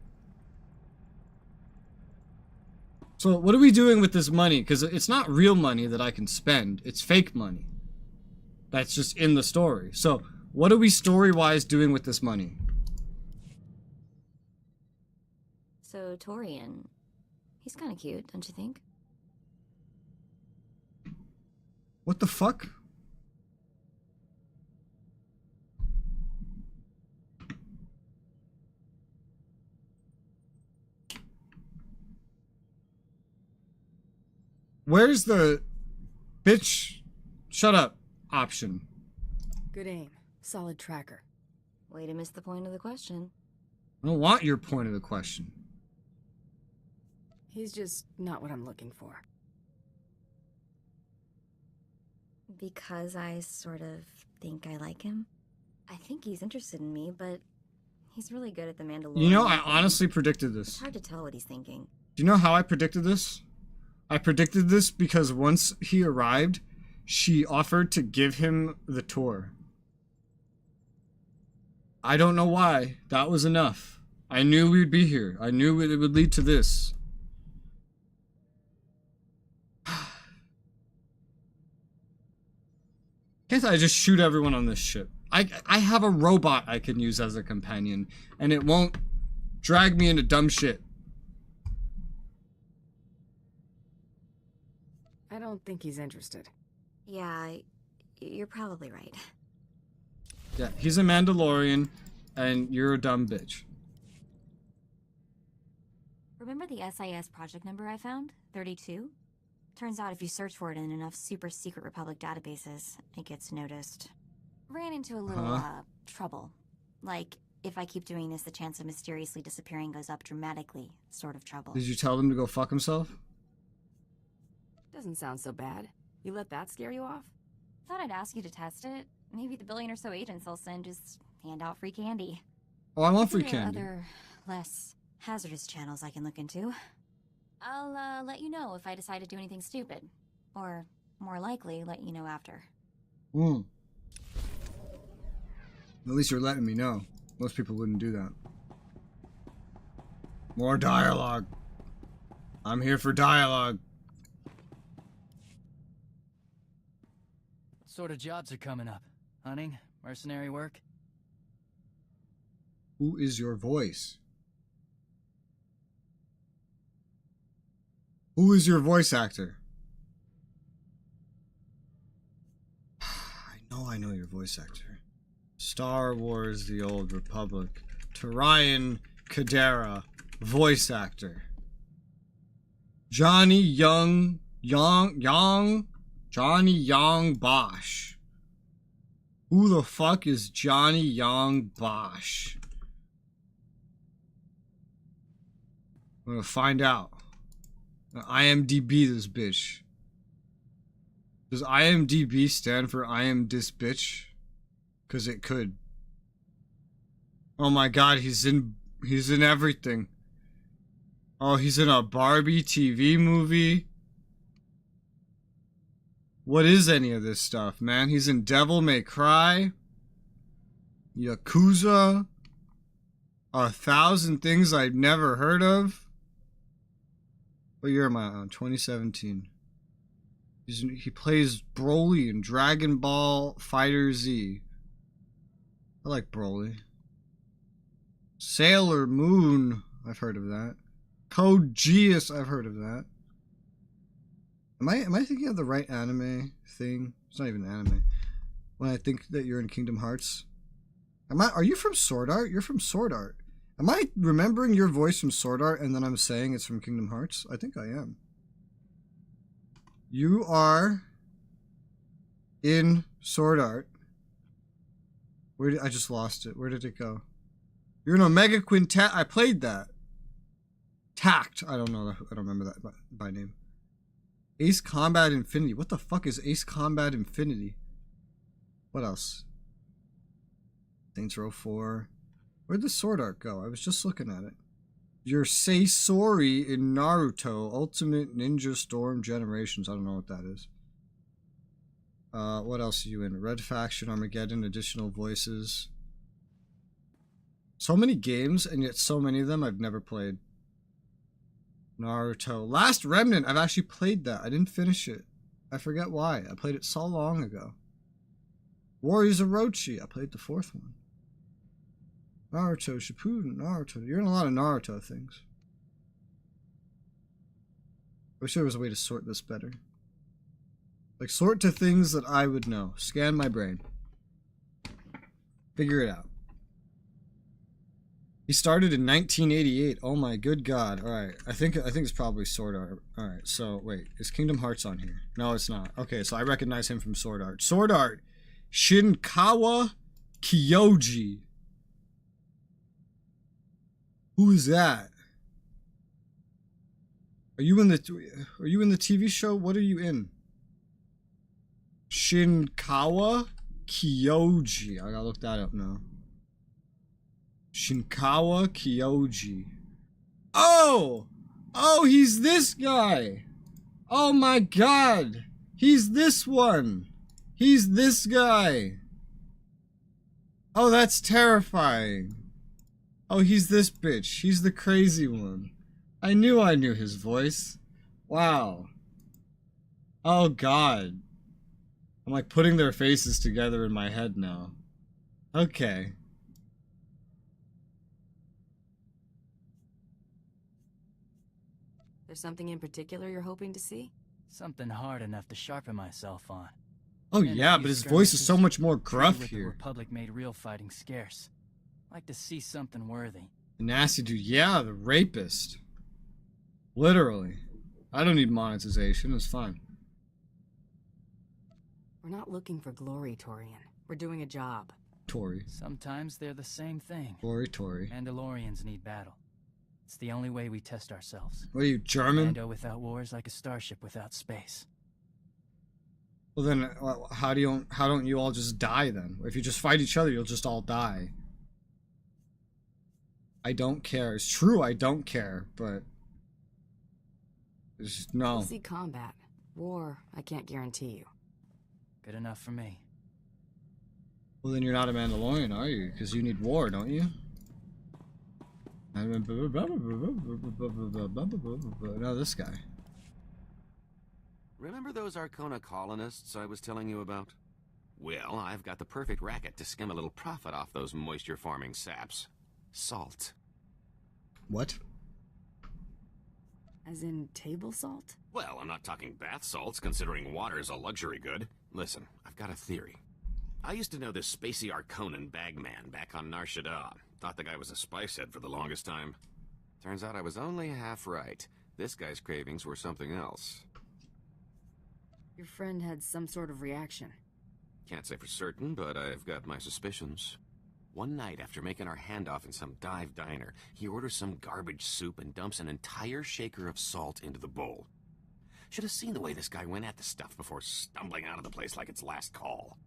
So what are we doing with this money? Because it's not real money that I can spend. It's fake money. That's just in the story. So what are we story-wise doing with this money? So, Torian, he's kind of cute, don't you think? What the fuck? Where's the bitch shut up option? Good aim. Solid tracker. Way to miss the point of the question. I don't want your point of the question. He's just not what I'm looking for. Because I sort of think I like him. I think he's interested in me, but he's really good at the Mandalorian. You know, I honestly predicted this. It's hard to tell what he's thinking. Do you know how I predicted this? I predicted this because once he arrived, she offered to give him the tour. I don't know why. That was enough. I knew we'd be here. I knew it would lead to this. Can't I just shoot everyone on this ship? I have a robot I can use as a companion, and it won't drag me into dumb shit. I don't think he's interested. Yeah, you're probably right. Yeah, he's a Mandalorian, and you're a dumb bitch. Remember the SIS project number I found? 32? Turns out if you search for it in enough super secret Republic databases, it gets noticed. Ran into a little, trouble. Like, if I keep doing this, the chance of mysteriously disappearing goes up dramatically, sort of trouble. Did you tell him to go fuck himself? Doesn't sound so bad. You let that scare you off? Thought I'd ask you to test it. Maybe the billion or so agents they'll send just hand out free candy. Oh, I want free Maybe there are candy. other, less hazardous channels I can look into. I'll let you know if I decide to do anything stupid. Or, more likely, let you know after. Hmm. At least you're letting me know. Most people wouldn't do that. More dialogue. I'm here for dialogue. What sort of jobs are coming up? Hunting? Mercenary work? Who is your voice? Who is your voice actor? I know your voice actor. Star Wars: The Old Republic. Tarian Kadera, voice actor. Johnny Young Bosch. Who the fuck is Johnny Young Bosch? I'm gonna find out. IMDb this bitch. Does IMDb stand for I am this bitch? Cause it could. Oh my god, he's in everything. Oh, he's in a Barbie TV movie. What is any of this stuff, man? He's in Devil May Cry, Yakuza, 1,000 Things I've Never Heard of. What year am I on? 2017. He plays Broly in Dragon Ball Fighter Z. I like Broly. Sailor Moon, I've heard of that. Code Geass, I've heard of that. Am I thinking of the right anime thing? It's not even anime. When I think that you're in Kingdom Hearts. Are you from Sword Art? You're from Sword Art. Am I remembering your voice from Sword Art and then I'm saying it's from Kingdom Hearts? I think I am. You are in Sword Art. I just lost it. Where did it go? You're in Omega Quintet. I played that. Tact. I don't know. I don't remember that by name. Ace Combat Infinity. What the fuck is Ace Combat Infinity? What else? Saints Row 4. Where'd the Sword Art go? I was just looking at it. You're Seisori in Naruto Ultimate Ninja Storm Generations. I don't know what that is. What else are you in? Red Faction, Armageddon, additional voices. So many games, and yet so many of them I've never played. Naruto. Last Remnant, I've actually played that. I didn't finish it. I forget why. I played it so long ago. Warriors of Orochi. I played the 4th one. Naruto, Shippuden, Naruto. You're in a lot of Naruto things. I wish there was a way to sort this better. Like, sort to things that I would know. Scan my brain. Figure it out. He started in 1988. Oh my good god. Alright, I think it's probably Sword Art. Alright, so wait. Is Kingdom Hearts on here? No, it's not. Okay, so I recognize him from Sword Art. Sword Art. Shinkawa Kyoji. Who is that? Are you in the TV show? What are you in? Shinkawa Kyoji. I gotta look that up now. Shinkawa Kyoji. Oh! Oh, he's this guy! Oh my god! He's this one! He's this guy! Oh, that's terrifying. Oh, he's this bitch. He's the crazy one. I knew his voice. Wow. Oh god. I'm like putting their faces together in my head now. Okay. There's something in particular you're hoping to see? Something hard enough to sharpen myself on. Oh yeah, but his voice is so much more gruff The here. Republic made real fighting scarce. Like to see something worthy. The nasty dude, yeah, the rapist. Literally. I don't need monetization, it's fine. We're not looking for glory, Torian. We're doing a job. Tori. Sometimes they're the same thing. Glory, Tori. Mandalorians need battle. It's the only way we test ourselves. What are you, German? Mando without war is like a starship without space. Well then, how don't you all just die then? If you just fight each other, you'll just all die. I don't care. It's true, I don't care, but... It's just, no. We'll see combat. War, I can't guarantee you. Good enough for me. Well then you're not a Mandalorian, are you? Because you need war, don't you? No, this guy. Remember those Arcona colonists I was telling you about? Well, I've got the perfect racket to skim a little profit off those moisture-forming saps. Salt. What? As in table salt? Well, I'm not talking bath salts, considering water's a luxury good. Listen, I've got a theory. I used to know this spacey Arconan bagman back on Nar Shaddaa. Thought the guy was a spice head for the longest time. Turns out I was only half right. This guy's cravings were something else. Your friend had some sort of reaction. Can't say for certain, but I've got my suspicions. One night after making our handoff in some dive diner, he orders some garbage soup and dumps an entire shaker of salt into the bowl. Should have seen the way this guy went at the stuff before stumbling out of the place like its last call.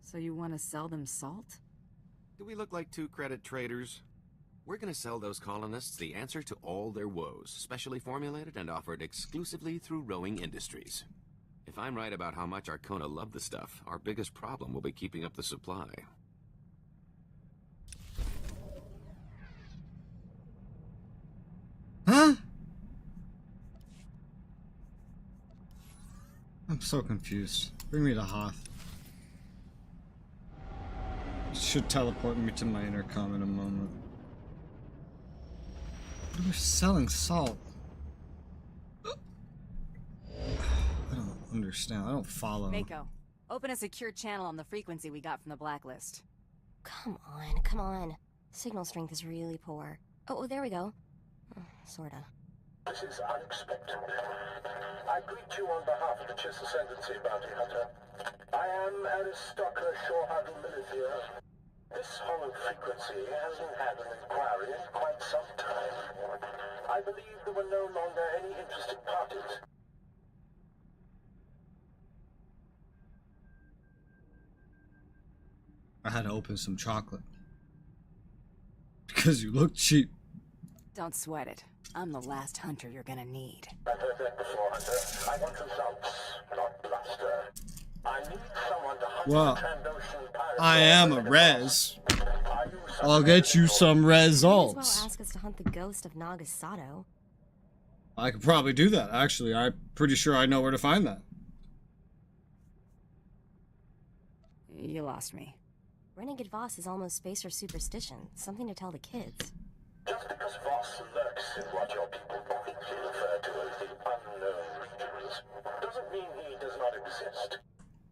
So you want to sell them salt? Do we look like two credit traders? We're gonna sell those colonists the answer to all their woes, specially formulated and offered exclusively through Rowing Industries. If I'm right about how much Arcona love the stuff, our biggest problem will be keeping up the supply. Huh? I'm so confused. Bring me to Hoth. Should teleport me to my intercom in a moment. We're selling salt. I don't understand. I don't follow. Mako, open a secure channel on the frequency we got from the blacklist. Come on, come on. Signal strength is really poor. Oh, there we go. Sorta. This is unexpected. I greet you on behalf of the Chiss Ascendancy, Bounty Hunter. I am Aristocker Shorehand Milithier. This hollow frequency hasn't had an inquiry in quite some time. I believe there were no longer any interested parties. I had to open some chocolate. Because you look cheap. Don't sweat it. I'm the last hunter you're gonna need. I've heard that before, Hunter. I want results, not bluster. I need someone to hunt Well, Trandoshan pirates. I am a res. I'll get you some results. Might as well ask us to hunt the ghost of Nagasato. I could probably do that, actually. I'm pretty sure I know where to find that. You lost me. Renegade Voss is almost spacer superstition. Something to tell the kids. Just because Voss lurks in what your people quickly refer to as the unknown regions, doesn't mean he does not exist.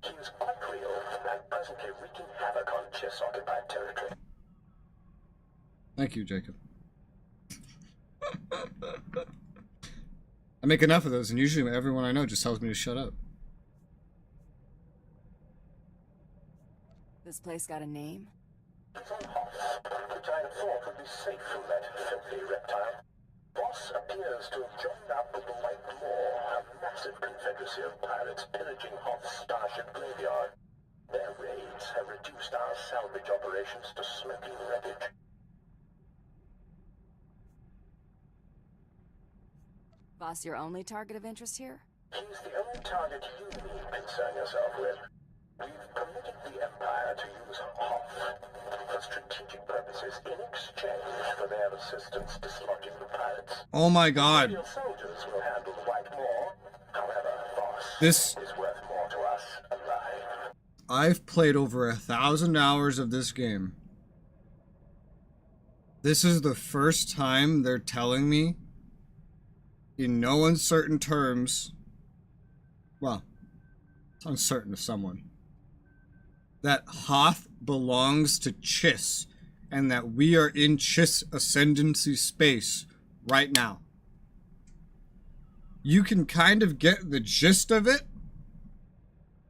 He is quite real, and presently wreaking havoc on Chiss-occupied territory. Thank you, Jacob. I make enough of those, and usually everyone I know just tells me to shut up. This place got a name? It's on Hoth, which I had thought would be safe from that filthy reptile. Voss appears to have joined up with the White Maw, a massive confederacy of pirates pillaging Hoth's starship graveyard. Their raids have reduced our salvage operations to smoking wreckage. Voss your only target of interest here? He's the only target you need concern yourself with. We've permitted the Empire to use Hoth for strategic purposes in exchange for their assistance dislodging the pirates. Oh my god. Imperial soldiers will handle the White Maw. However, Voss This is worth more to us alive. I've played over 1,000 hours of this game. This is the first time they're telling me in no uncertain terms, well, it's uncertain to someone, that Hoth belongs to Chiss and that we are in Chiss Ascendancy space right now. You can kind of get the gist of it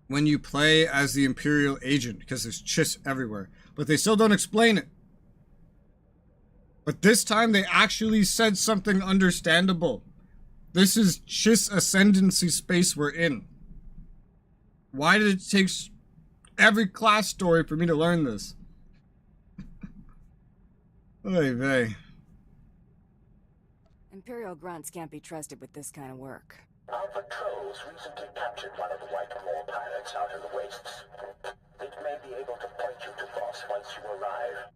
when you play as the Imperial agent because there's Chiss everywhere, but they still don't explain it. But this time they actually said something understandable. This is Chiss Ascendancy space we're in. Why did it take every class story for me to learn this? Oy vey. Imperial grunts can't be trusted with this kind of work. Our patrols recently captured one of the White Maw pirates out in the wastes. It may be able to point you to Voss once you arrive.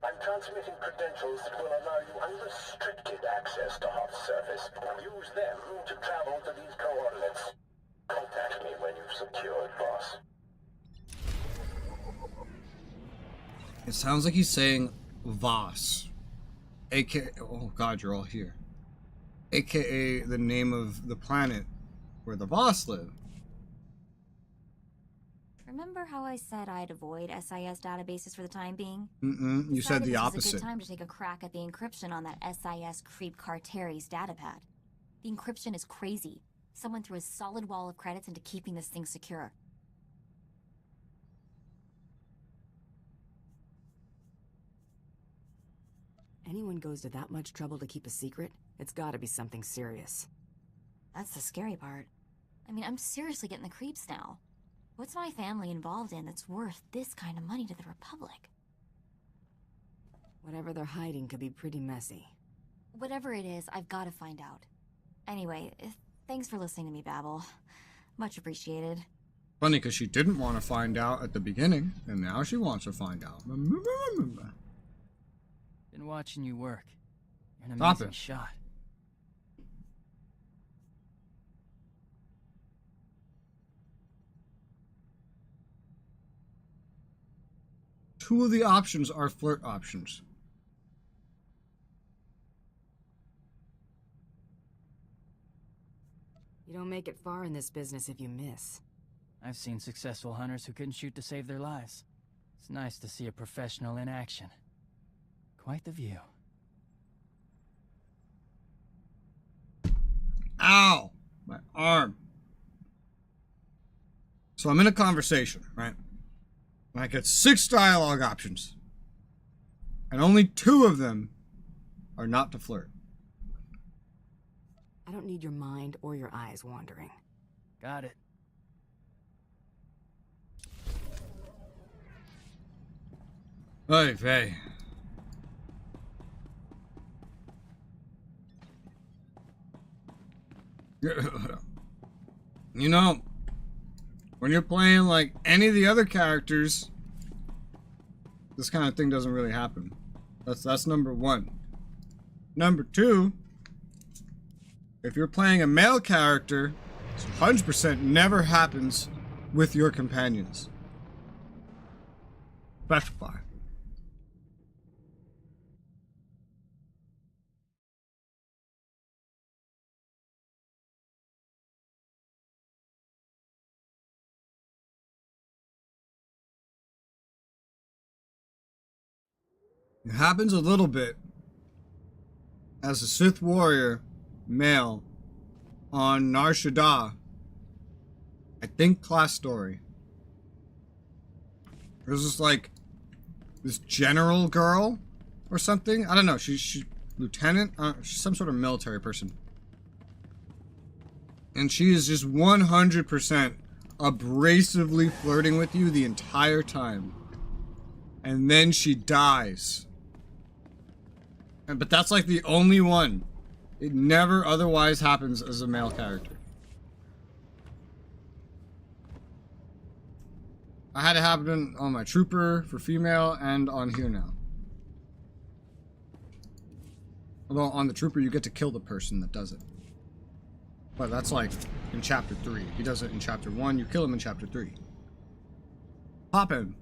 I'm transmitting credentials that will allow you unrestricted access to Hoth's surface. Use them to travel to these coordinates. Contact me when you've secured Voss. It sounds like he's saying Voss. AKA, oh god, you're all here. AKA the name of the planet where the boss lived. Remember how I said I'd avoid SIS databases for the time being? You said the This is a opposite. good time to take a crack at the encryption on that SIS creep Carteri's datapad. The encryption is crazy. Someone threw a solid wall of credits into keeping this thing secure. Anyone goes to that much trouble to keep a secret, it's gotta be something serious. That's the scary part. I mean, I'm seriously getting the creeps now. What's my family involved in that's worth this kind of money to the Republic? Whatever they're hiding could be pretty messy. Whatever it is, I've got to find out. Anyway, thanks for listening to me babble. Much appreciated. Funny, because she didn't want to find out at the beginning, and now she wants to find out. Been watching you work. You're an Stop amazing it. shot. Two of the options are flirt options. You don't make it far in this business if you miss. I've seen successful hunters who couldn't shoot to save their lives. It's nice to see a professional in action. Quite the view. Ow! My arm. So I'm in a conversation, right? And I get 6 dialogue options. And only 2 of them are not to flirt. I don't need your mind or your eyes wandering. Got it. Hey, Faye. You know, when you're playing like any of the other characters, this kind of thing doesn't really happen. That's number 1. Number 2, if you're playing a male character, 100% never happens with your companions. Specify. It happens a little bit as a Sith warrior, male, on Nar Shaddaa. I think class story. There's this like this general girl or something. I don't know. She's lieutenant. She's some sort of military person, and she is just 100% abrasively flirting with you the entire time, and then she dies. But that's like the only one. It never otherwise happens as a male character. I had it happen on my trooper for female and on here now. Although on the trooper you get to kill the person that does it. But that's like in chapter 3. He does it in chapter 1, you kill him in chapter 3. Pop in.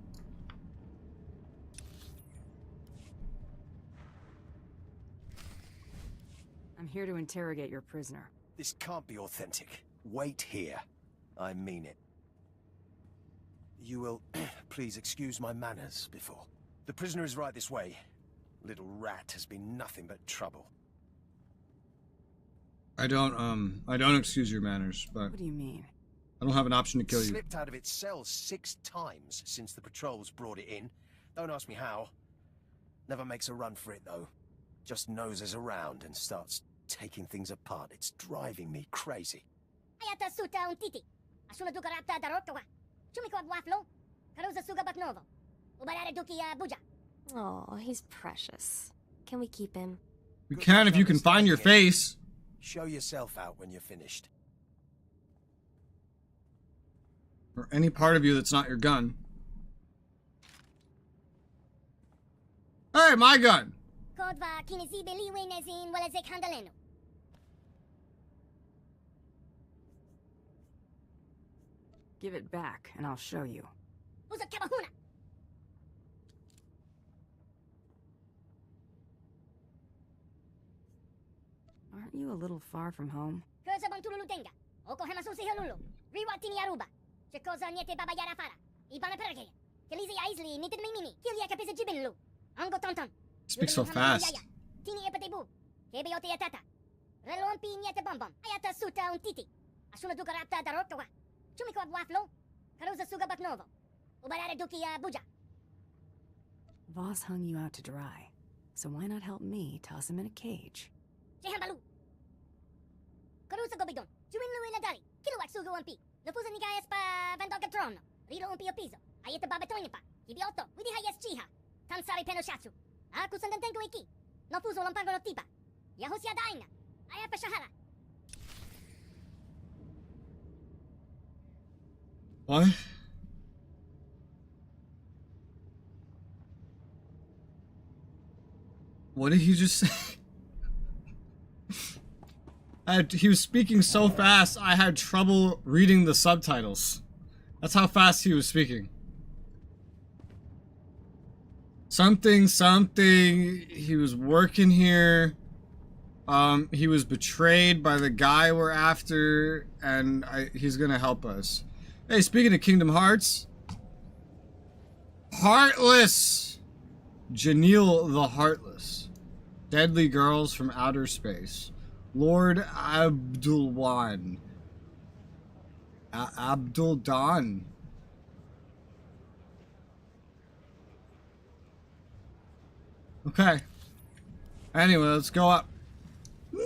I'm here to interrogate your prisoner. This can't be authentic. Wait here. I mean it. You will please excuse my manners before. The prisoner is right this way. Little rat has been nothing but trouble. I don't excuse your manners, but... What do you mean? I don't have an option to kill you. Slipped out of its cell 6 times since the patrols brought it in. Don't ask me how. Never makes a run for it, though. Just noses around and starts taking things apart. It's driving me crazy. Oh, he's precious. Can we keep him? You can if you can find your face. Show yourself out when you're finished. Or any part of you that's not your gun. Hey, my gun! Give it back, and I'll show you. you a little far from home? Speak so fast. Voss hung you out to dry, so why not help me toss him in a cage? What? What did he just say? He was speaking so fast, I had trouble reading the subtitles. That's how fast he was speaking. Something, he was working here. He was betrayed by the guy we're after, and he's gonna help us. Hey, speaking of Kingdom Hearts. Heartless! Janelle the Heartless. Deadly Girls from Outer Space. Lord Abdulwan. Abduldan. Okay. Anyway, let's go up. No!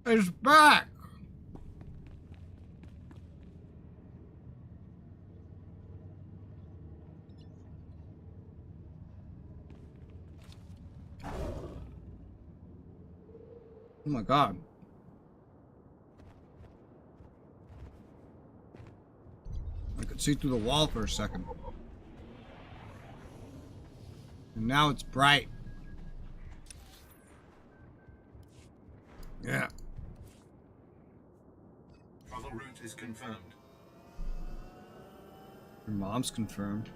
It's back! Oh my god. I could see through the wall for a second. And now it's bright. Yeah. Travel route is confirmed. Your mom's confirmed.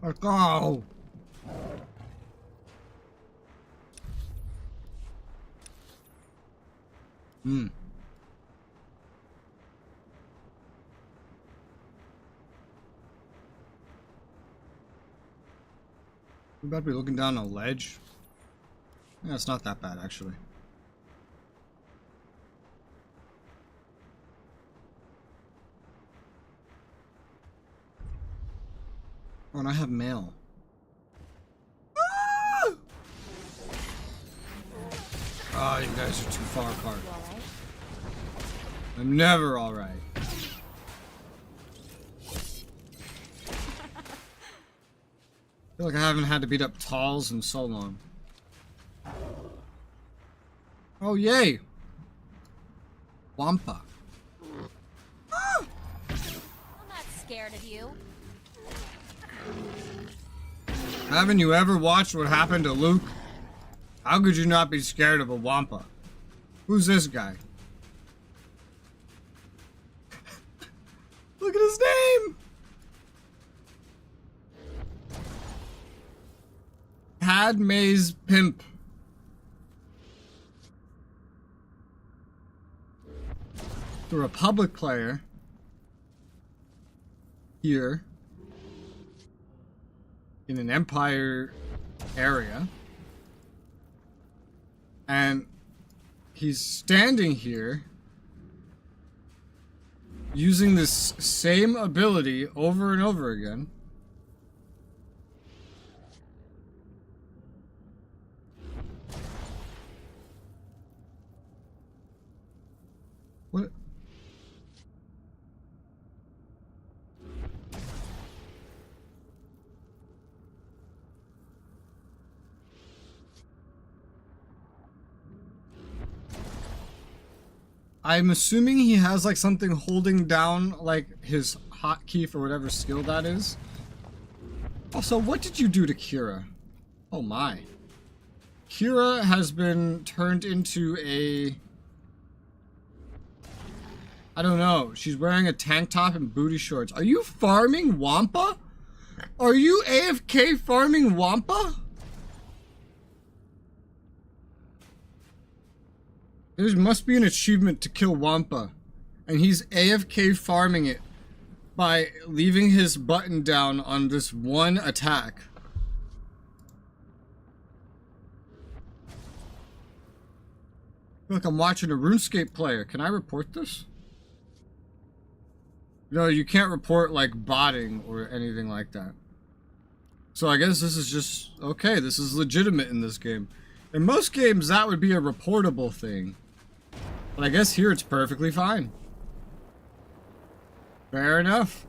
Let's go! Hmm. We're about to be looking down a ledge. Yeah, it's not that bad, actually. Oh, and I have mail. Ah! Oh, you guys are too far apart. I'm never alright. I feel like I haven't had to beat up Talls in so long. Oh, yay! Wampa. I'm not scared of you. Haven't you ever watched what happened to Luke? How could you not be scared of a Wampa? Who's this guy? Look at his name! Padme's Pimp. The Republic player here in an Empire area, and he's standing here using this same ability over and over again. I'm assuming he has like something holding down like his hotkey for whatever skill that is. Also, what did you do to Kira? Oh my. Kira has been turned into a... I don't know. She's wearing a tank top and booty shorts. Are you farming Wampa? Are you AFK farming Wampa? There must be an achievement to kill Wampa. And he's AFK farming it by leaving his button down on this one attack. Look, I'm watching a RuneScape player. Can I report this? No, you can't report like botting or anything like that. So I guess this is just, okay, this is legitimate in this game. In most games, that would be a reportable thing. But I guess here it's perfectly fine. Fair enough.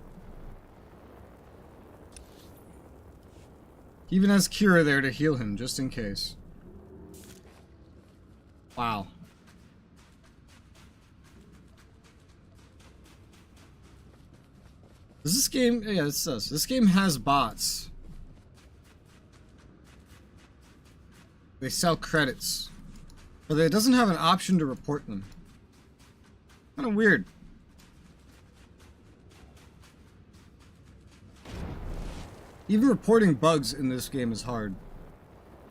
He even has Kira there to heal him, just in case. Wow. Does this game... Yeah, it says. This game has bots. They sell credits. But it doesn't have an option to report them. Kind of weird. Even reporting bugs in this game is hard.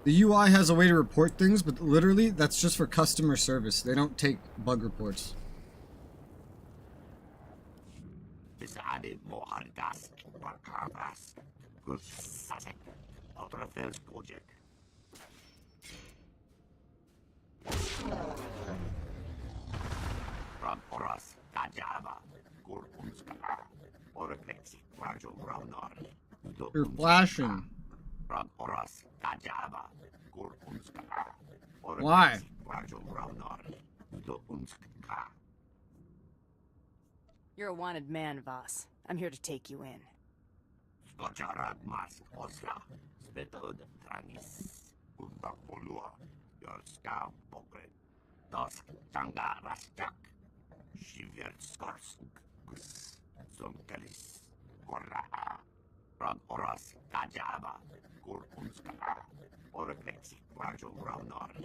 The UI has a way to report things, but literally, that's just for customer service. They don't take bug reports. You're flashing. Why? You're a wanted man, Voss. I'm here to take you in.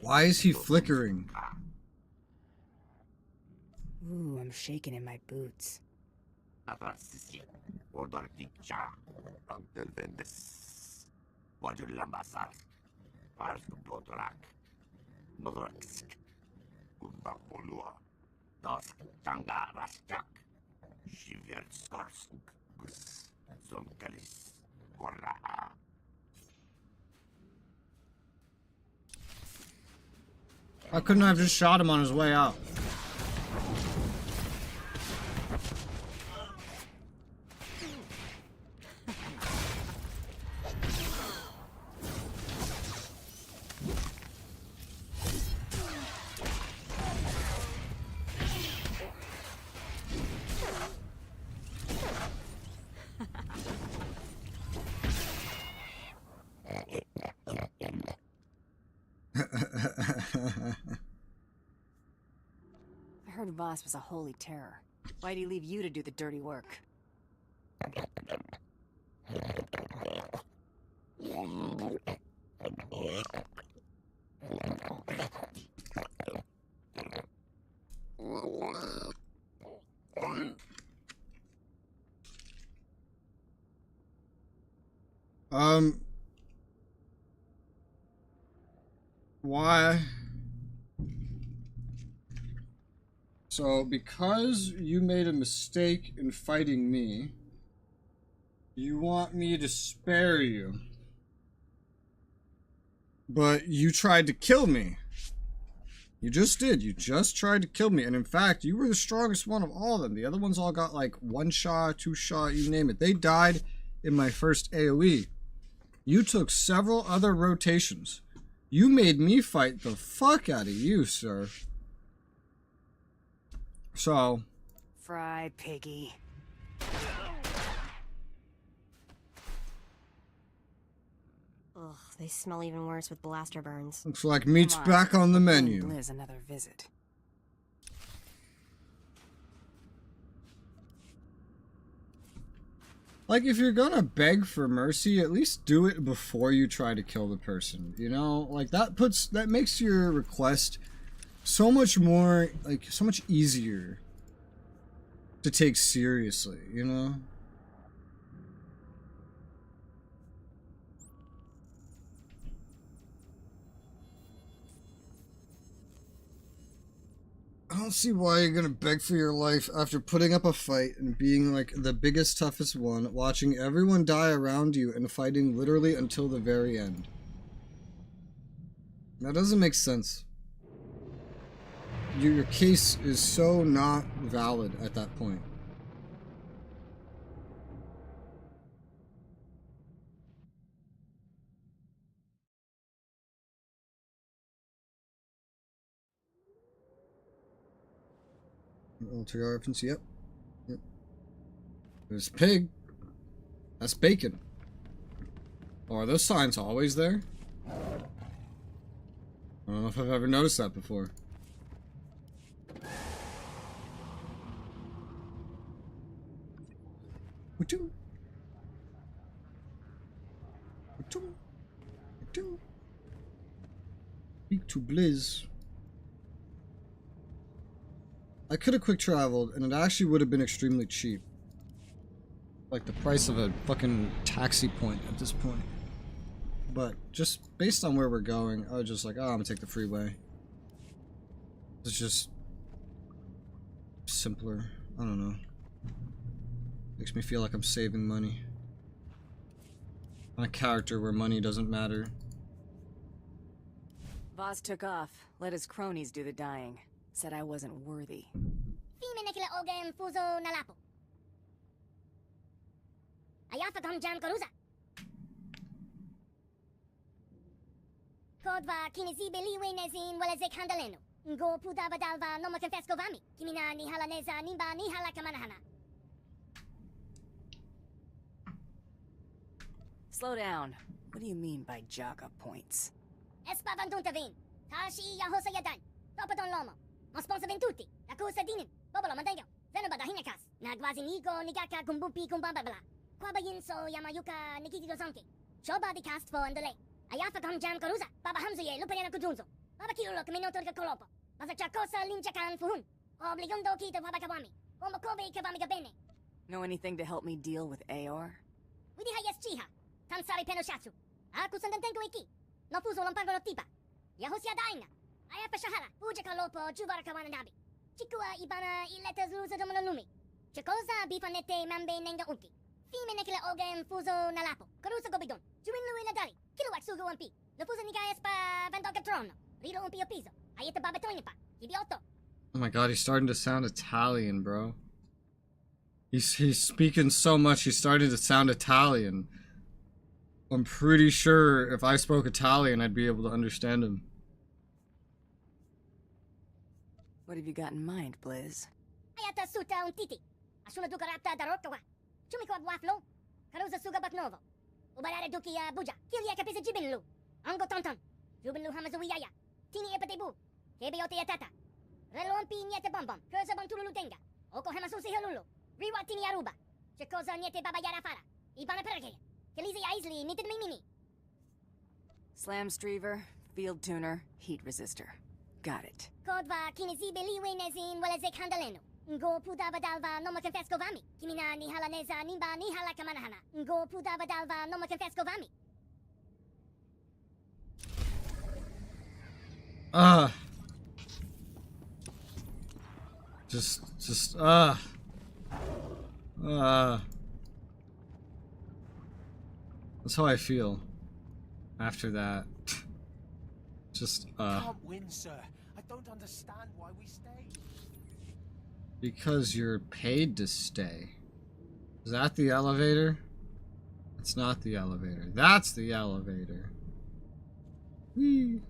Why is he flickering? Ooh, I'm shaking in my boots. Why couldn't I have just shot him on his way out? I heard Voss was a holy terror. Why'd he leave you to do the dirty work? Why? So, because you made a mistake in fighting me, you want me to spare you. But you tried to kill me. You just did. You just tried to kill me. And in fact, you were the strongest one of all of them. The other ones all got like 1 shot, 2 shot, you name it. They died in my first AoE. You took several other rotations. You made me fight the fuck out of you, sir. So. Fry piggy. Ugh, they smell even worse with blaster burns. Looks like meat's back on the menu. Liz another visit. Like, if you're gonna beg for mercy, at least do it before you try to kill the person, you know? Like, that makes your request so much more, like, so much easier to take seriously, you know? I don't see why you're gonna beg for your life after putting up a fight and being like the biggest, toughest one, watching everyone die around you and fighting literally until the very end. That doesn't make sense. Your case is so not valid at that point. Alter reference, yep. There's pig. That's bacon. Oh, are those signs always there? I don't know if I've ever noticed that before. Speak to Blizz. I could have quick traveled, and it actually would have been extremely cheap. Like the price of a fucking taxi point at this point. But just based on where we're going, I was just like, oh, I'm gonna take the freeway. It's just simpler. I don't know. Makes me feel like I'm saving money. On a character where money doesn't matter. Voss took off, let his cronies do the dying. Said I wasn't worthy. Kodva kinesi beliwe nezin wala zek handaleno. Ngo puda badalva no confesco vami. Kimina ni halaneza nimba ni hala kamanahana. Slow down. What do you mean by Jaga points? Espavanduntavin. Tashi yahosa yadan. Topadon lomo. Mosponsa tutti. La cosa dinin. Bobolo mandayo. Zenobada hinakas. Nagwazi nigo nigaka kumbumpi kumbambabala. Kwabayin so yamayuka nikiti dozonki. Shoba di cast for and delay. Ayafa kam jam koruza. Baba hamzuye lupariana kujunzo. Baba kirulo kaminotor ka kolopo. Basa chakosa linchakan fuhun. Obligundo kita baba kawami. Omokobe kawami gabene. Know anything to help me deal with AR? Widi hayas chiha. Tansari penoshatsu. Aku sandantenko iki. No fuso lompango no tipa. Yahosia daina. Ayafa shahara. Uja kalopo chuvara kawana nabi. Chikua ibana iletas lusa domonolumi. Chakosa bifanete mambe nenga unki. Fime nekile ogen fuso nalapo. Karusa gobidon. Juinlu iladari. Kiluak sugo umpi. Lo fuso nikayas pa vandoka trono. Riro umpi opiso. Ayeta babatoina pa. Ibioto. Oh my god, he's starting to sound Italian, bro. He's speaking so much, he's starting to sound Italian. I'm pretty sure if I spoke Italian, I'd be able to understand him. What have you got in mind, Blizz? Ayata suta un titi. Asuna duka rapta darokawa. Chumiko abwaflo. Karuza suga baknovo. Ubarare duki buja. Kilia kapisa jibinlu. Ango tonton. Jubinlu hamazuiyaya. Tini epatebu. Kebiote yatata. Relo ampi niete bombom. Kurza bantululu tenga. Oko hemasusi helulu. Riwa tini aruba. Chekoza niete baba yara fara. Ibana perge. Kelizi aisli nited mimini. Slam Streaver, Field Tuner, Heat Resistor. Got it. Kodva kinesi beliwe nezin wala zek handaleno. Ngo puda badalva no confesco vami. Kimina ni halaneza nimba ni hala kamanahana. Ngo puda badalva no confesco vami. That's how I feel after that. Can't win, sir. I don't understand why we stay. Because you're paid to stay. Is that the elevator? It's not the elevator. That's the elevator. Whee.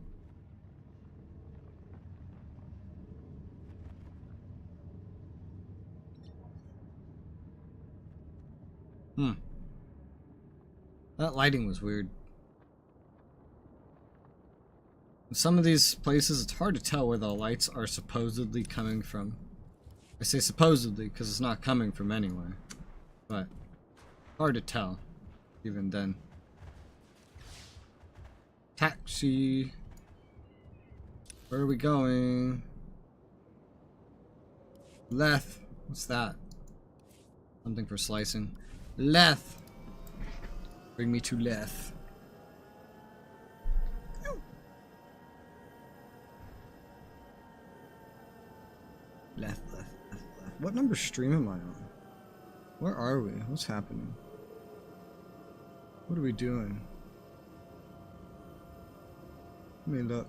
That lighting was weird. In some of these places, it's hard to tell where the lights are supposedly coming from. I say supposedly because it's not coming from anywhere. But Hard to tell, even then. Taxi. Where are we going? Left. What's that? Something for slicing. Left. Bring me to left. Left. What number stream am I on? Where are we? What's happening? What are we doing? Let me look.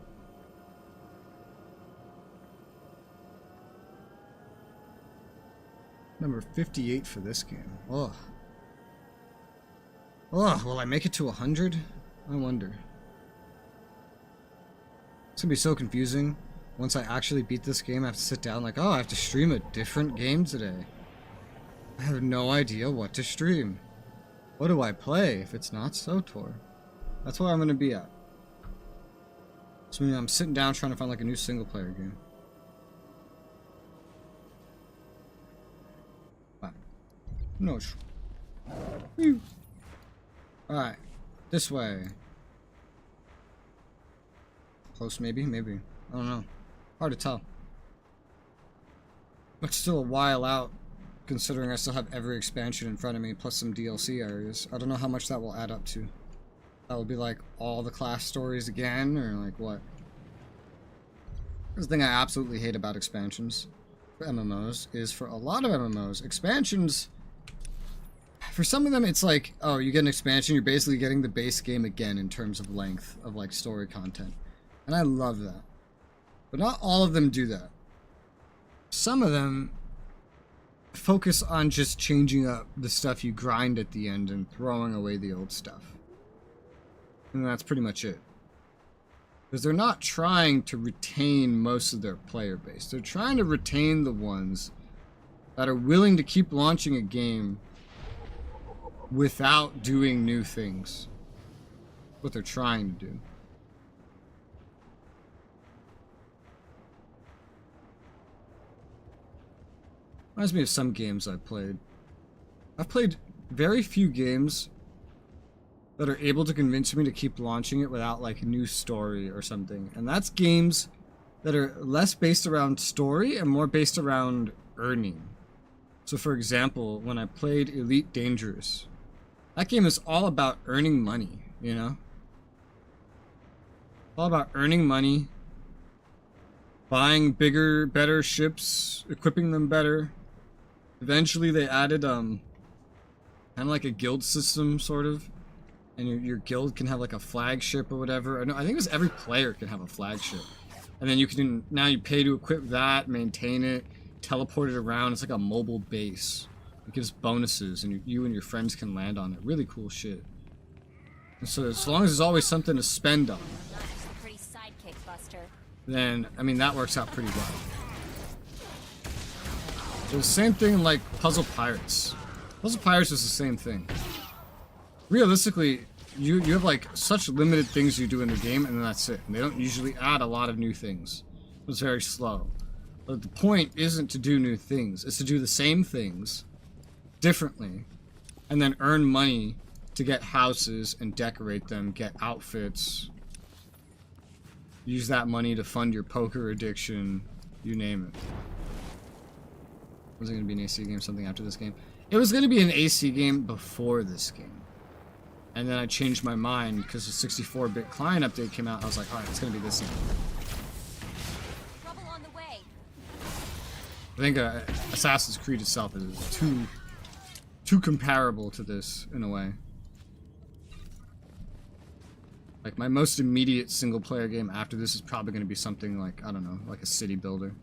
Number 58 for this game. Oh. Oh, will I make it to 100? I wonder. It's gonna be so confusing. Once I actually beat this game, I have to sit down like, oh, I have to stream a different game today. I have no idea what to stream. What do I play if it's not SOTOR? That's where I'm gonna be at. So I'm sitting down trying to find like a new single player game. Wow. No. Alright. This way. Close maybe? Maybe. I don't know. Hard to tell. But still a while out, considering I still have every expansion in front of me, plus some DLC areas. I don't know how much that will add up to. That will be like all the class stories again, or like what? This thing I absolutely hate about expansions for MMOs is for a lot of MMOs, expansions, for some of them it's like, oh, you get an expansion, you're basically getting the base game again in terms of length of like story content. And I love that. But not all of them do that. Some of them focus on just changing up the stuff you grind at the end and throwing away the old stuff. And that's pretty much it. Because they're not trying to retain most of their player base. They're trying to retain the ones that are willing to keep launching a game without doing new things. What they're trying to do. Reminds me of some games I've played. I've played very few games that are able to convince me to keep launching it without like a new story or something. And that's games that are less based around story and more based around earning. So for example, when I played Elite Dangerous, that game is all about earning money, you know? All about earning money, buying bigger, better ships, equipping them better. Eventually they added kind of like a guild system, sort of. And your guild can have like a flagship or whatever. I think it was every player can have a flagship. And then you can, now you pay to equip that, maintain it, teleport it around. It's like a mobile base. It gives bonuses and you and your friends can land on it. Really cool shit. And so as long as there's always something to spend on, Pretty sidekick, Buster. then, I mean, that works out pretty well. So the same thing like Puzzle Pirates. Puzzle Pirates is the same thing. Realistically, you have like such limited things you do in the game and then that's it. And they don't usually add a lot of new things. It's very slow. But the point isn't to do new things. It's to do the same things differently and then earn money to get houses and decorate them, get outfits. Use that money to fund your poker addiction, you name it. Was it going to be an AC game, something after this game? It was going to be an AC game before this game. And then I changed my mind because the 64-bit client update came out. I was like, alright, it's going to be this game. Trouble on the way. I think Assassin's Creed itself is too comparable to this in a way. Like my most immediate single-player game after this is probably going to be something like, I don't know, like a city builder.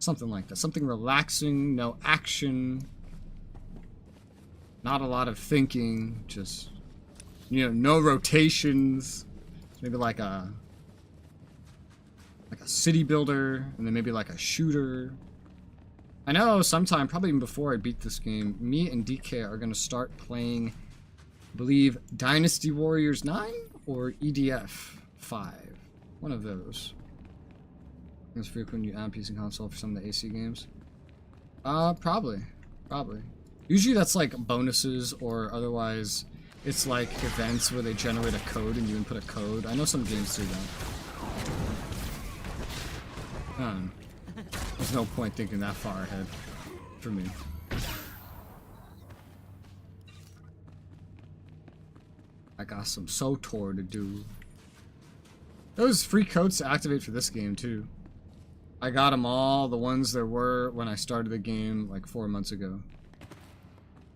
Something like that. Something relaxing, no action, not a lot of thinking, just, you know, no rotations. Maybe like a city builder, and then maybe like a shooter. I know sometime, probably even before I beat this game, me and DK are going to start playing, I believe, Dynasty Warriors 9 or EDF 5. One of those. It's frequent you add PC and console for some of the AC games. Probably. Usually that's like bonuses, or otherwise it's like events where they generate a code and you input a code. I know some games do that. There's no point thinking that far ahead for me. I got some SOTOR to do. Those free codes to activate for this game too. I got them all, the ones there were when I started the game like 4 months ago.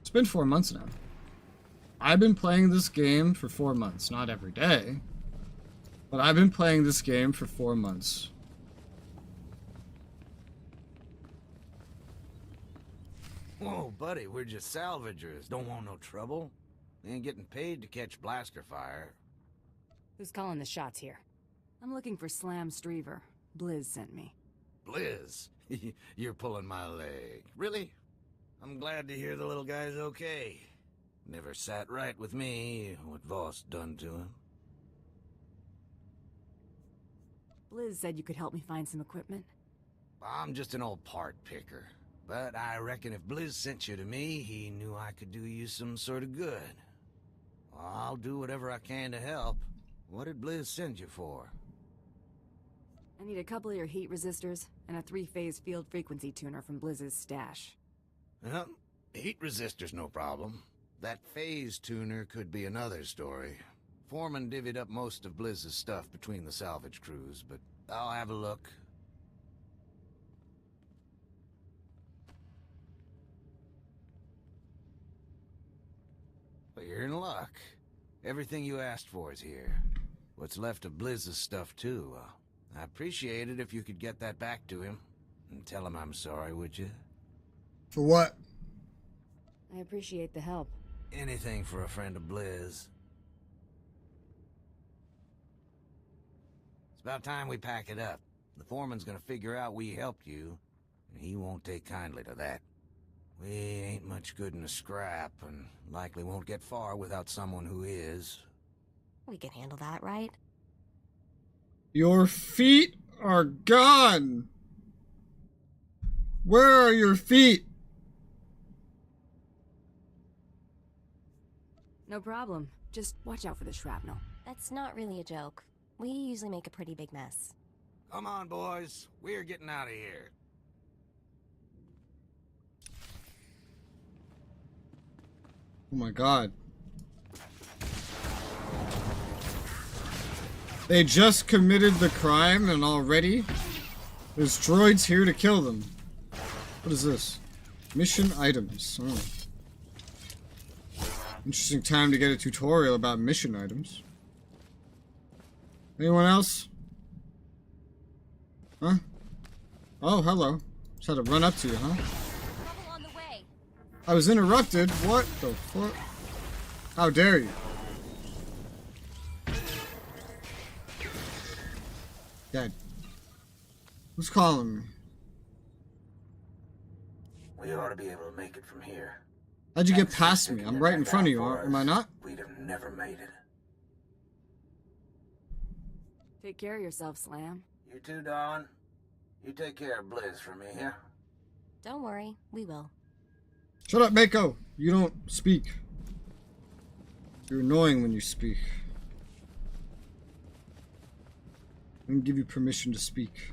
It's been 4 months now. I've been playing this game for 4 months. Not every day, but I've been playing this game for 4 months. Whoa, buddy, we're just salvagers. Don't want no trouble. Ain't getting paid to catch blaster fire. Who's calling the shots here? I'm looking for Slam Streaver. Blizz sent me. Blizz? You're pulling my leg. Really? I'm glad to hear the little guy's okay. Never sat right with me, what Voss done to him. Blizz said you could help me find some equipment. I'm just an old part picker. But I reckon if Blizz sent you to me, he knew I could do you some sort of good. I'll do whatever I can to help. What did Blizz send you for? I need a couple of your heat resistors and a 3-phase field frequency tuner from Blizz's stash. Well, heat resistors no problem. That phase tuner could be another story. Foreman divvied up most of Blizz's stuff between the salvage crews, but I'll have a look. Well, you're in luck. Everything you asked for is here. What's left of Blizz's stuff, too. I appreciate it if you could get that back to him. And tell him I'm sorry, would you? For what? I appreciate the help. Anything for a friend of Blizz. It's about time we pack it up. The foreman's gonna figure out we helped you, and he won't take kindly to that. We ain't much good in a scrap, and likely won't get far without someone who is. We can handle that, right? Your feet are gone! Where are your feet? No problem. Just watch out for the shrapnel. That's not really a joke. We usually make a pretty big mess. Come on, boys. We're getting out of here. Oh my god. They just committed the crime and already there's droids here to kill them. What is this? Mission items. Oh. Interesting time to get a tutorial about mission items. Anyone else? Huh? Oh, hello. Just had to run up to you, huh? I was interrupted? What the fuck? How dare you? Dead. Who's calling me? We ought to be able to make it from here. How'd you get past me? I'm right in front of you, am I not? We'd have never made it. Take care of yourself, Slam. You too, Dawn. You take care of Blizz for me, yeah? Don't worry, we will. Shut up, Mako! You don't speak. You're annoying when you speak. I didn't give you permission to speak.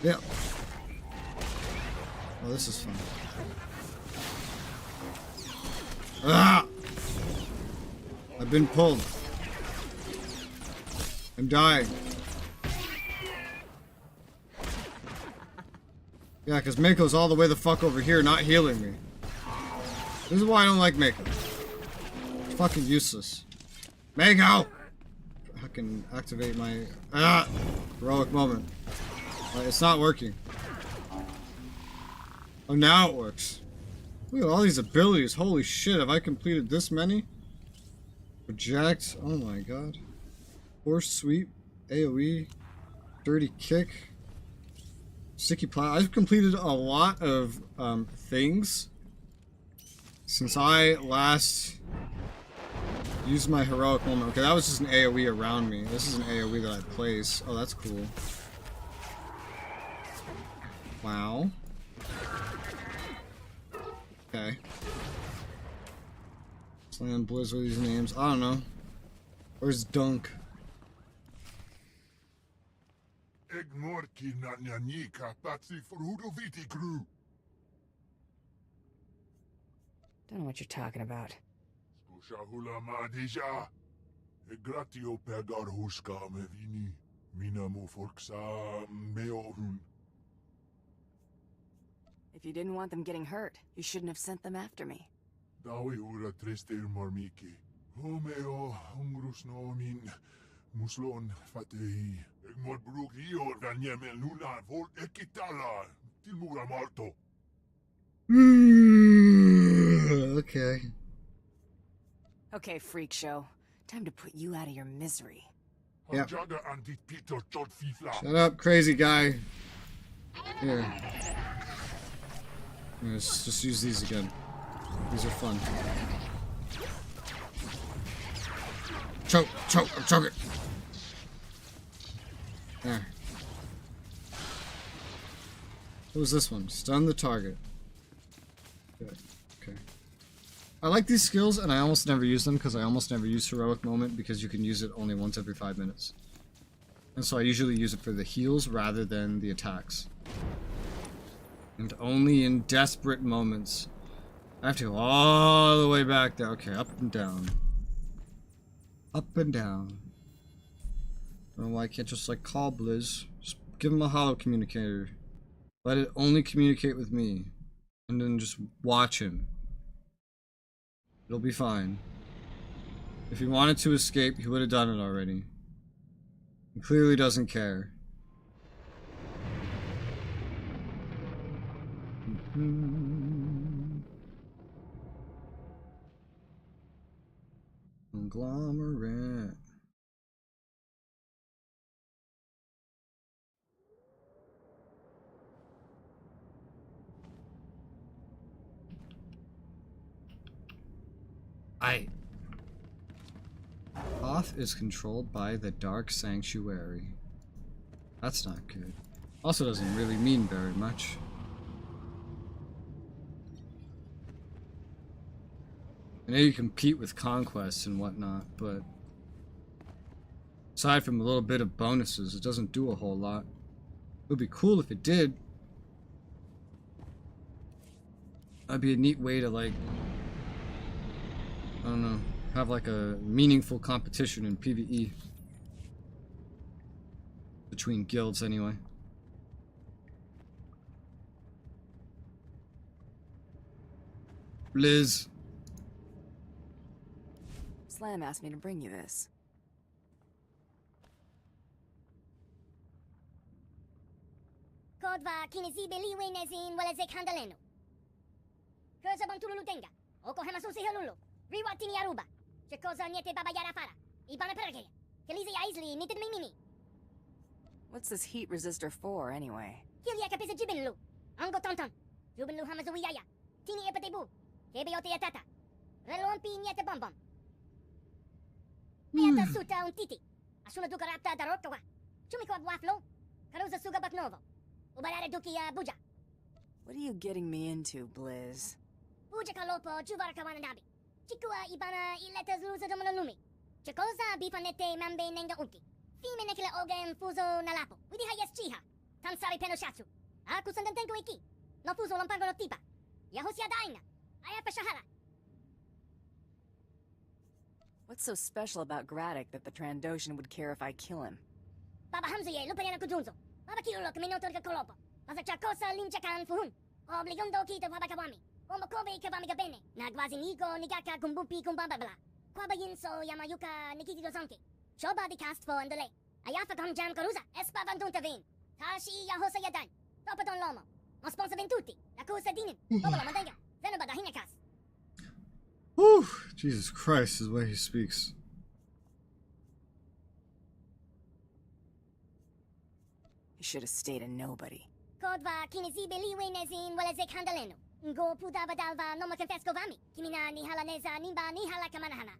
Yeah. Oh, this is fun. Ah! I've been pulled. I'm dying. Yeah, because Mako's all the way the fuck over here, not healing me. This is why I don't like Mako. It's fucking useless. Mako! I can activate my... heroic moment. It's not working. Oh, now it works. Look at all these abilities. Holy shit, have I completed this many? Project. Oh my god. Force sweep. AoE. Dirty kick. Sticky plow. I've completed a lot of things since I last used my heroic moment. Okay, that was just an AoE around me. This is an AoE that I place. Oh, that's cool. Wow. Okay. Slam Blizz with these names. I don't know. Where's Dunk? Don't know what you're talking about. If you didn't want them getting hurt, you shouldn't have sent them after me. Okay. Okay, freak show. Time to put you out of your misery. Yeah. Shut up, crazy guy. Here. Let's just use these again. These are fun. Choke, choke, I'm choking. There. What was this one? Stun the target. Good. Okay. I like these skills, and I almost never use them because I almost never use Heroic Moment because you can use it only once every 5 minutes. And so I usually use it for the heals rather than the attacks. And only in desperate moments. I have to go all the way back there. Okay, up and down. Up and down. I don't know why I can't just like call Blizz. Just give him a holo communicator. Let it only communicate with me. And then just watch him. It'll be fine. If he wanted to escape, he would have done it already. He clearly doesn't care. Konglomerat. Hoth is controlled by the Dark Sanctuary. That's not good. Also doesn't really mean very much. I know you compete with conquests and whatnot, but aside from a little bit of bonuses, it doesn't do a whole lot. It would be cool if it did. That'd be a neat way to, like, I don't know, have like a meaningful competition in PvE. Between guilds, anyway. Liz. Slam asked me to bring you this. Kodva kinizibeli wenezin waleze kandaleno. Cosa bantulu tenga. Oko hemasusi helulu. Riwatini aruba. Che cosa niente baba yara fara. Ibana perge. Kelizi aisli nited mini. What's this heat resistor for, anyway? Kilia kapisa jibinlu. Ango tonton. Jubinlu hamazuiyaya. Tini epatebu. Kebeyote yatata. Relon pi niete bombom. Beata suta un titi. Asuna duka rapta darokawa. Chumiko waflo. Karuza suga baknovo. Ubarare dukia buja. What are you getting me into, Blizz? Buja kalopo juvarka wanadabi. Chikua ibana iletas luza domonolumi. Chekoza bifanete mambe nenga unki. Fime nekile ogen fuzo nalapo. Widi hayas chiha. Tansari penoshatsu. Aku sandantenko iki. No fuzo lampargo no tipa. Yahosia daina. Ayafa shahara. What's so special about Graddock that the Trandoshan would care if I kill him? Baba Hamzuye, Luperiana Kujunzo. Baba Kirulok, Minotorka Kolopo. Basa Chakosa, Linchakan Fuhun. Obligundo Kita Wabakawami. Omokobe Kavami Gabene. Nagwazi Nigo, Nigaka Kumbupi Kumbababla. Kwaba Yinso, Yamayuka, Nikiti Dozonki. Shoba the cast for Andale. Ayafa Gonjam Karuza, Espa Vanduntavin. Tashi Yahosa Yadan. Topaton Lomo. Mosponsa Ventuti. Nakusa Dinin. Obolo Mandanga. Zenobada Hinakas. Whew, Jesus Christ, is the way he speaks. He should have stayed a nobody. Kodva kinizibeli wenezin waleze kandaleno. Ngo pudava dalva noma confesco vami. Kimina ni halaneza nimba ni hala kamanahana.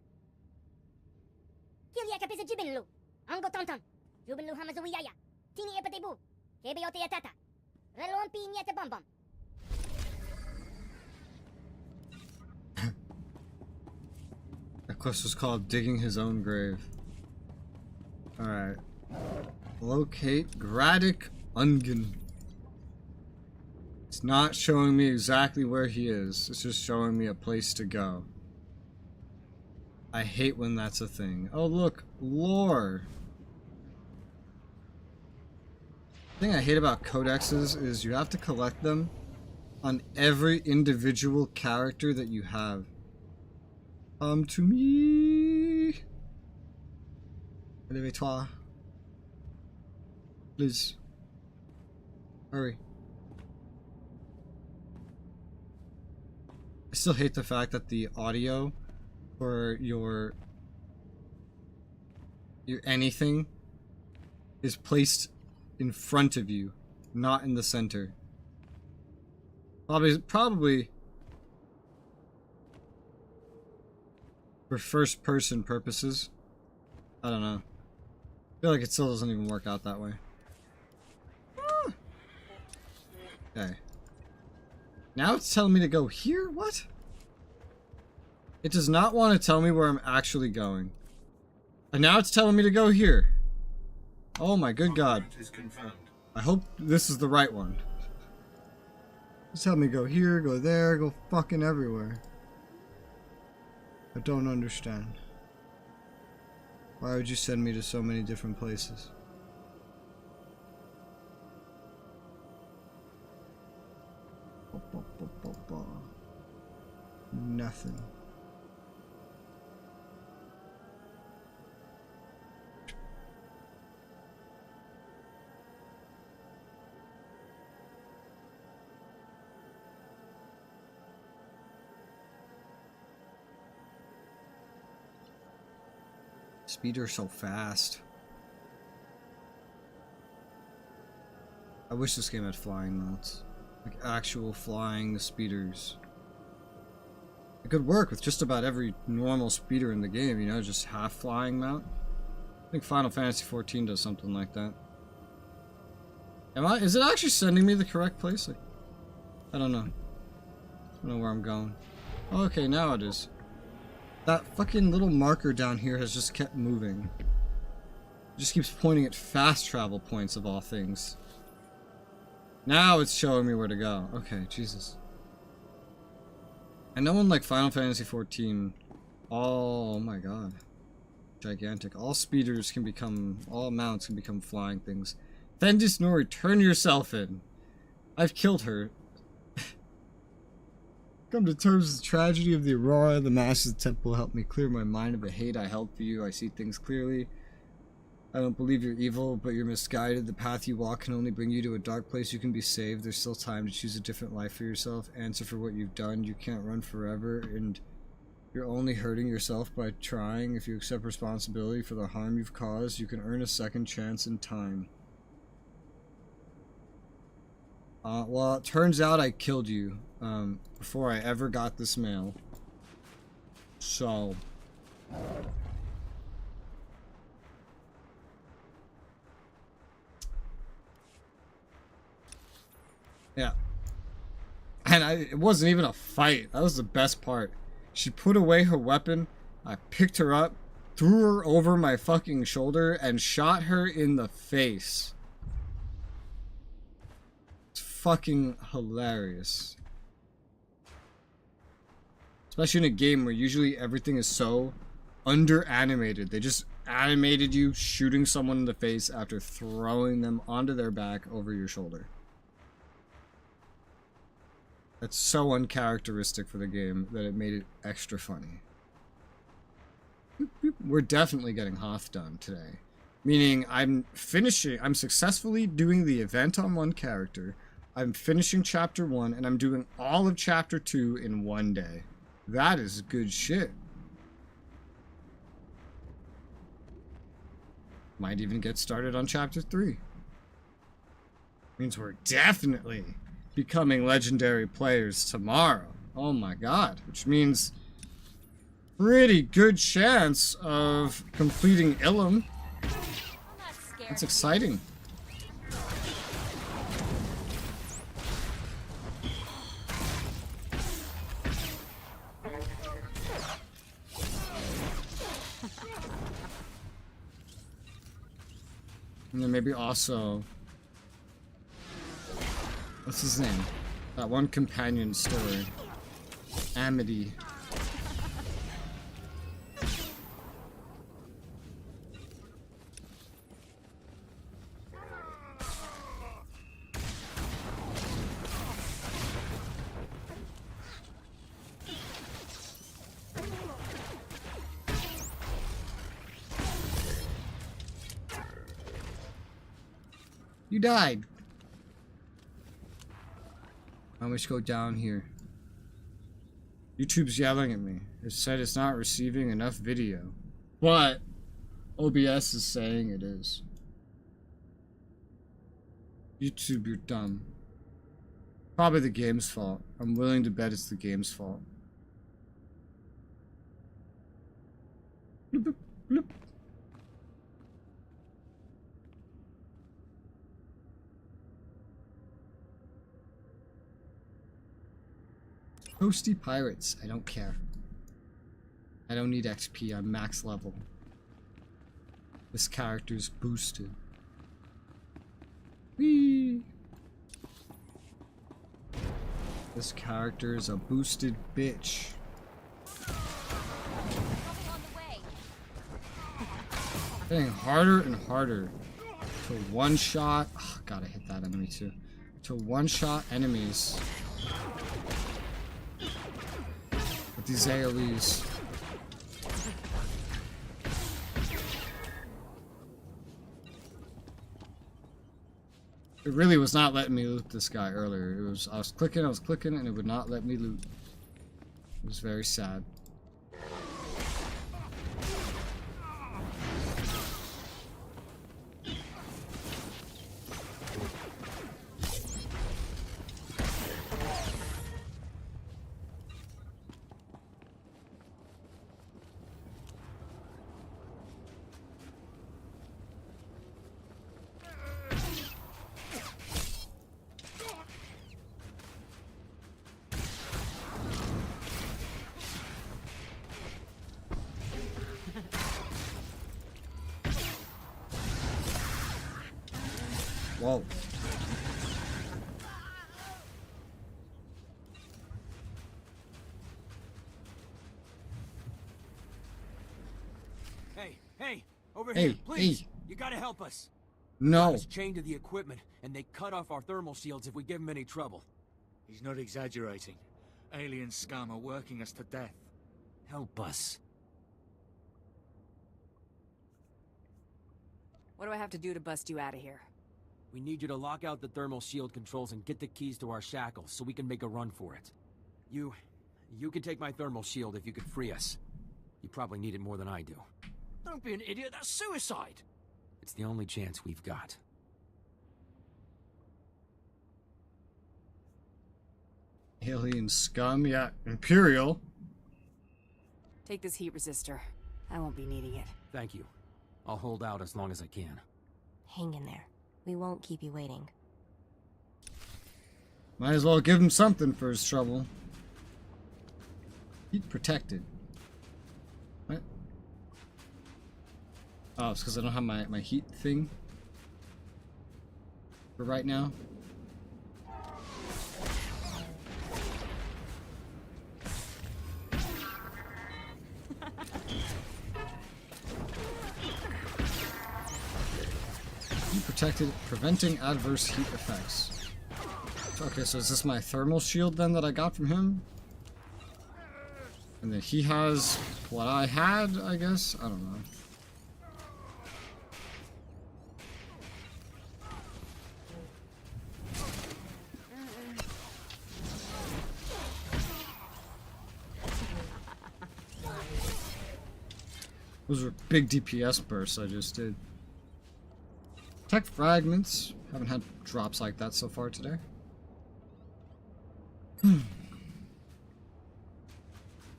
Kilia kapisa jibinlu. Ango tonton. Jubinlu hamazuiyaya. Tini epatebu. Kebeyote yatata. Relon pi niete bombom. quest was called Digging His Own Grave. Alright. Locate Gradik Ungen. It's not showing me exactly where he is. It's just showing me a place to go. I hate when that's a thing. Oh look, lore. The thing I hate about codexes is you have to collect them on every individual character that you have. Come to me. Elevez-toi. Please. Hurry. I still hate the fact that the audio for your anything is placed in front of you, not in the center. Probably for first person purposes. I don't know. I feel like it still doesn't even work out that way. Okay. Now it's telling me to go here? What? It does not want to tell me where I'm actually going. And now it's telling me to go here. Oh my good god. I hope this is the right one. It's telling me to go here, go there, go fucking everywhere. I don't understand. Why would you send me to so many different places? Nothing. Speeder so fast. I wish this game had flying mounts. Like actual flying speeders. It could work with just about every normal speeder in the game, you know, just half flying mount. I think Final Fantasy XIV does something like that. Is it actually sending me the correct place? Like, I don't know. I don't know where I'm going. Okay, now it is. That fucking little marker down here has just kept moving. It just keeps pointing at fast travel points of all things. Now it's showing me where to go. Okay, Jesus. I know in like Final Fantasy XIV, oh my god. Gigantic. All speeders can become, all mounts can become flying things. Fendis Nori, turn yourself in. I've killed her. Come to terms with the tragedy of the Aurora. The Master's Temple helped me clear my mind of the hate I held for you. I see things clearly. I don't believe you're evil, but you're misguided. The path you walk can only bring you to a dark place. You can be saved. There's still time to choose a different life for yourself. Answer for what you've done. You can't run forever, and you're only hurting yourself by trying. If you accept responsibility for the harm you've caused, you can earn a second chance in time. Well, it turns out I killed you before I ever got this mail. So... yeah. And it wasn't even a fight. That was the best part. She put away her weapon. I picked her up, threw her over my fucking shoulder, and shot her in the face. It's fucking hilarious. Especially in a game where usually everything is so under-animated. They just animated you shooting someone in the face after throwing them onto their back over your shoulder. That's so uncharacteristic for the game that it made it extra funny. We're definitely getting Hoth done today. Meaning I'm successfully doing the event on one character, I'm finishing chapter 1, and I'm doing all of chapter 2 in one day. That is good shit. Might even get started on chapter 3. Means we're definitely becoming legendary players tomorrow. Oh my god. Which means pretty good chance of completing Ilum. That's exciting. And then maybe also... What's his name? That one companion story. Amity. You died. I must go down here. YouTube's yelling at me. It said it's not receiving enough video. But OBS is saying it is. YouTube, you're dumb. Probably the game's fault. I'm willing to bet it's the game's fault. Bloop, bloop, bloop. Toasty pirates. I don't care. I don't need XP. I'm max level. This character's boosted. Whee! This character is a boosted bitch. Getting harder and harder to one-shot. Oh, gotta hit that enemy too. To one-shot enemies. With these AoEs. It really was not letting me loot this guy earlier. It was I was clicking, and it would not let me loot. It was very sad. Whoa. Hey, over Hey, here, please. hey. You gotta help us. No. Got us chained to the equipment, and they cut off our thermal shields if we give them any trouble. He's not exaggerating. Alien scum are working us to death. Help us. What do I have to do to bust you out of here? We need you to lock out the thermal shield controls and get the keys to our shackles so we can make a run for it. You can take my thermal shield if you could free us. You probably need it more than I do. Don't be an idiot, that's suicide! It's the only chance we've got. Alien scum, yeah. Imperial. Take this heat resistor. I won't be needing it. Thank you. I'll hold out as long as I can. Hang in there. We won't keep you waiting. Might as well give him something for his trouble. Heat protected. What? Oh, it's because I don't have my heat thing for right now. Heat protected, preventing adverse heat effects. Okay, so is this my thermal shield then that I got from him? And then he has what I had, I guess? I don't know. Those were big DPS bursts I just did. Tech fragments. Haven't had drops like that so far today.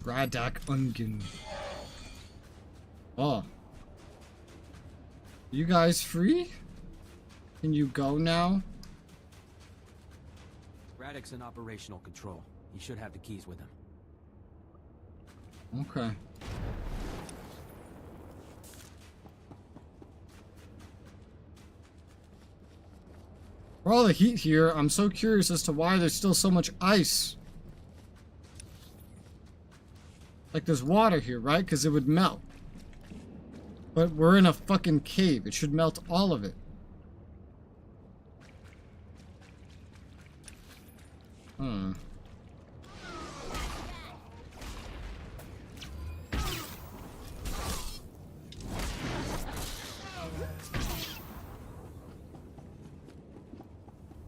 Gradak Ungen. Oh. You guys free? Can you go now? Radek's in operational control. He should have the keys with him. Okay. For all the heat here, I'm so curious as to why there's still so much ice. Like there's water here, right? Because it would melt. But we're in a fucking cave. It should melt all of it. Hmm.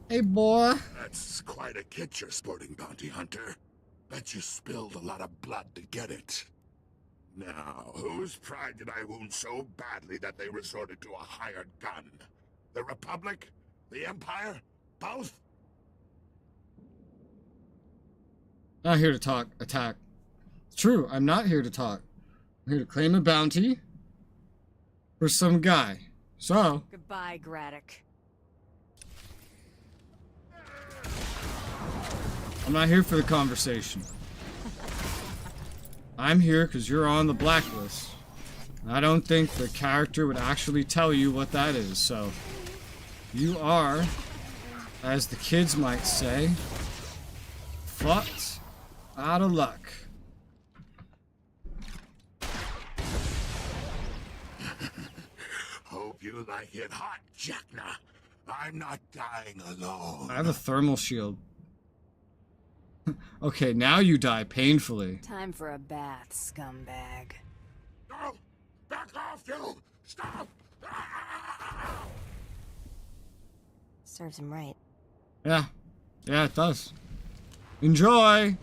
Hey, boy. That's quite a kit you're sporting, bounty hunter. Bet you spilled a lot of blood to get it. Now, whose pride did I wound so badly that they resorted to a hired gun? The Republic? The Empire? Both? Not here to talk. Attack. It's true, I'm not here to talk. I'm here to claim a bounty for some guy. So... Goodbye, Graddock. I'm not here for the conversation. I'm here because you're on the blacklist. I don't think the character would actually tell you what that is, so... You are, as the kids might say, fucked out of luck. Hope you like it hot, Jackna. I'm not dying alone. I have a thermal shield. Okay, now you die painfully. Time for a bath, scumbag. No! Back off, you! Stop! Serves him right. Yeah. Yeah, it does. Enjoy!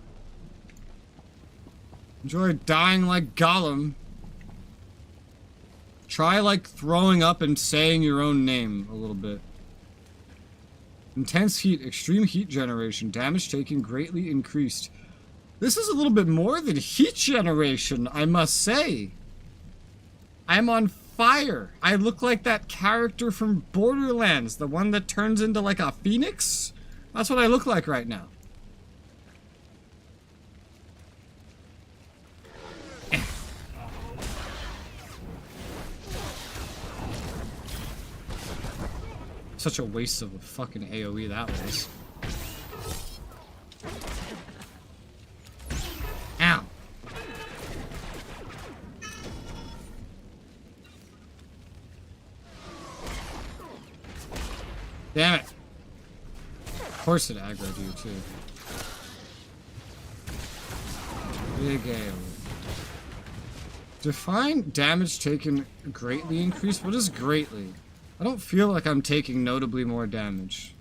Enjoy dying like Gollum. Try, like, throwing up and saying your own name a little bit. Intense heat, extreme heat generation, damage taken greatly increased. This is a little bit more than heat generation, I must say. I'm on fire. I look like that character from Borderlands, the one that turns into like a phoenix. That's what I look like right now. Such a waste of a fucking AoE that was. Ow. Damn it. Of course it aggroed you too. Big AoE. Define damage taken greatly increased? What is greatly? I don't feel like I'm taking notably more damage.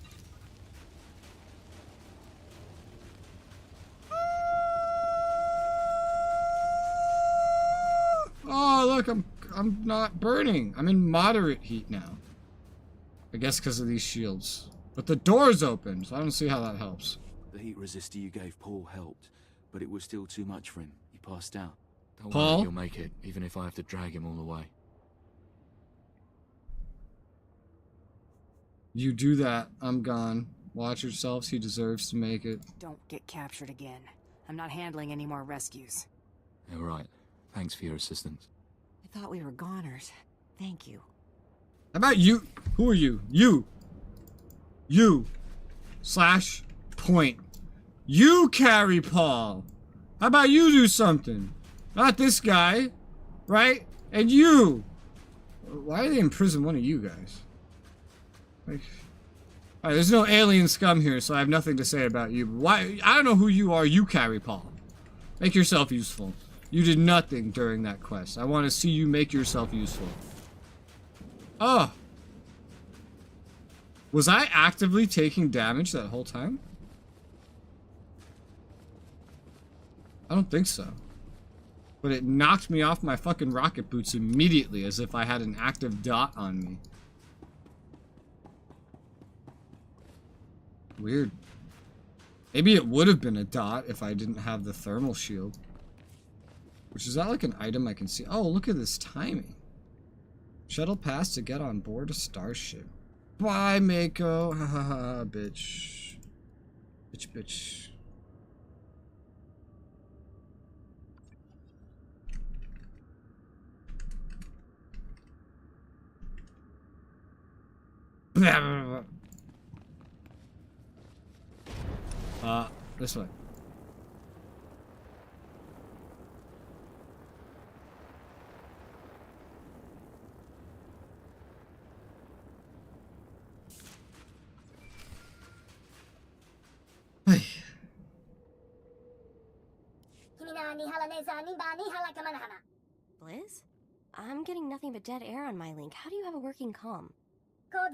Oh, look, I'm not burning. I'm in moderate heat now. I guess because of these shields. But the door's open, so I don't see how that helps. The heat resistor you gave Paul helped, but it was still too much for him. He passed out. Don't Paul? worry, you'll make it, even if I have to drag him all the way. You do that, I'm gone. Watch yourselves, he deserves to make it. Don't get captured again. I'm not handling any more rescues. All right. Thanks for your assistance. I thought we were goners. Thank you. How about you? Who are you? You. Slash point. You carry Paul. How about you do something? Not this guy. Right? And you. Why are they in prison, one of you guys? Like, alright, there's no alien scum here, so I have nothing to say about you. Why? I don't know who you are. You carry Paul. Make yourself useful. You did nothing during that quest. I want to see you make yourself useful. Oh. Was I actively taking damage that whole time? I don't think so. But it knocked me off my fucking rocket boots immediately as if I had an active dot on me. Weird. Maybe it would have been a dot if I didn't have the thermal shield. Which is that like an item I can see? Oh, look at this timing. Shuttle pass to get on board a starship. Bye, Mako. Hahaha, bitch. Bitch. This way. Hey. Blizz? I'm getting nothing but dead air on my link. How do you have a working comm? Oh,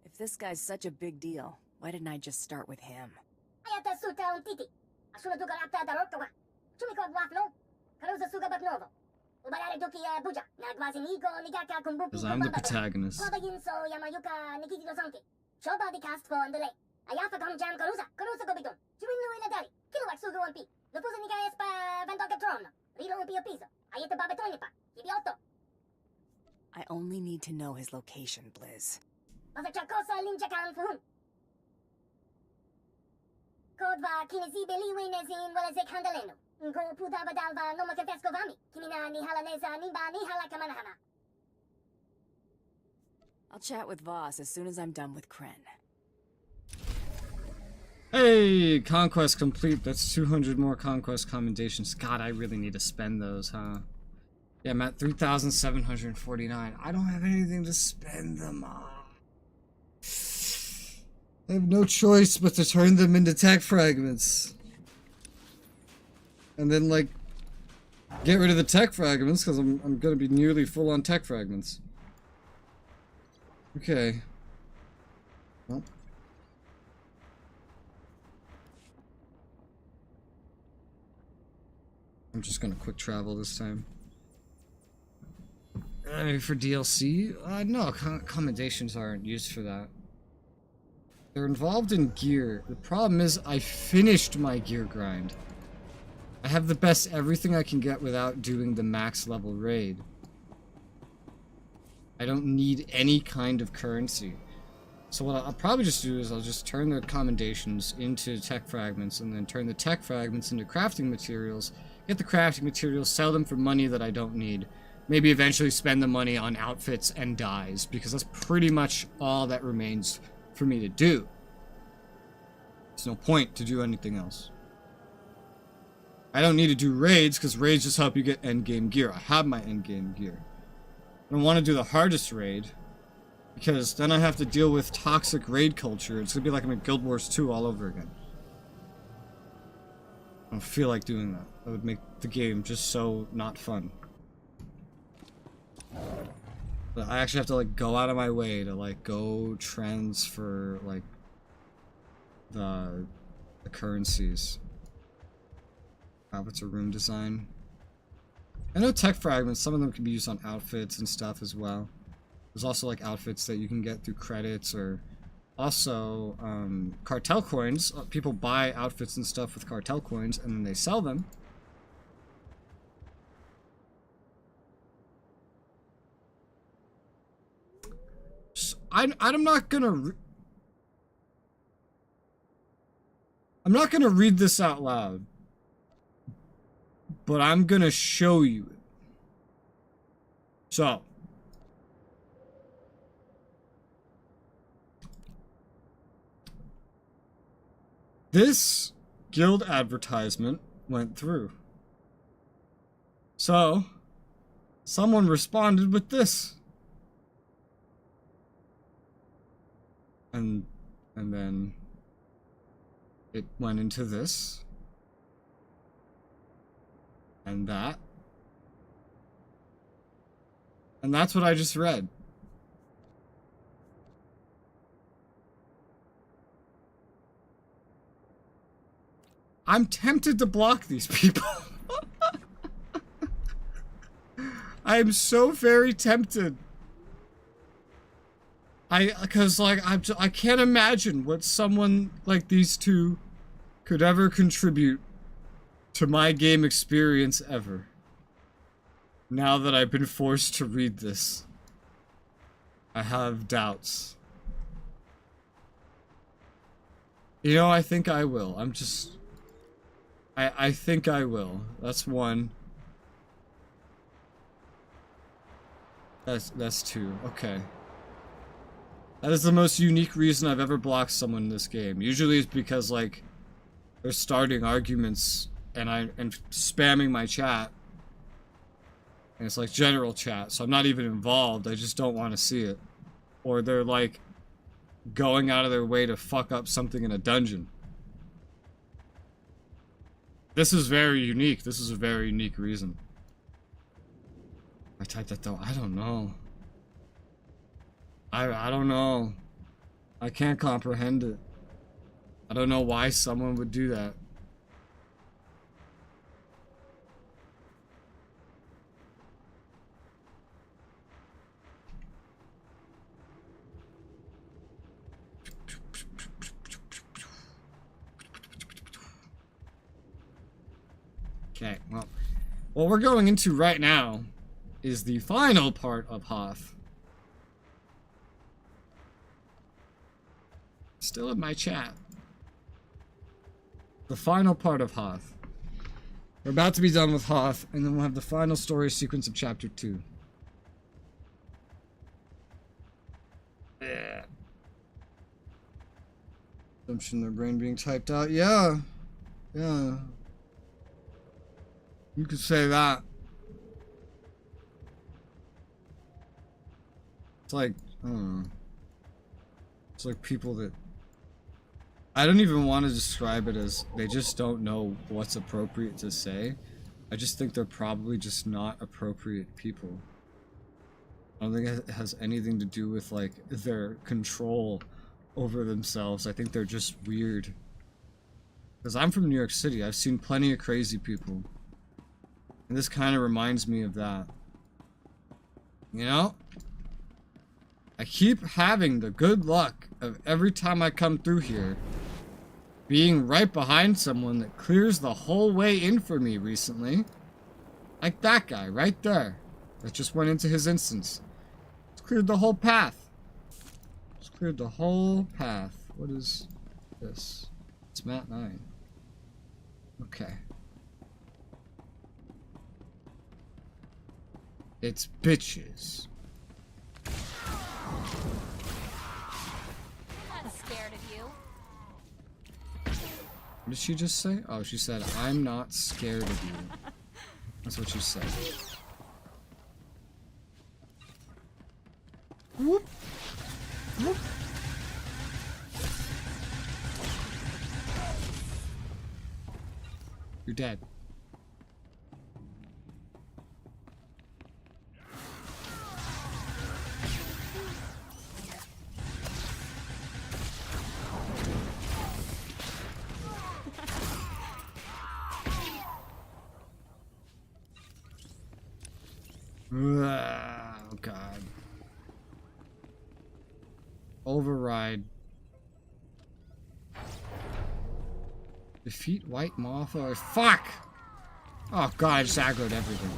If this guy's such a big deal, why didn't I just start with him? Because I'm the protagonist. I only need to know his location, Blizz. I'll chat with Voss as soon as I'm done with Kren. Hey, conquest complete. That's 200 more conquest commendations. God, I really need to spend those, huh? Yeah, I'm at 3,749. I don't have anything to spend them on. I have no choice but to turn them into tech fragments. And then, like, get rid of the tech fragments, because I'm gonna be nearly full on tech fragments. Okay. Well. I'm just gonna quick travel this time. For DLC? No, commendations aren't used for that. They're involved in gear. The problem is I finished my gear grind. I have the best everything I can get without doing the max level raid. I don't need any kind of currency. So what I'll probably just do is I'll just turn the commendations into tech fragments and then turn the tech fragments into crafting materials, get the crafting materials, sell them for money that I don't need. Maybe eventually spend the money on outfits and dyes, because that's pretty much all that remains for me to do. There's no point to do anything else. I don't need to do raids, because raids just help you get endgame gear. I have my endgame gear. I don't want to do the hardest raid, because then I have to deal with toxic raid culture. It's going to be like I'm in Guild Wars 2 all over again. I don't feel like doing that. That would make the game just so not fun. But I actually have to, like, go out of my way to, like, go transfer, like, the currencies. What's a room design? I know tech fragments, some of them can be used on outfits and stuff as well. There's also, like, outfits that you can get through credits, or also cartel coins. People buy outfits and stuff with cartel coins and then they sell them. I'm not gonna read this out loud, but I'm gonna show you it. So, this guild advertisement went through. So, someone responded with this. And then it went into this. And that. And that's what I just read. I'm tempted to block these people. I am so very tempted. Because, like, I can't imagine what someone like these two could ever contribute to my game experience ever. Now that I've been forced to read this. I have doubts. You know, I think I will. I'm just... I think I will. That's one. That's two. Okay. That is the most unique reason I've ever blocked someone in this game. Usually it's because, like, they're starting arguments and I'm spamming my chat. And it's like general chat, so I'm not even involved. I just don't want to see it. Or they're like going out of their way to fuck up something in a dungeon. This is very unique. This is a very unique reason. I typed that though. I don't know. I don't know. I can't comprehend it. I don't know why someone would do that. Okay, well, what we're going into right now is the final part of Hoth. Still in my chat. The final part of Hoth. We're about to be done with Hoth, and then we'll have the final story sequence of Chapter 2. Yeah. Assumption their brain being typed out. Yeah. Yeah. You could say that. It's like, I don't know. It's like people that... I don't even want to describe it as they just don't know what's appropriate to say. I just think they're probably just not appropriate people. I don't think it has anything to do with, like, their control over themselves. I think they're just weird. Because I'm from New York City. I've seen plenty of crazy people. And this kind of reminds me of that. You know? I keep having the good luck of every time I come through here being right behind someone that clears the whole way in for me recently. Like that guy right there that just went into his instance. It's cleared the whole path. It's cleared the whole path. What is this? It's Mat 9. Okay. It's bitches. I'm scared of you. What did she just say? Oh, she said, I'm not scared of you. That's what she said. Whoop. Whoop. You're dead. Oh, God. Override. Defeat White Moth or fuck! Oh, God, I just aggroed everything.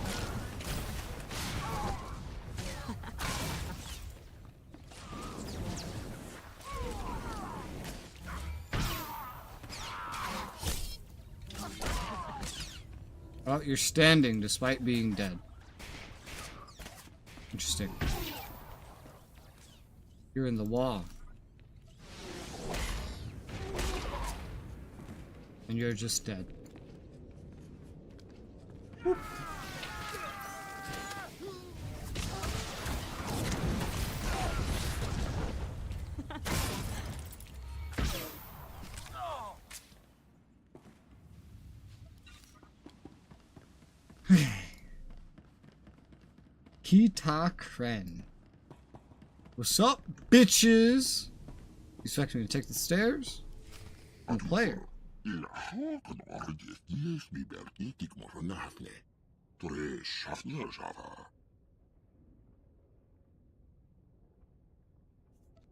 Oh, you're standing despite being dead. Interesting. You're in the wall. And you're just dead. Whoop. Kita Kren. What's up, bitches? You expect me to take the stairs? I'm a player.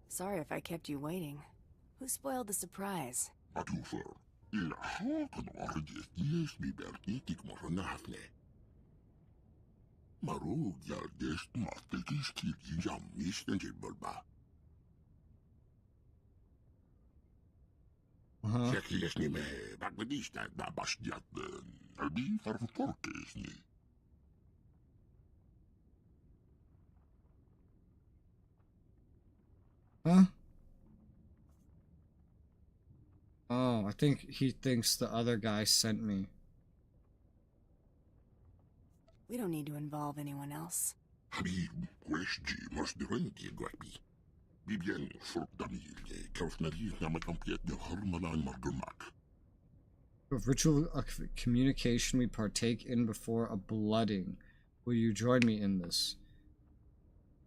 Sorry if I kept you waiting. Who spoiled the surprise? Marug järgest mahtekis kirji jammisten silbolba. Sekiles nime bagvedista da bastiaten. Albi farfutorkesni. Huh? Oh, I think he thinks the other guy sent me. We don't need to involve anyone else. Habib, Westji, Mosderenti, Gwabi. Bibian, Forkdamil, Kaufnari, Namakampiet, the Hormalan Margumak. A ritual of communication we partake in before a blooding. Will you join me in this?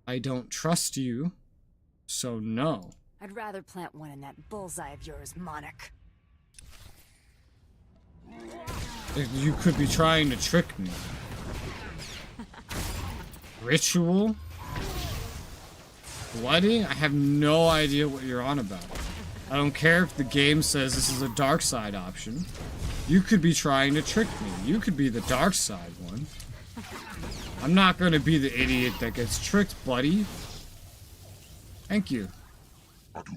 I don't trust you, so no. I'd rather plant one in that bullseye of yours, Monarch. You could be trying to trick me. Ritual? Blooding? I have no idea what you're on about. I don't care if the game says this is a dark side option. You could be trying to trick me. You could be the dark side one. I'm not going to be the idiot that gets tricked, buddy. Thank you. Could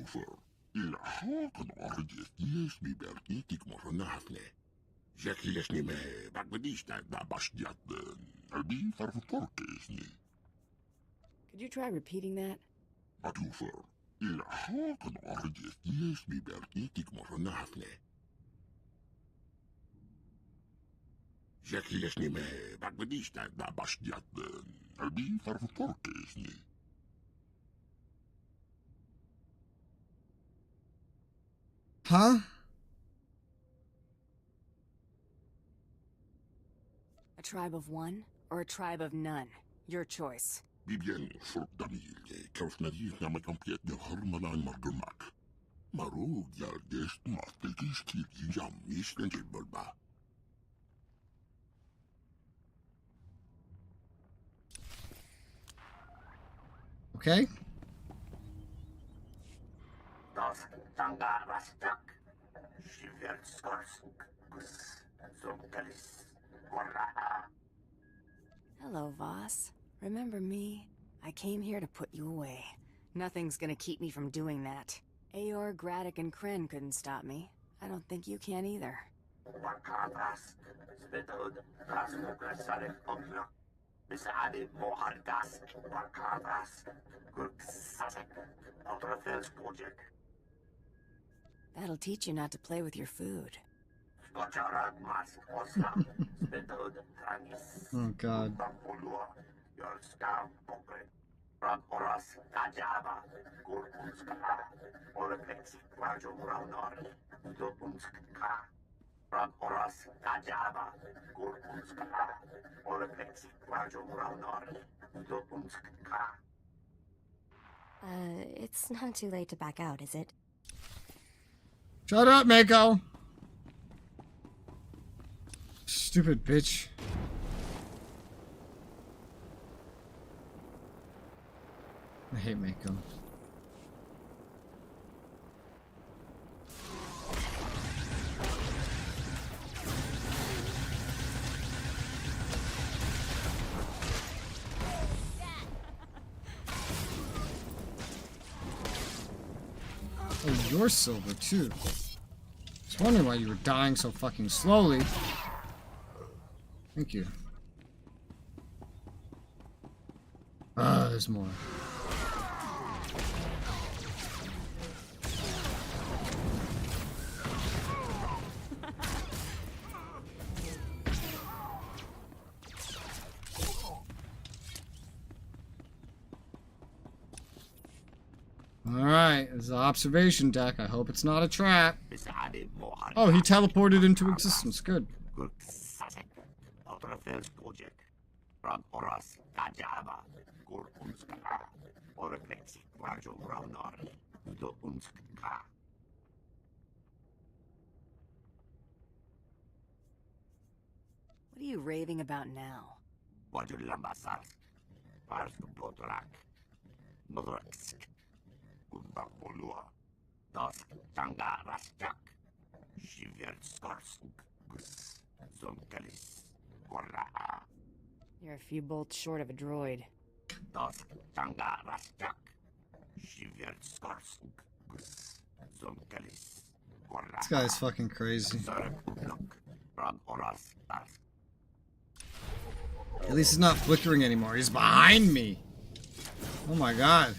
you try repeating that? Huh? A tribe of one or a tribe of none? Your choice. Bibian, Forkdamil, Kaufnari, Namakampiet, the Hormalan Margumak. Marug järgest mahtekis kirji jammisten silbolba. Okay. Hello, Voss. Remember me? I came here to put you away. Nothing's gonna keep me from doing that. Aor, Graddock, and Kren couldn't stop me. I don't think you can either. That'll teach you not to play with your food. Oh, God. It's not too late to back out, is it? Shut up, Mako! Stupid bitch. I hate Mako. Oh, you're silver too. I was wondering why you were dying so fucking slowly. Thank you. Ah, there's more. Alright, there's an observation deck. I hope it's not a trap. Oh, he teleported into existence. Good. What are you raving about now? You're a few bolts short of a droid. This guy's fucking crazy. At least he's not flickering anymore. He's behind me. Oh my god.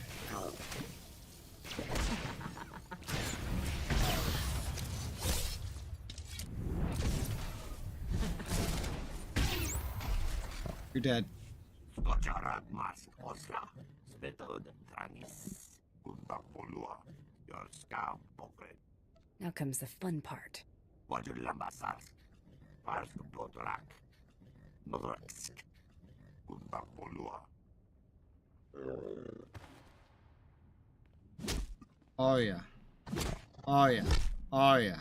You're dead. Now comes the fun part. Oh yeah. Oh yeah. Oh yeah.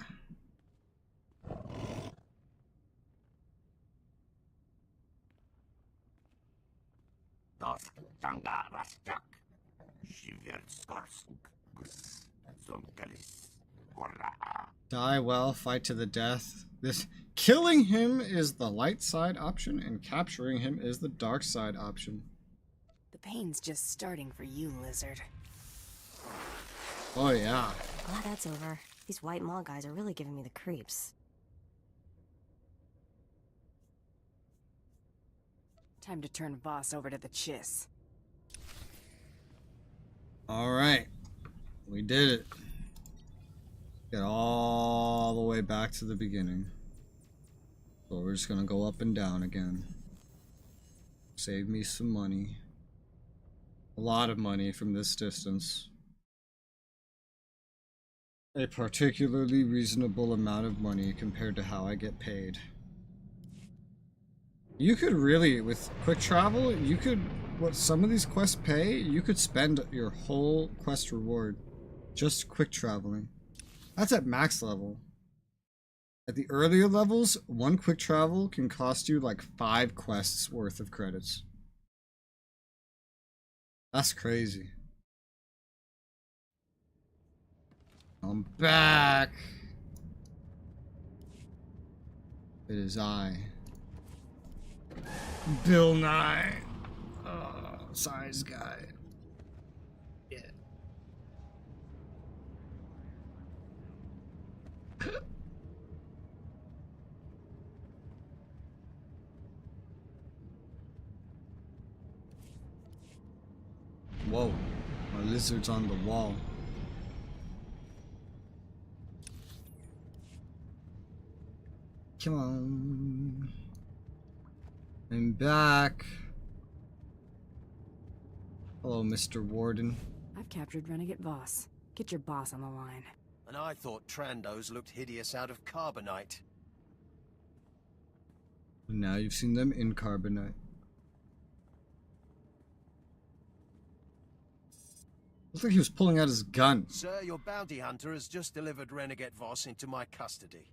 Die well, fight to the death. This killing him is the light side option, and capturing him is the dark side option. The pain's just starting for you, lizard. Oh yeah. Glad that's over. These white maw guys are really giving me the creeps. Time to turn Voss over to the Chiss. Alright. We did it. Get all the way back to the beginning. So we're just gonna go up and down again. Save me some money. A lot of money from this distance. A particularly reasonable amount of money compared to how I get paid. You could really, with quick travel, you could, what some of these quests pay, you could spend your whole quest reward just quick traveling. That's at max level. At the earlier levels, one quick travel can cost you like 5 quests worth of credits. That's crazy. I'm back. It is I, Bill Nye, size guy. Yeah. Whoa, my lizard's on the wall. Come on. I'm back. Hello, Mr. Warden. I've captured Renegade Voss. Get your boss on the line. And I thought Trandos looked hideous out of carbonite. Now you've seen them in carbonite. Looks like he was pulling out his gun. Sir, your bounty hunter has just delivered Renegade Voss into my custody.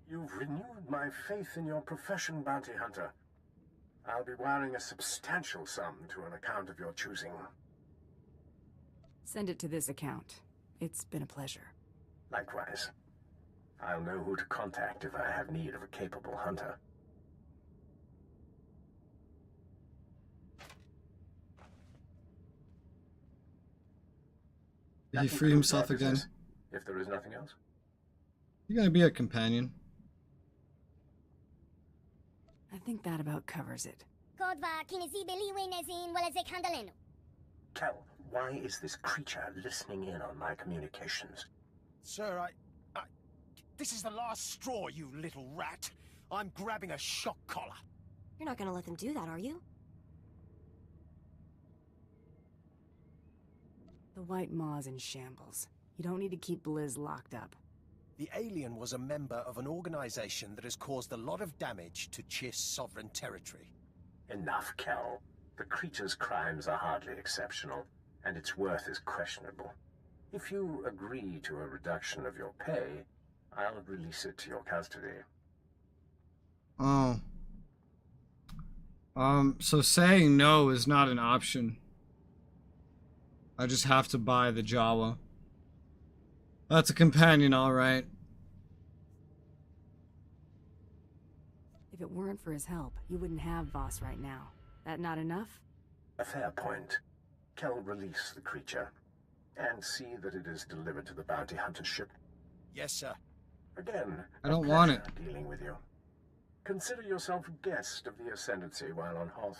You've renewed my faith in your profession, bounty hunter. I'll be wiring a substantial sum to an account of your choosing. Send it to this account. It's been a pleasure. Likewise. I'll know who to contact if I have need of a capable hunter. Did he free himself again? If there is nothing else. You're gonna be a companion. I think that about covers it. Kel, why is this creature listening in on my communications? Sir, this is the last straw, you little rat. I'm grabbing a shock collar. You're not gonna let them do that, are you? The White Maw's in shambles. You don't need to keep Blizz locked up. The alien was a member of an organization that has caused a lot of damage to Chiss sovereign territory. Enough, Kel. The creature's crimes are hardly exceptional, and its worth is questionable. If you agree to a reduction of your pay, I'll release it to your custody. Oh. So saying no is not an option. I just have to buy the Jawa. That's a companion, alright. If it weren't for his help, you wouldn't have Voss right now. That not enough? A fair point. Kel, release the creature. And see that it is delivered to the bounty hunter ship. Yes, sir. Again, I don't want it. Dealing with you. Consider yourself a guest of the Ascendancy while on Hoth.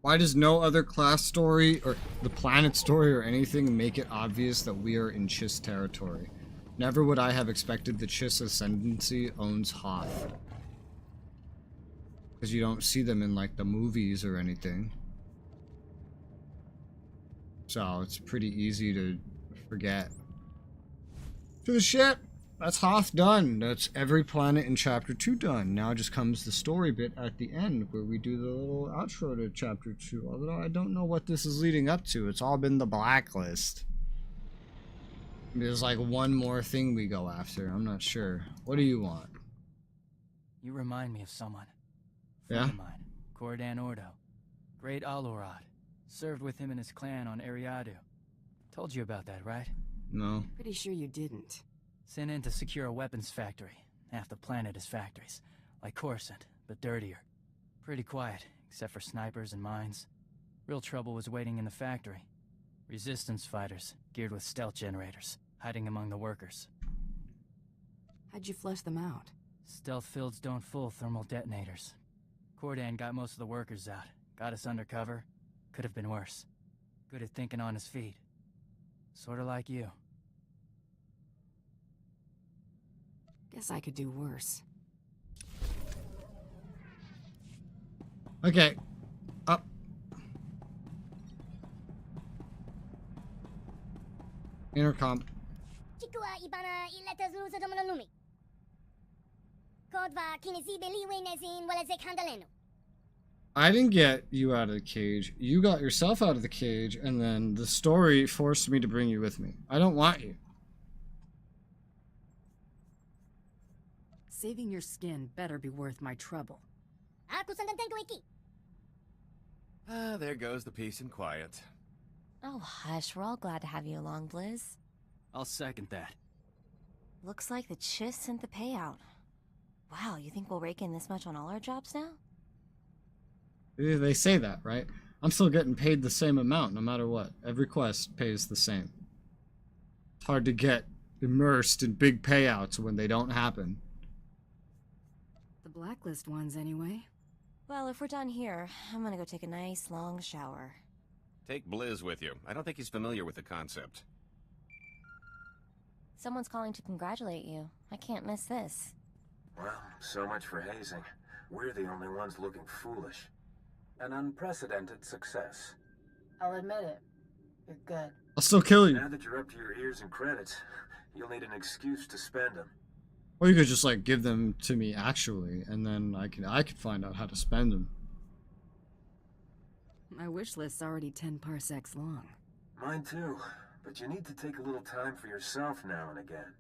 Why does no other class story or the planet story or anything make it obvious that we are in Chiss territory? Never would I have expected the Chiss Ascendancy owns Hoth. Because you don't see them in like the movies or anything. So it's pretty easy to forget. To the ship! That's Hoth done. That's every planet in Chapter 2 done. Now just comes the story bit at the end where we do the little outro to Chapter 2. Although I don't know what this is leading up to. It's all been the blacklist. There's like one more thing we go after. I'm not sure. What do you want? You remind me of someone. Yeah? Friend of mine, Cordan Ordo. Great Alorad. Served with him and his clan on Ariadu. Told you about that, right? No. Pretty sure you didn't. Sent in to secure a weapons factory. Half the planet is factories. Like Coruscant, but dirtier. Pretty quiet, except for snipers and mines. Real trouble was waiting in the factory. Resistance fighters, geared with stealth generators, hiding among the workers. How'd you flush them out? Stealth fields don't fool thermal detonators. Cordan got most of the workers out. Got us undercover. Could have been worse. Good at thinking on his feet. Sorta like you. Guess I could do worse. Okay. Up. Intercom. I didn't get you out of the cage. You got yourself out of the cage, and then the story forced me to bring you with me. I don't want you. Saving your skin better be worth my trouble. There goes the peace and quiet. Oh, hush. We're all glad to have you along, Blizz. I'll second that. Looks like the Chiss sent the payout. Wow, you think we'll rake in this much on all our jobs now? They say that, right? I'm still getting paid the same amount no matter what. Every quest pays the same. It's hard to get immersed in big payouts when they don't happen. The blacklist ones, anyway. Well, if we're done here, I'm gonna go take a nice long shower. Take Blizz with you. I don't think he's familiar with the concept. Someone's calling to congratulate you. I can't miss this. Well, so much for hazing. We're the only ones looking foolish. An unprecedented success. I'll admit it. You're good. I'll still kill you. Now that you're up to your ears in credits, you'll need an excuse to spend them. Or you could just like give them to me actually, and then I could find out how to spend them. My wish list's already 10 parsecs long. Mine too, but you need to take a little time for yourself now and again.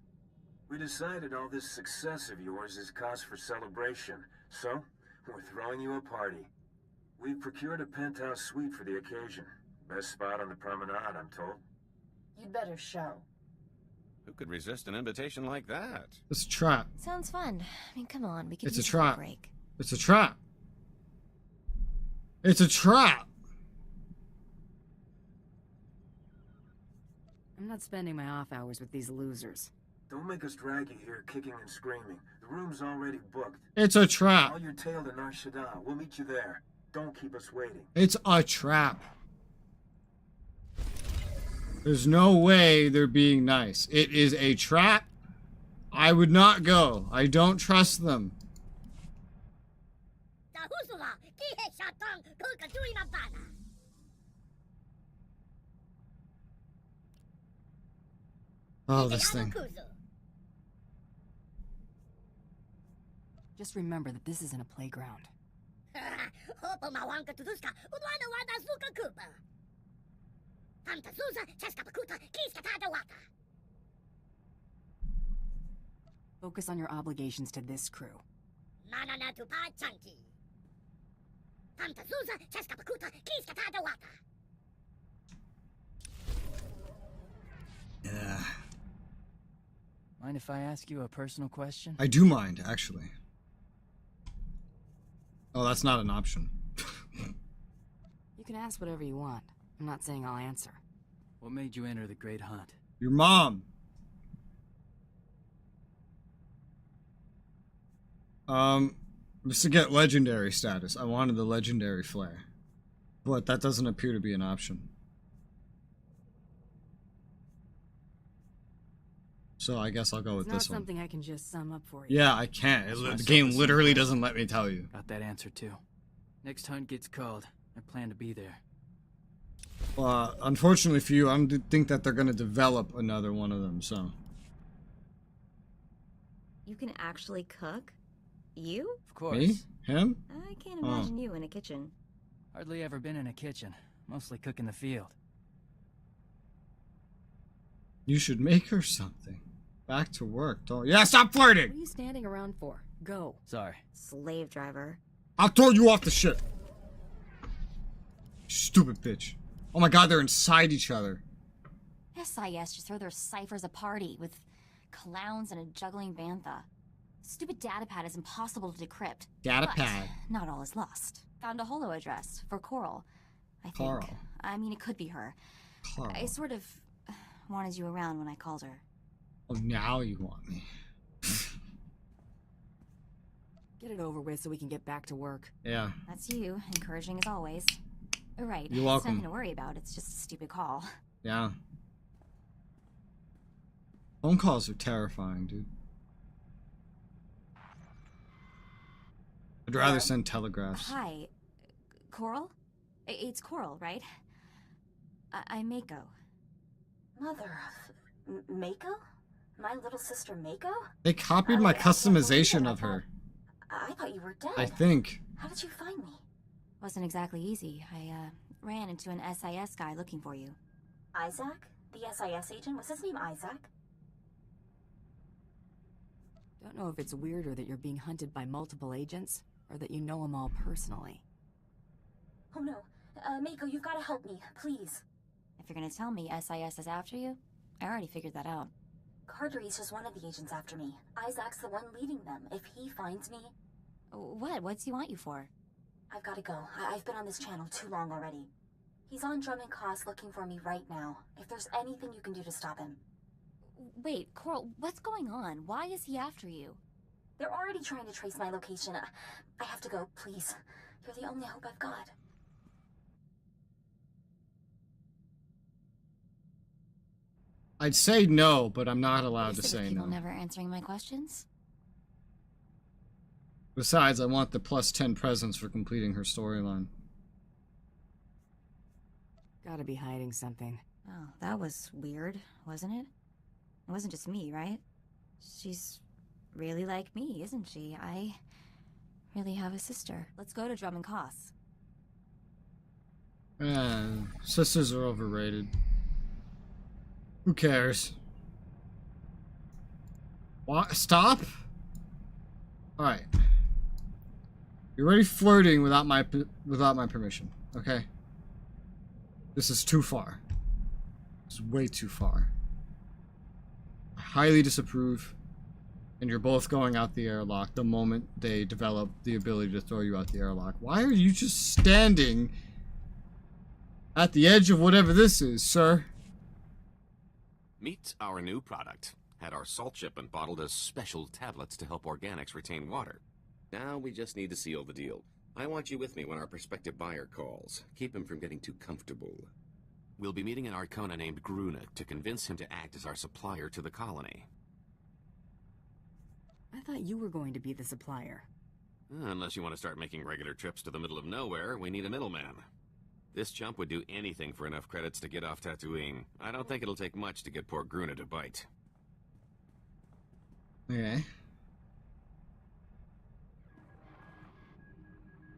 We decided all this success of yours is cause for celebration, so we're throwing you a party. We've procured a penthouse suite for the occasion. Best spot on the promenade, I'm told. You'd better show. Who could resist an invitation like that? It's a trap. Sounds fun. I mean, come on, we could It's a use trap. a break. It's a trap. It's a trap. I'm not spending my off hours with these losers. Don't make us drag you here kicking and screaming. The room's already booked. It's a trap. All your tail to Nar Shaddaa. We'll meet you there. Don't keep us waiting. It's a trap. There's no way they're being nice. It is a trap. I would not go. I don't trust them. Oh, this thing. Just remember that this isn't a playground. Focus on your obligations to this crew. Yeah. Mind if I ask you a personal question? I do mind, actually. Oh, that's not an option. can ask whatever you want. I'm not saying I'll answer. What made you enter the Great Hunt? Your mom. Just to get legendary status. I wanted the legendary flare. But that doesn't appear to be an option. So I guess I'll go with It's this not one. something I can just sum up for you. Yeah, I can't. The game literally doesn't let me tell you. Got that answer too. Next hunt gets called. I plan to be there. Unfortunately for you, I don't think that they're going to develop another one of them, so. You can actually cook? You? Of course. Me? Him? I can't imagine you in a kitchen. Hardly ever been in a kitchen. Mostly cook in the field. You should make her something. Back to work, don't. Yeah, stop flirting! What are you standing around for? Go. Sorry. Slave driver. I'll throw you off the ship. Stupid bitch. Oh my god, they're inside each other. SIS just throw their ciphers a party with clowns and a juggling bantha. Stupid datapad is impossible to decrypt. Datapad. But not all is lost. Found a holo address for Coral. I think. Coral. I mean, it could be her. Coral. I sort of wanted you around when I called her. Oh, now you want me. Get it over with so we can get back to work. Yeah. That's you, encouraging as always. Right. You're It's welcome. nothing to worry about. It's just a stupid call. Yeah. Phone calls are terrifying, dude. I'd rather send telegraphs. Hi, Coral? It's Coral, right? I'm Mako. Mother of... Mako? My little sister Mako? They copied my customization of her. I thought you were dead. I think. How did you find me? Wasn't exactly easy. I ran into an SIS guy looking for you. Isaac? The SIS agent? Was his name Isaac? Don't know if it's weirder that you're being hunted by multiple agents, or that you know them all personally. Oh no. Mako, you've got to help me, please. If you're gonna tell me SIS is after you, I already figured that out. Cartery's just one of the agents after me. Isaac's the one leading them. If he finds me... What? What's he want you for? I've got to go. I've been on this channel too long already. He's on Drummond Cost looking for me right now. If there's anything you can do to stop him. Wait, Coral, what's going on? Why is he after you? They're already trying to trace my location. I have to go, please. You're the only hope I've got. I'd say no, but I'm not allowed to say People no. never answering my questions? Besides, I want the +10 presents for completing her storyline. Gotta be hiding something. Oh, that was weird, wasn't it? It wasn't just me, right? She's really like me, isn't she? I really have a sister. Let's go to Drummond Cost. Sisters are overrated. Who cares? What? Stop? Alright. You're already flirting without my permission, okay? This is too far. It's way too far. I highly disapprove. And you're both going out the airlock the moment they develop the ability to throw you out the airlock. Why are you just standing at the edge of whatever this is, sir? Meet our new product. Had our salt shipment bottled as special tablets to help organics retain water. Now we just need to seal the deal. I want you with me when our prospective buyer calls. Keep him from getting too comfortable. We'll be meeting an Arcona named Gruna to convince him to act as our supplier to the colony. I thought you were going to be the supplier. Unless you want to start making regular trips to the middle of nowhere, we need a middleman. This chump would do anything for enough credits to get off Tatooine. I don't think it'll take much to get poor Gruna to bite. Okay.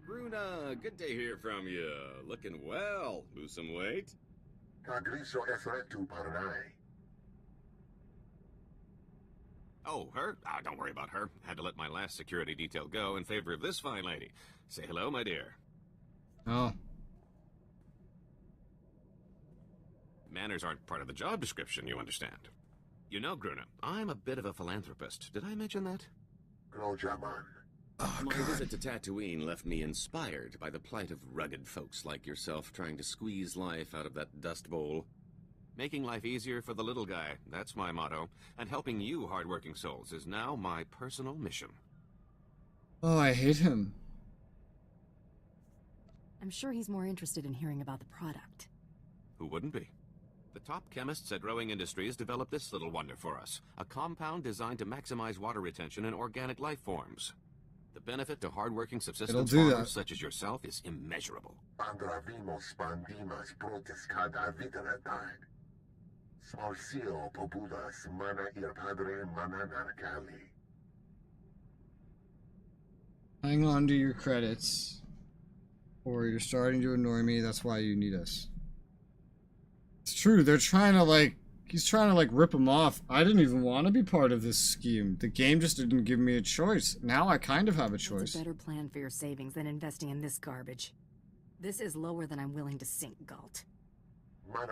Gruna, good to hear from you. Looking well. Lose some weight? Oh, her? Don't worry about her. Had to let my last security detail go in favor of this fine lady. Say hello, my dear. Oh. Manners aren't part of the job description, you understand. You know, Gruna, I'm a bit of a philanthropist. Did I mention that? My visit to Tatooine left me inspired by the plight of rugged folks like yourself trying to squeeze life out of that dust bowl. Making life easier for the little guy, that's my motto. And helping you hardworking souls is now my personal mission. Oh, I hate him. I'm sure he's more interested in hearing about the product. Who wouldn't be? The top chemists at Rowing Industries developed this little wonder for us. A compound designed to maximize water retention in organic life forms. The benefit to hardworking subsistence farmers such as yourself is immeasurable. Hang on to your credits, or you're starting to annoy me. That's why you need us. It's true. They're trying to he's trying to rip him off. I didn't even want to be part of this scheme. The game just didn't give me a choice. Now I kind of have a choice. What's a better plan for your savings than investing in this garbage? This is lower than I'm willing to sink, Galt. I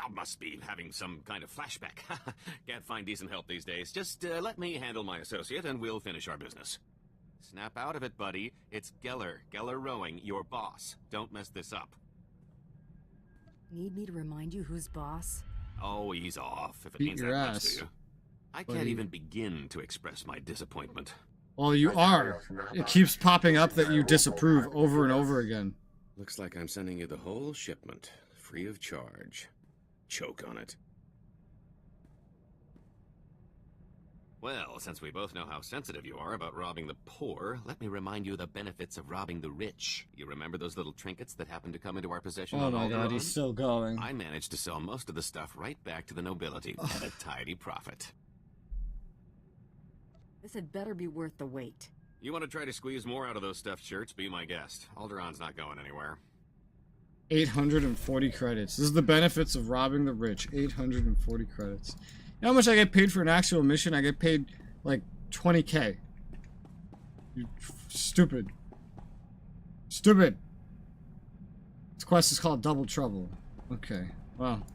must be having some kind of flashback. Can't find decent help these days. Just let me handle my associate and we'll finish our business. Snap out of it, buddy. It's Geller Rowing, your boss. Don't mess this up. Need me to remind you who's boss? Oh, ease off, if it Beat means your that much ass, to you. I buddy. can't even begin to express my disappointment. Well, you are. It keeps popping up that you disapprove over and over again. Looks like I'm sending you the whole shipment, free of charge. Choke on it. Well, since we both know how sensitive you are about robbing the poor, let me remind you the benefits of robbing the rich. You remember those little trinkets that happened to come into our possession Oh on my god, Alderaan? he's still going. I managed to sell most of the stuff right back to the nobility at a tidy profit. This had better be worth the wait. You want to try to squeeze more out of those stuffed shirts? Be my guest. Alderaan's not going anywhere. 840 credits. This is the benefits of robbing the rich. 840 credits. You know how much I get paid for an actual mission? I get paid like 20k. You stupid. Stupid. This quest is called Double Trouble. Okay. Well.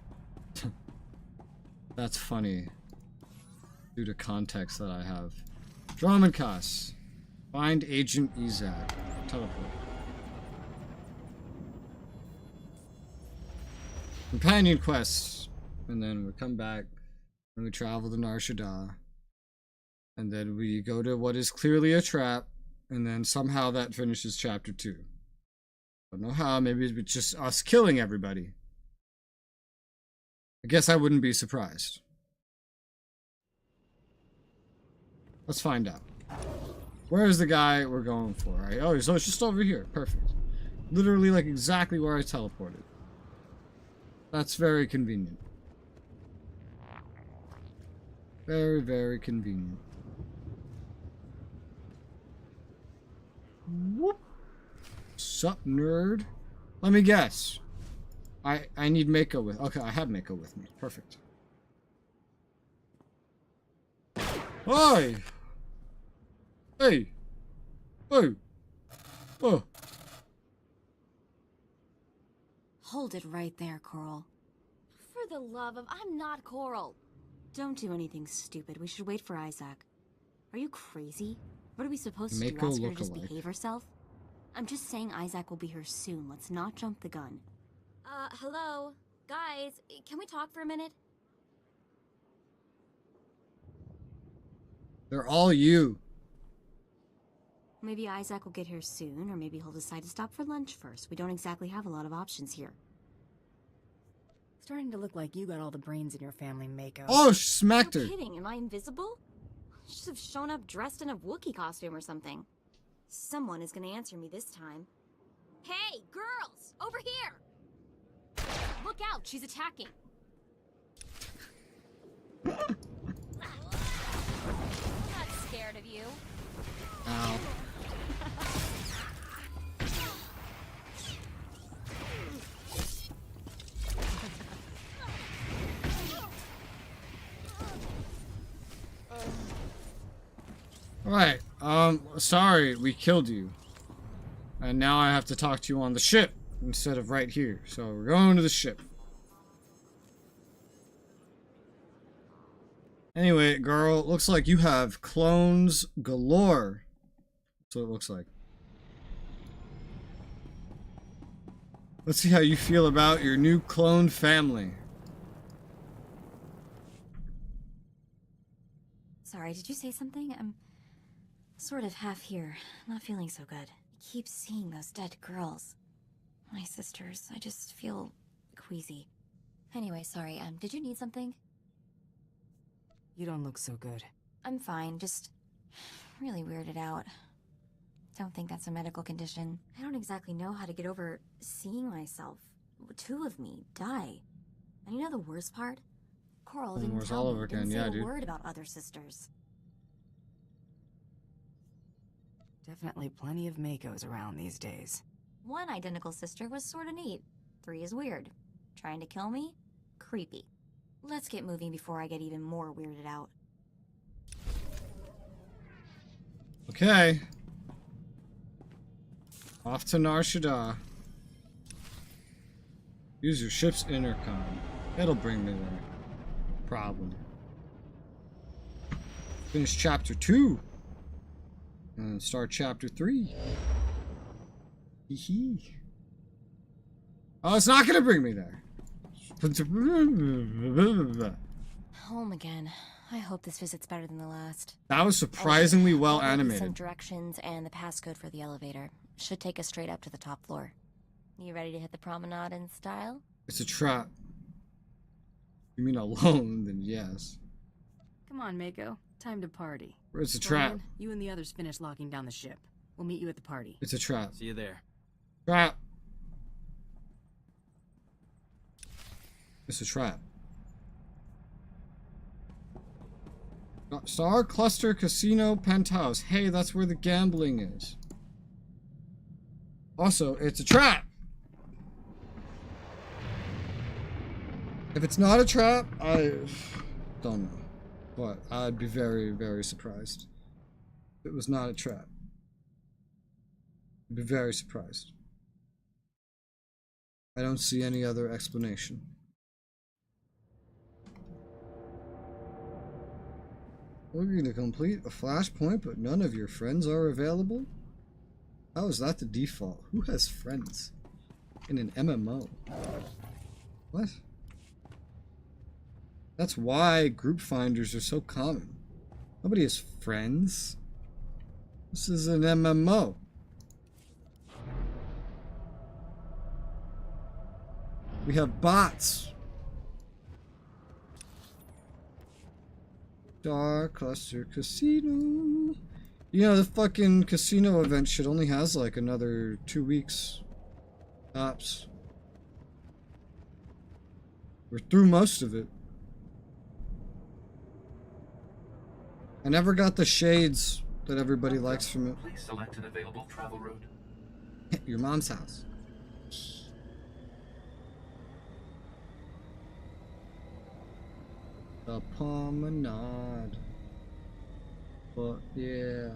That's funny. Due to context that I have. Dromenkas. Find Agent Izad. Teleport. Companion quests. And then we come back. And we travel to Nar Shaddaa. And then we go to what is clearly a trap. And then somehow that finishes chapter 2. Don't know how. Maybe it's just us killing everybody. I guess I wouldn't be surprised. Let's find out. Where is the guy we're going for? Right? Oh, so it's just over here. Perfect. Literally like exactly where I teleported. That's very convenient. Very, very convenient. Whoop. Sup, nerd? Let me guess. I need Mako with... Okay, I have Mako with me. Perfect. Hi! Hey! Oh! Oh! Hold it right there, Coral. For the love of... I'm not Coral. Don't do anything stupid. We should wait for Isaac. Are you crazy? What are we supposed to do? Ask her to just behave herself? I'm just saying Isaac will be here soon. Let's not jump the gun. Hello? Guys, can we talk for a minute? They're all you. Maybe Isaac will get here soon, or maybe he'll decide to stop for lunch first. We don't exactly have a lot of options here. Starting to look like you got all the brains in your family, Mako. Oh, she smacked her. No kidding, am I invisible? I should have shown up dressed in a Wookiee costume or something. Someone is gonna answer me this time. Hey, girls! Over here! Look out, she's attacking. I'm not scared of you. Ow. Alright, sorry, we killed you. And now I have to talk to you on the ship instead of right here. So we're going to the ship. Anyway, girl, looks like you have clones galore. That's what it looks like. Let's see how you feel about your new clone family. Sorry, did you say something? I'm sort of half here, not feeling so good. I keep seeing those dead girls. My sisters. I just feel queasy. Anyway, sorry, did you need something? You don't look so good. I'm fine, just really weirded out. Don't think that's a medical condition. I don't exactly know how to get over seeing myself, two of me, die. And you know the worst part? Coral Clone didn't Wars tell all me, over didn't again, say yeah, a dude. word about other sisters. Definitely plenty of Makos around these days. One identical sister was sorta neat. 3 is weird. Trying to kill me? Creepy. Let's get moving before I get even more weirded out. Okay. Off to Nar Shaddaa. Use your ship's intercom. It'll bring me there. Problem. Finish chapter 2. And start chapter 3. Hee hee. Oh, it's not gonna bring me there. Home again. I hope this visit's better than the last. That was surprisingly well I'll give you animated. some directions and the passcode for the elevator. Should take us straight up to the top floor. You ready to hit the promenade in style? It's a trap. You mean alone? Then yes. Come on, Mako. Time to party. It's a trap. Florian, you and the others finish locking down the ship. We'll meet you at the party. It's a trap. See you there. Trap. It's a trap. Star Cluster Casino Penthouse. Hey, that's where the gambling is. Also, it's a trap. If it's not a trap, I don't know. But I'd be very, very surprised. If it was not a trap. I'd be very surprised. I don't see any other explanation. Looking to complete a flashpoint, but none of your friends are available? How is that the default? Who has friends in an MMO? What? That's why group finders are so common. Nobody has friends. This is an MMO. We have bots. Star Cluster Casino. You know, the fucking casino event shit only has like another 2 weeks. Tops. We're through most of it. I never got the shades that everybody likes from it. Please select an available travel route. Your mom's house. The promenade. But yeah.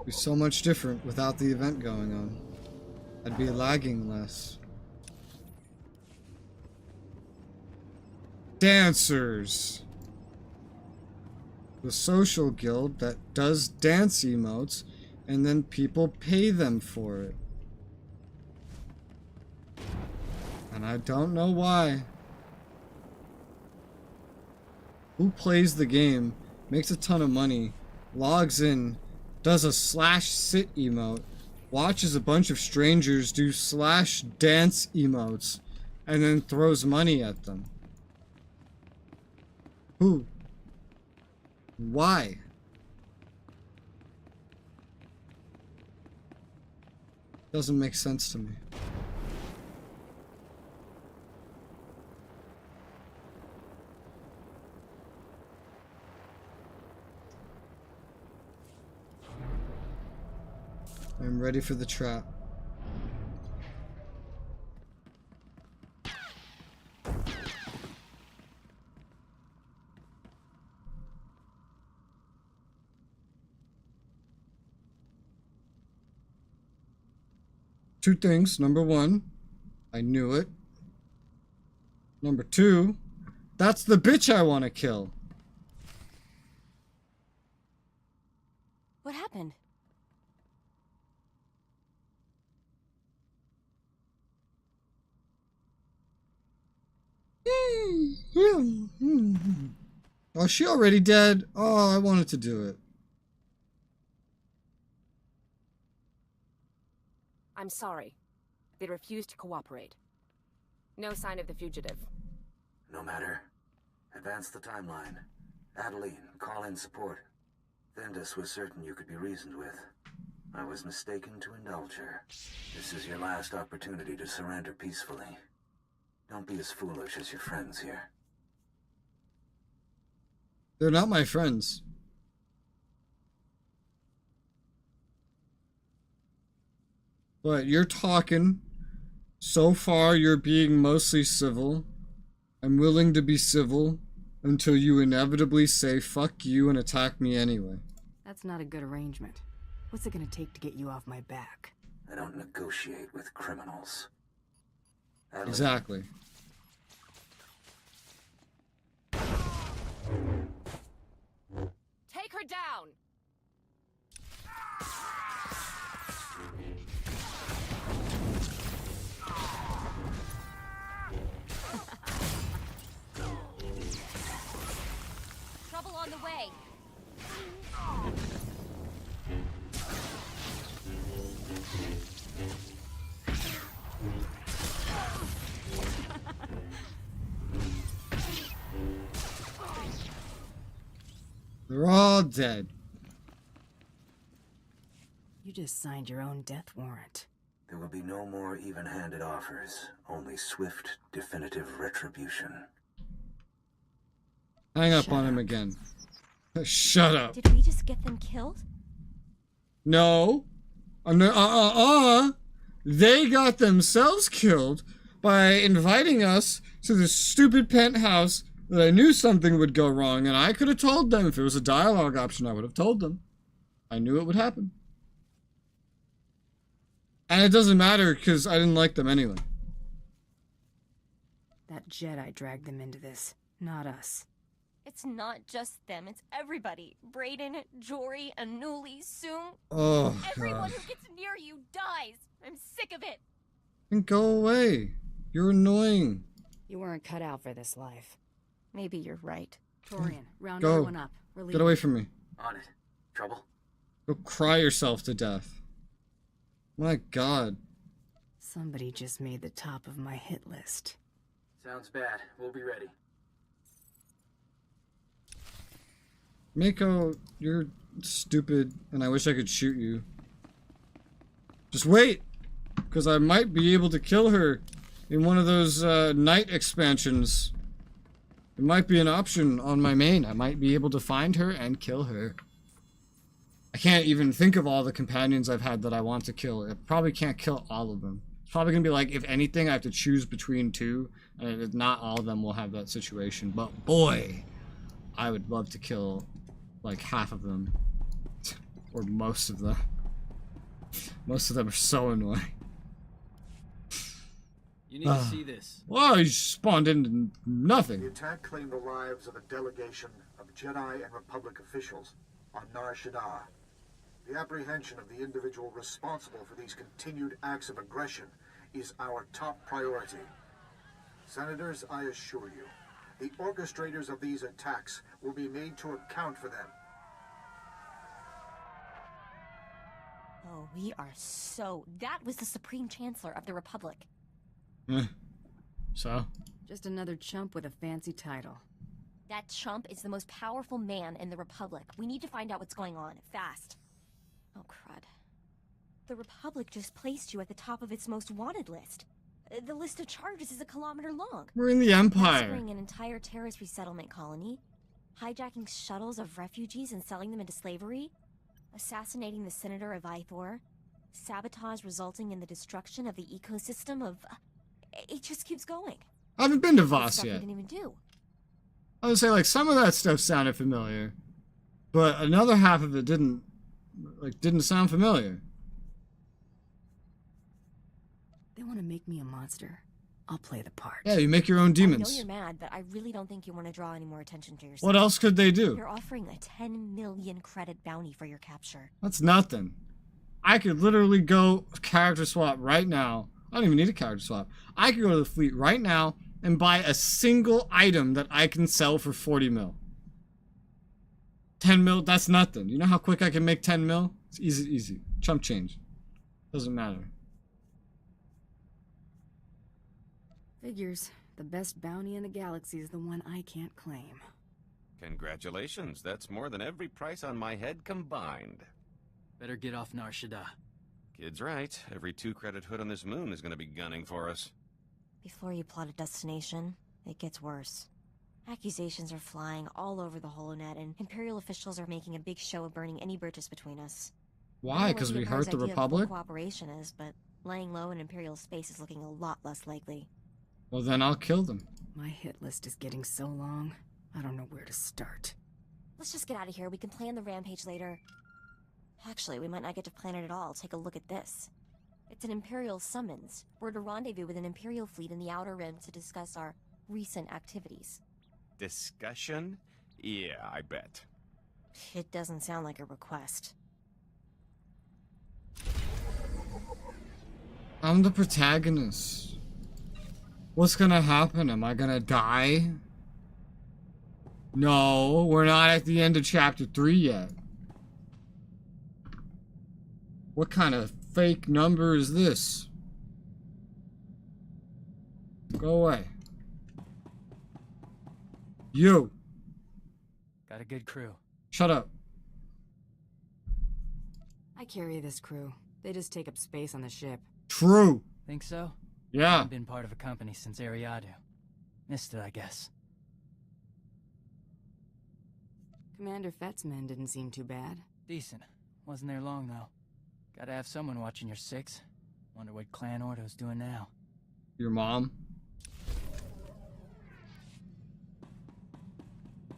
Be so much different without the event going on. I'd be lagging less. Dancers. The social guild that does dance emotes and then people pay them for it. And I don't know why. Who plays the game, makes a ton of money, logs in, does a /sit emote, watches a bunch of strangers do /dance emotes, and then throws money at them? Who? Why? Doesn't make sense to me. I'm ready for the trap. two things. Number one, I knew it. Number two, that's the bitch I want to kill. What happened? Oh, is she already dead? Oh, I wanted to do it. I'm sorry. They refused to cooperate. No sign of the fugitive. No matter. Advance the timeline. Adeline, call in support. Thindus was certain you could be reasoned with. I was mistaken to indulge her. This is your last opportunity to surrender peacefully. Don't be as foolish as your friends here. They're not my friends. But you're talking. So far, you're being mostly civil. I'm willing to be civil until you inevitably say fuck you and attack me anyway. That's not a good arrangement. What's it gonna take to get you off my back? I don't negotiate with criminals. Adeline. Exactly. Take her down! Trouble on the way. They're all dead. You just signed your own death warrant. There will be no more even-handed offers, only swift, definitive retribution. Hang up on him again. Shut up. Did we just get them killed? No. They got themselves killed by inviting us to this stupid penthouse that I knew something would go wrong, and I could have told them. If it was a dialogue option, I would have told them. I knew it would happen. And it doesn't matter, because I didn't like them anyway. That Jedi dragged them into this, not us. It's not just them, it's everybody. Brayden, Jory, Anuli, Soong. Oh, Everyone God. who gets near you dies. I'm sick of it. Then go away. You're annoying. You weren't cut out for this life. Maybe you're right. Torian, round Go. everyone up. We're Get leaving. away from me. On it. Trouble? Go cry yourself to death. My God. Somebody just made the top of my hit list. Sounds bad. We'll be ready. Mako, you're stupid, and I wish I could shoot you. Just wait, because I might be able to kill her in one of those night expansions. It might be an option on my main. I might be able to find her and kill her. I can't even think of all the companions I've had that I want to kill. I probably can't kill all of them. It's probably going to be like, if anything, I have to choose between two, and not all of them will have that situation. But boy, I would love to kill like half of them. Or most of them. Most of them are so annoying. You need to see this. Whoa, you spawned into nothing. The attack claimed the lives of a delegation of Jedi and Republic officials on Nar Shaddaa. The apprehension of the individual responsible for these continued acts of aggression is our top priority. Senators, I assure you, the orchestrators of these attacks will be made to account for them. Oh, we are so... That was the Supreme Chancellor of the Republic. So? Just another chump with a fancy title. That chump is the most powerful man in the Republic. We need to find out what's going on, fast. Oh, crud. The Republic just placed you at the top of its most wanted list. The list of charges is a kilometer long. We're in the Empire. Massacring an entire terrorist resettlement colony, hijacking shuttles of refugees and selling them into slavery, assassinating the Senator of Ithor, sabotage resulting in the destruction of the ecosystem of... It just keeps going. I haven't been to Stuff Voss we yet. didn't even do. I would say, like, some of that stuff sounded familiar, but another half of it didn't sound familiar. want to make me a monster, I'll play the part. Yeah, you make your own I demons. know you're mad, but I really don't think you want to draw any more attention to yourself. What else could they do? You're offering a 10 million credit bounty for your capture. That's nothing. I could literally go character swap right now. I don't even need a character swap. I could go to the fleet right now and buy a single item that I can sell for 40 mil. 10 mil, that's nothing. You know how quick I can make 10 mil? It's easy, easy. Chump change. Doesn't matter. Figures. The best bounty in the galaxy is the one I can't claim. Congratulations, that's more than every price on my head combined. Better get off Nar Shaddaa. Kid's right. Every 2-credit hood on this moon is going to be gunning for us. Before you plot a destination, it gets worse. Accusations are flying all over the HoloNet, and Imperial officials are making a big show of burning any bridges between us. Why? Because we hurt the Republic? Cooperation is, but laying low in Imperial space is looking a lot less likely. Well, then I'll kill them. My hit list is getting so long, I don't know where to start. Let's just get out of here. We can plan the rampage later. Actually, we might not get to plan it at all. Take a look at this. It's an Imperial summons. We're to rendezvous with an Imperial fleet in the Outer Rim to discuss our recent activities. Discussion? Yeah, I bet. It doesn't sound like a request. I'm the protagonist. What's gonna happen? Am I gonna die? No, we're not at the end of chapter 3 yet. What kind of fake number is this? Go away. You. Got a good crew. Shut up. I carry this crew. They just take up space on the ship. True. Think so? Yeah. I've been part of a company since Ariadu. Missed it, I guess. Commander Fett's men didn't seem too bad. Decent. Wasn't there long, though. Gotta have someone watching your 6. Wonder what Clan Ordo's doing now. Your mom.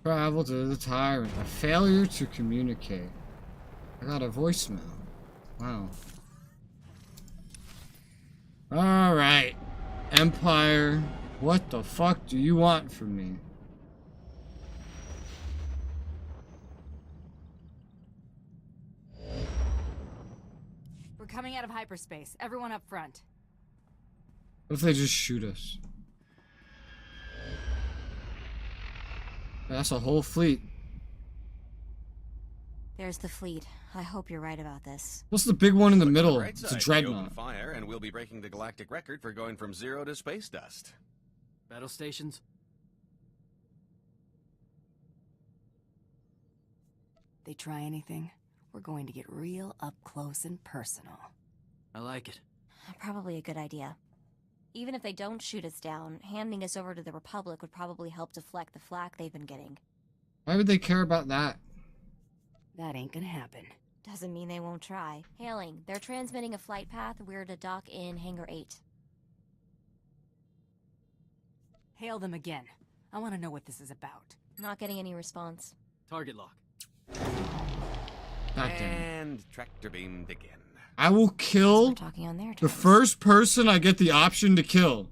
Travel to the tyrant. A failure to communicate. I got a voicemail. Wow. Alright. Empire. What the fuck do you want from me? We're coming out of hyperspace. Everyone up front. What if they just shoot us? That's a whole fleet. There's the fleet. I hope you're right about this. What's the big one in the middle? Right It's a side, we dreadnought. open fire, and we'll be breaking the galactic record for going from 0 to space dust. Battle stations? They try anything, we're going to get real up close and personal. I like it. Probably a good idea. Even if they don't shoot us down, handing us over to the Republic would probably help deflect the flak they've been getting. Why would they care about that? That ain't gonna happen. Doesn't mean they won't try. Hailing, they're transmitting a flight path. We're to dock in Hangar 8. Hail them again. I want to know what this is about. Not getting any response. Target lock. And tractor beamed again. I will kill Talking on their the first person I get the option to kill.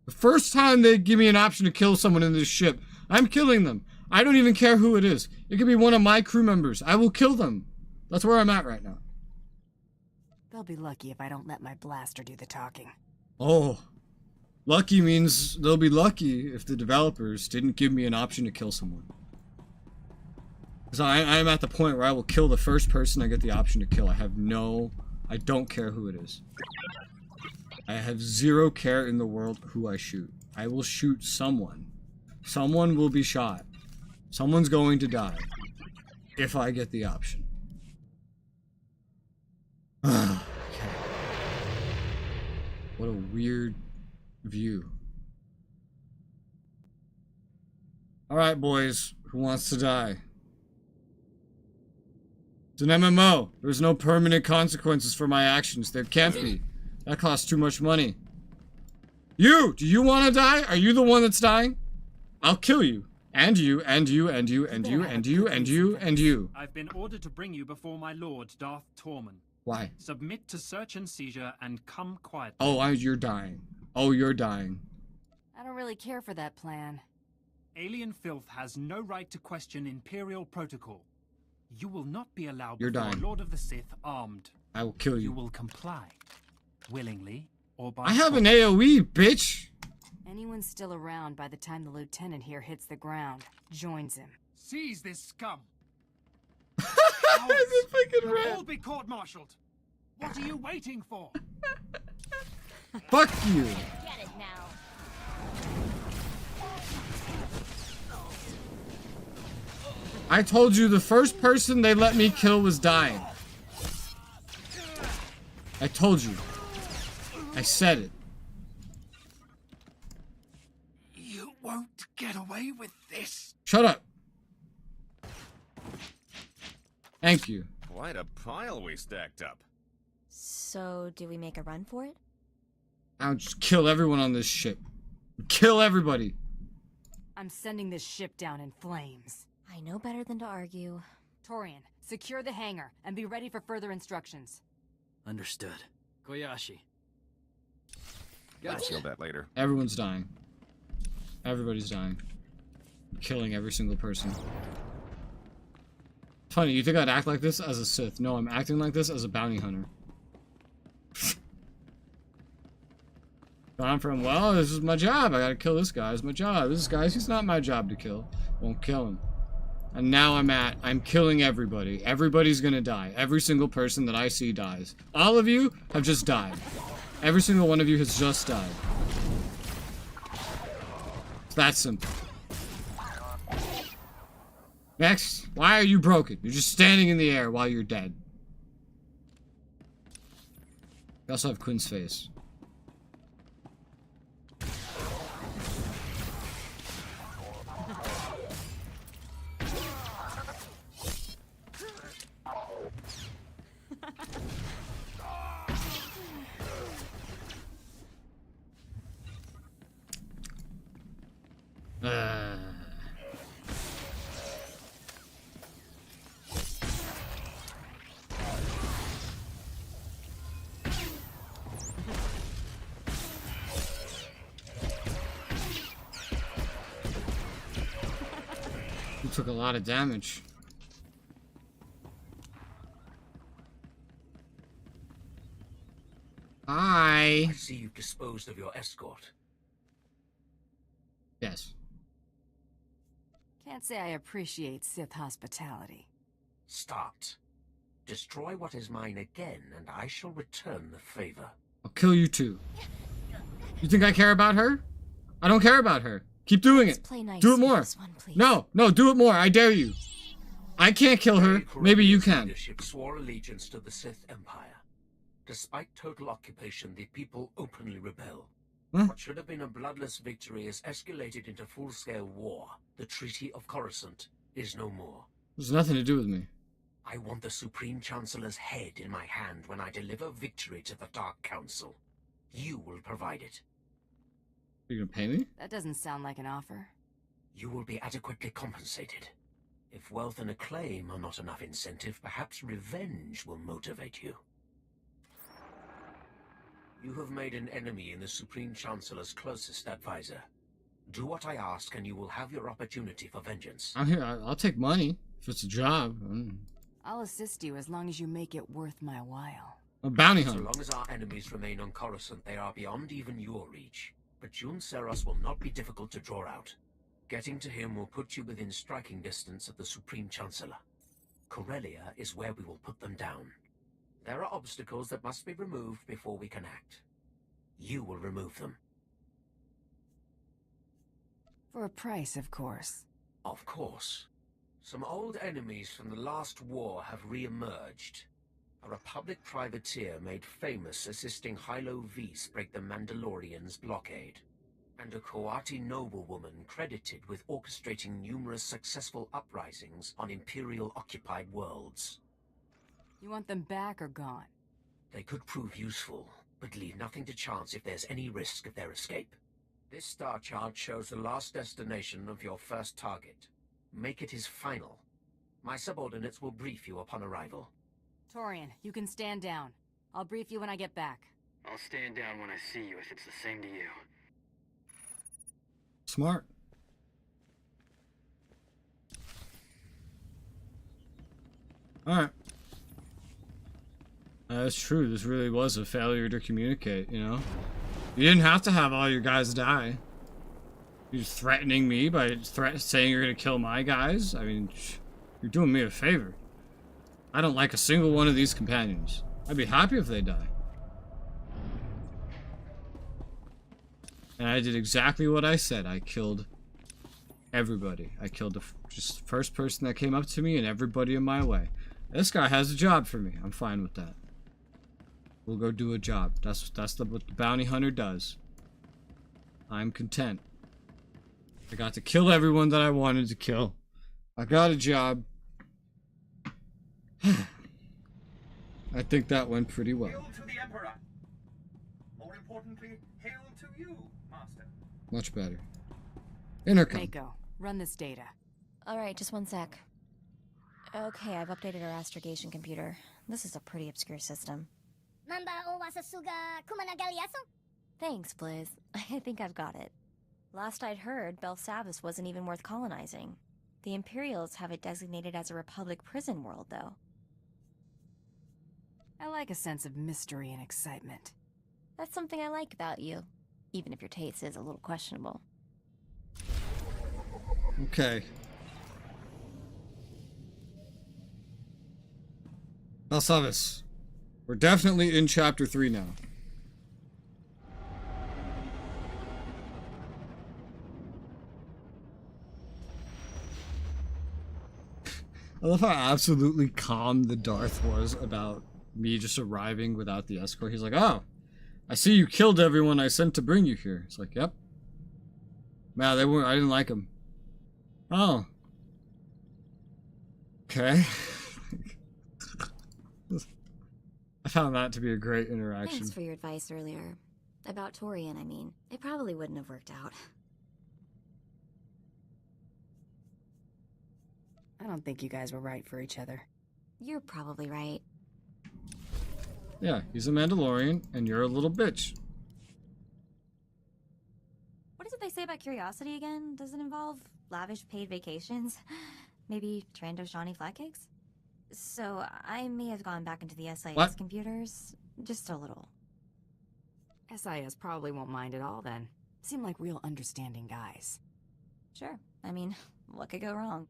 The first time they give me an option to kill someone in this ship, I'm killing them. I don't even care who it is. It could be one of my crew members. I will kill them. That's where I'm at right now. They'll be lucky if I don't let my blaster do the talking. Oh. Lucky means they'll be lucky if the developers didn't give me an option to kill someone. Because I'm at the point where I will kill the first person I get the option to kill. I don't care who it is. I have zero care in the world who I shoot. I will shoot someone. Someone will be shot. Someone's going to die. If I get the option. Okay. What a weird view. Alright, boys. Who wants to die? It's an MMO. There's no permanent consequences for my actions. There can't be. That costs too much money. You! Do you want to die? Are you the one that's dying? I'll kill you. And you, and you, and you, and you, and you, and you, and you. I've been ordered to bring you before my lord, Darth Tormund. Why? Submit to search and seizure and come quietly. Oh, you're dying. Oh, you're dying. I don't really care for that plan. Alien filth has no right to question Imperial protocol. You will not be allowed You're before dying. a Lord of the Sith armed. I will kill you. You will comply, willingly or by I have an force. AoE, bitch. Anyone still around by the time the lieutenant here hits the ground joins him. Seize this scum. This fucking You'll rat. all be court-martialed. What are you waiting for? Fuck you. Get it now. I told you the first person they let me kill was dying. I told you. I said it. You won't get away with this. Shut up. Thank you. Quite a pile we stacked up. So, do we make a run for it? I'll just kill everyone on this ship. Kill everybody. I'm sending this ship down in flames. I know better than to argue. Torian, secure the hangar and be ready for further instructions. Understood. Koyashi. I'll shield that later. Everyone's dying. Everybody's dying. I'm killing every single person. Funny, you think I'd act like this as a Sith? No, I'm acting like this as a bounty hunter. Gone from, well, this is my job. I gotta kill this guy. It's my job. This guy, he's not my job to kill. Won't kill him. And now I'm killing everybody. Everybody's gonna die. Every single person that I see dies. All of you have just died. Every single one of you has just died. It's that simple. Next, why are you broken? You're just standing in the air while you're dead. We also have Quinn's face. You took a lot of damage. Hi. I see you've disposed of your escort. Yes. Can't say I appreciate Sith hospitality. Start. Destroy what is mine again, and I shall return the favor. I'll kill you too. You think I care about her? I don't care about her. Keep doing it. Play nice Do it more. No, do it more. I dare you. I can't kill her. Maybe you can. Leadership swore allegiance to the Sith Empire. Despite total occupation, the people openly rebel. Huh? What should have been a bloodless victory has escalated into full-scale war. The Treaty of Coruscant is no more. There's nothing to do with me. I want the Supreme Chancellor's head in my hand when I deliver victory to the Dark Council. You will provide it. Are you gonna pay me? That doesn't sound like an offer. You will be adequately compensated. If wealth and acclaim are not enough incentive, perhaps revenge will motivate you. You have made an enemy in the Supreme Chancellor's closest advisor. Do what I ask and you will have your opportunity for vengeance. I'm here. I'll take money if it's a job. I'll assist you as long as you make it worth my while. A bounty So hunter. long as our enemies remain on Coruscant, they are beyond even your reach. But Jun Seros will not be difficult to draw out. Getting to him will put you within striking distance of the Supreme Chancellor. Corellia is where we will put them down. There are obstacles that must be removed before we can act. You will remove them. For a price, of course. Of course. Some old enemies from the last war have re-emerged. A Republic privateer made famous assisting Hylo Vs break the Mandalorians' blockade. And a Coati noblewoman credited with orchestrating numerous successful uprisings on Imperial-occupied worlds. You want them back or gone? They could prove useful, but leave nothing to chance if there's any risk of their escape. This star chart shows the last destination of your first target. Make it his final. My subordinates will brief you upon arrival. Torian, you can stand down. I'll brief you when I get back. I'll stand down when I see you if it's the same to you. Smart. Alright. That's true. This really was a failure to communicate, you know? You didn't have to have all your guys die. You're threatening me by saying you're gonna kill my guys? I mean, you're doing me a favor. I don't like a single one of these companions. I'd be happy if they die. And I did exactly what I said. I killed everybody. I killed just the first person that came up to me and everybody in my way. This guy has a job for me. I'm fine with that. We'll go do a job. That's what the bounty hunter does. I'm content. I got to kill everyone that I wanted to kill. I got a job. I think that went pretty well. Hail to the Emperor. More importantly, hail to you, Master. Much better. Intercom. Mako, run this data. Alright, just one sec. Okay, I've updated our astrogation computer. This is a pretty obscure system. Mamba o wasasuga kumanagaliaso? Thanks, Blizz. I think I've got it. Last I'd heard, Belsavis wasn't even worth colonizing. The Imperials have it designated as a Republic prison world, though. I like a sense of mystery and excitement. That's something I like about you, even if your taste is a little questionable. Okay. Belsavis. We're definitely in Chapter 3 now. I love how absolutely calm the Darth was about me just arriving without the escort. He's like, oh, I see you killed everyone I sent to bring you here. It's like, yep. Man, they weren't, I didn't like them. Oh. Okay. I found that to be a great interaction. Thanks for your advice earlier. About Torian, I mean. It probably wouldn't have worked out. I don't think you guys were right for each other. You're probably right. Yeah, he's a Mandalorian, and you're a little bitch. What is it they say about curiosity again? Does it involve lavish paid vacations? Maybe Trando Shawnee flat cakes? So, I may have gone back into the SIS computers. Just a little. SIS probably won't mind at all then. Seem like real understanding guys. Sure. I mean, what could go wrong?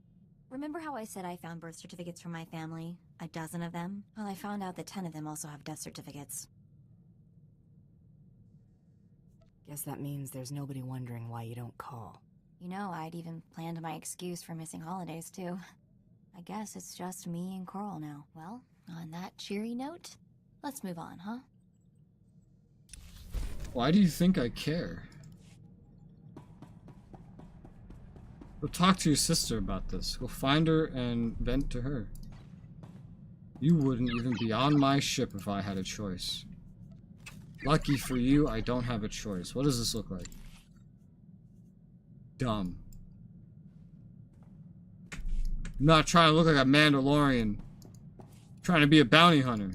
Remember how I said I found birth certificates from my family? A dozen of them? Well, I found out that 10 of them also have death certificates. Guess that means there's nobody wondering why you don't call. You know, I'd even planned my excuse for missing holidays, too. I guess it's just me and Coral now. Well, on that cheery note, let's move on, huh? Why do you think I care? Go talk to your sister about this. Go find her and vent to her. You wouldn't even be on my ship if I had a choice. Lucky for you, I don't have a choice. What does this look like? Dumb. I'm not trying to look like a Mandalorian. I'm trying to be a bounty hunter.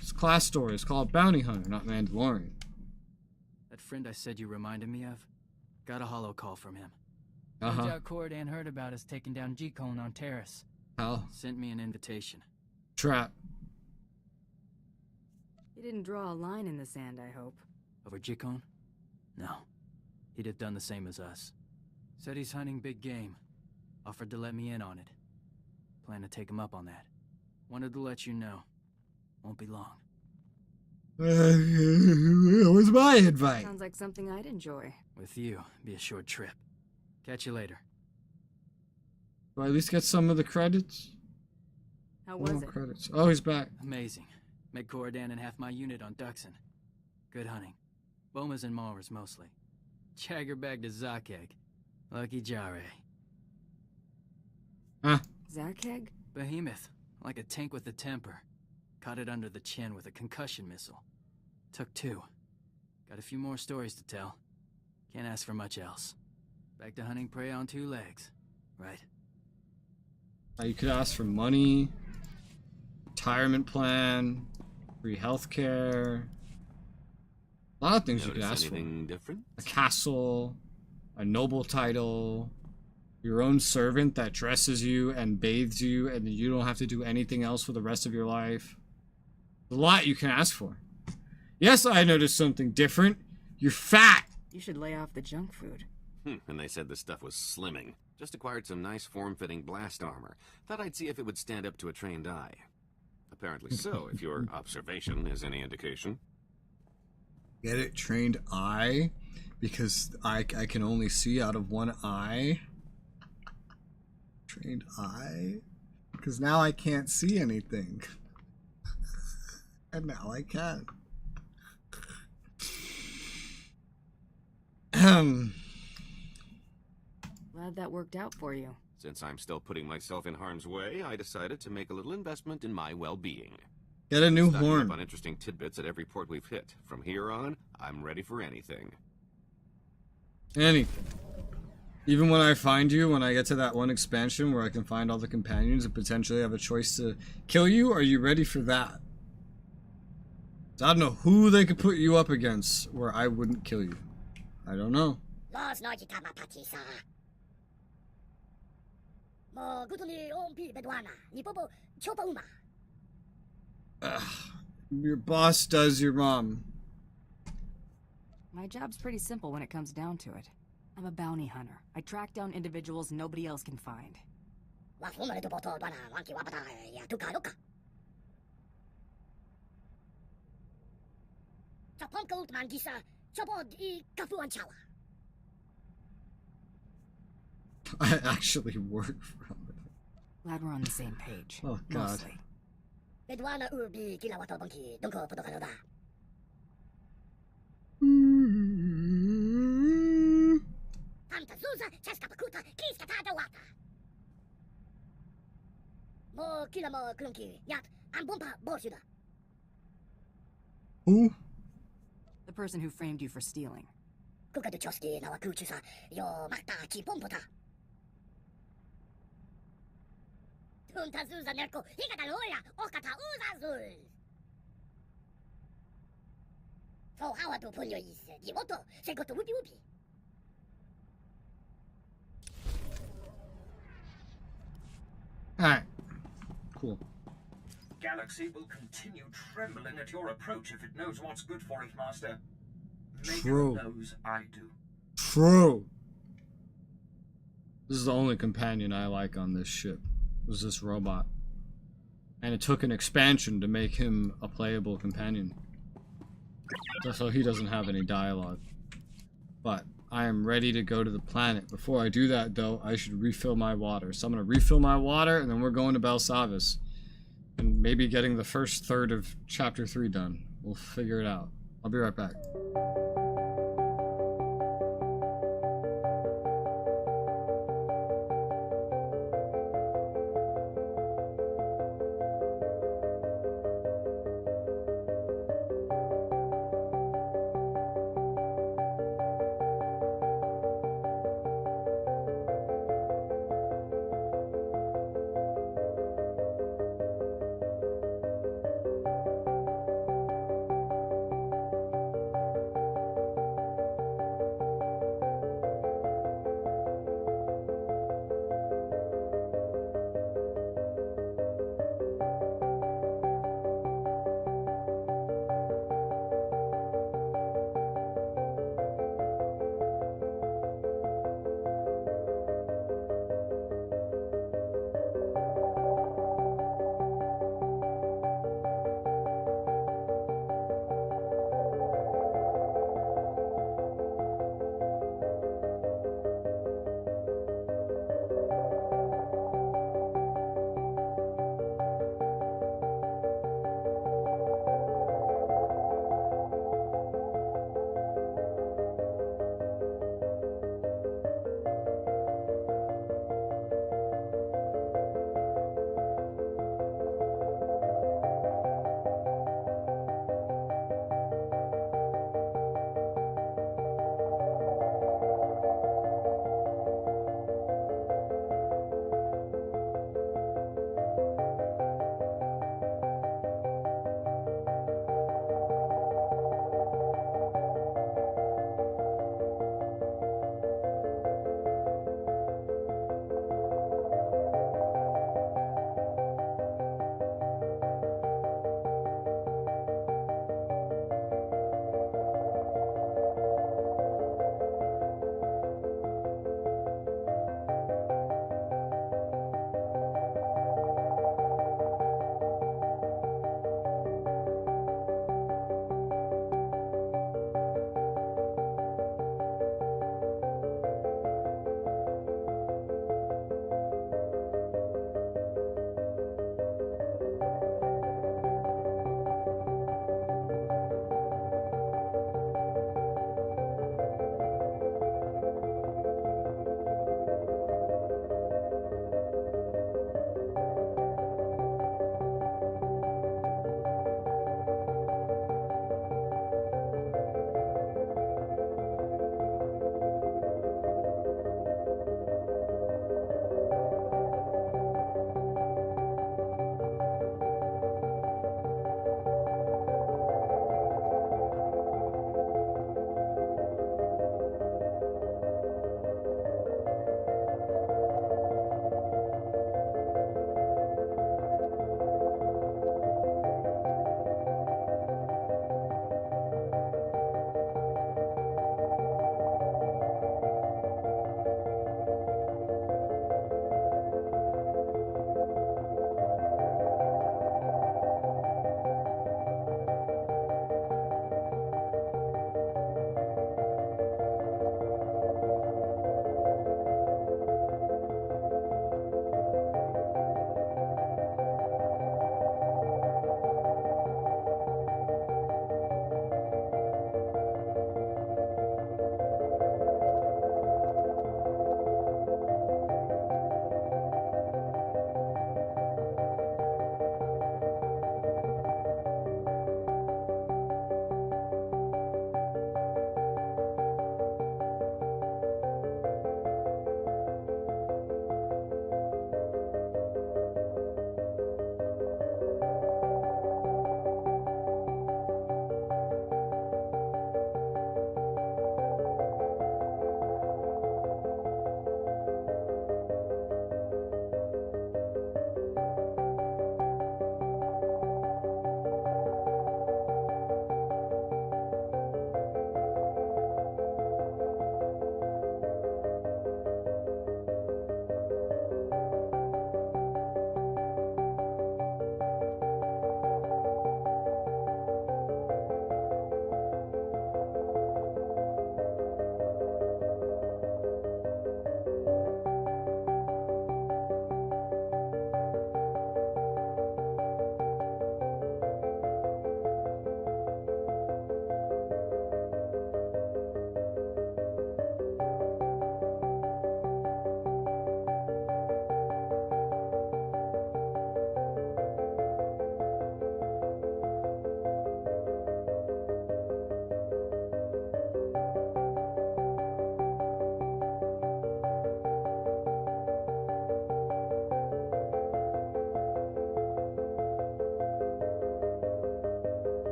It's a class story. It's called Bounty Hunter, not Mandalorian. That friend I said you reminded me of? Got a holo call from him. Uh-huh. Turns out Corridan heard about us taking down G-Cone on Terrace. How? Sent me an invitation. Trap. You didn't draw a line in the sand, I hope. Over G-Cone? No. He'd have done the same as us. Said he's hunting big game. Offered to let me in on it. Plan to take him up on that. Wanted to let you know. Won't be long. It was my invite. Sounds like something I'd enjoy. With you, be a short trip. Catch you later. Do I at least get some of the credits? How was it? Credits. Oh, he's back. Amazing. Met Corridan and half my unit on Duxon. Good hunting. Bomas and Maulers mostly. Jagger bagged a Zakeg. Lucky Jare. Huh? Zakeg? Behemoth. Like a tank with a temper. Caught it under the chin with a concussion missile. Took 2. Got a few more stories to tell. Can't ask for much else. Back to hunting prey on 2 legs. Right. You could ask for money, retirement plan, free healthcare. A lot of things you could ask for. Different? A castle, a noble title, your own servant that dresses you and bathes you, and you don't have to do anything else for the rest of your life. There's a lot you can ask for. Yes, I noticed something different. You're fat. You should lay off the junk food. And they said the stuff was slimming. Just acquired some nice form-fitting blast armor. Thought I'd see if it would stand up to a trained eye. Apparently so, if your observation is any indication. Get it? Trained eye? Because I can only see out of one eye. Trained eye? Because now I can't see anything. And now I can. Glad that worked out for you. Since I'm still putting myself in harm's way, I decided to make a little investment in my well-being. Get a new Stocking horn. up on interesting tidbits at every port we've hit. From here on, I'm ready for anything. Anything. Even when I find you, when I get to that one expansion where I can find all the companions and potentially have a choice to kill you, are you ready for that? So I don't know who they could put you up against where I wouldn't kill you. I don't know. Ugh, your boss does your mom. My job's pretty simple when it comes down to it. I'm a bounty hunter. I track down individuals nobody else can find. I actually work from it. Glad we're on the same page. Oh, God. Mostly. Who? The person who framed you for stealing. Alright. Cool. Galaxy will continue trembling at your approach if it knows what's good for it, Master. True. Maker knows I do. True. This is the only companion I like on this ship. Was this robot. And it took an expansion to make him a playable companion. So he doesn't have any dialogue. But I am ready to go to the planet. Before I do that, though, I should refill my water. So I'm going to refill my water, and then we're going to Belsavis. And maybe getting the first third of Chapter 3 done. We'll figure it out. I'll be right back.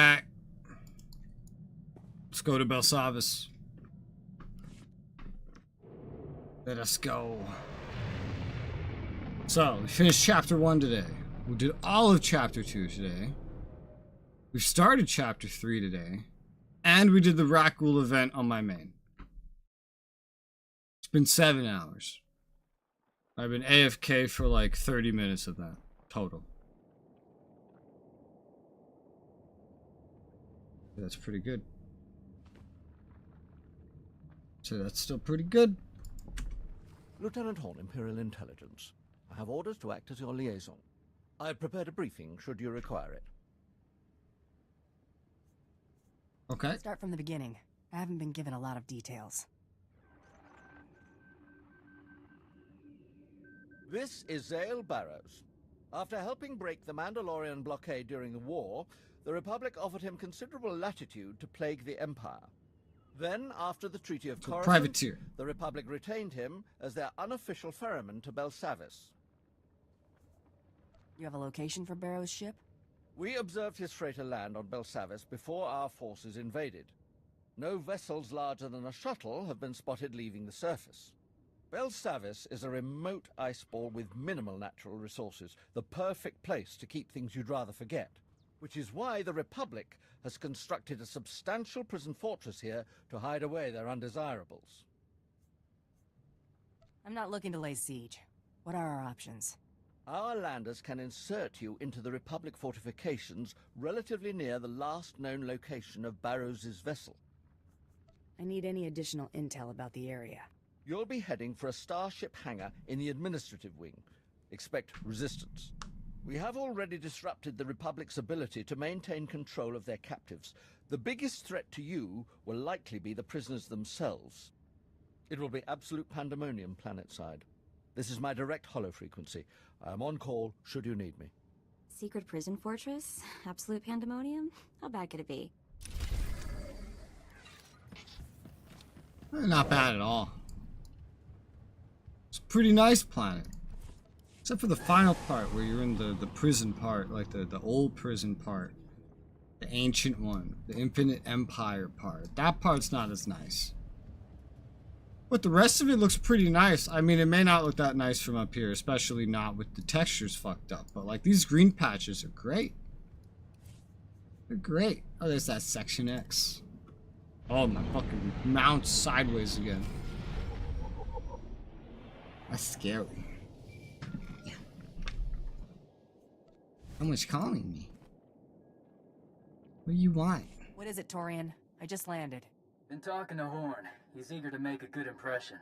back. Let's go to Belsavis. Let us go. So, we finished chapter 1 today. We did all of chapter 2 today. We started chapter 3 today. And we did the Rakghoul event on my main. It's been 7 hours. I've been AFK for like 30 minutes of that total. That's pretty good. So that's still pretty good. Lieutenant Horn, Imperial Intelligence. I have orders to act as your liaison. I have prepared a briefing should you require it. Okay. Start from the beginning. I haven't been given a lot of details. This is Zale Barrows. After helping break the Mandalorian blockade during the war, the Republic offered him considerable latitude to plague the Empire. Then, after the Treaty of Coruscant, privateer. The Republic retained him as their unofficial ferryman to Belsavis. You have a location for Barrow's ship? We observed his freighter land on Belsavis before our forces invaded. No vessels larger than a shuttle have been spotted leaving the surface. Belsavis is a remote ice ball with minimal natural resources, the perfect place to keep things you'd rather forget. Which is why the Republic has constructed a substantial prison fortress here to hide away their undesirables. I'm not looking to lay siege. What are our options? Our landers can insert you into the Republic fortifications relatively near the last known location of Barrows's vessel. I need any additional intel about the area. You'll be heading for a starship hangar in the administrative wing. Expect resistance. We have already disrupted the Republic's ability to maintain control of their captives. The biggest threat to you will likely be the prisoners themselves. It will be absolute pandemonium planetside. This is my direct holo frequency. I am on call should you need me. Secret prison fortress? Absolute pandemonium? How bad could it be? Not bad at all. It's a pretty nice planet. Except for the final part where you're in the prison part, like the old prison part. The ancient one. The Infinite Empire part. That part's not as nice. But the rest of it looks pretty nice. I mean, it may not look that nice from up here, especially not with the textures fucked up. But like these green patches are great. They're great. Oh, there's that Section X. Oh, my fucking mount's sideways again. That's scary. Someone's calling me. What do you want? What is it, Torian? I just landed. Been talking to Horn. He's eager to make a good impression.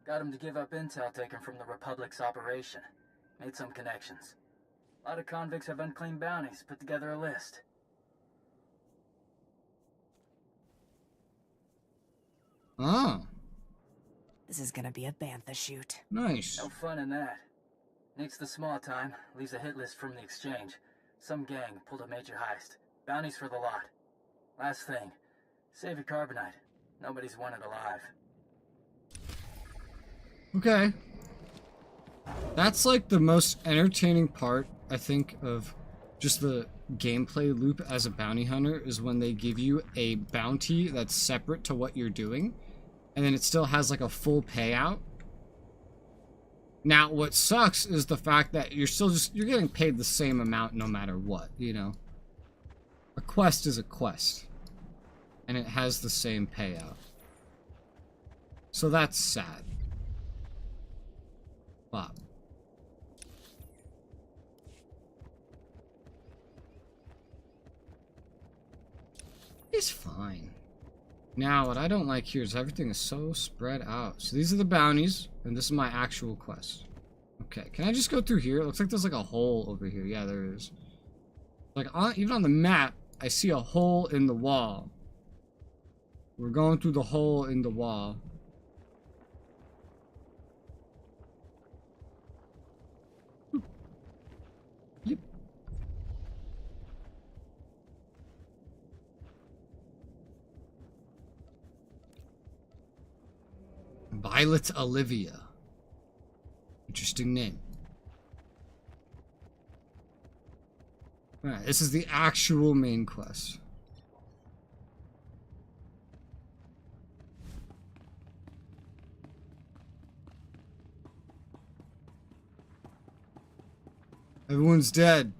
Got him to give up intel taken from the Republic's operation. Made some connections. A lot of convicts have unclaimed bounties. Put together a list. Oh. This is gonna be a bantha shoot. Nice. No fun in that. Nix the small time, leaves a hit list from the exchange. Some gang pulled a major heist. Bounties for the lot. Last thing. Save your carbonite. Nobody's wanted alive. Okay. That's like the most entertaining part, I think, of just the gameplay loop as a bounty hunter is when they give you a bounty that's separate to what you're doing, and then it still has like a full payout. Now, what sucks is the fact that you're getting paid the same amount no matter what, you know? A quest is a quest. And it has the same payout. So that's sad. But it's fine. Now, what I don't like here is everything is so spread out. So these are the bounties, and this is my actual quest. Okay, can I just go through here? It looks like there's like a hole over here. Yeah, there is. Like, even on the map, I see a hole in the wall. We're going through the hole in the wall. Yep. Violet Olivia. Interesting name. Alright, this is the actual main quest. Everyone's dead.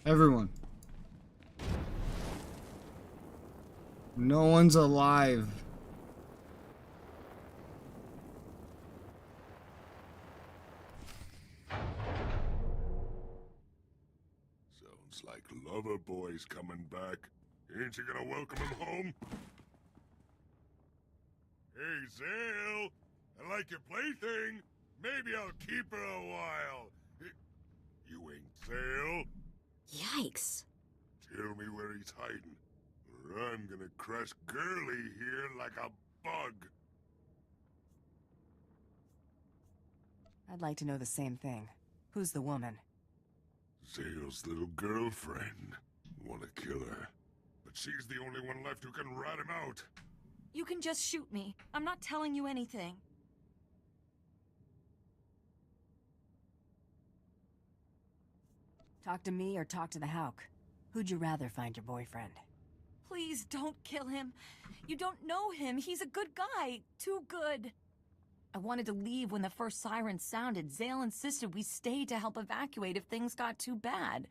Everyone. No one's alive. Sounds like Loverboy's coming back. Ain't you gonna welcome him home? Hey, Zale! I like your plaything. Maybe I'll keep her a while. You ain't Zale? Yikes. Tell me where he's hiding, or I'm gonna crush Girly here like a bug. I'd like to know the same thing. Who's the woman? Zale's little girlfriend. Wanna kill her, but she's the only one left who can rat him out. You can just shoot me. I'm not telling you anything. Talk to me or talk to the Hauk? Who'd you rather find your boyfriend? Please don't kill him. You don't know him. He's a good guy. Too good. I wanted to leave when the first siren sounded. Zale insisted we stay to help evacuate if things got too bad.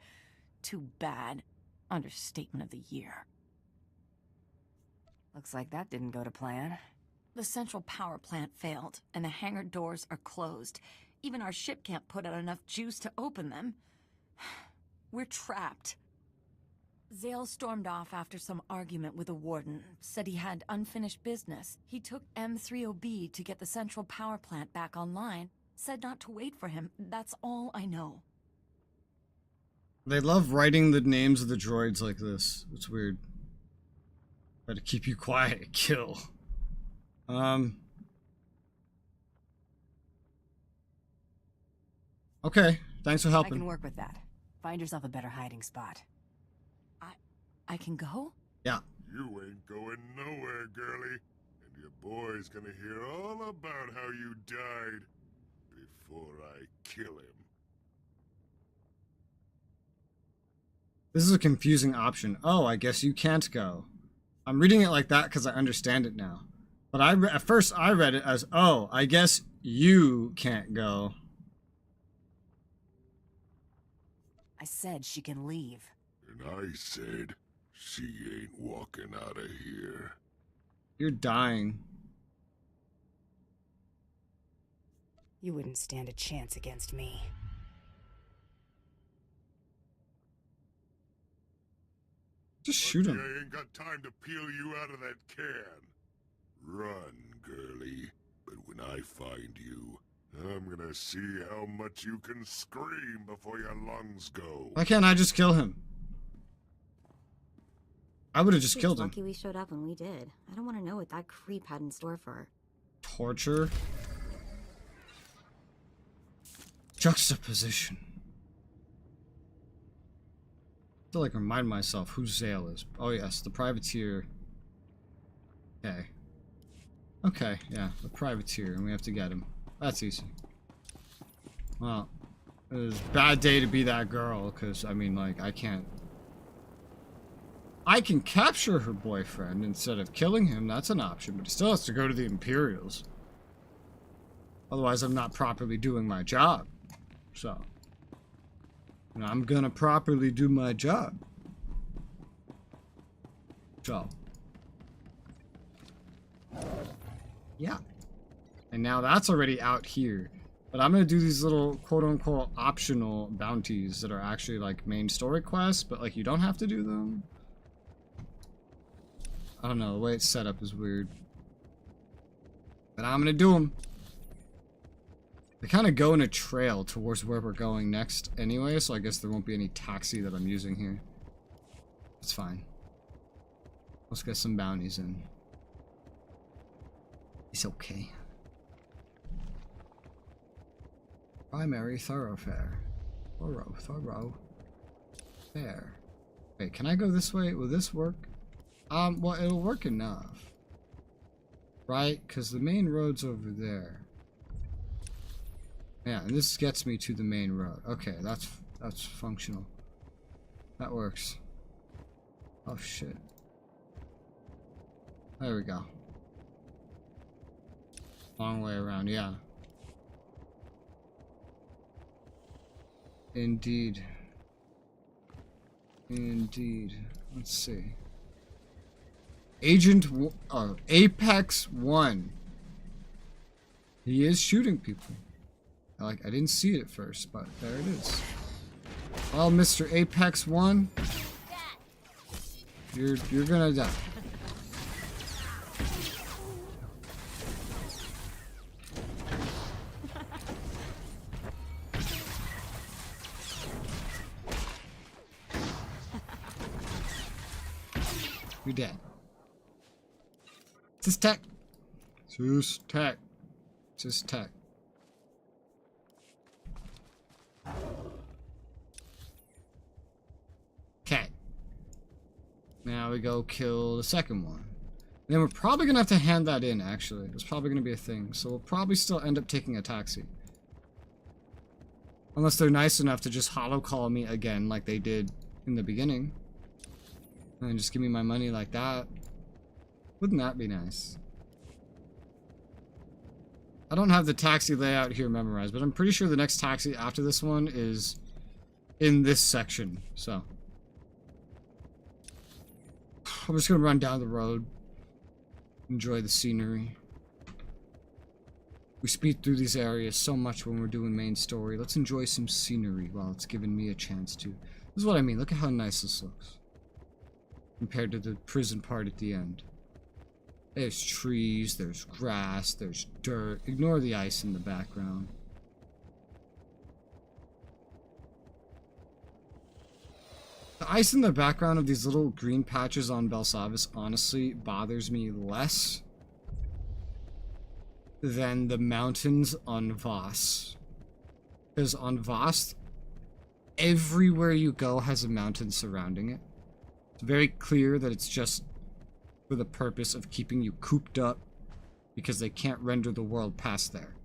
Too bad. Understatement of the year. Looks like that didn't go to plan. The central power plant failed, and the hangar doors are closed. Even our ship can't put out enough juice to open them. We're trapped. Zale stormed off after some argument with the warden. Said he had unfinished business. He took M30B to get the central power plant back online. Said not to wait for him. That's all I know. They love writing the names of the droids like this. It's weird. Try to keep you quiet. Kill. Okay. Thanks for helping. I can work with that. Find yourself a better hiding spot. I can go? Yeah. You ain't going nowhere, Girly. And your boy's gonna hear all about how you died before I kill him. This is a confusing option. Oh, I guess you can't go. I'm reading it like that because I understand it now. But at first I read it as, oh, I guess you can't go. I said she can leave. And I said, she ain't walking out of here. You're dying. You wouldn't stand a chance against me. Just shoot him. I ain't got time to peel you out of that can. Run, Girly. But when I find you, I'm gonna see how much you can scream before your lungs go. Why can't I just kill him? I would have just killed him. Lucky we showed up when we did. I don't want to know what that creep had in store for her. Torture. Juxtaposition. I feel like remind myself who Zale is. Oh yes, the privateer. Okay. Okay, yeah, the privateer, and we have to get him. That's easy. Well, it was a bad day to be that girl, because, I mean, like, I can capture her boyfriend instead of killing him. That's an option, but he still has to go to the Imperials. Otherwise, I'm not properly doing my job. So, you know, I'm gonna properly do my job. So, yeah. And now that's already out here. But I'm gonna do these little quote-unquote optional bounties that are actually like main story quests, but like you don't have to do them. I don't know, the way it's set up is weird. But I'm gonna do them. They kind of go in a trail towards where we're going next anyway, so I guess there won't be any taxi that I'm using here. It's fine. Let's get some bounties in. It's okay. Primary thoroughfare. Thorough. Fair. Wait, can I go this way? Will this work? Well, it'll work enough. Right? Because the main road's over there. Yeah, and this gets me to the main road. Okay, that's functional. That works. Oh shit. There we go. Long way around, yeah. Indeed. Indeed. Let's see. Apex 1. He is shooting people. I didn't see it at first, but there it is. Well, Mr. Apex 1, you're gonna die. You're dead. This tech. This tech. This tech. Okay. Now we go kill the second one. Then we're probably gonna have to hand that in, actually. It's probably gonna be a thing. So we'll probably still end up taking a taxi. Unless they're nice enough to just hollow call me again like they did in the beginning. And just give me my money like that. Wouldn't that be nice? I don't have the taxi layout here memorized, but I'm pretty sure the next taxi after this one is in this section, so. I'm just gonna run down the road. Enjoy the scenery. We speed through these areas so much when we're doing main story. Let's enjoy some scenery while it's giving me a chance to. This is what I mean. Look at how nice this looks. Compared to the prison part at the end. There's trees, there's grass, there's dirt. Ignore the ice in the background. The ice in the background of these little green patches on Belsavis honestly bothers me less than the mountains on Voss. Because on Voss, everywhere you go has a mountain surrounding it. It's very clear that it's just for the purpose of keeping you cooped up because they can't render the world past there.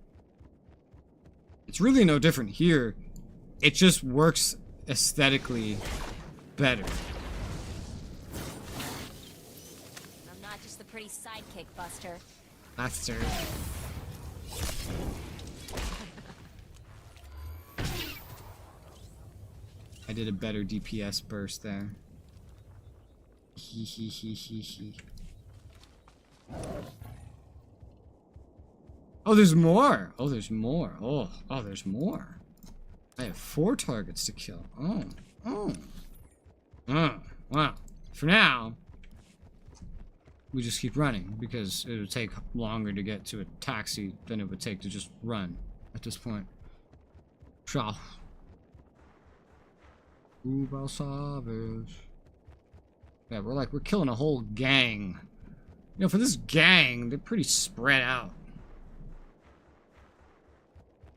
It's really no different here. It just works aesthetically better. I'm not just the pretty sidekick, Buster. Buster. I did a better DPS burst there. He. Oh, there's more. Oh, there's more. Oh, there's more. I have 4 targets to kill. Oh. Well, for now, we just keep running because it would take longer to get to a taxi than it would take to just run at this point. Shaw. Yeah, we're killing a whole gang. You know, for this gang, they're pretty spread out.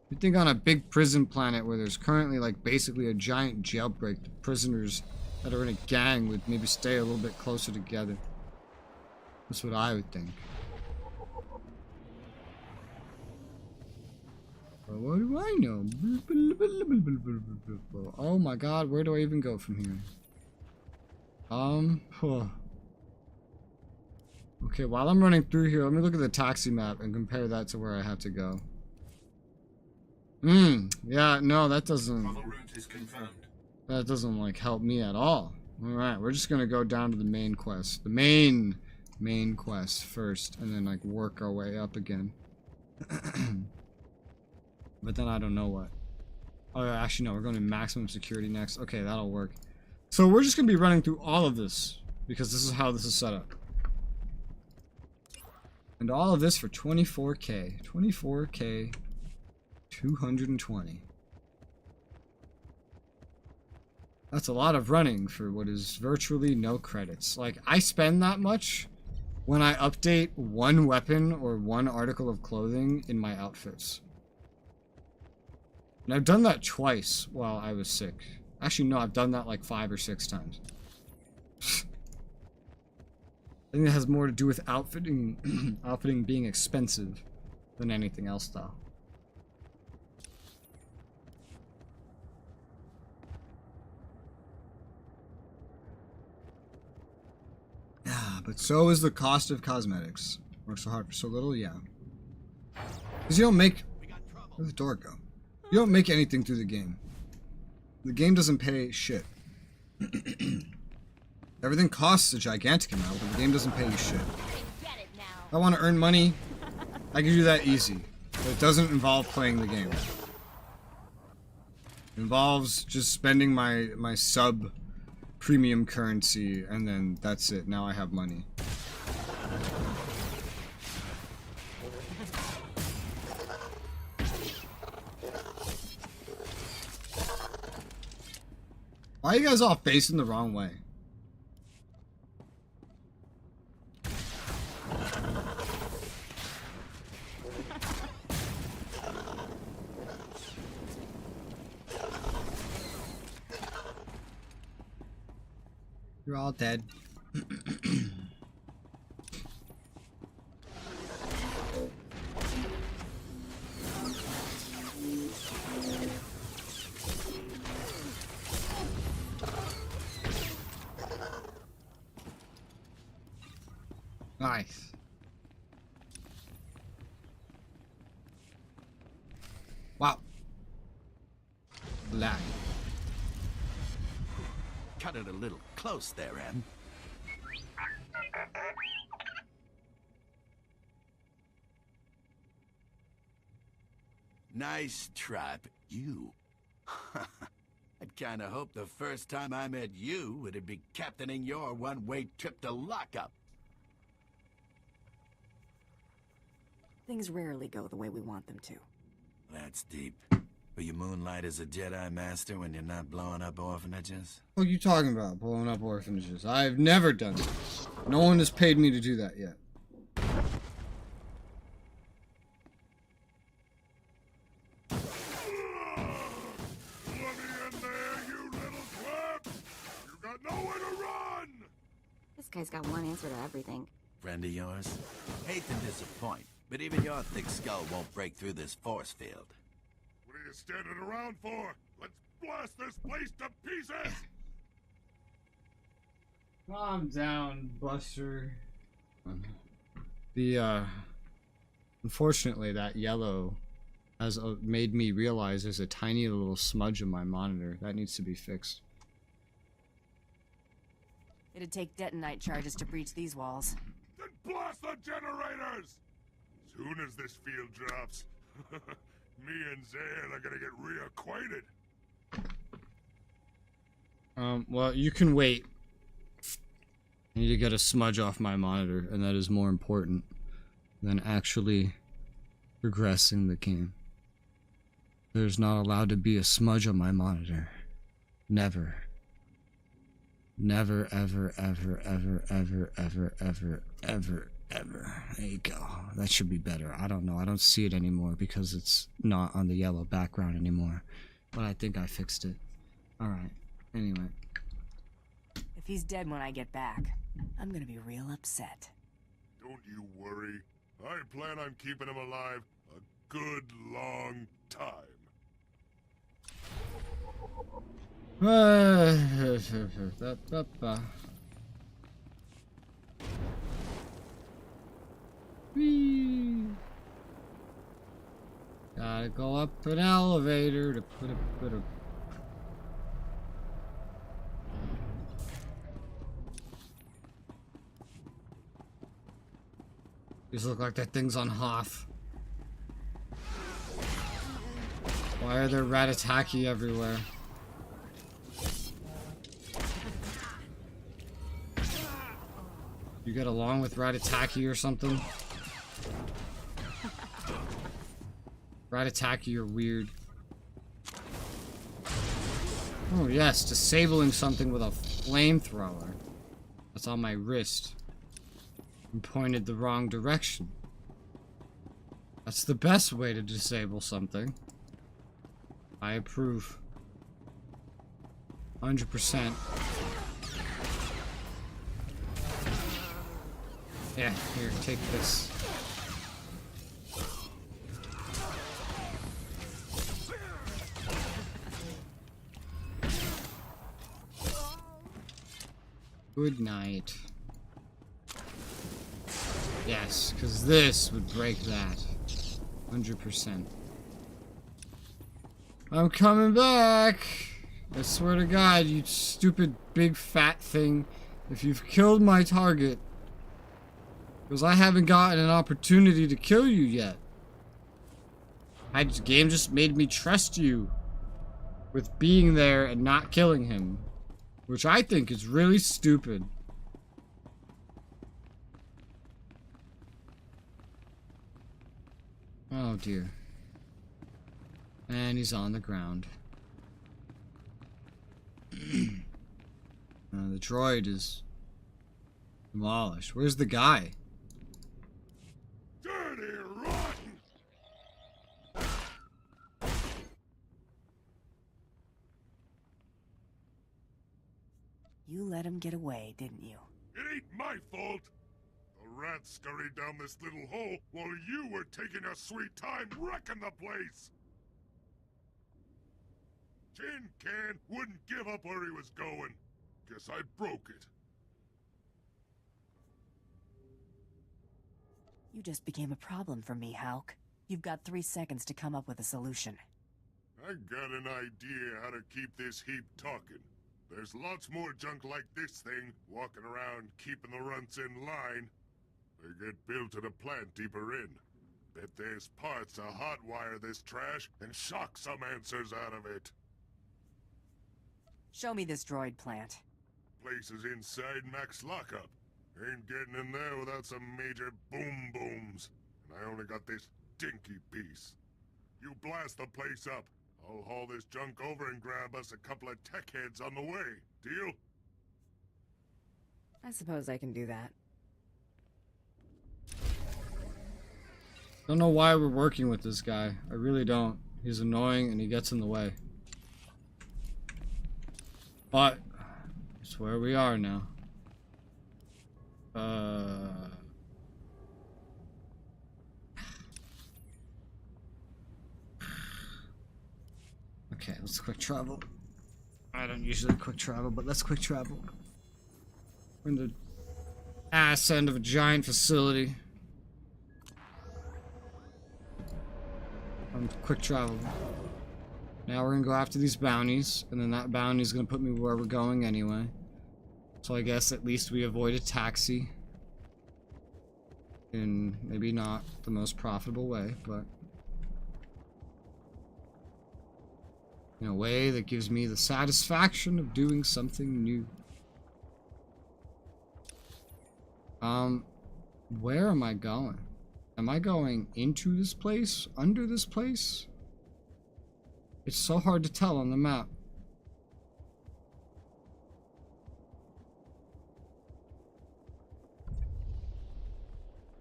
You think on a big prison planet where there's currently like basically a giant jailbreak, the prisoners that are in a gang would maybe stay a little bit closer together. That's what I would think. But what do I know? Oh my god, where do I even go from here? Okay, while I'm running through here, let me look at the taxi map and compare that to where I have to go. Yeah, no, that doesn't... That doesn't, like, help me at all. Alright, we're just gonna go down to the main quest. The main quest first, and then, like, work our way up again. But then I don't know what. Oh, actually, no, we're going to maximum security next. Okay, that'll work. So we're just gonna be running through all of this, because this is how this is set up. And all of this for 24K. 24K... 220. That's a lot of running for what is virtually no credits. Like, I spend that much when I update one weapon or one article of clothing in my outfits. And I've done that twice while I was sick. Actually, no, I've done that like 5 or 6 times. I think it has more to do with outfitting being expensive than anything else, though. But so is the cost of cosmetics. Work so hard for so little, yeah. Because you don't make... Where'd the door go? You don't make anything through the game. The game doesn't pay shit. Everything costs a gigantic amount, but the game doesn't pay you shit. If I want to earn money, I can do that easy. But it doesn't involve playing the game. It involves just spending my sub premium currency, and then that's it. Now I have money. Why are you guys all facing the wrong way? You're all dead. Nice. Wow. Lag. Cut it a little close there, Em. Nice try, but you... I'd kinda hoped the first time I met you it'd be captaining your one-way trip to lockup. Things rarely go the way we want them to. That's deep. Will you moonlight as a Jedi Master when you're not blowing up orphanages? What are you talking about? Blowing up orphanages? I've never done that. No one has paid me to do that yet. This guy's got one answer to everything. Friend of yours? Hate to disappoint, but even your thick skull won't break through this force field. What are you standing around for? Let's blast this place to pieces! Calm down, Buster. Unfortunately, that yellow has made me realize there's a tiny little smudge in my monitor. That needs to be fixed. It'd take detonite charges to breach these walls. Then blast the generators! Soon as this field drops, me and Zale are gonna get reacquainted. Well, you can wait. I need to get a smudge off my monitor, and that is more important than actually progressing the game. There's not allowed to be a smudge on my monitor. Never. Never, ever, ever, ever, ever, ever, ever, ever, ever. There you go. That should be better. I don't know. I don't see it anymore because it's not on the yellow background anymore. But I think I fixed it. Alright. Anyway. If he's dead when I get back, I'm gonna be real upset. Don't you worry. I plan on keeping him alive a good long time. Whee. Gotta go up an elevator to put a These look like that thing's on Hoth. Why are there Ratataki everywhere? You get along with Ratataki or something? Ratataki, you're weird. Oh yes, disabling something with a flamethrower. That's on my wrist. And pointed the wrong direction. That's the best way to disable something. I approve. 100%. Yeah, here, take this. Good night. Yes, because this would break that. 100%. I'm coming back! I swear to God, you stupid big fat thing. If you've killed my target. Because I haven't gotten an opportunity to kill you yet. The game just made me trust you. With being there and not killing him. Which I think is really stupid. Oh dear. And he's on the ground. The droid is demolished. Where's the guy? Dirty rotten! You let him get away, didn't you? It ain't my fault. The rats scurried down this little hole while you were taking a sweet time wrecking the place. Tin Can wouldn't give up where he was going. Guess I broke it. You just became a problem for me, Hauk. You've got 3 seconds to come up with a solution. I got an idea how to keep this heap talking. There's lots more junk like this thing walking around keeping the runts in line. They get built at a plant deeper in. Bet there's parts to hotwire this trash and shock some answers out of it. Show me this droid plant. Place is inside Max lockup. Ain't getting in there without some major boom booms. And I only got this dinky piece. You blast the place up. I'll haul this junk over and grab us a couple of tech heads on the way. Deal? I suppose I can do that. Don't know why we're working with this guy. I really don't. He's annoying and he gets in the way. But it's where we are now. Okay, let's quick travel. I don't usually quick travel, but let's quick travel. We're in the ass end of a giant facility. I'm quick travel. Now we're gonna go after these bounties, and then that bounty's gonna put me where we're going anyway. So I guess at least we avoid a taxi. In maybe not the most profitable way, but in a way that gives me the satisfaction of doing something new. Where am I going? Am I going into this place? Under this place? It's so hard to tell on the map.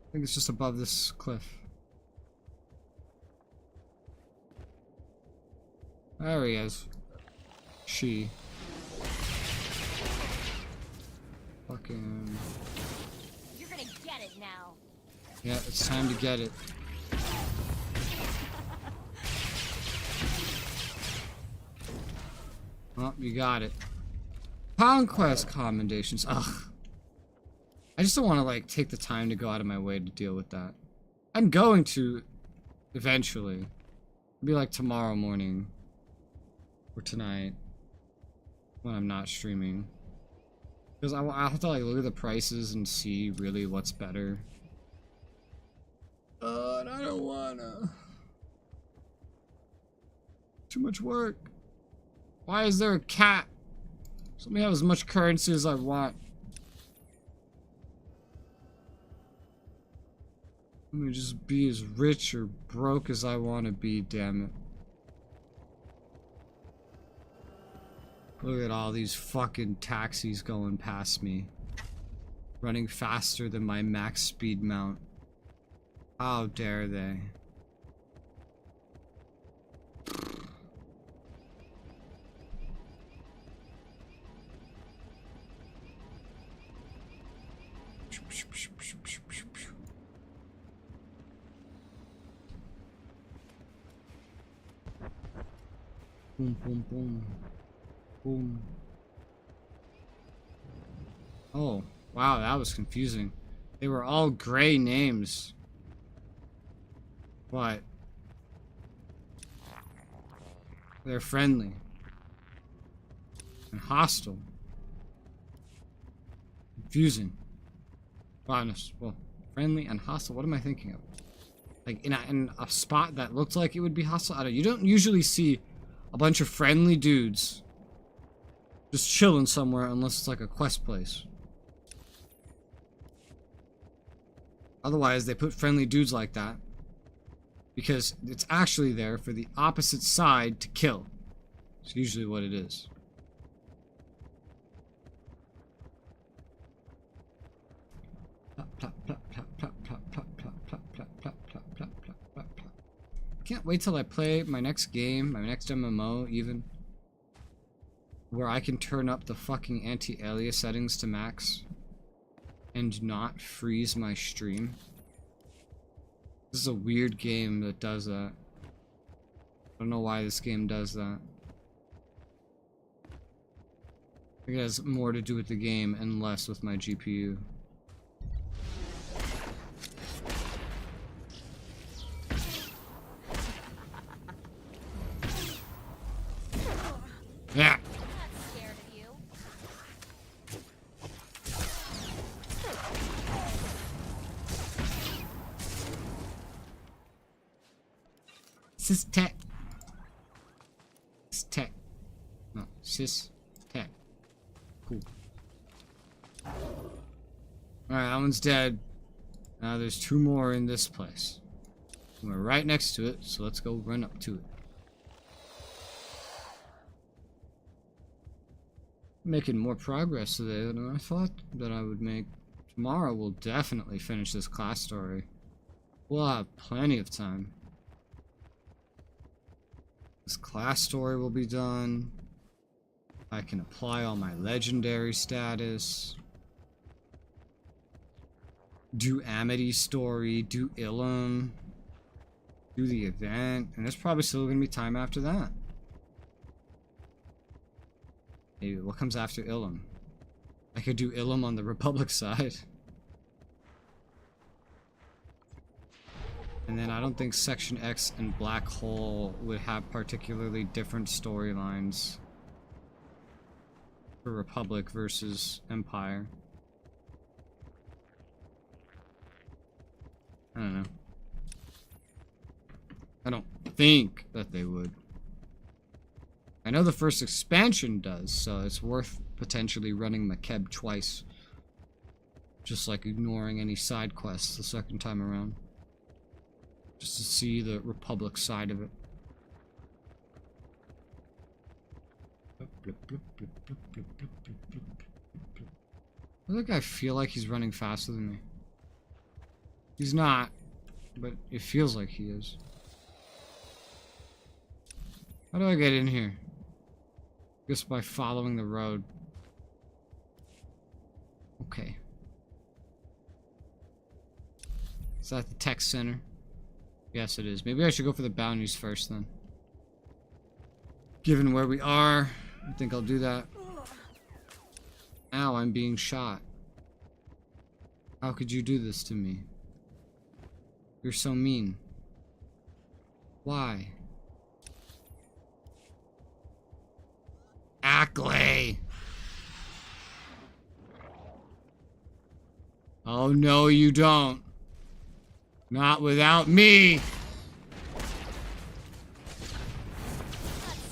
I think it's just above this cliff. There he is. She. Fucking... You're gonna get it now. Yeah, it's time to get it. Oh, you got it. Conquest commendations. Ugh. I just don't want to, like, take the time to go out of my way to deal with that. I'm going to, eventually. It'll be like tomorrow morning. Or tonight. When I'm not streaming. Because I'll have to, like, look at the prices and see really what's better. And I don't wanna. Too much work. Why is there a cat? Let me have as much currency as I want. Let me just be as rich or broke as I want to be, damn it. Look at all these fucking taxis going past me. Running faster than my max speed mount. How dare they? Boom, boom, boom. Boom. Oh, wow, that was confusing. They were all gray names. What? They're friendly. And hostile. Confusing. Honest. Well, friendly and hostile. What am I thinking of? Like in a spot that looked like it would be hostile. You don't usually see a bunch of friendly dudes just chilling somewhere unless it's like a quest place. Otherwise, they put friendly dudes like that because it's actually there for the opposite side to kill. It's usually what it is. Can't wait till I play my next game, my next MMO even, where I can turn up the fucking anti-alias settings to max and not freeze my stream. This is a weird game that does that. I don't know why this game does that. I think it has more to do with the game and less with my GPU. Yeah. Sis tech. Sis tech. No, sis tech. Cool. Alright, that one's dead. Now there's two more in this place. We're right next to it, so let's go run up to it. Making more progress today than I thought that I would make. Tomorrow we'll definitely finish this class story. We'll have plenty of time. This class story will be done. I can apply all my legendary status. Do Amity's story, do Ilum. Do the event, and there's probably still gonna be time after that. Maybe what comes after Ilum? I could do Ilum on the Republic side. And then I don't think Section X and Black Hole would have particularly different storylines for Republic versus Empire. I don't know. I don't think that they would. I know the first expansion does, so it's worth potentially running Makeb twice. Just like ignoring any side quests the second time around. Just to see the Republic side of it. I think I feel like he's running faster than me. He's not, but it feels like he is. How do I get in here? Just by following the road. Okay. Is that the tech center? Yes, it is. Maybe I should go for the bounties first, then. Given where we are, I think I'll do that. Ow, I'm being shot. How could you do this to me? You're so mean. Why? Ackley! Oh, no, you don't. Not without me! Not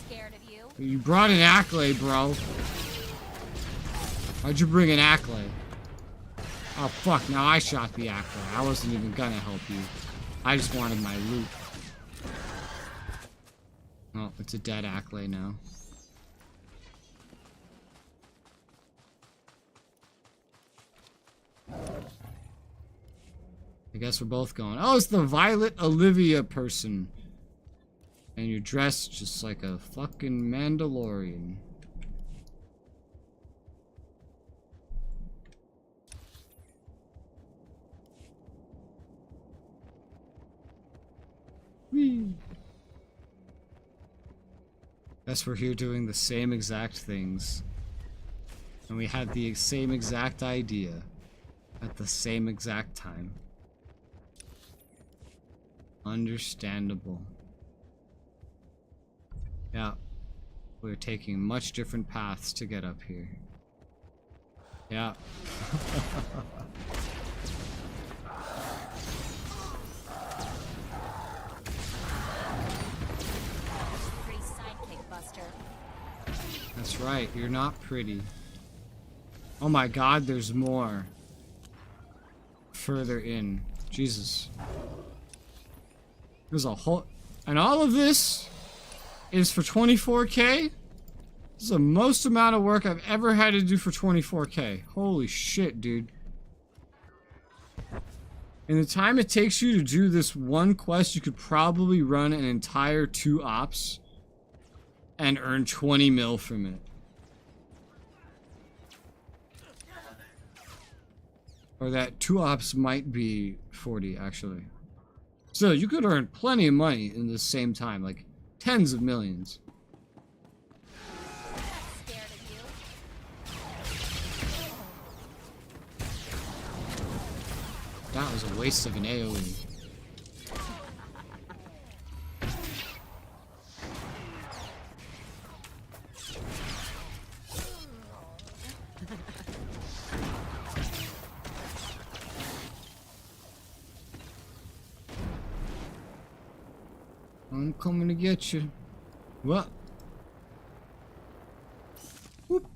scared of you. You brought an Ackley, bro. Why'd you bring an Ackley? Oh, fuck, now I shot the Ackley. I wasn't even gonna help you. I just wanted my loot. Oh, it's a dead Ackley now. I guess we're both going. Oh, it's the Violet Olivia person. And you're dressed just like a fucking Mandalorian. Whee. Guess we're here doing the same exact things. And we had the same exact idea. at the same exact time. Understandable. Yeah. We're taking much different paths to get up here. Yeah. Pretty sidekick, Buster. That's right, you're not pretty. Oh my god, there's more. Further in. Jesus. There's a whole... And all of this is for 24K? This is the most amount of work I've ever had to do for 24K. Holy shit, dude. In the time it takes you to do this one quest, you could probably run an entire 2 ops and earn 20 mil from it. Or that 2 ops might be 40, actually. So you could earn plenty of money in the same time, like tens of millions. That was a waste of an AoE. I'm coming to get you. What? Whoop.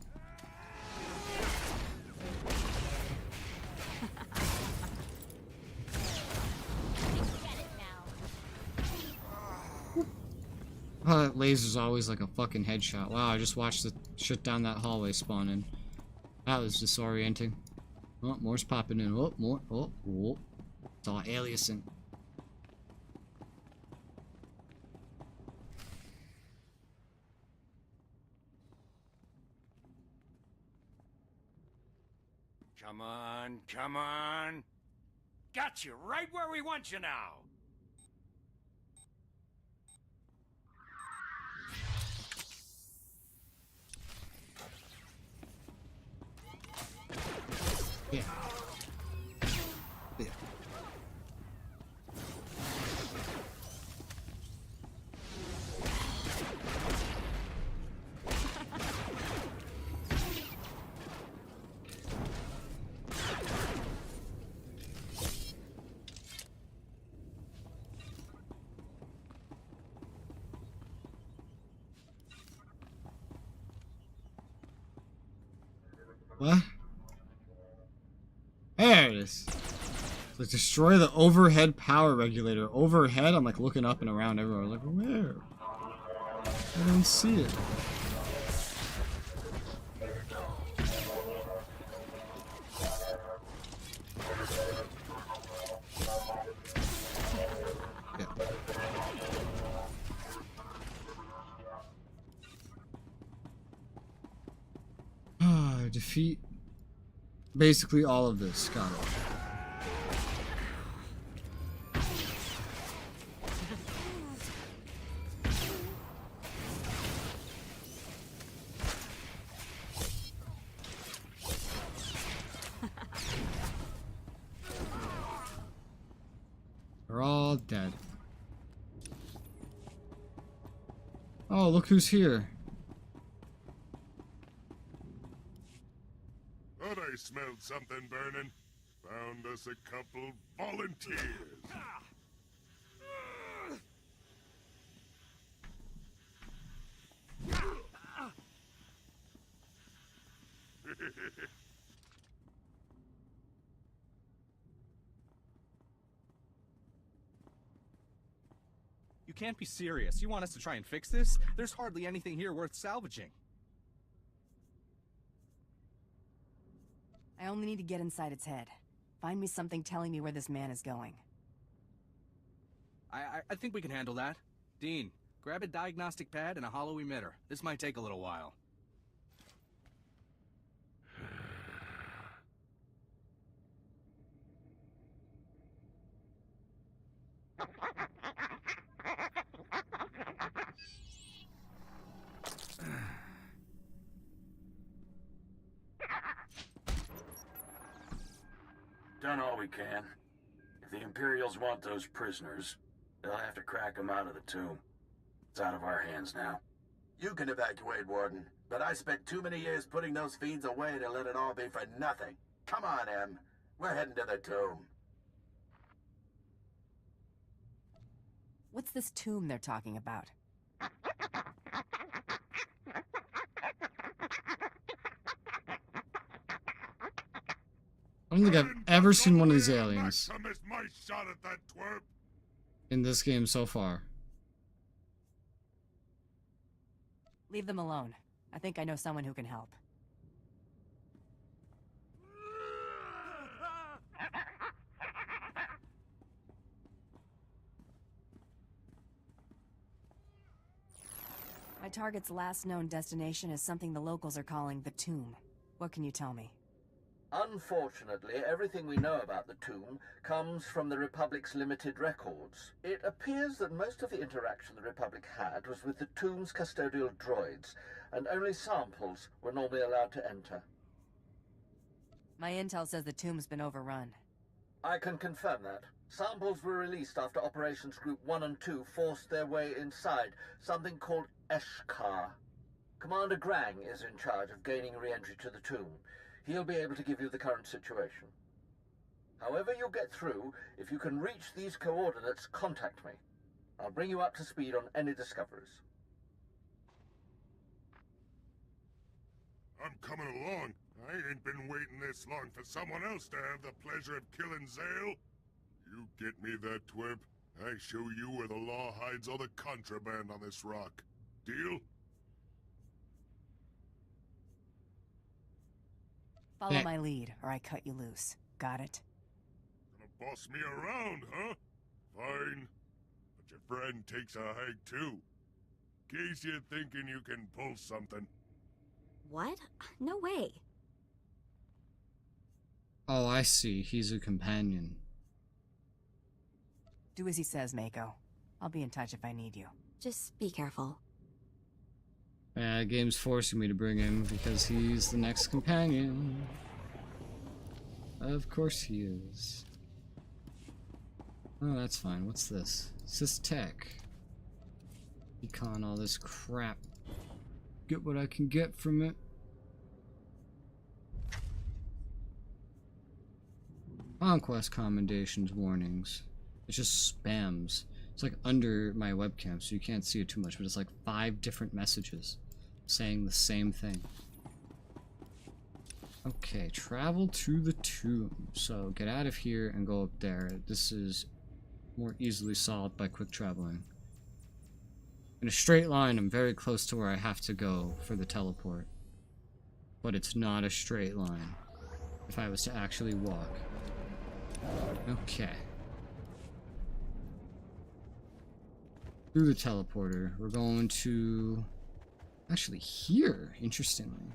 Oh, that laser's always like a fucking headshot. Wow, I just watched the shit down that hallway spawn in. That was disorienting. Oh, more's popping in. Oh, more. Oh, oh. It's all aliasing. Come on, come on. Got you right where we want you now. Yeah. Yeah. What? There it is. Like, destroy the overhead power regulator. Overhead? I'm like looking up and around everywhere. Like, where? I don't see it. Yeah. Defeat basically all of this. Got it. They're all dead. Oh, look who's here. Thought I smelled something burning. Found us a couple volunteers. You can't be serious. You want us to try and fix this? There's hardly anything here worth salvaging. I only need to get inside its head. Find me something telling me where this man is going. I think we can handle that. Dean, grab a diagnostic pad and a hollow emitter. This might take a little while. done all we can. If the Imperials want those prisoners, they'll have to crack them out of the tomb. It's out of our hands now. You can evacuate, Warden, but I spent too many years putting those fiends away to let it all be for nothing. Come on, Em. We're heading to the tomb. What's this tomb they're talking about? I don't think I've ever seen one of these aliens I missed my shot at that twerp. in this game so far. Leave them alone. I think I know someone who can help. My target's last known destination is something the locals are calling the Tomb. What can you tell me? Unfortunately, everything we know about the tomb comes from the Republic's limited records. It appears that most of the interaction the Republic had was with the tomb's custodial droids, and only samples were normally allowed to enter. My intel says the tomb's been overrun. I can confirm that. Samples were released after Operations Group 1 and 2 forced their way inside, something called Eshkar. Commander Grang is in charge of gaining re-entry to the tomb. He'll be able to give you the current situation. However you get through, if you can reach these coordinates, contact me. I'll bring you up to speed on any discoveries. I'm coming along. I ain't been waiting this long for someone else to have the pleasure of killing Zale. You get me that twerp, I show you where the law hides all the contraband on this rock. Deal? Follow my lead, or I cut you loose. Got it? Gonna boss me around, huh? Fine. But your friend takes a hike too. In case you're thinking you can pull something. What? No way. Oh, I see. He's a companion. Do as he says, Mako. I'll be in touch if I need you. Just be careful. Yeah, game's forcing me to bring him because he's the next companion. Of course he is. Oh, that's fine. What's this? Sys Tech. Econ, all this crap. Get what I can get from it. Conquest commendations warnings. It's just spams. It's like under my webcam, so you can't see it too much, but it's like 5 different messages saying the same thing. Okay, travel to the tomb. So get out of here and go up there. This is more easily solved by quick traveling. In a straight line, I'm very close to where I have to go for the teleport. But it's not a straight line if I was to actually walk. Okay. Through the teleporter, we're going to actually here, interestingly.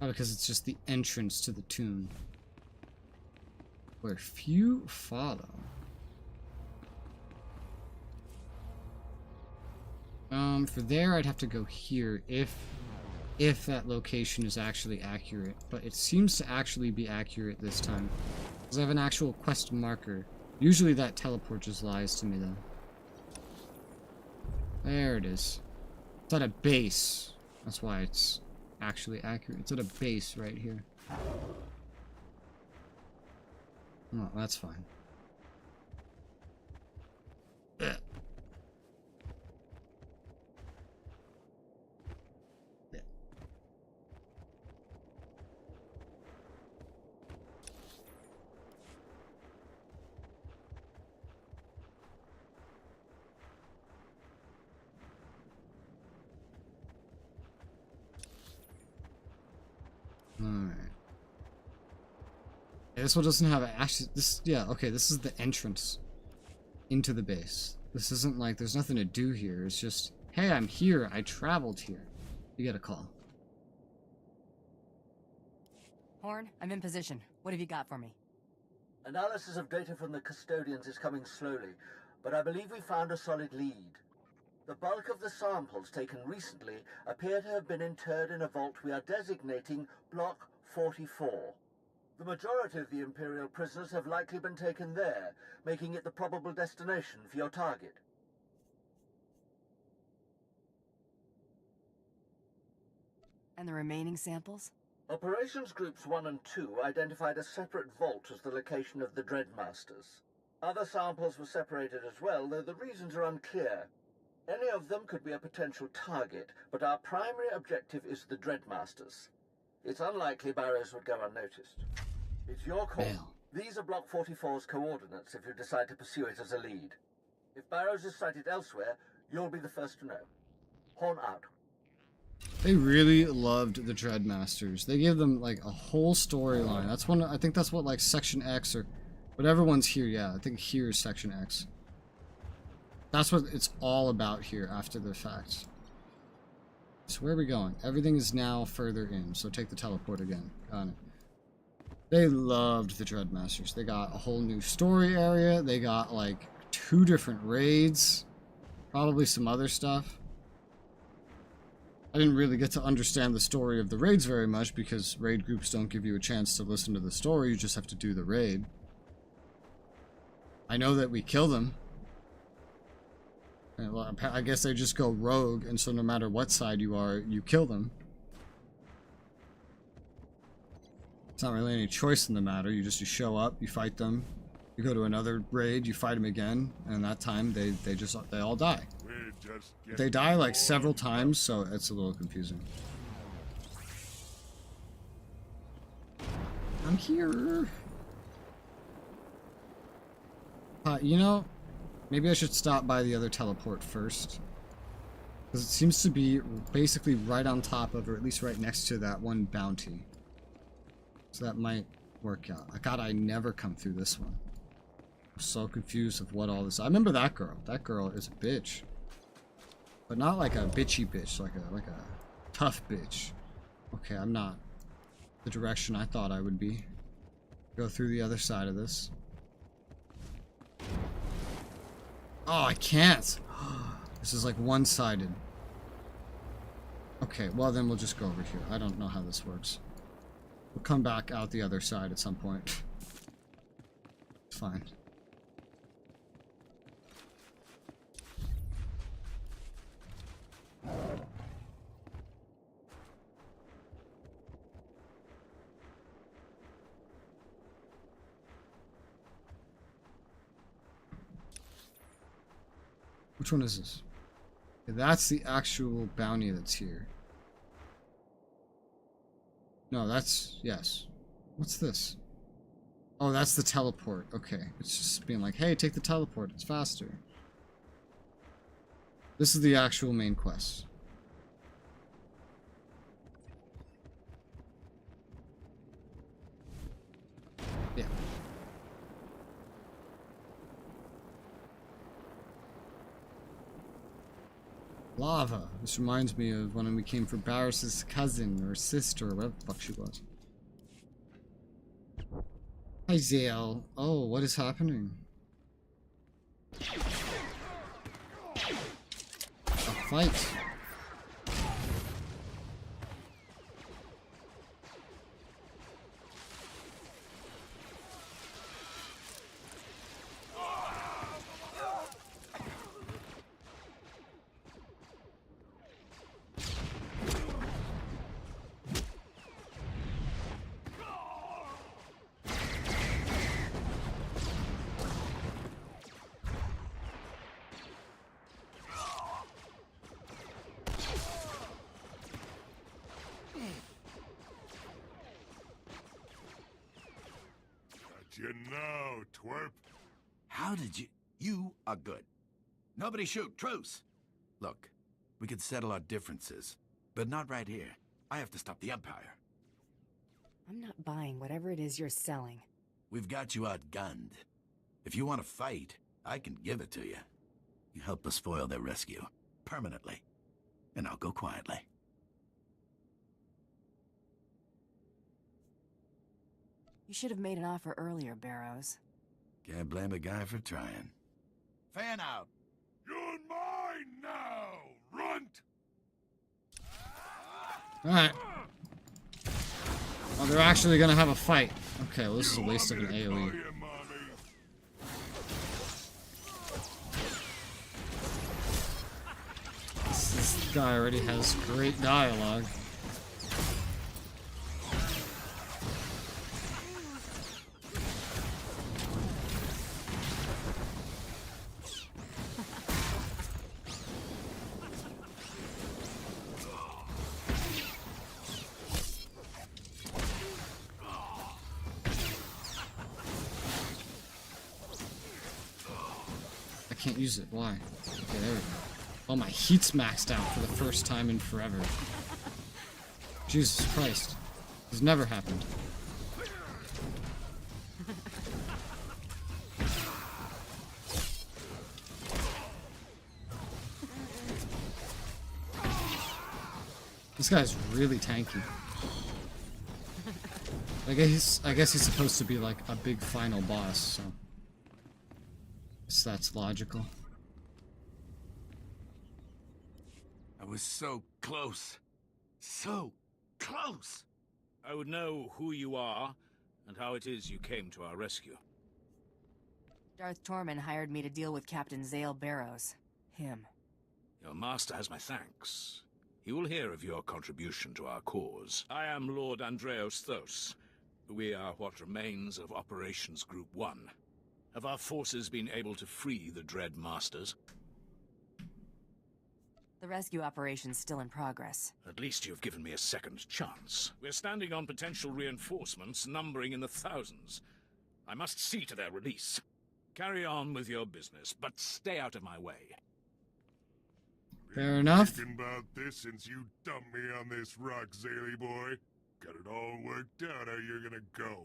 Oh, because it's just the entrance to the tomb. Where few follow. For there I'd have to go here if that location is actually accurate. But it seems to actually be accurate this time. Because I have an actual quest marker. Usually that teleport just lies to me though. There it is. It's at a base. That's why it's actually accurate. It's at a base right here. Oh, that's fine. Ugh. Alright. Yeah, this one doesn't have actually this okay, this is the entrance into the base. This isn't like there's nothing to do here, it's just, hey, I'm here, I traveled here. You get a call. Horn, I'm in position. What have you got for me? Analysis of data from the custodians is coming slowly, but I believe we found a solid lead. The bulk of the samples taken recently appear to have been interred in a vault we are designating Block 44. The majority of the Imperial prisoners have likely been taken there, making it the probable destination for your target. And the remaining samples? Operations Groups 1 and 2 identified a separate vault as the location of the Dreadmasters. Other samples were separated as well, though the reasons are unclear. Any of them could be a potential target, but our primary objective is the Dreadmasters. It's unlikely Barrows would go unnoticed. It's your call. These are Block 44's coordinates if you decide to pursue it as a lead. If Barrows is sighted elsewhere, you'll be the first to know. Horn out. They really loved the Dreadmasters. They gave them like a whole storyline. That's one. I think that's what like Section X or whatever one's here. Yeah, I think here is Section X. That's what it's all about here after the fact. So where are we going? Everything is now further in. So take the teleport again. Got it. They loved the Dreadmasters. They got a whole new story area. They got like 2 different raids. Probably some other stuff. I didn't really get to understand the story of the raids very much because raid groups don't give you a chance to listen to the story. You just have to do the raid. I know that we kill them. And, well, I guess they just go rogue, and so no matter what side you are, you kill them. It's not really any choice in the matter. You show up, you fight them, you go to another raid, you fight them again, and that time they all die. They die like several times, so it's a little confusing. I'm here. You know, maybe I should stop by the other teleport first. Because it seems to be basically right on top of, or at least right next to that one bounty. So that might work out. God, I never come through this one. I'm so confused of what all this. I remember that girl. That girl is a bitch. But not like a bitchy bitch, like a tough bitch. Okay, I'm not the direction I thought I would be. Go through the other side of this. Oh, I can't. This is like one-sided. Okay, well then we'll just go over here. I don't know how this works. We'll come back out the other side at some point. It's fine. Which one is this? Okay, that's the actual bounty that's here. No, that's... yes. What's this? Oh, that's the teleport. Okay. It's just being like, hey, take the teleport. It's faster. This is the actual main quest. Yeah. Lava. This reminds me of when we came for Barris's cousin or sister or whatever the fuck she was. Hi, Zale. Oh, what is happening? A fight. You know, twerp. How did you... You are good. Nobody shoot. Truce. Look, we could settle our differences, but not right here. I have to stop the Empire. I'm not buying whatever it is you're selling. We've got you outgunned. If you want to fight, I can give it to you. You help us foil their rescue. Permanently. And I'll go quietly. You should have made an offer earlier, Barrows. Can't blame a guy for trying. Fan out! You're mine now, runt! Alright. Well, they're actually gonna have a fight. Okay, well this is a waste of an AoE. This guy already has great dialogue. I can't use it. Why? Okay, there we go. Oh, my heat's maxed out for the first time in forever. Jesus Christ. This has never happened. This guy's really tanky. I guess he's supposed to be like a big final boss, so that's logical. I was so close. So close! I would know who you are and how it is you came to our rescue. Darth Tormund hired me to deal with Captain Zale Barrows. Him. Your master has my thanks. He will hear of your contribution to our cause. I am Lord Andreos Thos. We are what remains of Operations Group 1. Have our forces been able to free the Dread Masters? The rescue operation's still in progress. At least you've given me a second chance. We're standing on potential reinforcements numbering in the thousands. I must see to their release. Carry on with your business, but stay out of my way. Fair enough. Thinking about this since you dumped me on this rock, Zaley boy. Got it all worked out how you're gonna go.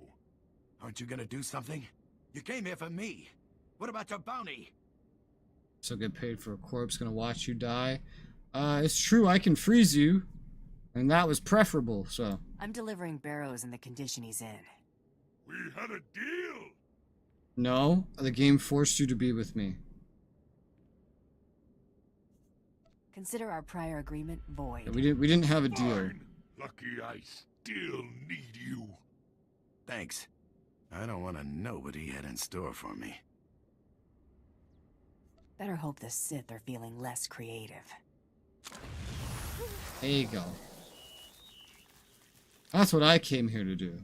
Aren't you gonna do something? You came here for me. What about your bounty? So get paid for a corpse, gonna watch you die. It's true, I can freeze you. And that was preferable, so. I'm delivering Barrows in the condition he's in. We had a deal! No, the game forced you to be with me. Consider our prior agreement void. Yeah, we didn't have a deal. Fine. Lucky I still need you. Thanks. I don't want to know what he had in store for me. Better hope the Sith are feeling less creative. There you go. That's what I came here to do.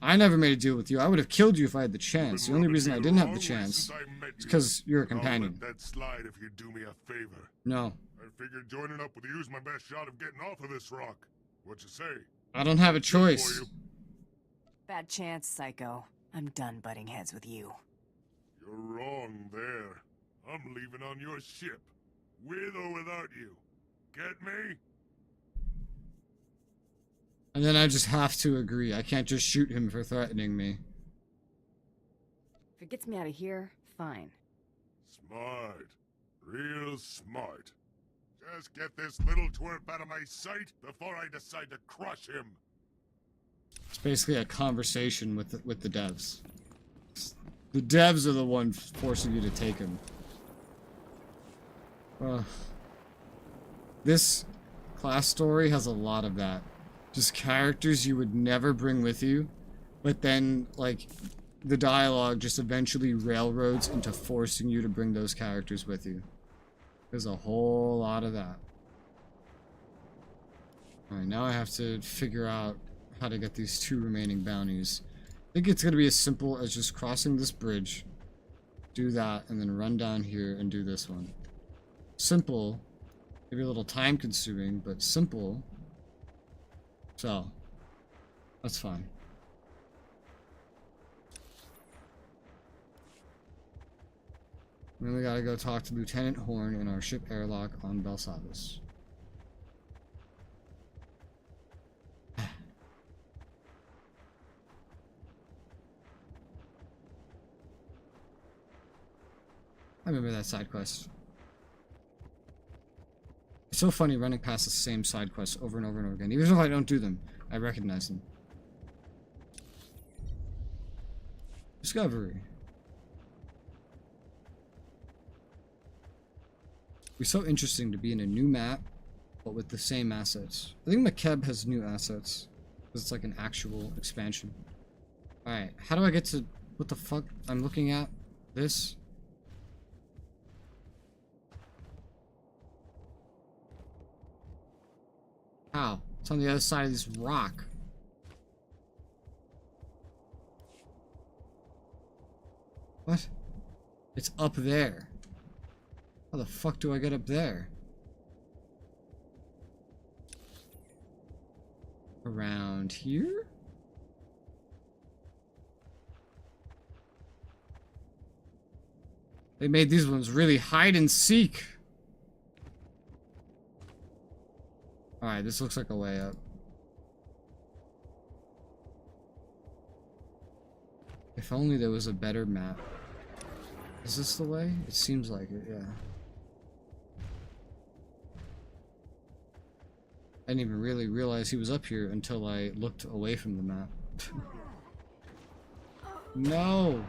I never made a deal with you. I would have killed you if I had the chance. The only reason I didn't have the chance is because you're a companion. I'll let that slide if you do me a favor. No. I figured joining up with you is my best shot of getting off of this rock. What you say? I don't have a choice. Bad chance, Psycho. I'm done butting heads with you. You're wrong there. I'm leaving on your ship. With or without you. Get me? And then I just have to agree. I can't just shoot him for threatening me. If it gets me out of here, fine. Smart. Real smart. Just get this little twerp out of my sight before I decide to crush him. It's basically a conversation with the devs. The devs are the ones forcing you to take him. This class story has a lot of that. Just characters you would never bring with you, but then, like, the dialogue just eventually railroads into forcing you to bring those characters with you. There's a whole lot of that. Alright, now I have to figure out how to get these 2 remaining bounties. I think it's going to be as simple as just crossing this bridge, do that, and then run down here and do this one. Simple. Maybe a little time consuming, but simple. So, that's fine. Then we gotta go talk to Lieutenant Horn in our ship airlock on Belsavis. I remember that side quest. It's so funny running past the same side quests over and over and over again. Even if I don't do them, I recognize them. Discovery. It'd be so interesting to be in a new map, but with the same assets. I think McKeb has new assets, because it's like an actual expansion. Alright, how do I get to... What the fuck I'm looking at? This? How? It's on the other side of this rock. What? It's up there. How the fuck do I get up there? Around here? They made these ones really hide and seek. Alright, this looks like a way up. If only there was a better map. Is this the way? It seems like it, yeah. I didn't even really realize he was up here until I looked away from the map. No!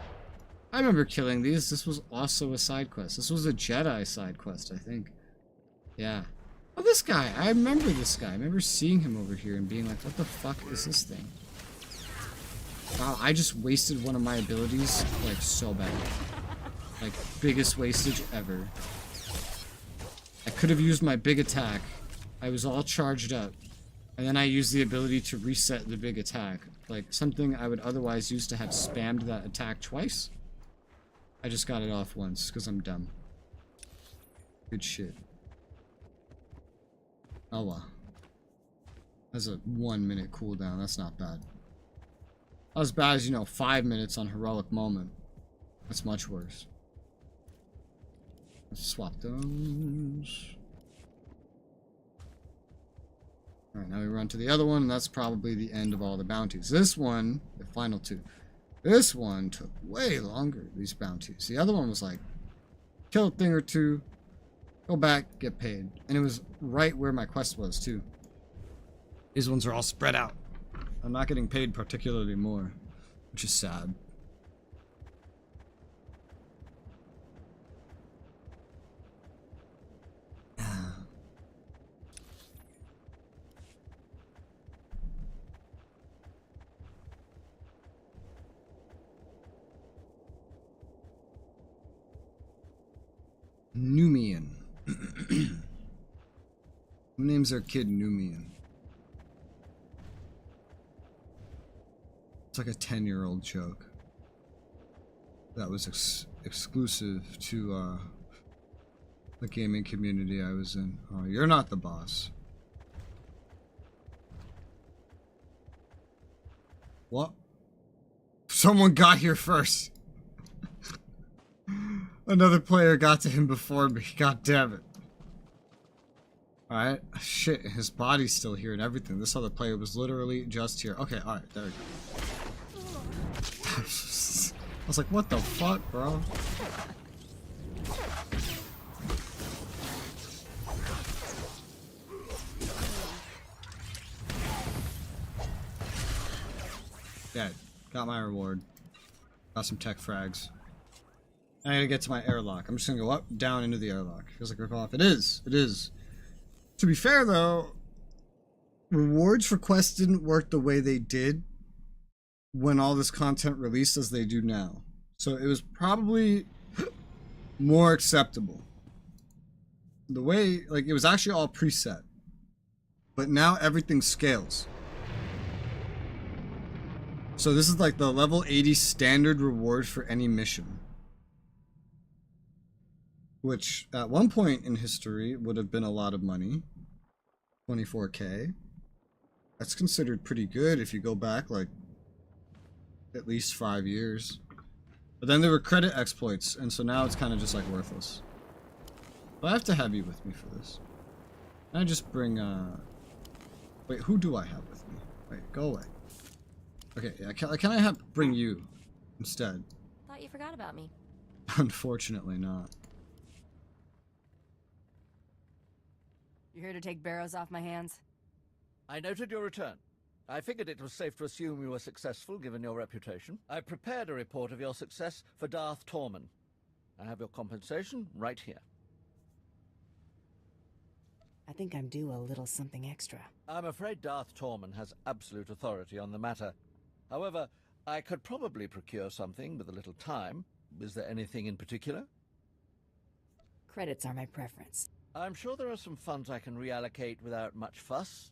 I remember killing these. This was also a side quest. This was a Jedi side quest, I think. Yeah. Oh, this guy! I remember this guy. I remember seeing him over here and being like, what the fuck is this thing? Wow, I just wasted one of my abilities, like, so bad. Like, biggest wastage ever. I could have used my big attack. I was all charged up. And then I used the ability to reset the big attack. Like, something I would otherwise use to have spammed that attack twice. I just got it off once, because I'm dumb. Good shit. Oh well. That's a 1 minute cooldown, that's not bad. Not as bad as, you know, 5 minutes on Heroic Moment. That's much worse. Let's swap those. Alright, now we run to the other one, and that's probably the end of all the bounties. This one, the final two. This one took way longer, these bounties. The other one was like, kill a thing or two, go back, get paid. And it was right where my quest was, too. These ones are all spread out. I'm not getting paid particularly more, which is sad. Numian. Who names their kid Numian? It's like a 10-year-old joke. That was exclusive to the gaming community I was in. Oh, you're not the boss. What? Someone got here first. Another player got to him before me. God damn it. Alright. Shit, his body's still here and everything. This other player was literally just here. Okay, alright, there we go. I was like, what the fuck, bro? Dead. Got my reward. Got some tech frags. I gotta get to my airlock. I'm just gonna go up, down into the airlock. Feels like rip off. It is. It is. To be fair, though, rewards for quests didn't work the way they did when all this content released as they do now. So it was probably more acceptable. The way, like, it was actually all preset. But now everything scales. So this is like the level 80 standard reward for any mission. Which, at one point in history, would have been a lot of money. 24k. That's considered pretty good if you go back, like, at least 5 years. But then there were credit exploits, and so now it's kind of just, like, worthless. But I have to have you with me for this. Can I just bring, Wait, who do I have with me? Wait, go away. Okay, yeah, can I bring you instead? Thought you forgot about me. Unfortunately not. You here to take Barrows off my hands? I noted your return. I figured it was safe to assume you were successful, given your reputation. I prepared a report of your success for Darth Torman. I have your compensation right here. I think I'm due a little something extra. I'm afraid Darth Torman has absolute authority on the matter. However, I could probably procure something with a little time. Is there anything in particular? Credits are my preference. I'm sure there are some funds I can reallocate without much fuss.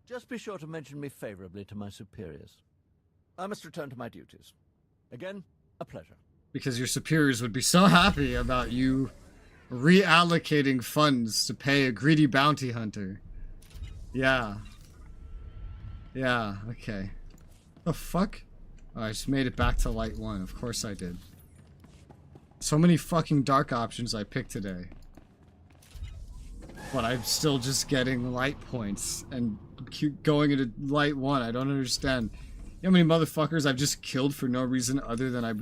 Just be sure to mention me favorably to my superiors. I must return to my duties. Again, a pleasure. Because your superiors would be so happy about you reallocating funds to pay a greedy bounty hunter. Yeah. Yeah, okay. The fuck? Oh, I just made it back to light 1. Of course I did. So many fucking dark options I picked today. But I'm still just getting light points and keep going into light 1. I don't understand. You know how many motherfuckers I've just killed for no reason other than I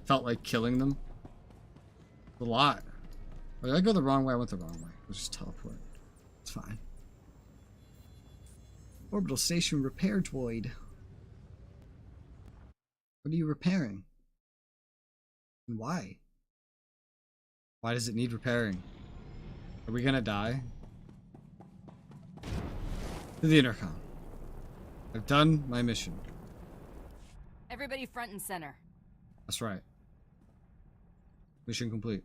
felt like killing them? A lot. Or did I go the wrong way? I went the wrong way. Let's just teleport. It's fine. Orbital station repair droid. What are you repairing? And why? Why does it need repairing? Are we gonna die? To the intercom. I've done my mission. Everybody front and center. That's right. Mission complete.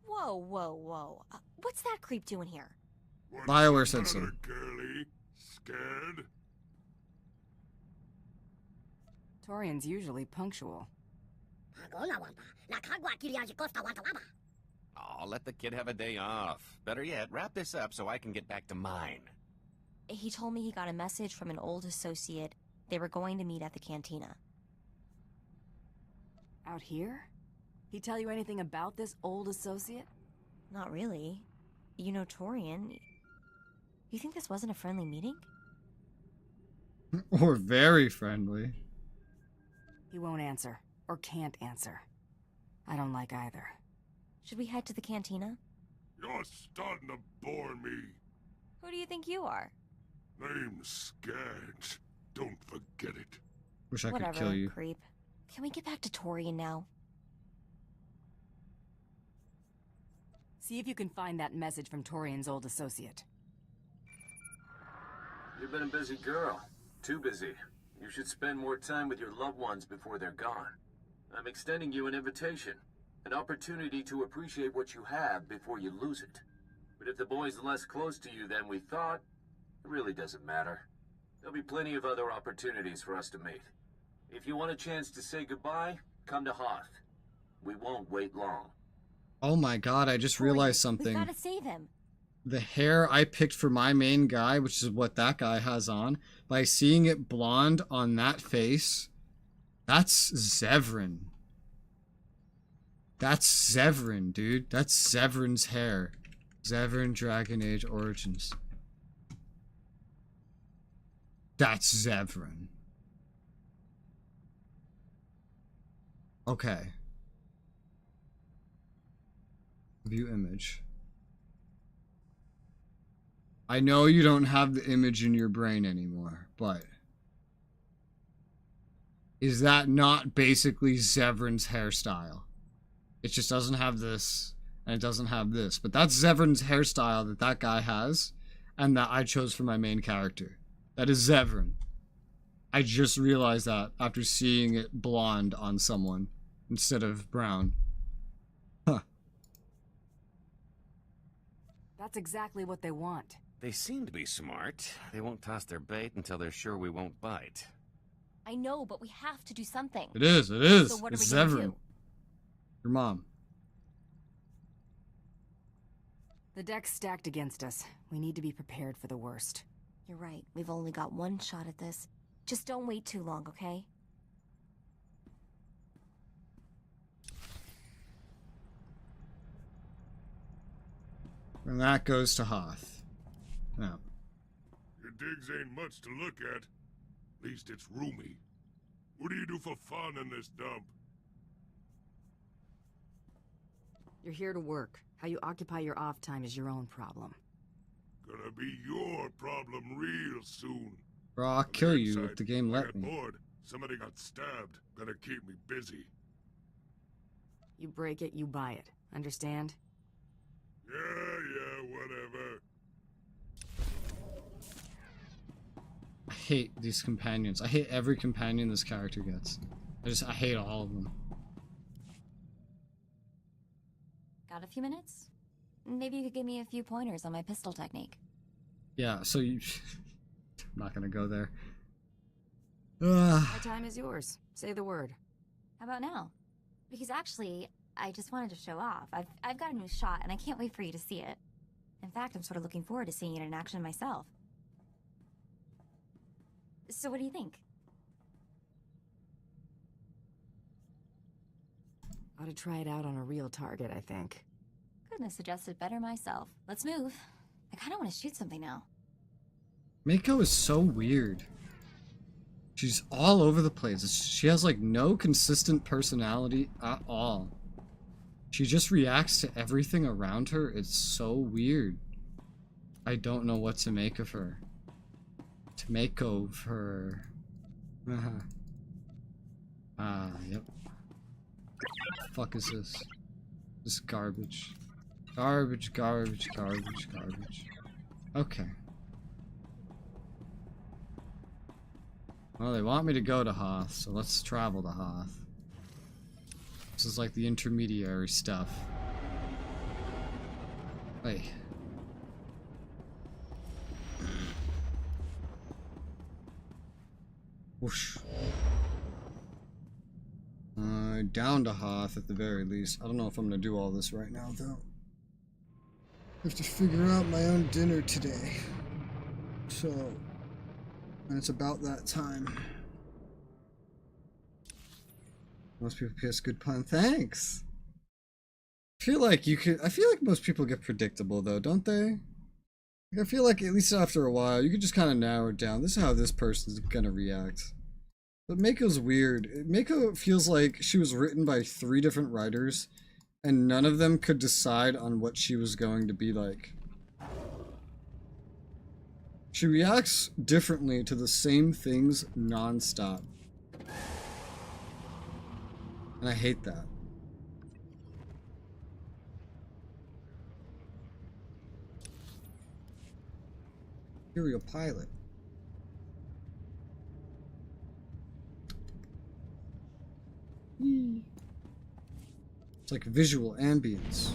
Whoa, whoa, whoa. What's that creep doing here? BioWare said so. Girlie? Scared? Torian's usually punctual. Oh, let the kid have a day off. Better yet, wrap this up so I can get back to mine. He told me he got a message from an old associate. They were going to meet at the cantina. Out here? He tell you anything about this old associate? Not really. You know Torian. You think this wasn't a friendly meeting? Or very friendly. He won't answer. Or can't answer. I don't like either. Should we head to the cantina? You're starting to bore me. Who do you think you are? Name's Skaggs. Don't forget it. Wish I Whatever, could kill you. creep. Can we get back to Torian now? See if you can find that message from Torian's old associate. You've been a busy girl. Too busy. You should spend more time with your loved ones before they're gone. I'm extending you an invitation. An opportunity to appreciate what you have before you lose it. But if the boy's less close to you than we thought, it really doesn't matter. There'll be plenty of other opportunities for us to meet. If you want a chance to say goodbye, come to Hoth. We won't wait long. Oh my god, I just realized something. We've got to save him. The hair I picked for my main guy, which is what that guy has on, by seeing it blonde on that face, that's Zevran. That's Zevran, dude. That's Zevran's hair. Zevran Dragon Age Origins. That's Zevran. Okay. View image. I know you don't have the image in your brain anymore, but is that not basically Zevran's hairstyle? It just doesn't have this, and it doesn't have this. But that's Zevran's hairstyle that that guy has, and that I chose for my main character. That is Zevran. I just realized that after seeing it blonde on someone instead of brown. Huh. That's exactly what they want. They seem to be smart. They won't toss their bait until they're sure we won't bite. I know, but we have to do something. It is, it is. So what it's are we gonna Zevran. do? Your mom. The deck's stacked against us. We need to be prepared for the worst. You're right. We've only got one shot at this. Just don't wait too long, okay? And that goes to Hoth. Now. Your digs ain't much to look at. At least it's roomy. What do you do for fun in this dump? You're here to work. How you occupy your off time is your own problem. Gonna be your problem real soon. Bro, I'll kill you if the game let me. Bored. Somebody got stabbed. Better keep me busy. You break it, you buy it. Understand? Yeah, whatever. I hate these companions. I hate every companion this character gets. I hate all of them. Got a few minutes? Maybe you could give me a few pointers on my pistol technique. Yeah, so you... I'm not gonna go there. My time is yours. Say the word. How about now? Because actually, I just wanted to show off. I've got a new shot, and I can't wait for you to see it. In fact, I'm sort of looking forward to seeing it in action myself. So what do you think? Ought to try it out on a real target, I think. Couldn't have suggested better myself. Let's move. I kind of want to shoot something now. Mako is so weird. She's all over the place. She has like no consistent personality at all. She just reacts to everything around her. It's so weird. I don't know what to make of her. To make of her. Yep. What the fuck is this? This is garbage. Garbage, garbage, garbage, garbage. Okay. Well, they want me to go to Hoth, so let's travel to Hoth. This is like the intermediary stuff. Hey. Whoosh. Down to Hoth at the very least. I don't know if I'm gonna do all this right now, though. I have to figure out my own dinner today. So... and it's about that time. Most people PS good pun. Thanks! I feel like most people get predictable though, don't they? Like, I feel like at least after a while, you could just kind of narrow it down. This is how this person's gonna react. But Mako's weird. Mako feels like she was written by 3 different writers, and none of them could decide on what she was going to be like. She reacts differently to the same things non-stop. And I hate that. Imperial pilot. It's like visual ambience.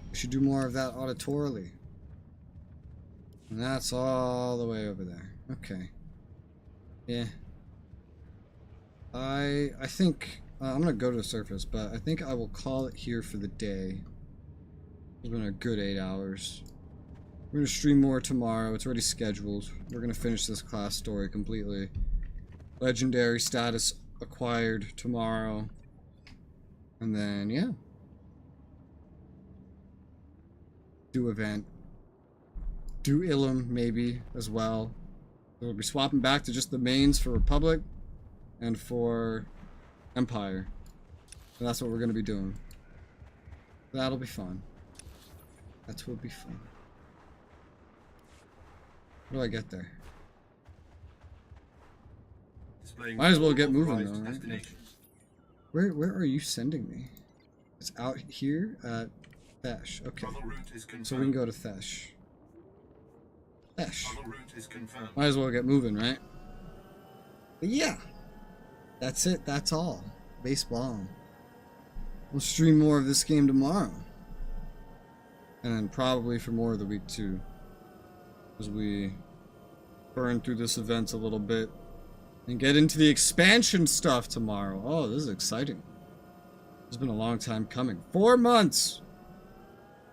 We should do more of that auditorily. And that's all the way over there. Okay. Yeah. I think I'm gonna go to the surface, but I think I will call it here for the day. It's been a good 8 hours. We're gonna stream more tomorrow. It's already scheduled. We're gonna finish this class story completely. Legendary status acquired tomorrow. And then, yeah. Do event. Do Ilum, maybe, as well. We'll be swapping back to just the mains for Republic and for Empire. And that's what we're going to be doing. That'll be fun. That will be fun. How do I get there? Might as well get moving though, right? Where are you sending me? It's out here at Thesh. Okay. So we can go to Thesh. Thesh. Might as well get moving, right? But yeah. That's it. That's all. Baseball. We'll stream more of this game tomorrow. And then probably for more of the week too. As we burn through this event a little bit. And get into the expansion stuff tomorrow. Oh, this is exciting. It's been a long time coming. 4 months!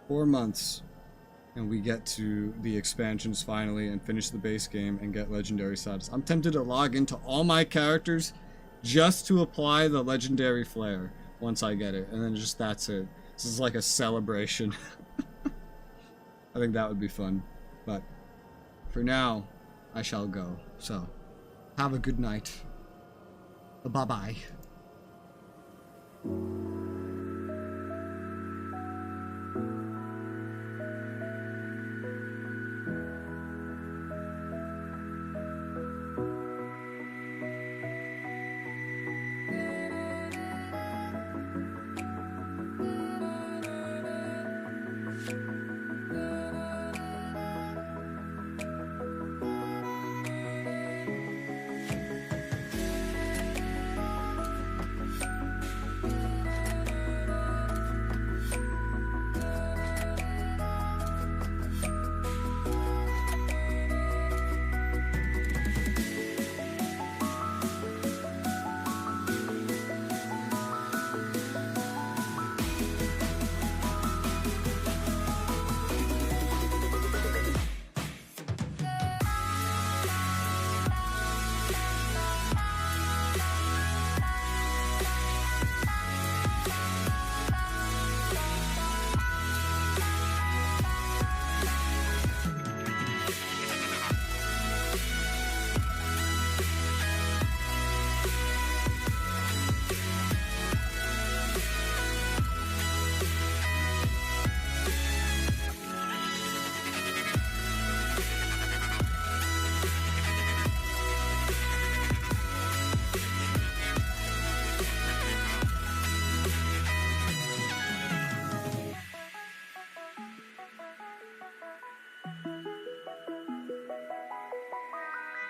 4 months. And we get to the expansions finally and finish the base game and get legendary status. I'm tempted to log into all my characters just to apply the legendary flair once I get it. And then just that's it. This is like a celebration. I think that would be fun. But for now, I shall go. So, have a good night. Bye-bye.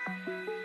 you.